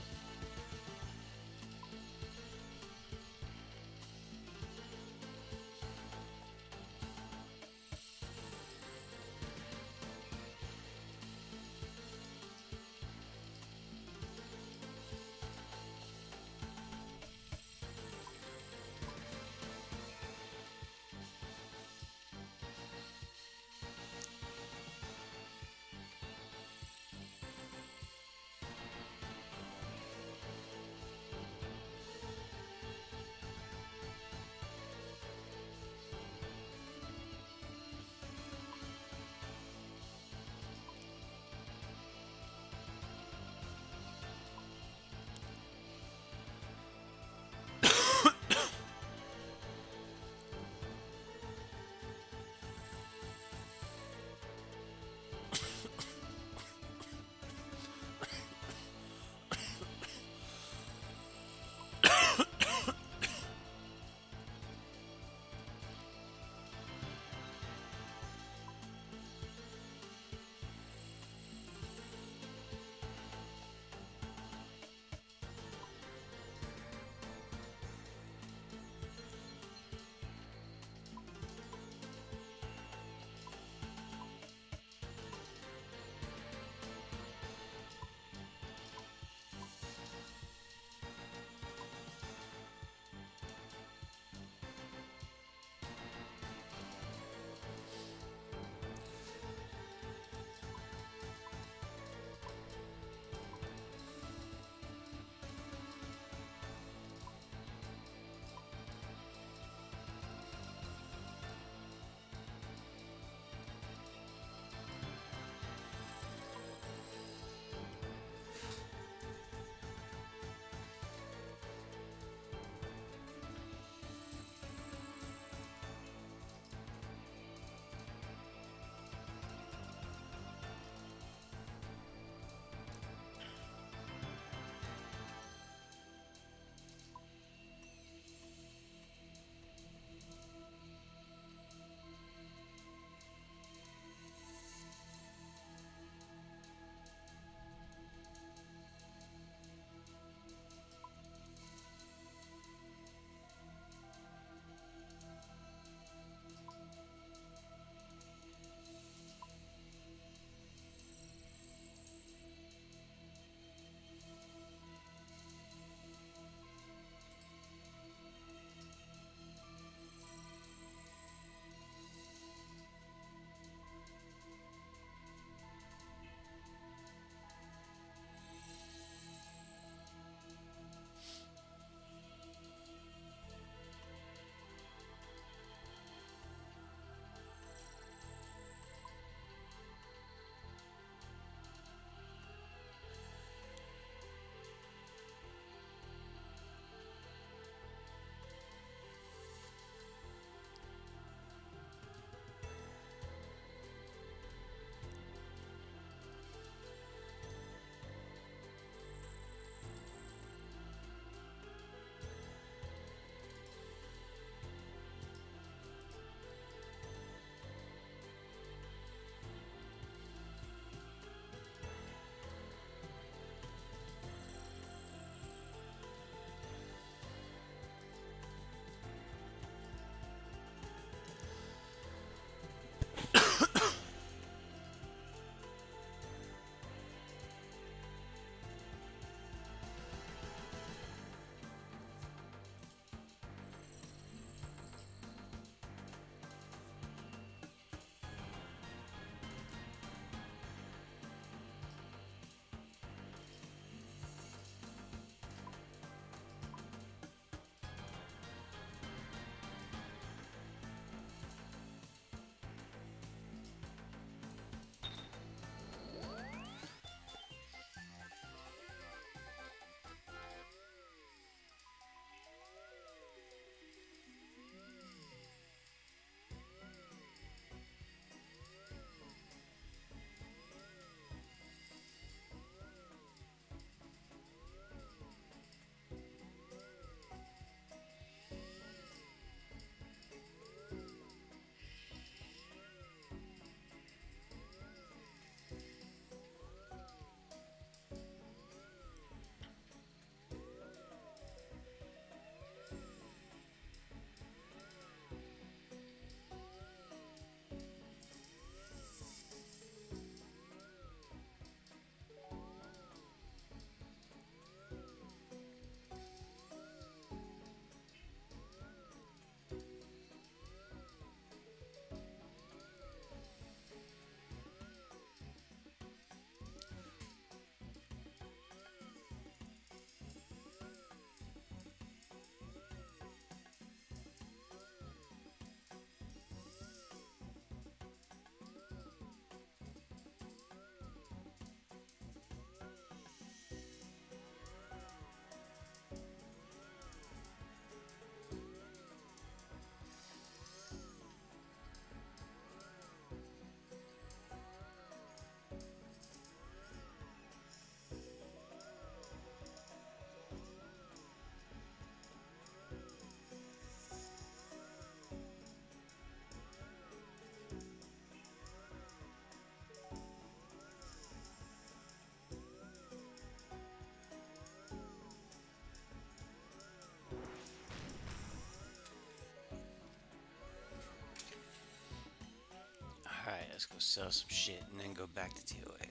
let's go sell some shit and then go back to TOA.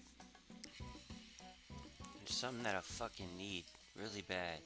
There's something that I fucking need really bad.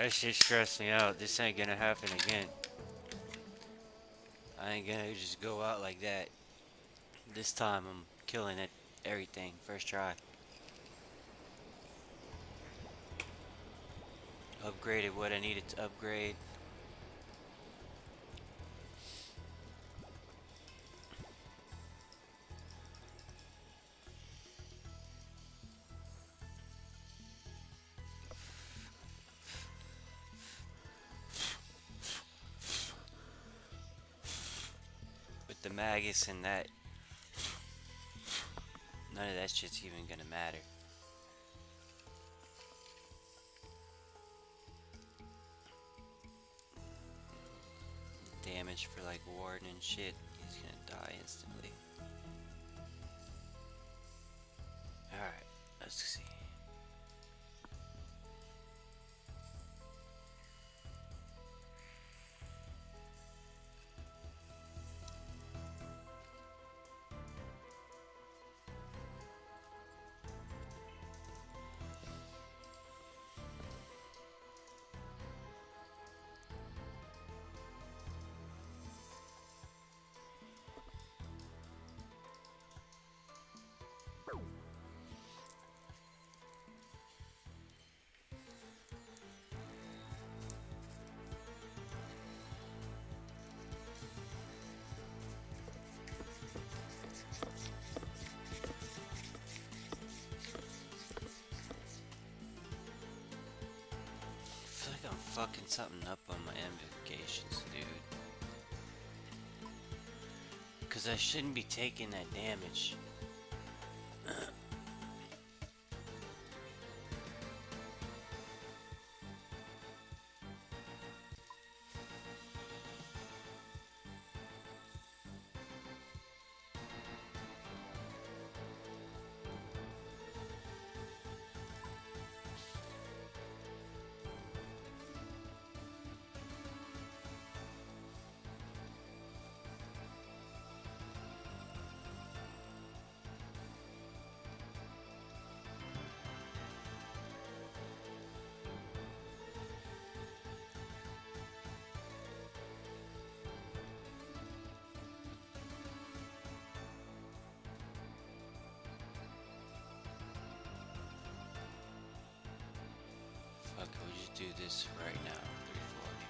That shit stressed me out. This ain't gonna happen again. I ain't gonna just go out like that. This time I'm killing it. Everything. First try. Upgraded what I needed to upgrade. With the Magus and that, none of that shit's even gonna matter. Damage for like Warden and shit. He's gonna die instantly. Alright, let's see. I feel like I'm fucking something up on my invocations, dude. Cause I shouldn't be taking that damage. Fuck, we just do this right now. 340.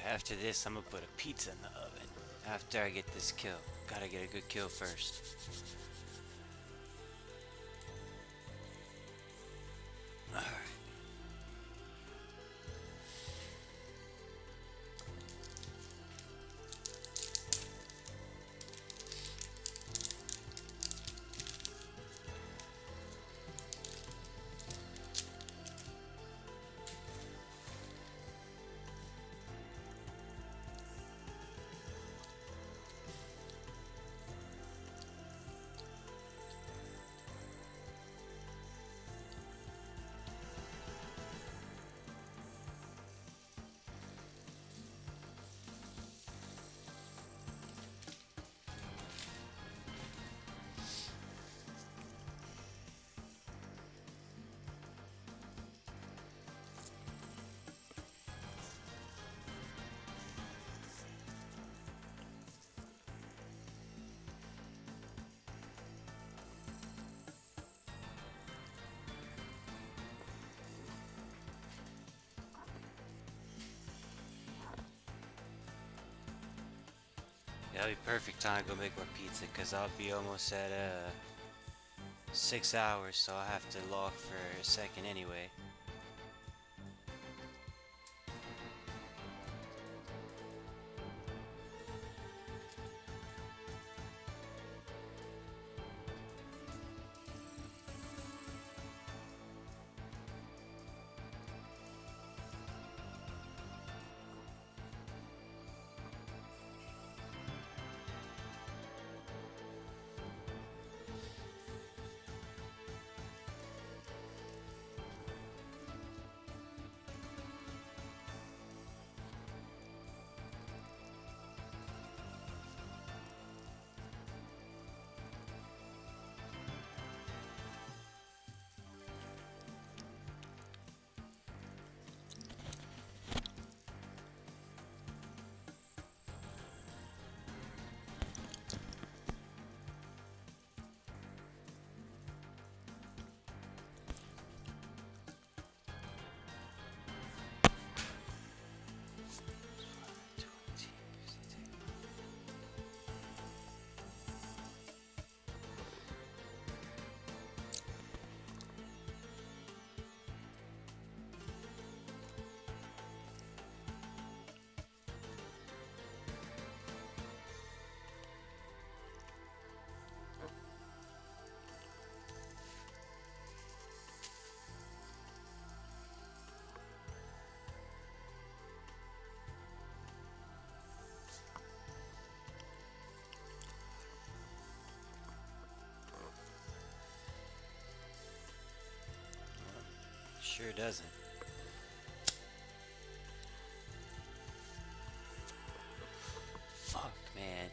After this, I'm gonna put a pizza in the oven. After I get this kill. Gotta get a good kill first. Alright. Yeah, that'll be perfect time to go make my pizza because I'll be almost at 6 hours, so I'll have to log for a second anyway. Sure doesn't. Fuck, man.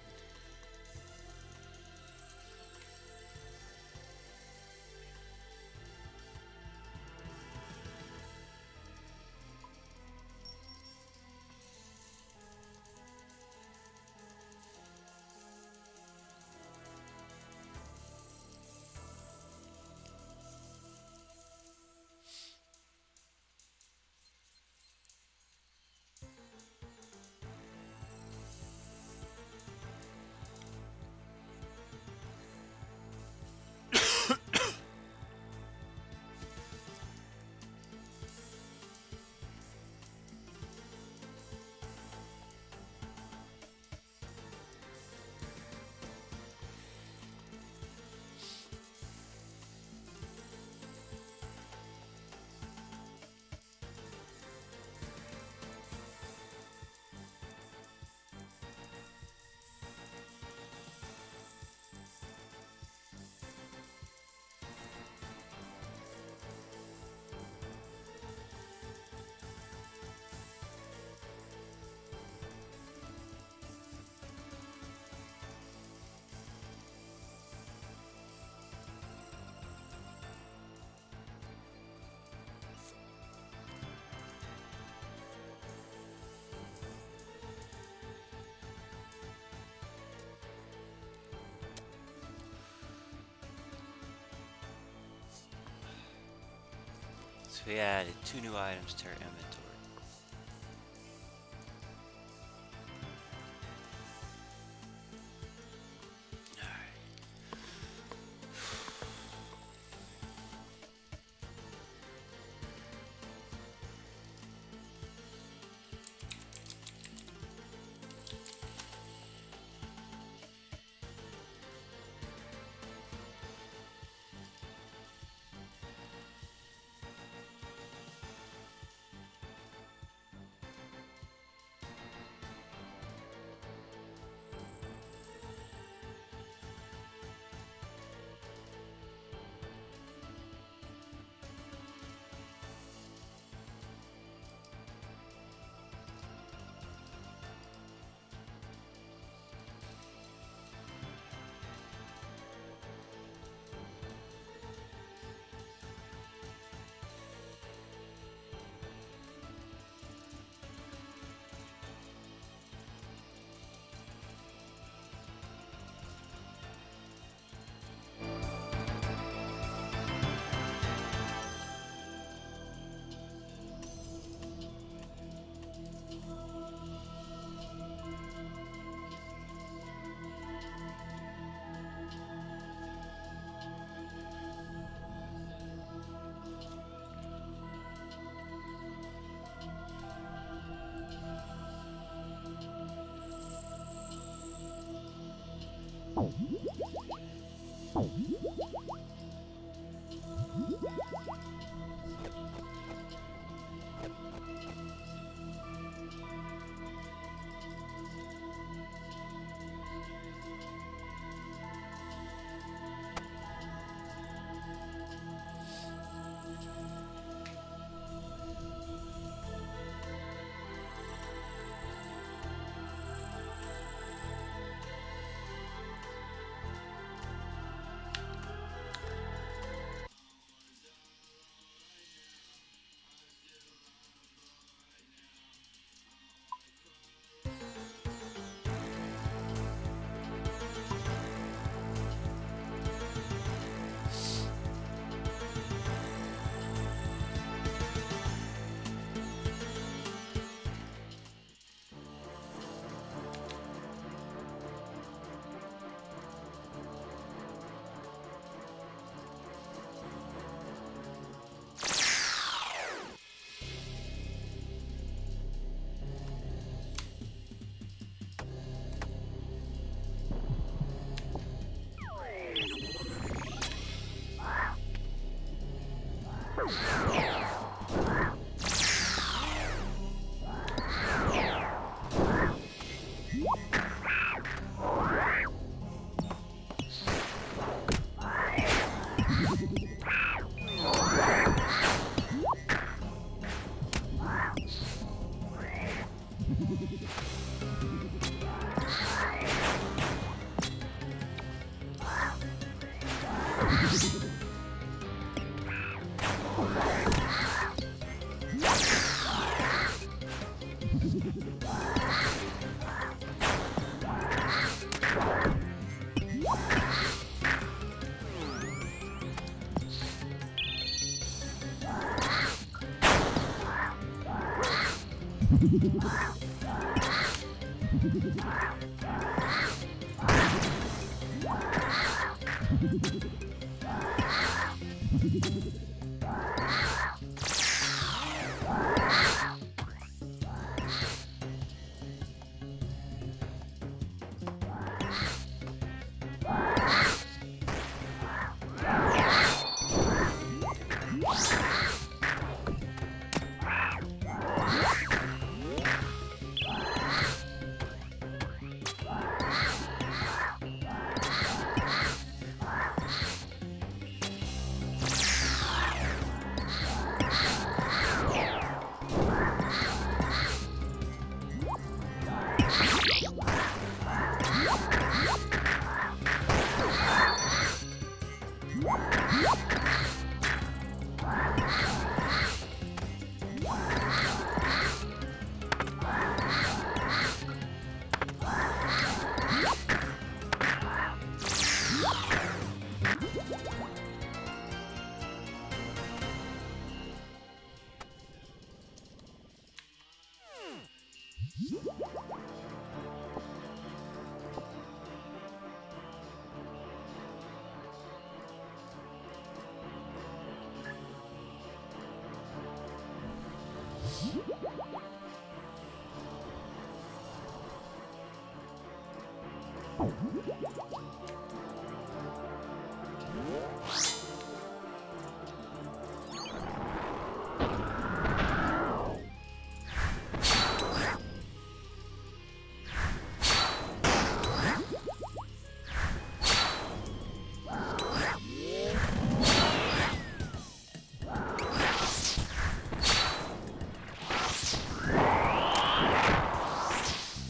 So we added 2 new items to our inventory.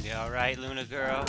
You alright, Luna girl?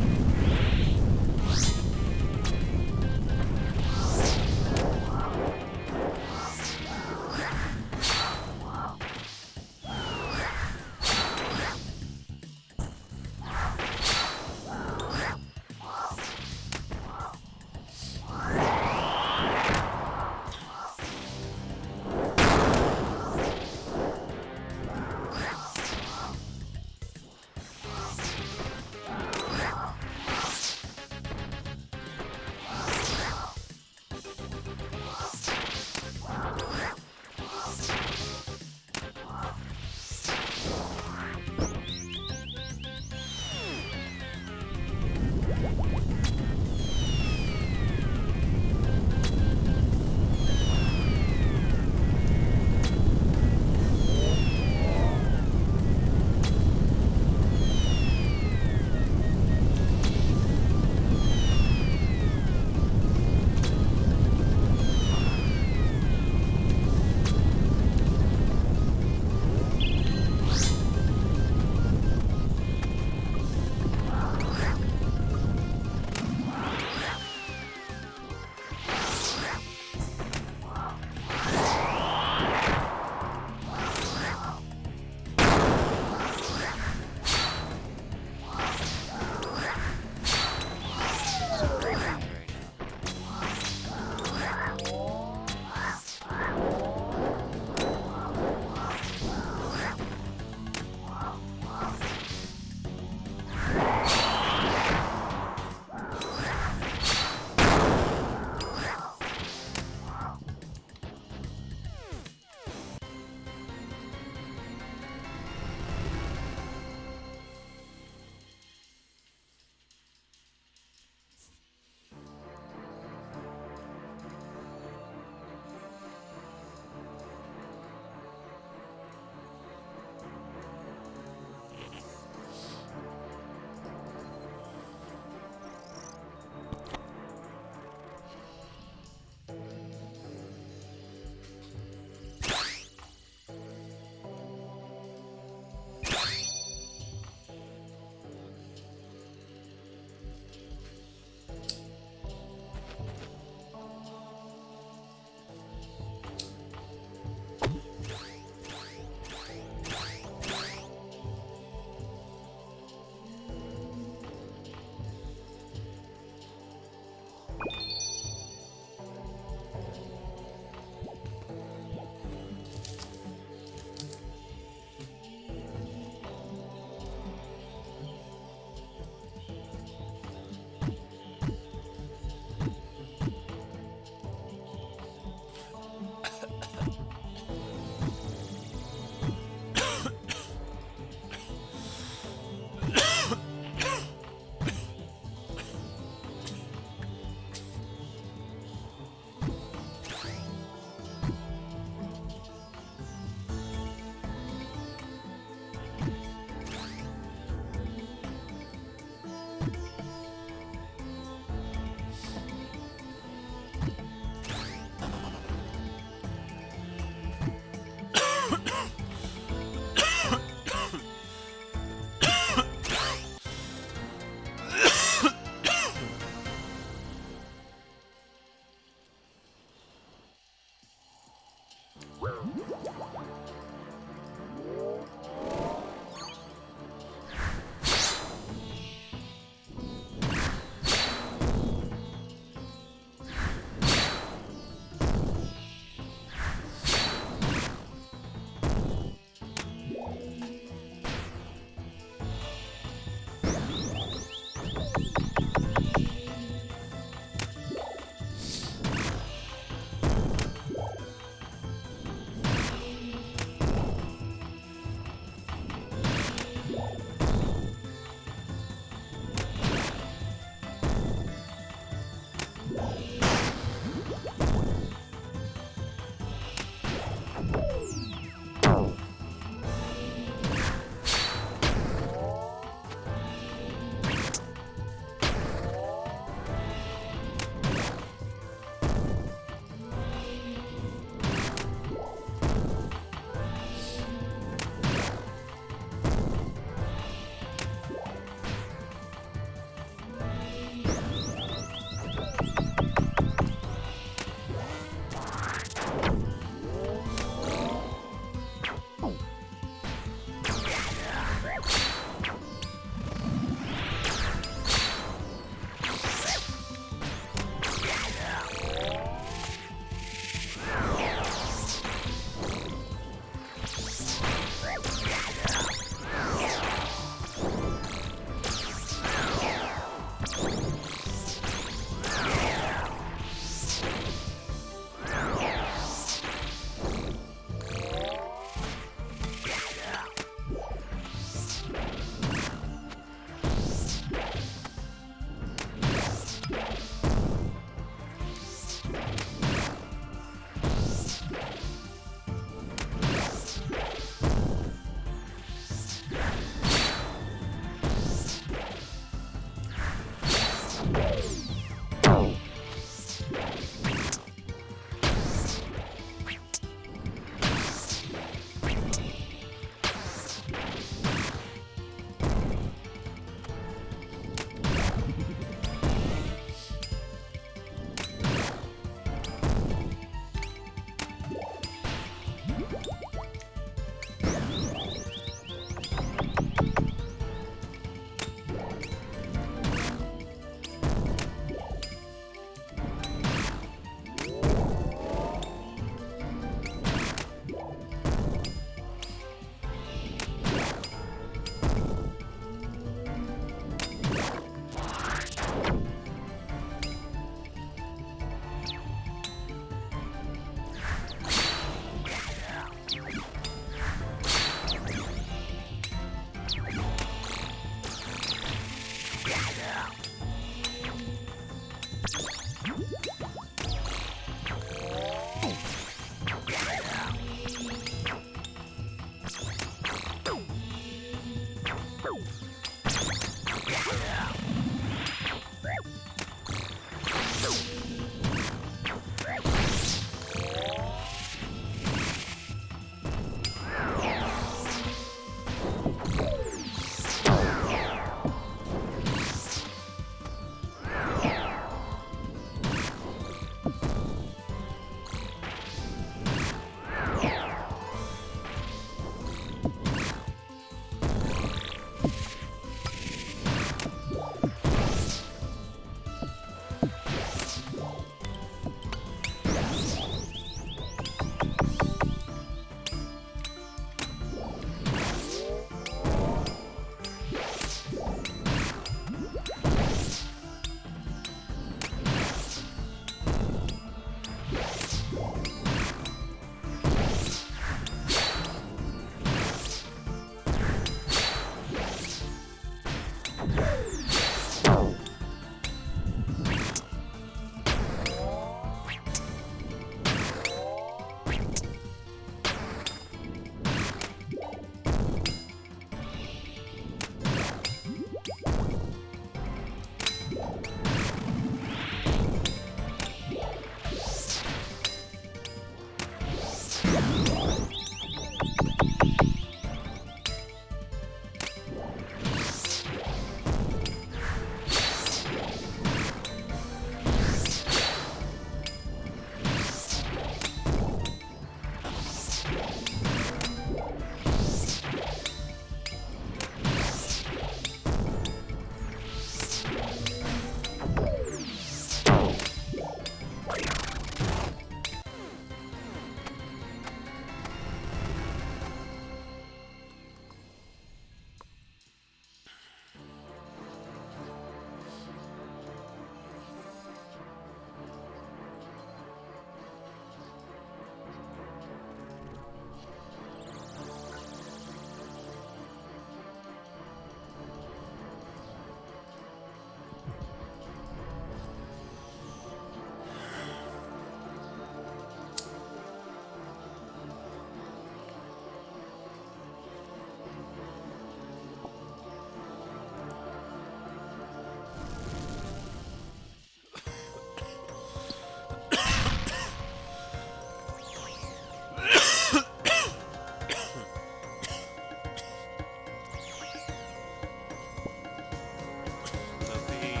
Puppy.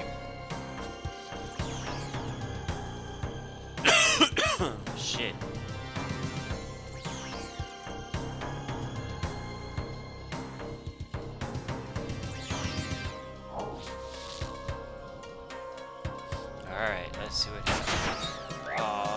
Shit. Alright, let's see what happens. Aw.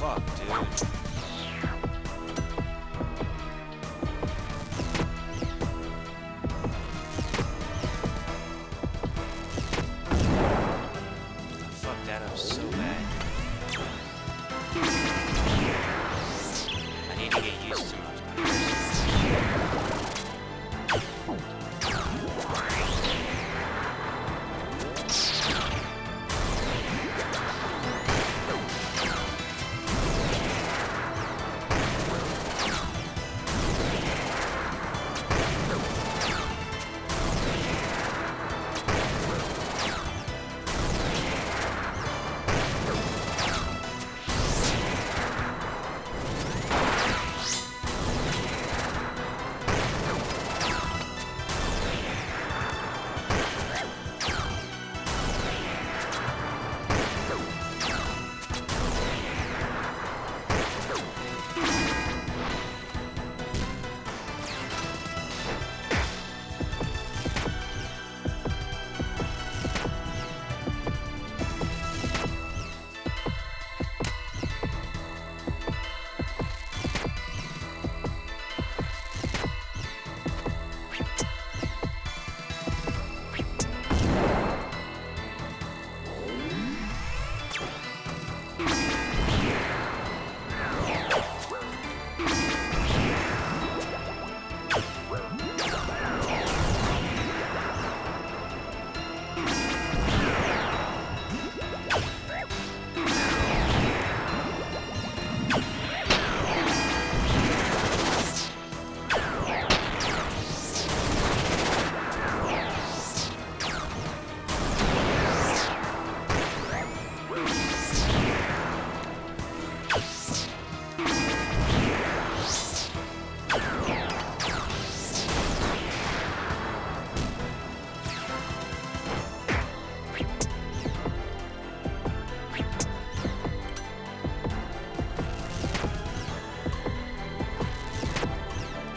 fuck, dude? I fucked that up so bad. I need to get used to my.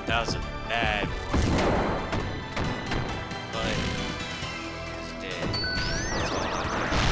That was a bad one. But it's dead. That's all I did.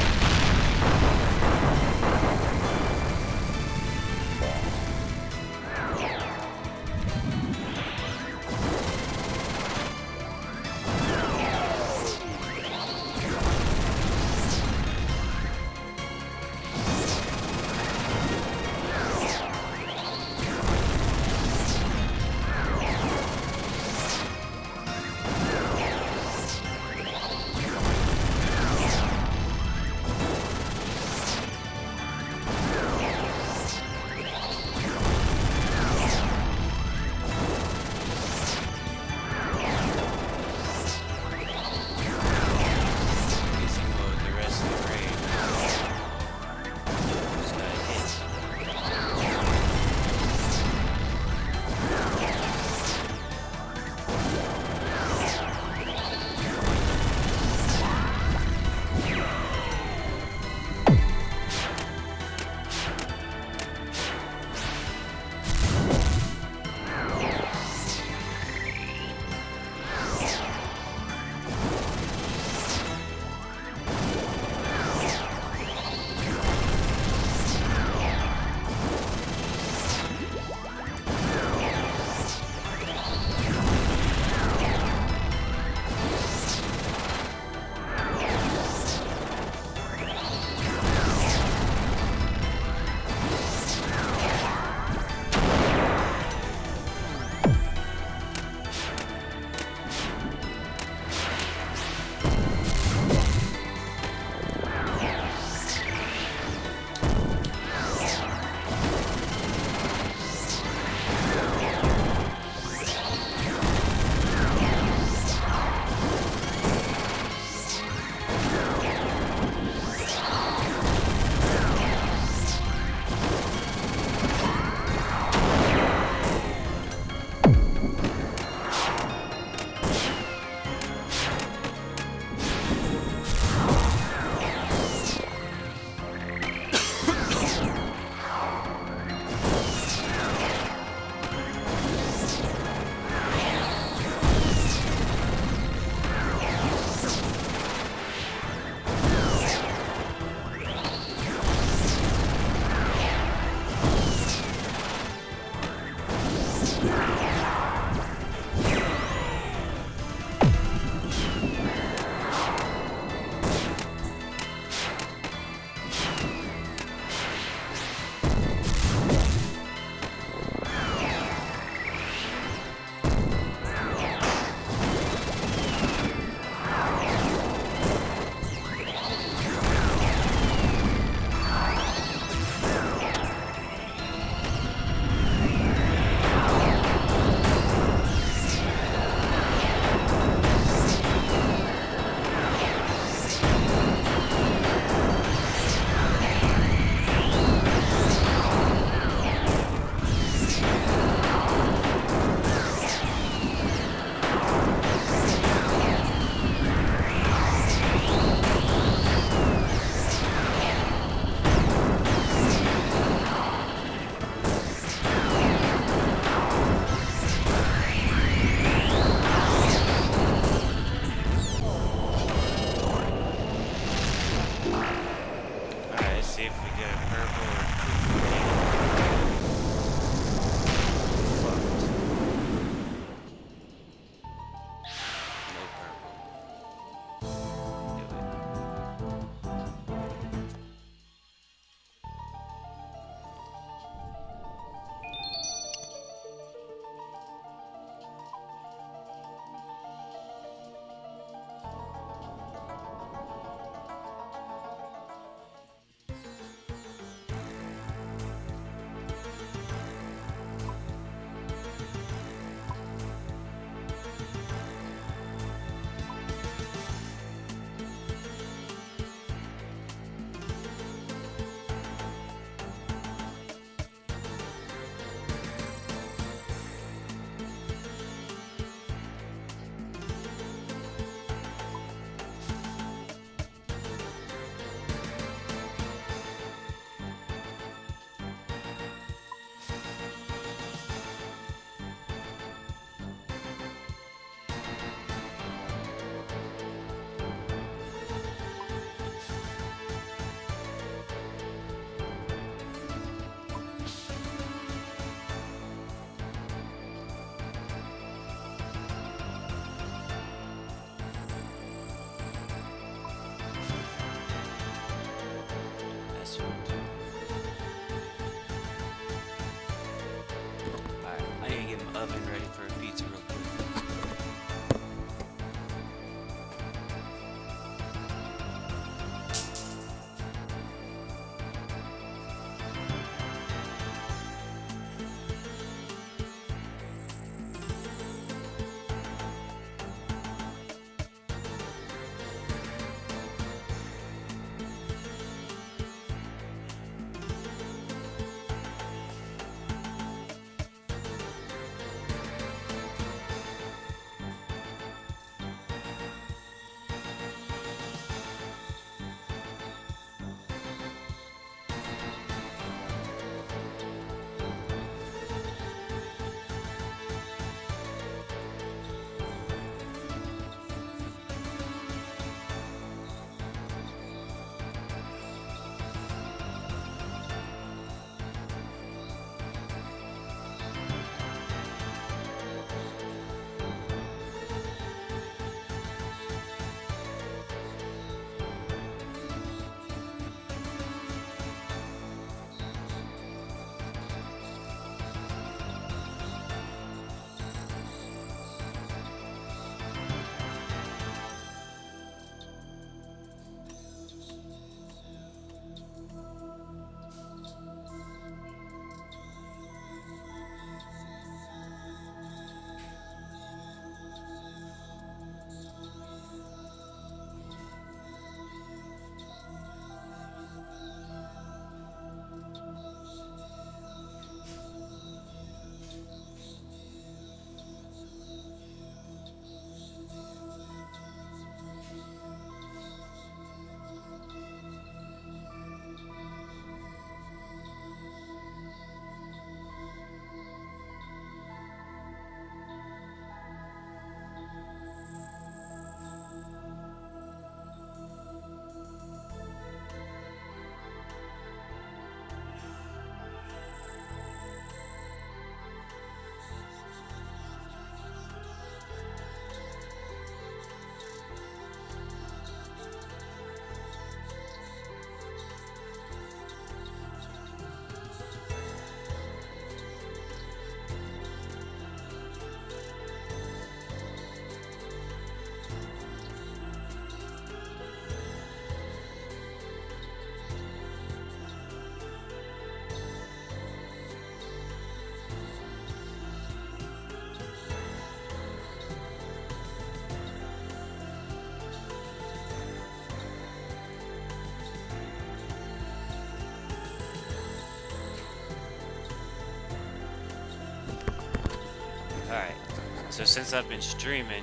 get a purple or fucked. No purple. Knew it. That's what. Alright, I need to get my oven ready for a pizza real quick. Alright, so since I've been streaming,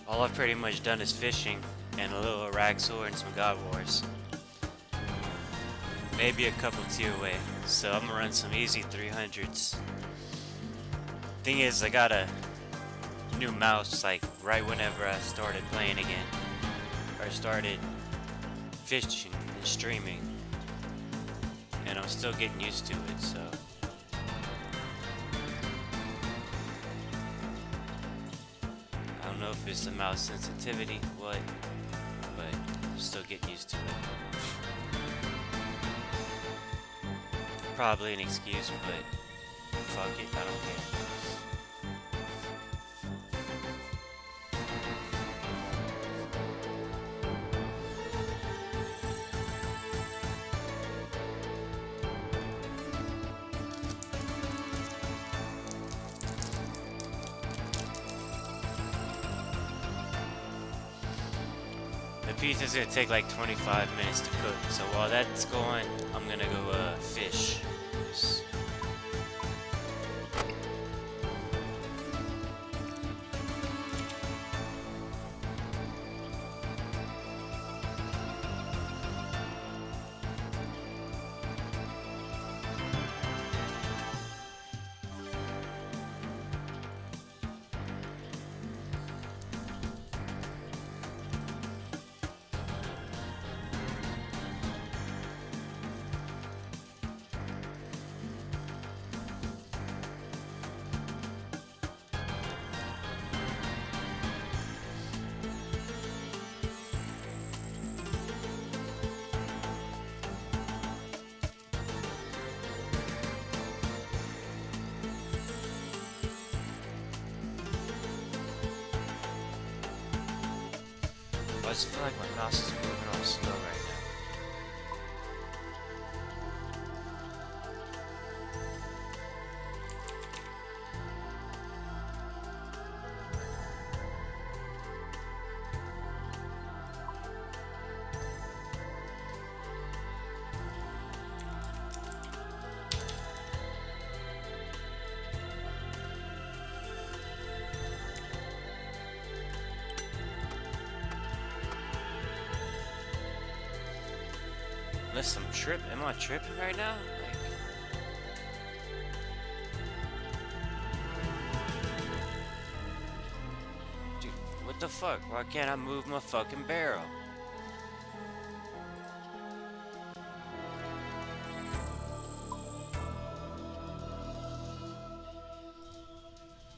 all I've pretty much done is fishing and a little arraxxor and some God Wars. Maybe a couple tier away, so I'm gonna run some easy 300s. Thing is, I got a new mouse like right whenever I started playing again. or started fishing and streaming, and I'm still getting used to it. So I don't know if it's the mouse sensitivity, what, but I'm still getting used to it. Probably an excuse, but fuck it, I don't care. The pizza's gonna take like 25 minutes to cook, so while that's going, I'm gonna go fish. I just feel like my mouse is moving all slow right now. Unless I'm tripping. Am I tripping right now? Like, dude, what the fuck? Why can't I move my fucking barrel?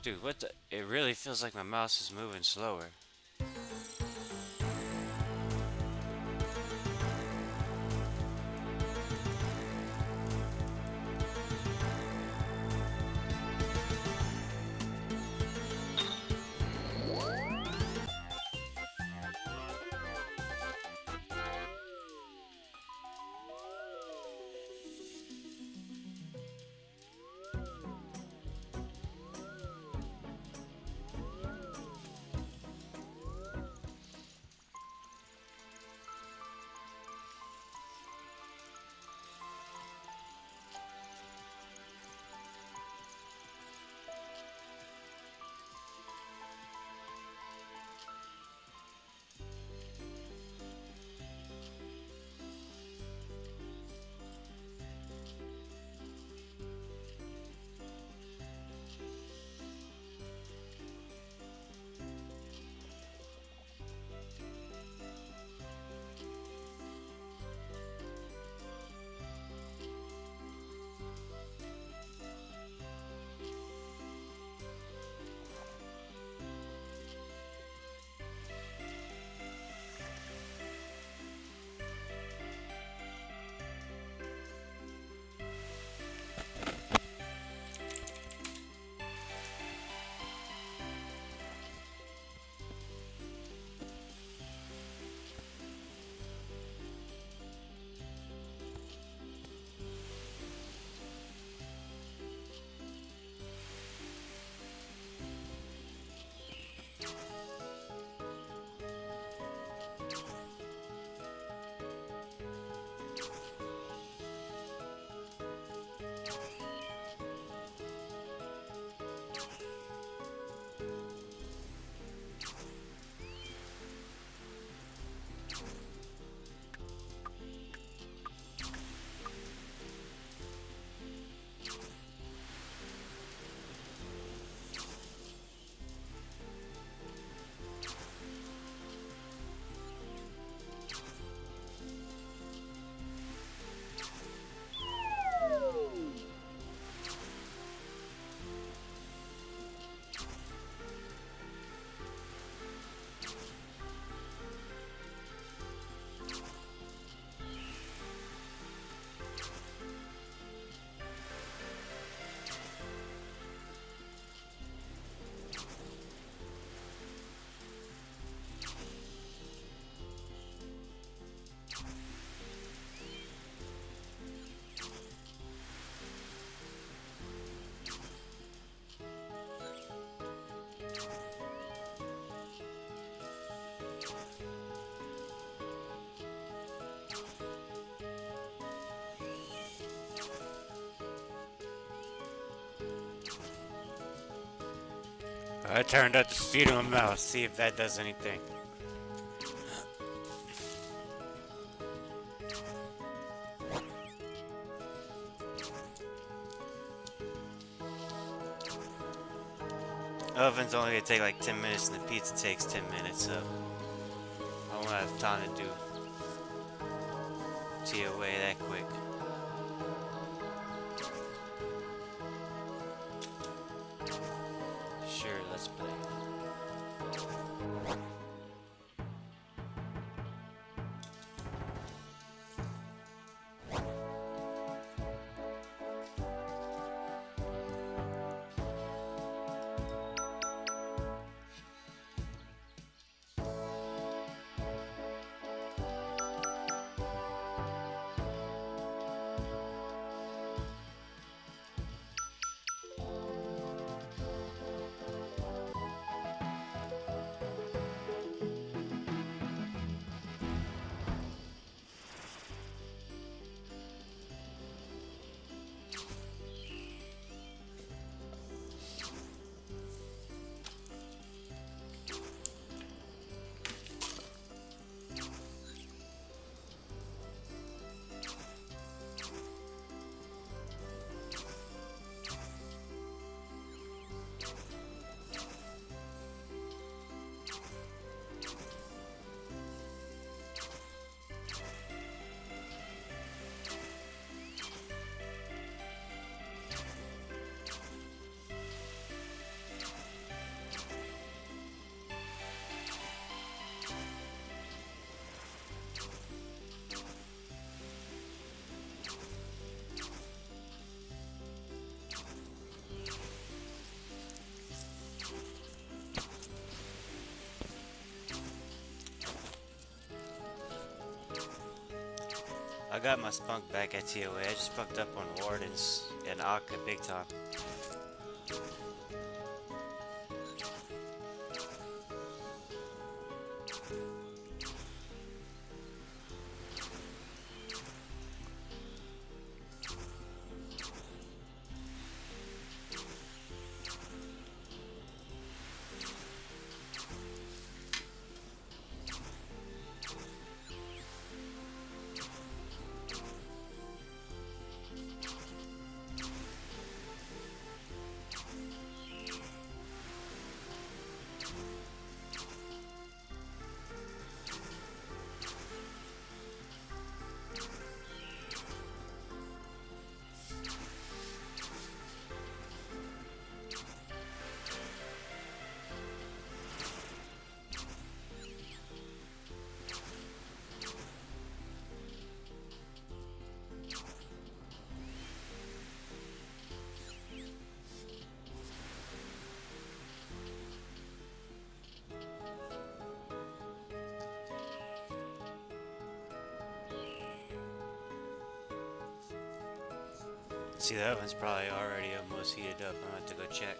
Dude, what the? It really feels like my mouse is moving slower. I turned up the speed of my mouse, see if that does anything. Oven's only gonna take like 10 minutes and the pizza takes 10 minutes, so I won't have time to do TOA that quick. Sure, let's play. I got my spunk back at TOA. I just fucked up on Wardens and Akka big time. See, the oven's probably already almost heated up. I'm gonna have to go check.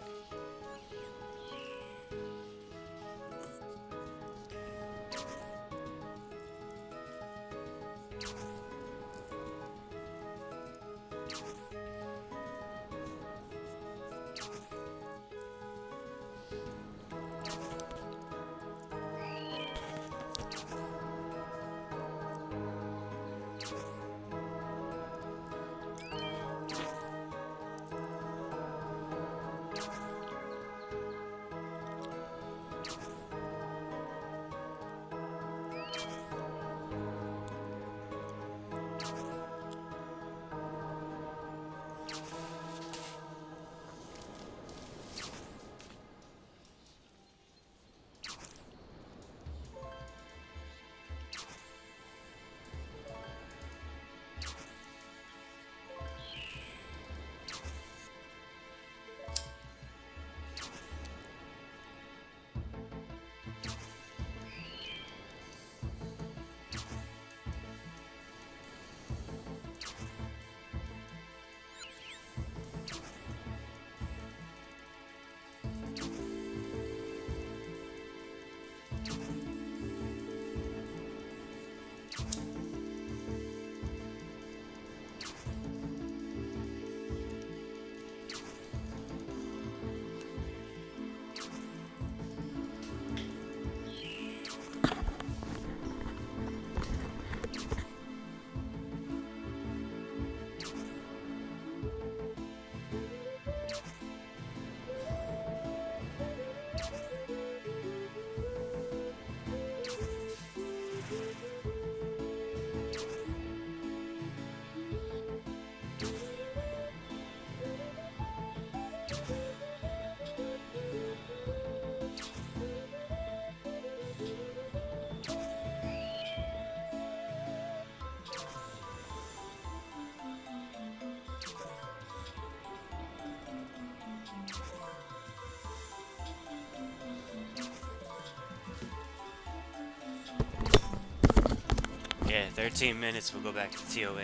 13 minutes, we'll go back to TOA.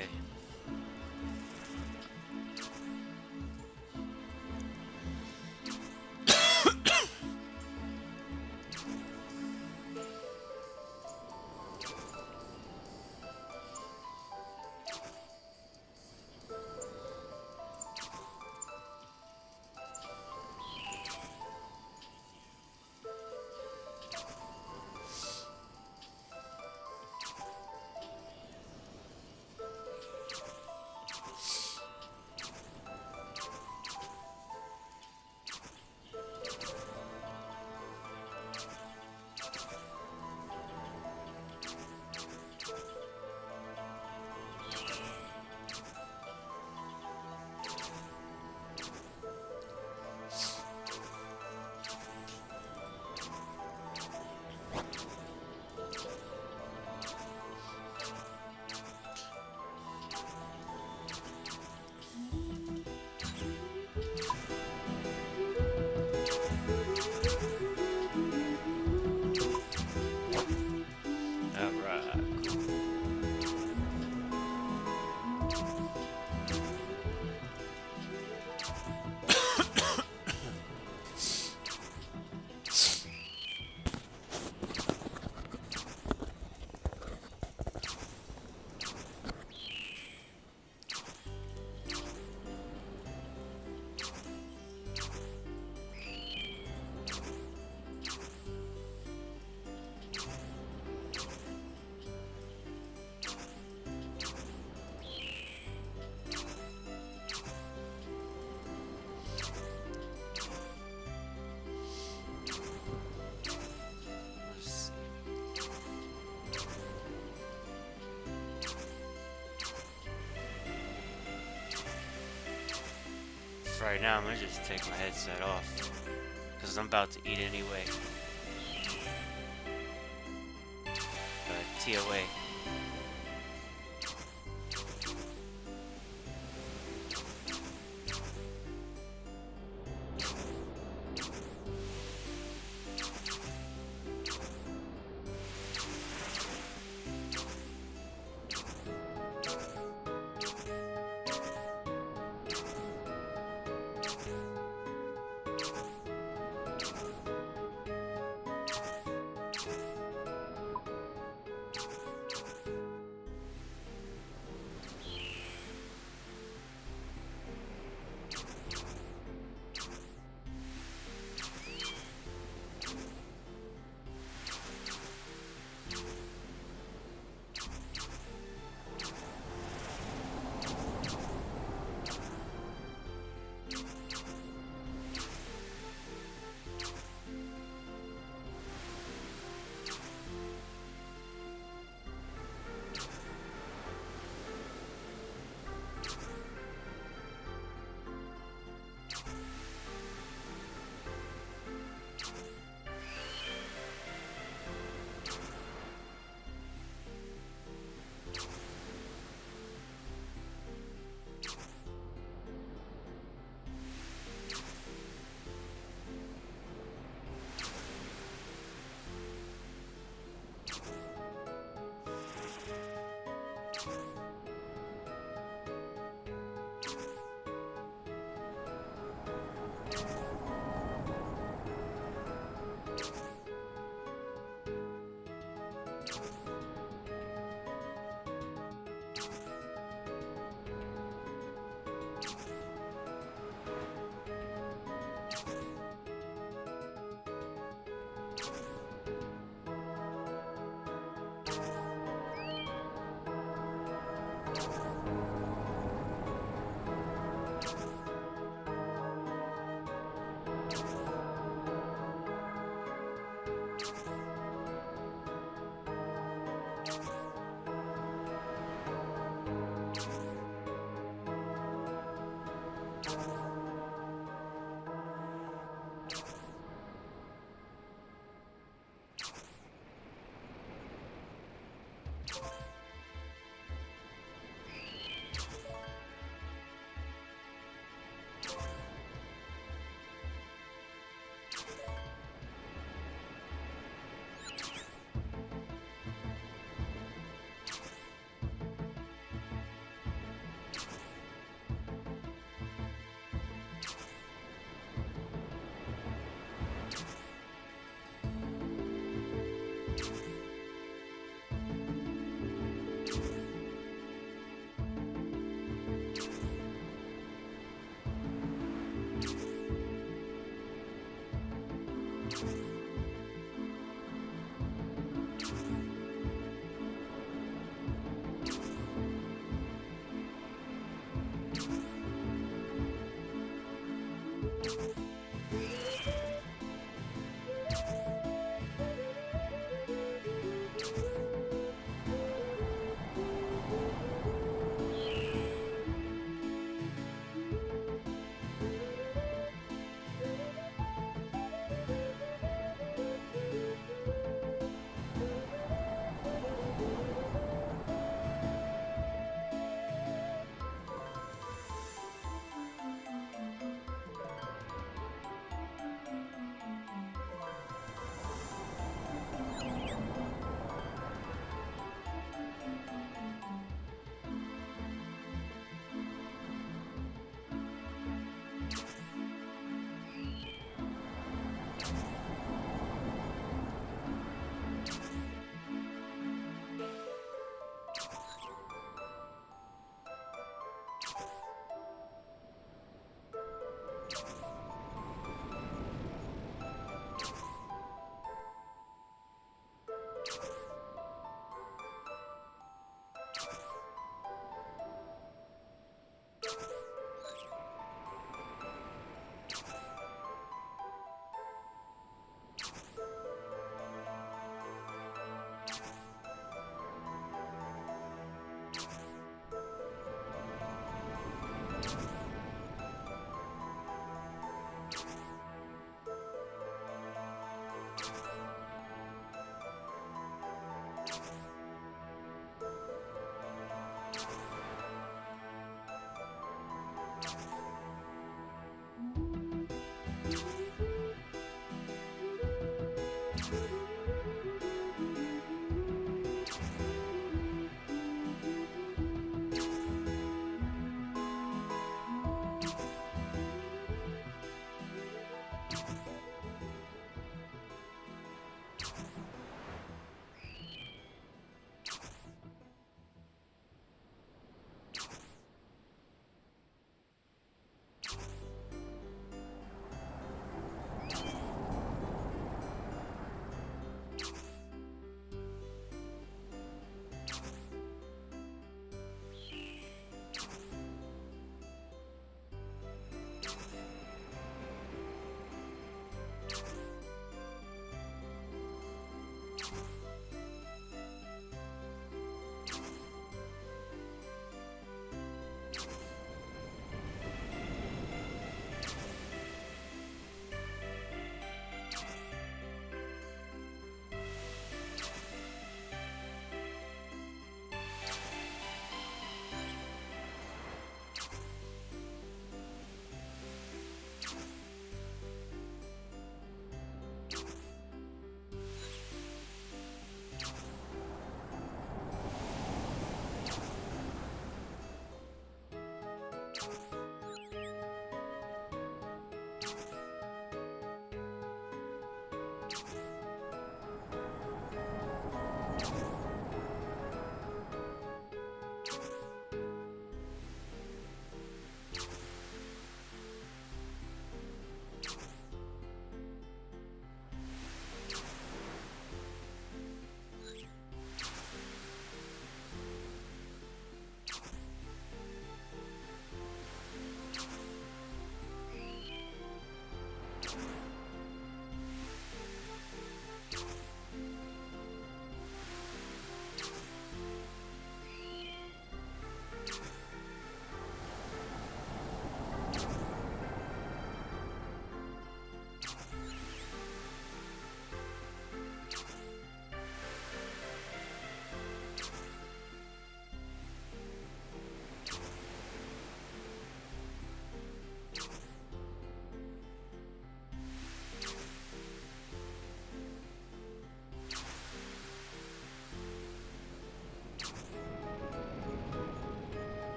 Alright. Let's see. For right now, I'm gonna just take my headset off. Because I'm about to eat anyway. TOA.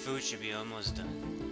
Food should be almost done.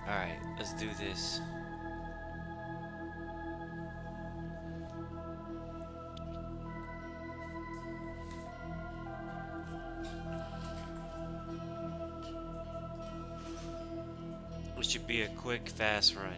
Alright, let's do this. It should be a quick, fast run.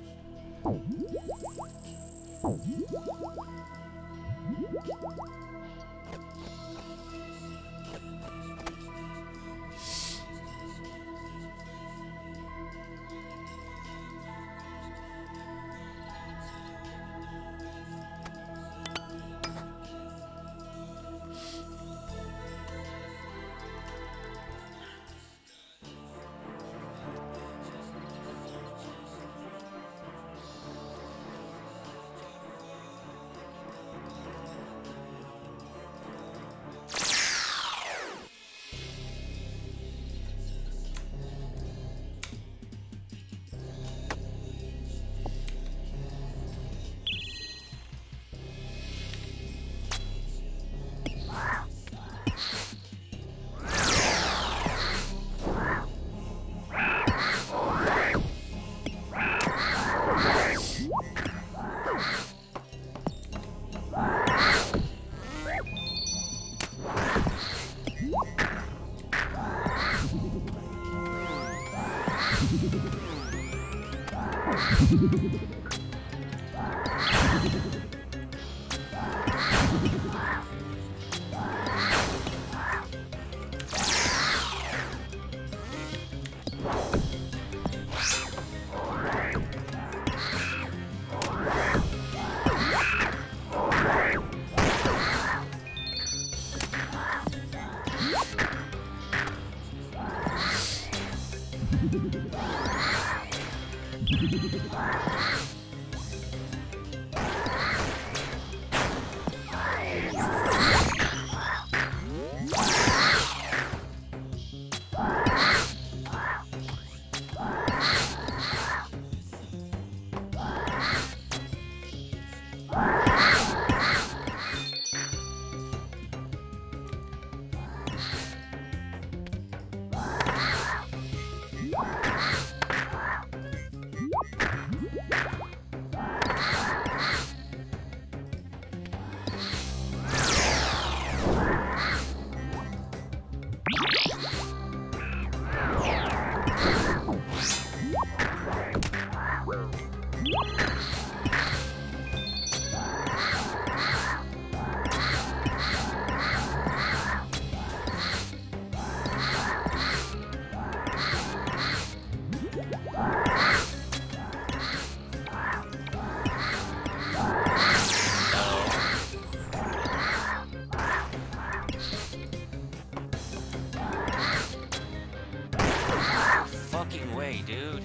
Fucking way, dude.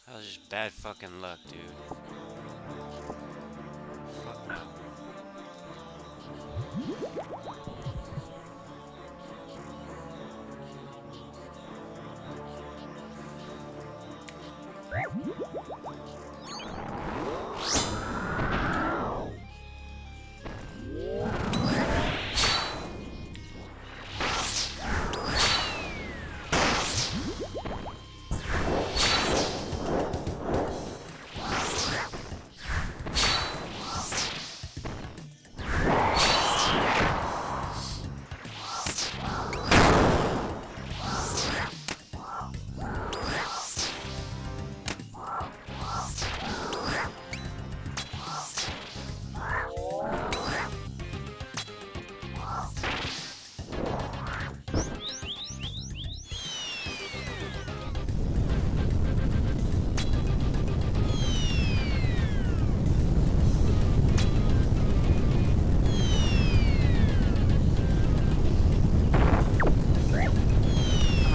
That was just bad fucking luck, dude. Fuck no.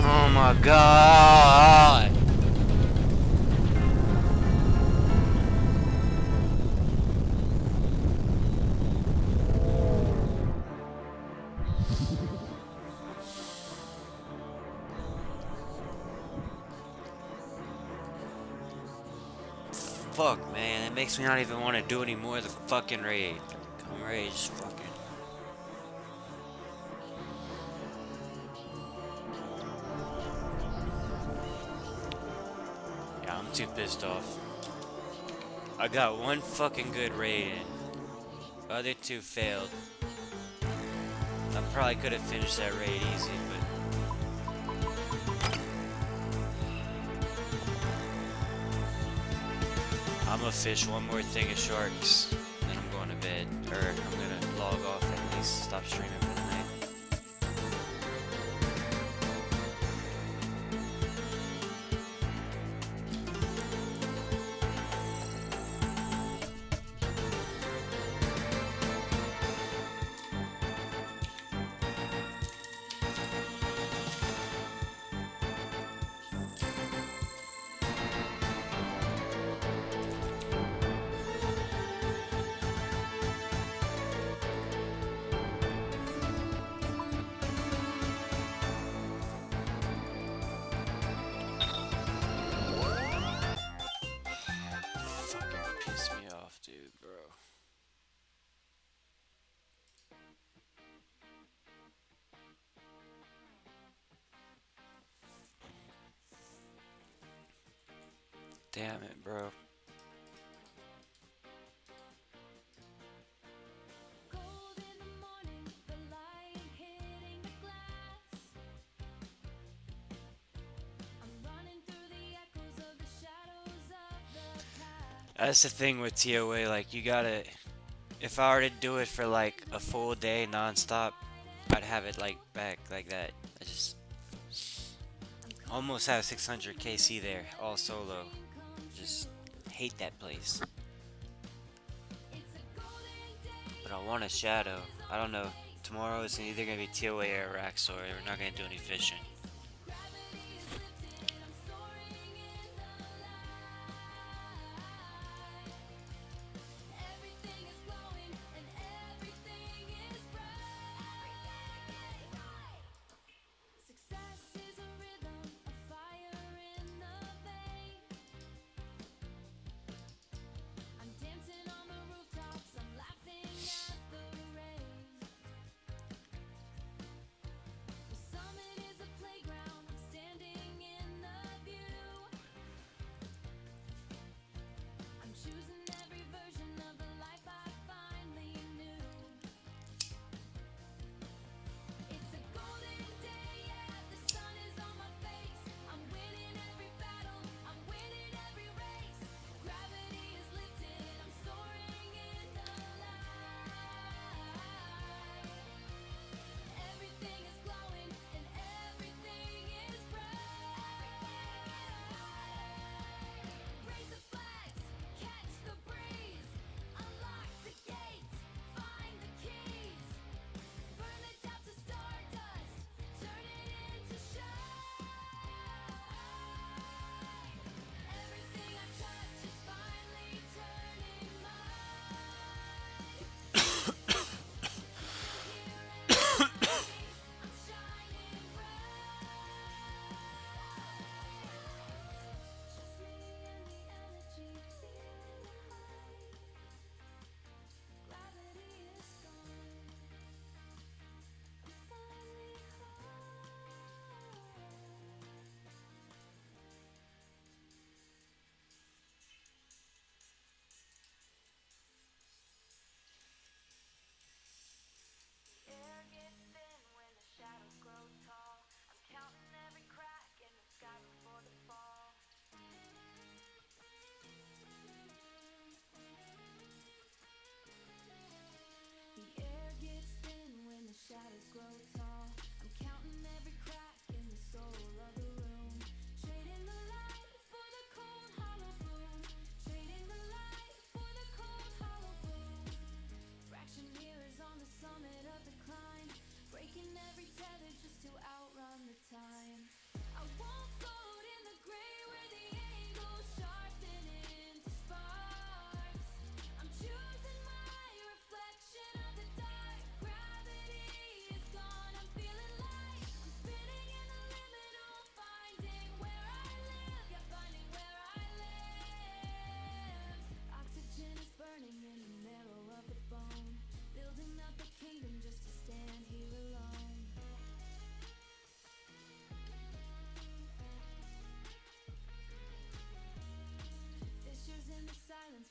Oh my god! Fuck, man, it makes me not even want to do any more of the fucking raid. I'm ready to just fucking. Yeah, I'm too pissed off. I got one fucking good raid in. Other two failed. I probably could have finished that raid easy, but I'm gonna fish one more thing of sharks, then I'm going to bed. Or I'm gonna log off at least, stop streaming for the night. Fucking piss me off, dude, bro. Damn it, bro. Cold in the morning, the light hitting the glass. I'm running through the echoes of the shadows of the past. That's the thing with TOA, like, you gotta. If I were to do it for like a full day non-stop, I'd have it like back like that. I just almost have 600 KC there, all solo. Just hate that place. But I want a shadow. I don't know. Tomorrow is either gonna be TOA or arraxxor. We're not gonna do any fishing. Everything is glowing and everything is bright. Success is a rhythm, a fire in the vein. I'm dancing on the rooftops, I'm laughing at the rain. The summit is a place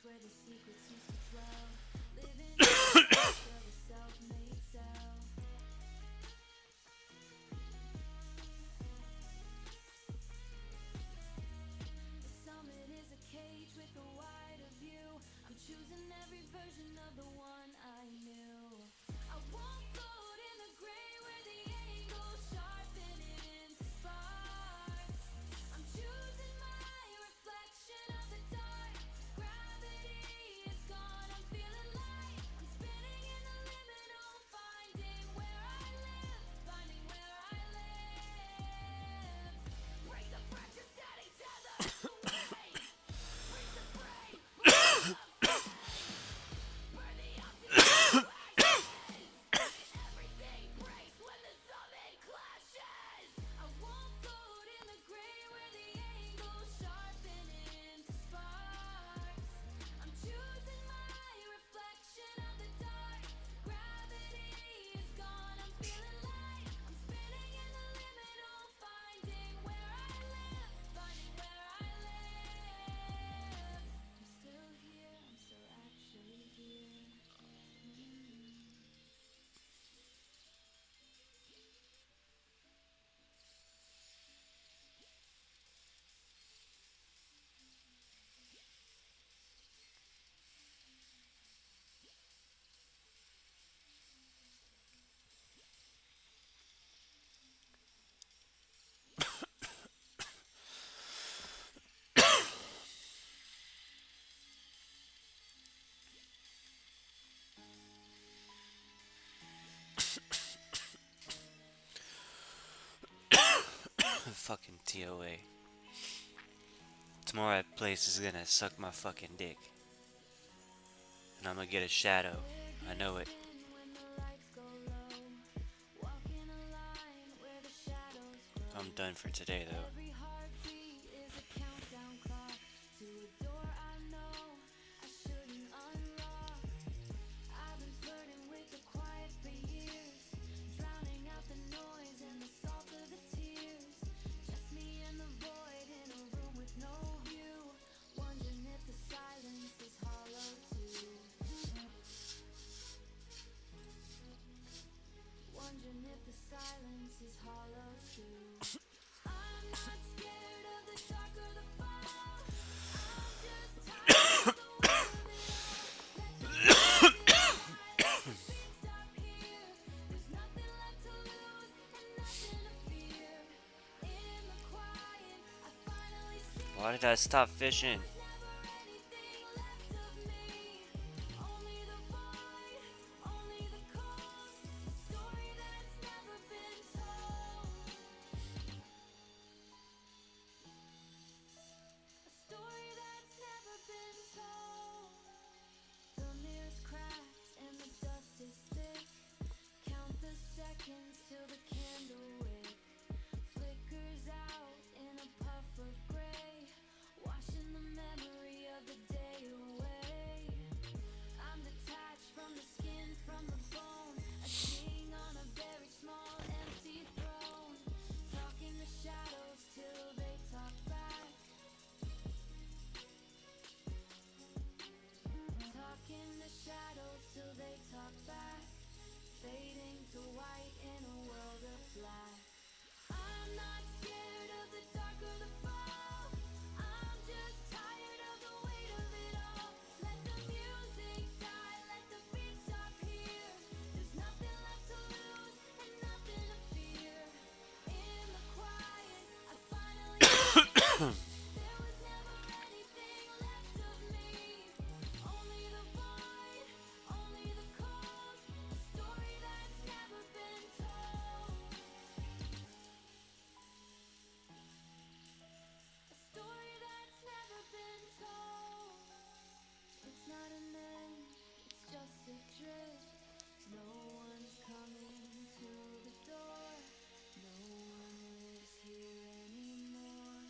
where the secrets used to dwell. Living in the flesh of a self-made cell. The summit is a cage with a wider view. I'm choosing every version of the one I knew. I won't float in the gray where the angles sharpen it into sparks. I'm choosing my reflection of the dark. Gravity is gone, I'm feeling light. I'm spinning in the liminal, finding where I live, finding where I live. Break the fracture, steady tether away. Break the frame, burn the oxygen to ashes. Everything breaks when the summit clashes. I won't float in the gray where the angles sharpen it into sparks. I'm choosing my reflection of the dark. Gravity is gone, I'm feeling light. I'm spinning in the liminal, finding where I live, finding where I live. I'm still here, I'm still actually here. Fucking TOA. Tomorrow that place is gonna suck my fucking dick. And I'm gonna get a shadow. I know it. When the lights go low, walk in a line where the shadows grow. I'm done for today though. Every heartbeat is a countdown clock to a door I know I shouldn't unlock. I've been flirting with the quiet for years, drowning out the noise and the salt of the tears. Just me and the void in a room with no view, wondering if the silence is hollow too. Wondering if the silence is hollow too. I'm not scared of the dark or the fall. I'm just tired of the weight of it all. Let the music die, let the beat stop here. There's nothing left to lose and nothing to fear. In the quiet, I finally see. Why did I stop fishing? There's never anything left of me. Only the void, only the cold. A story that's never been told. A story that's never been told. The mirror's cracked and the dust is thick. Count the seconds till the candle wick flickers out in a puff of gray, washing the memory of the day away. I'm detached from the skin, from the bone, a king on a very small empty throne, talking to shadows till they talk back. Talking to shadows till they talk back, fading to white in a world of black. I'm not scared of the dark or the fall. I'm just tired of the weight of it all. Let the music die, let the beat stop here. There's nothing left to lose and nothing to fear. In the quiet, I finally there was never anything left of me. Only the void, only the cold. A story that's never been told. A story that's never been told. It's not an end, it's just a drift. No one's coming to the door. No one lives here anymore.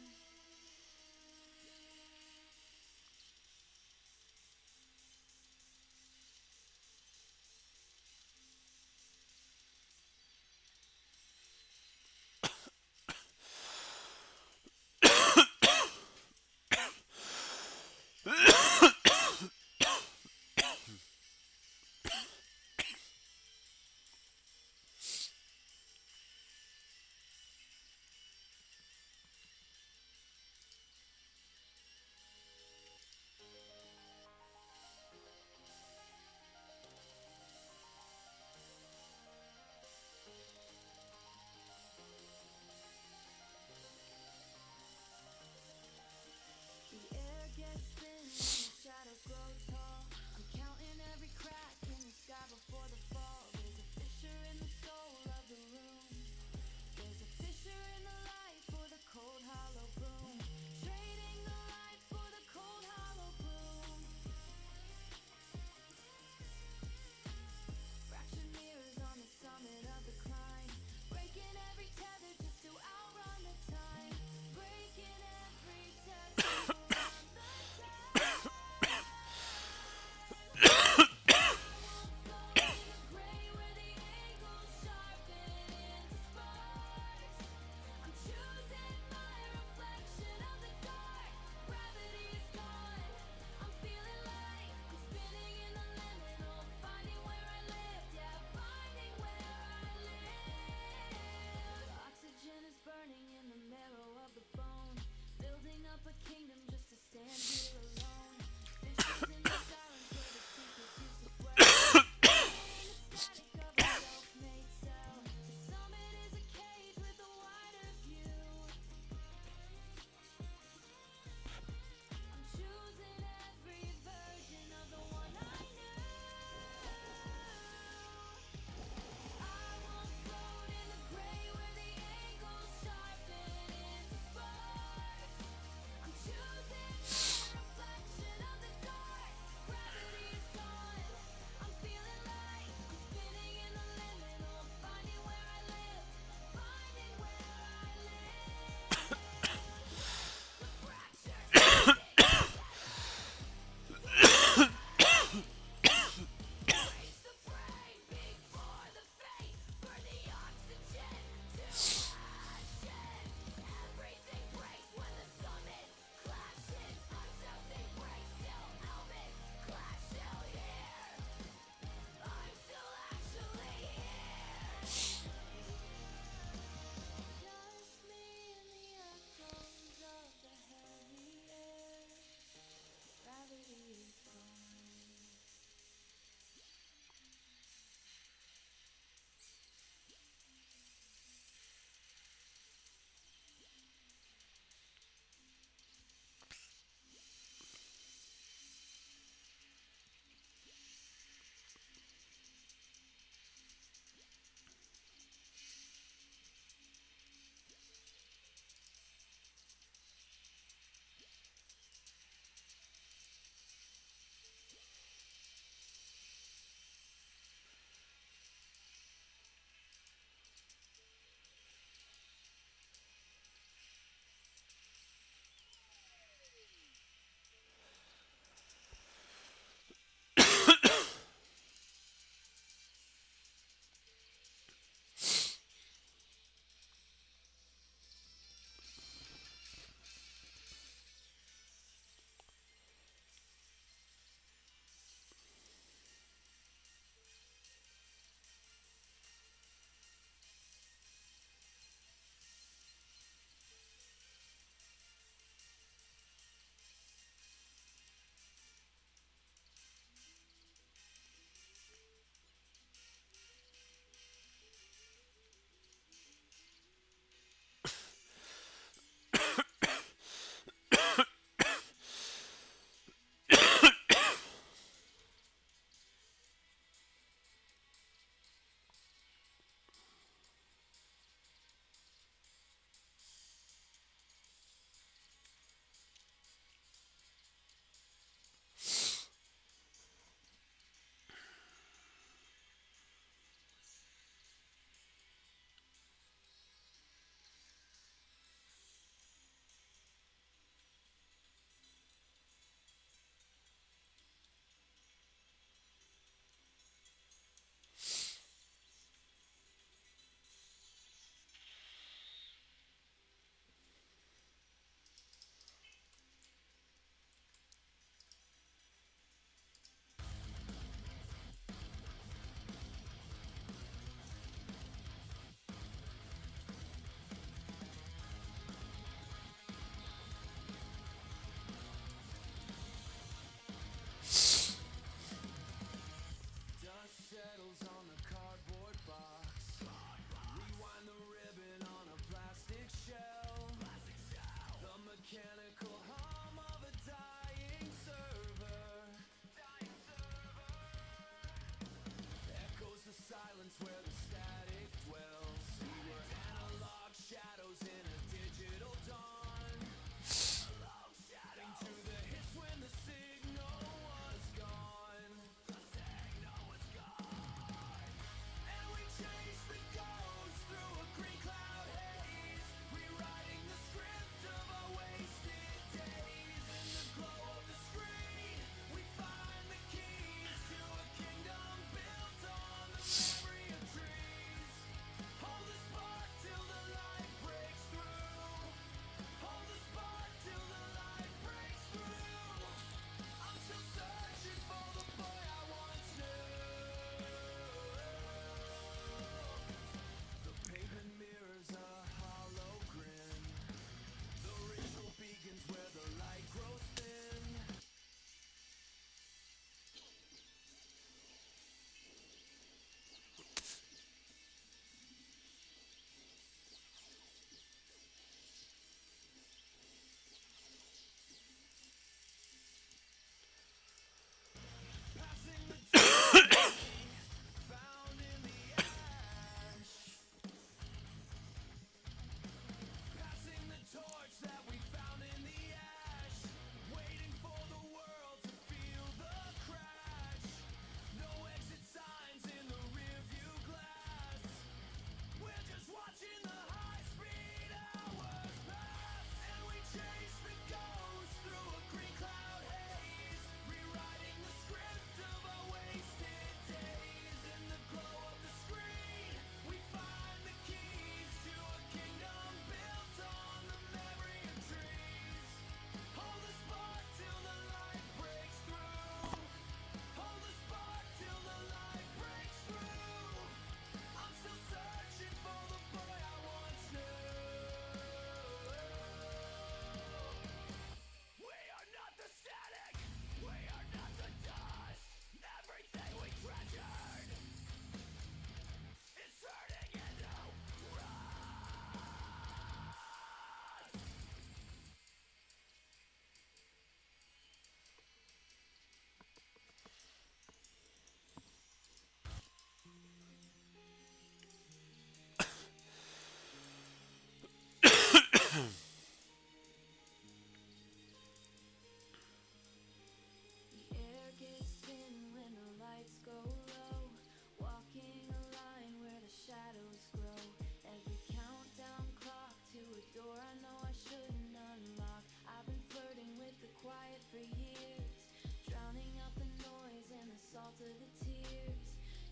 over the tears.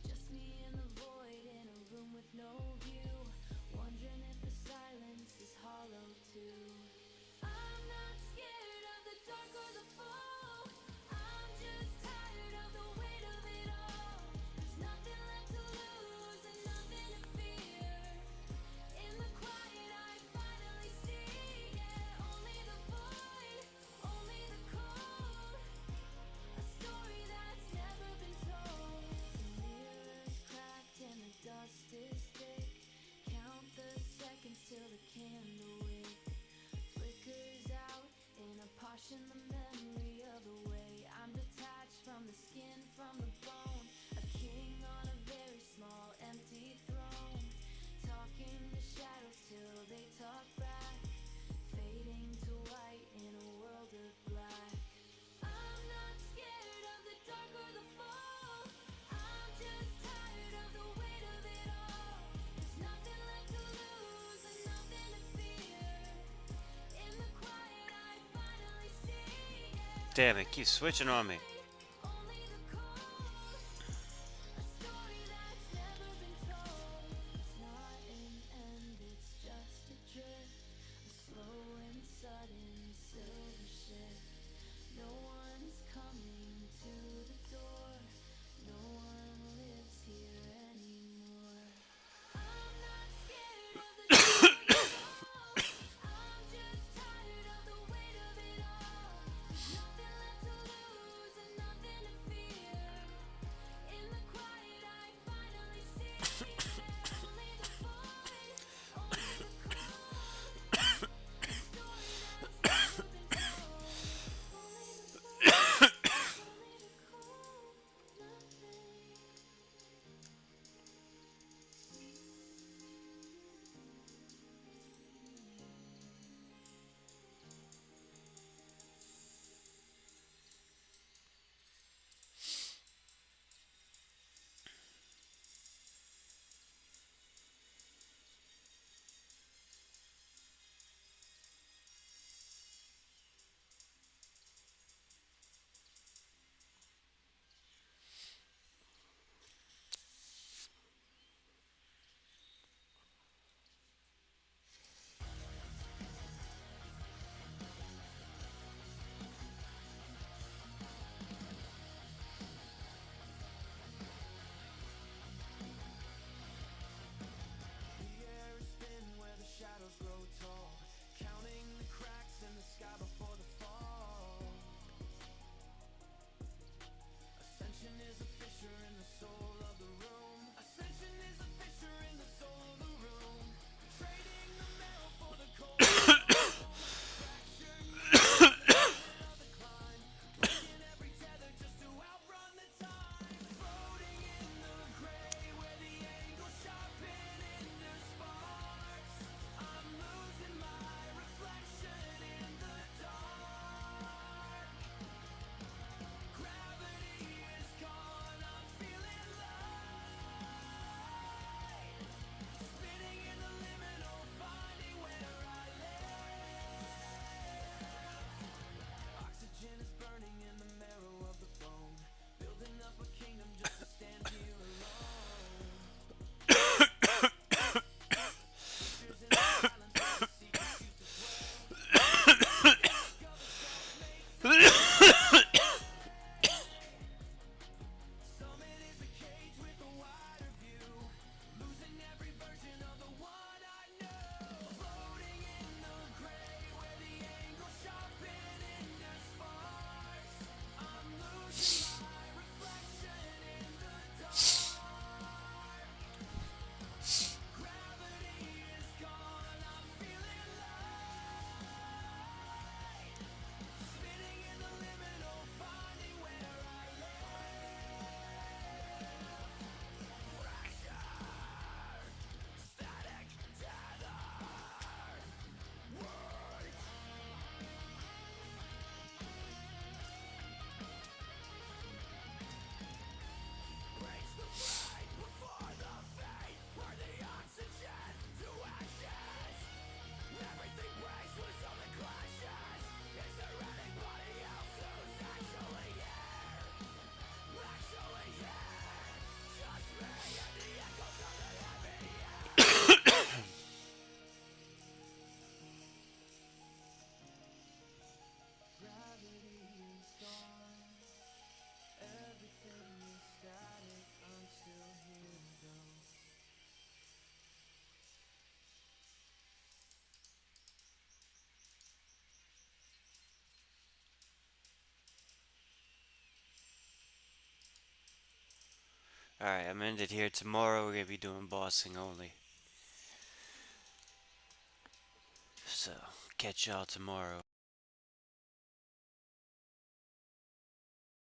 Just me and the void in a room with no view. Wondering if the silence is hollow too. I'm not scared of the dark or the fall. I'm just tired of the weight of it all. There's nothing left to lose and nothing to fear. In the quiet I finally see, yeah, only the void, only the cold. A story that's never been told. The mirror's cracked and the dust is thick. Count the seconds till the candle wick flickers out in a posh in the memory of the way I'm detached from the skin, from the bone. A king on a very small empty throne. Talking to shadows till they talk back. Fading to white in a world of black. I'm not scared of the dark or the fall. I'm just tired of the weight of it all. There's nothing left to lose and nothing to fear. In the quiet I finally see, yeah, Damn it, keep switching on me. only the cold. A story that's never been told. It's not an end, it's just a drift. A slow and sudden silver shift. No one's coming to the door. No one lives here anymore. I'm not scared of the dark or the fall. I'm just tired of the weight of it all. There's nothing left to lose and Alright, I'm ended here. Tomorrow we're gonna be doing bossing only. So, catch y'all tomorrow.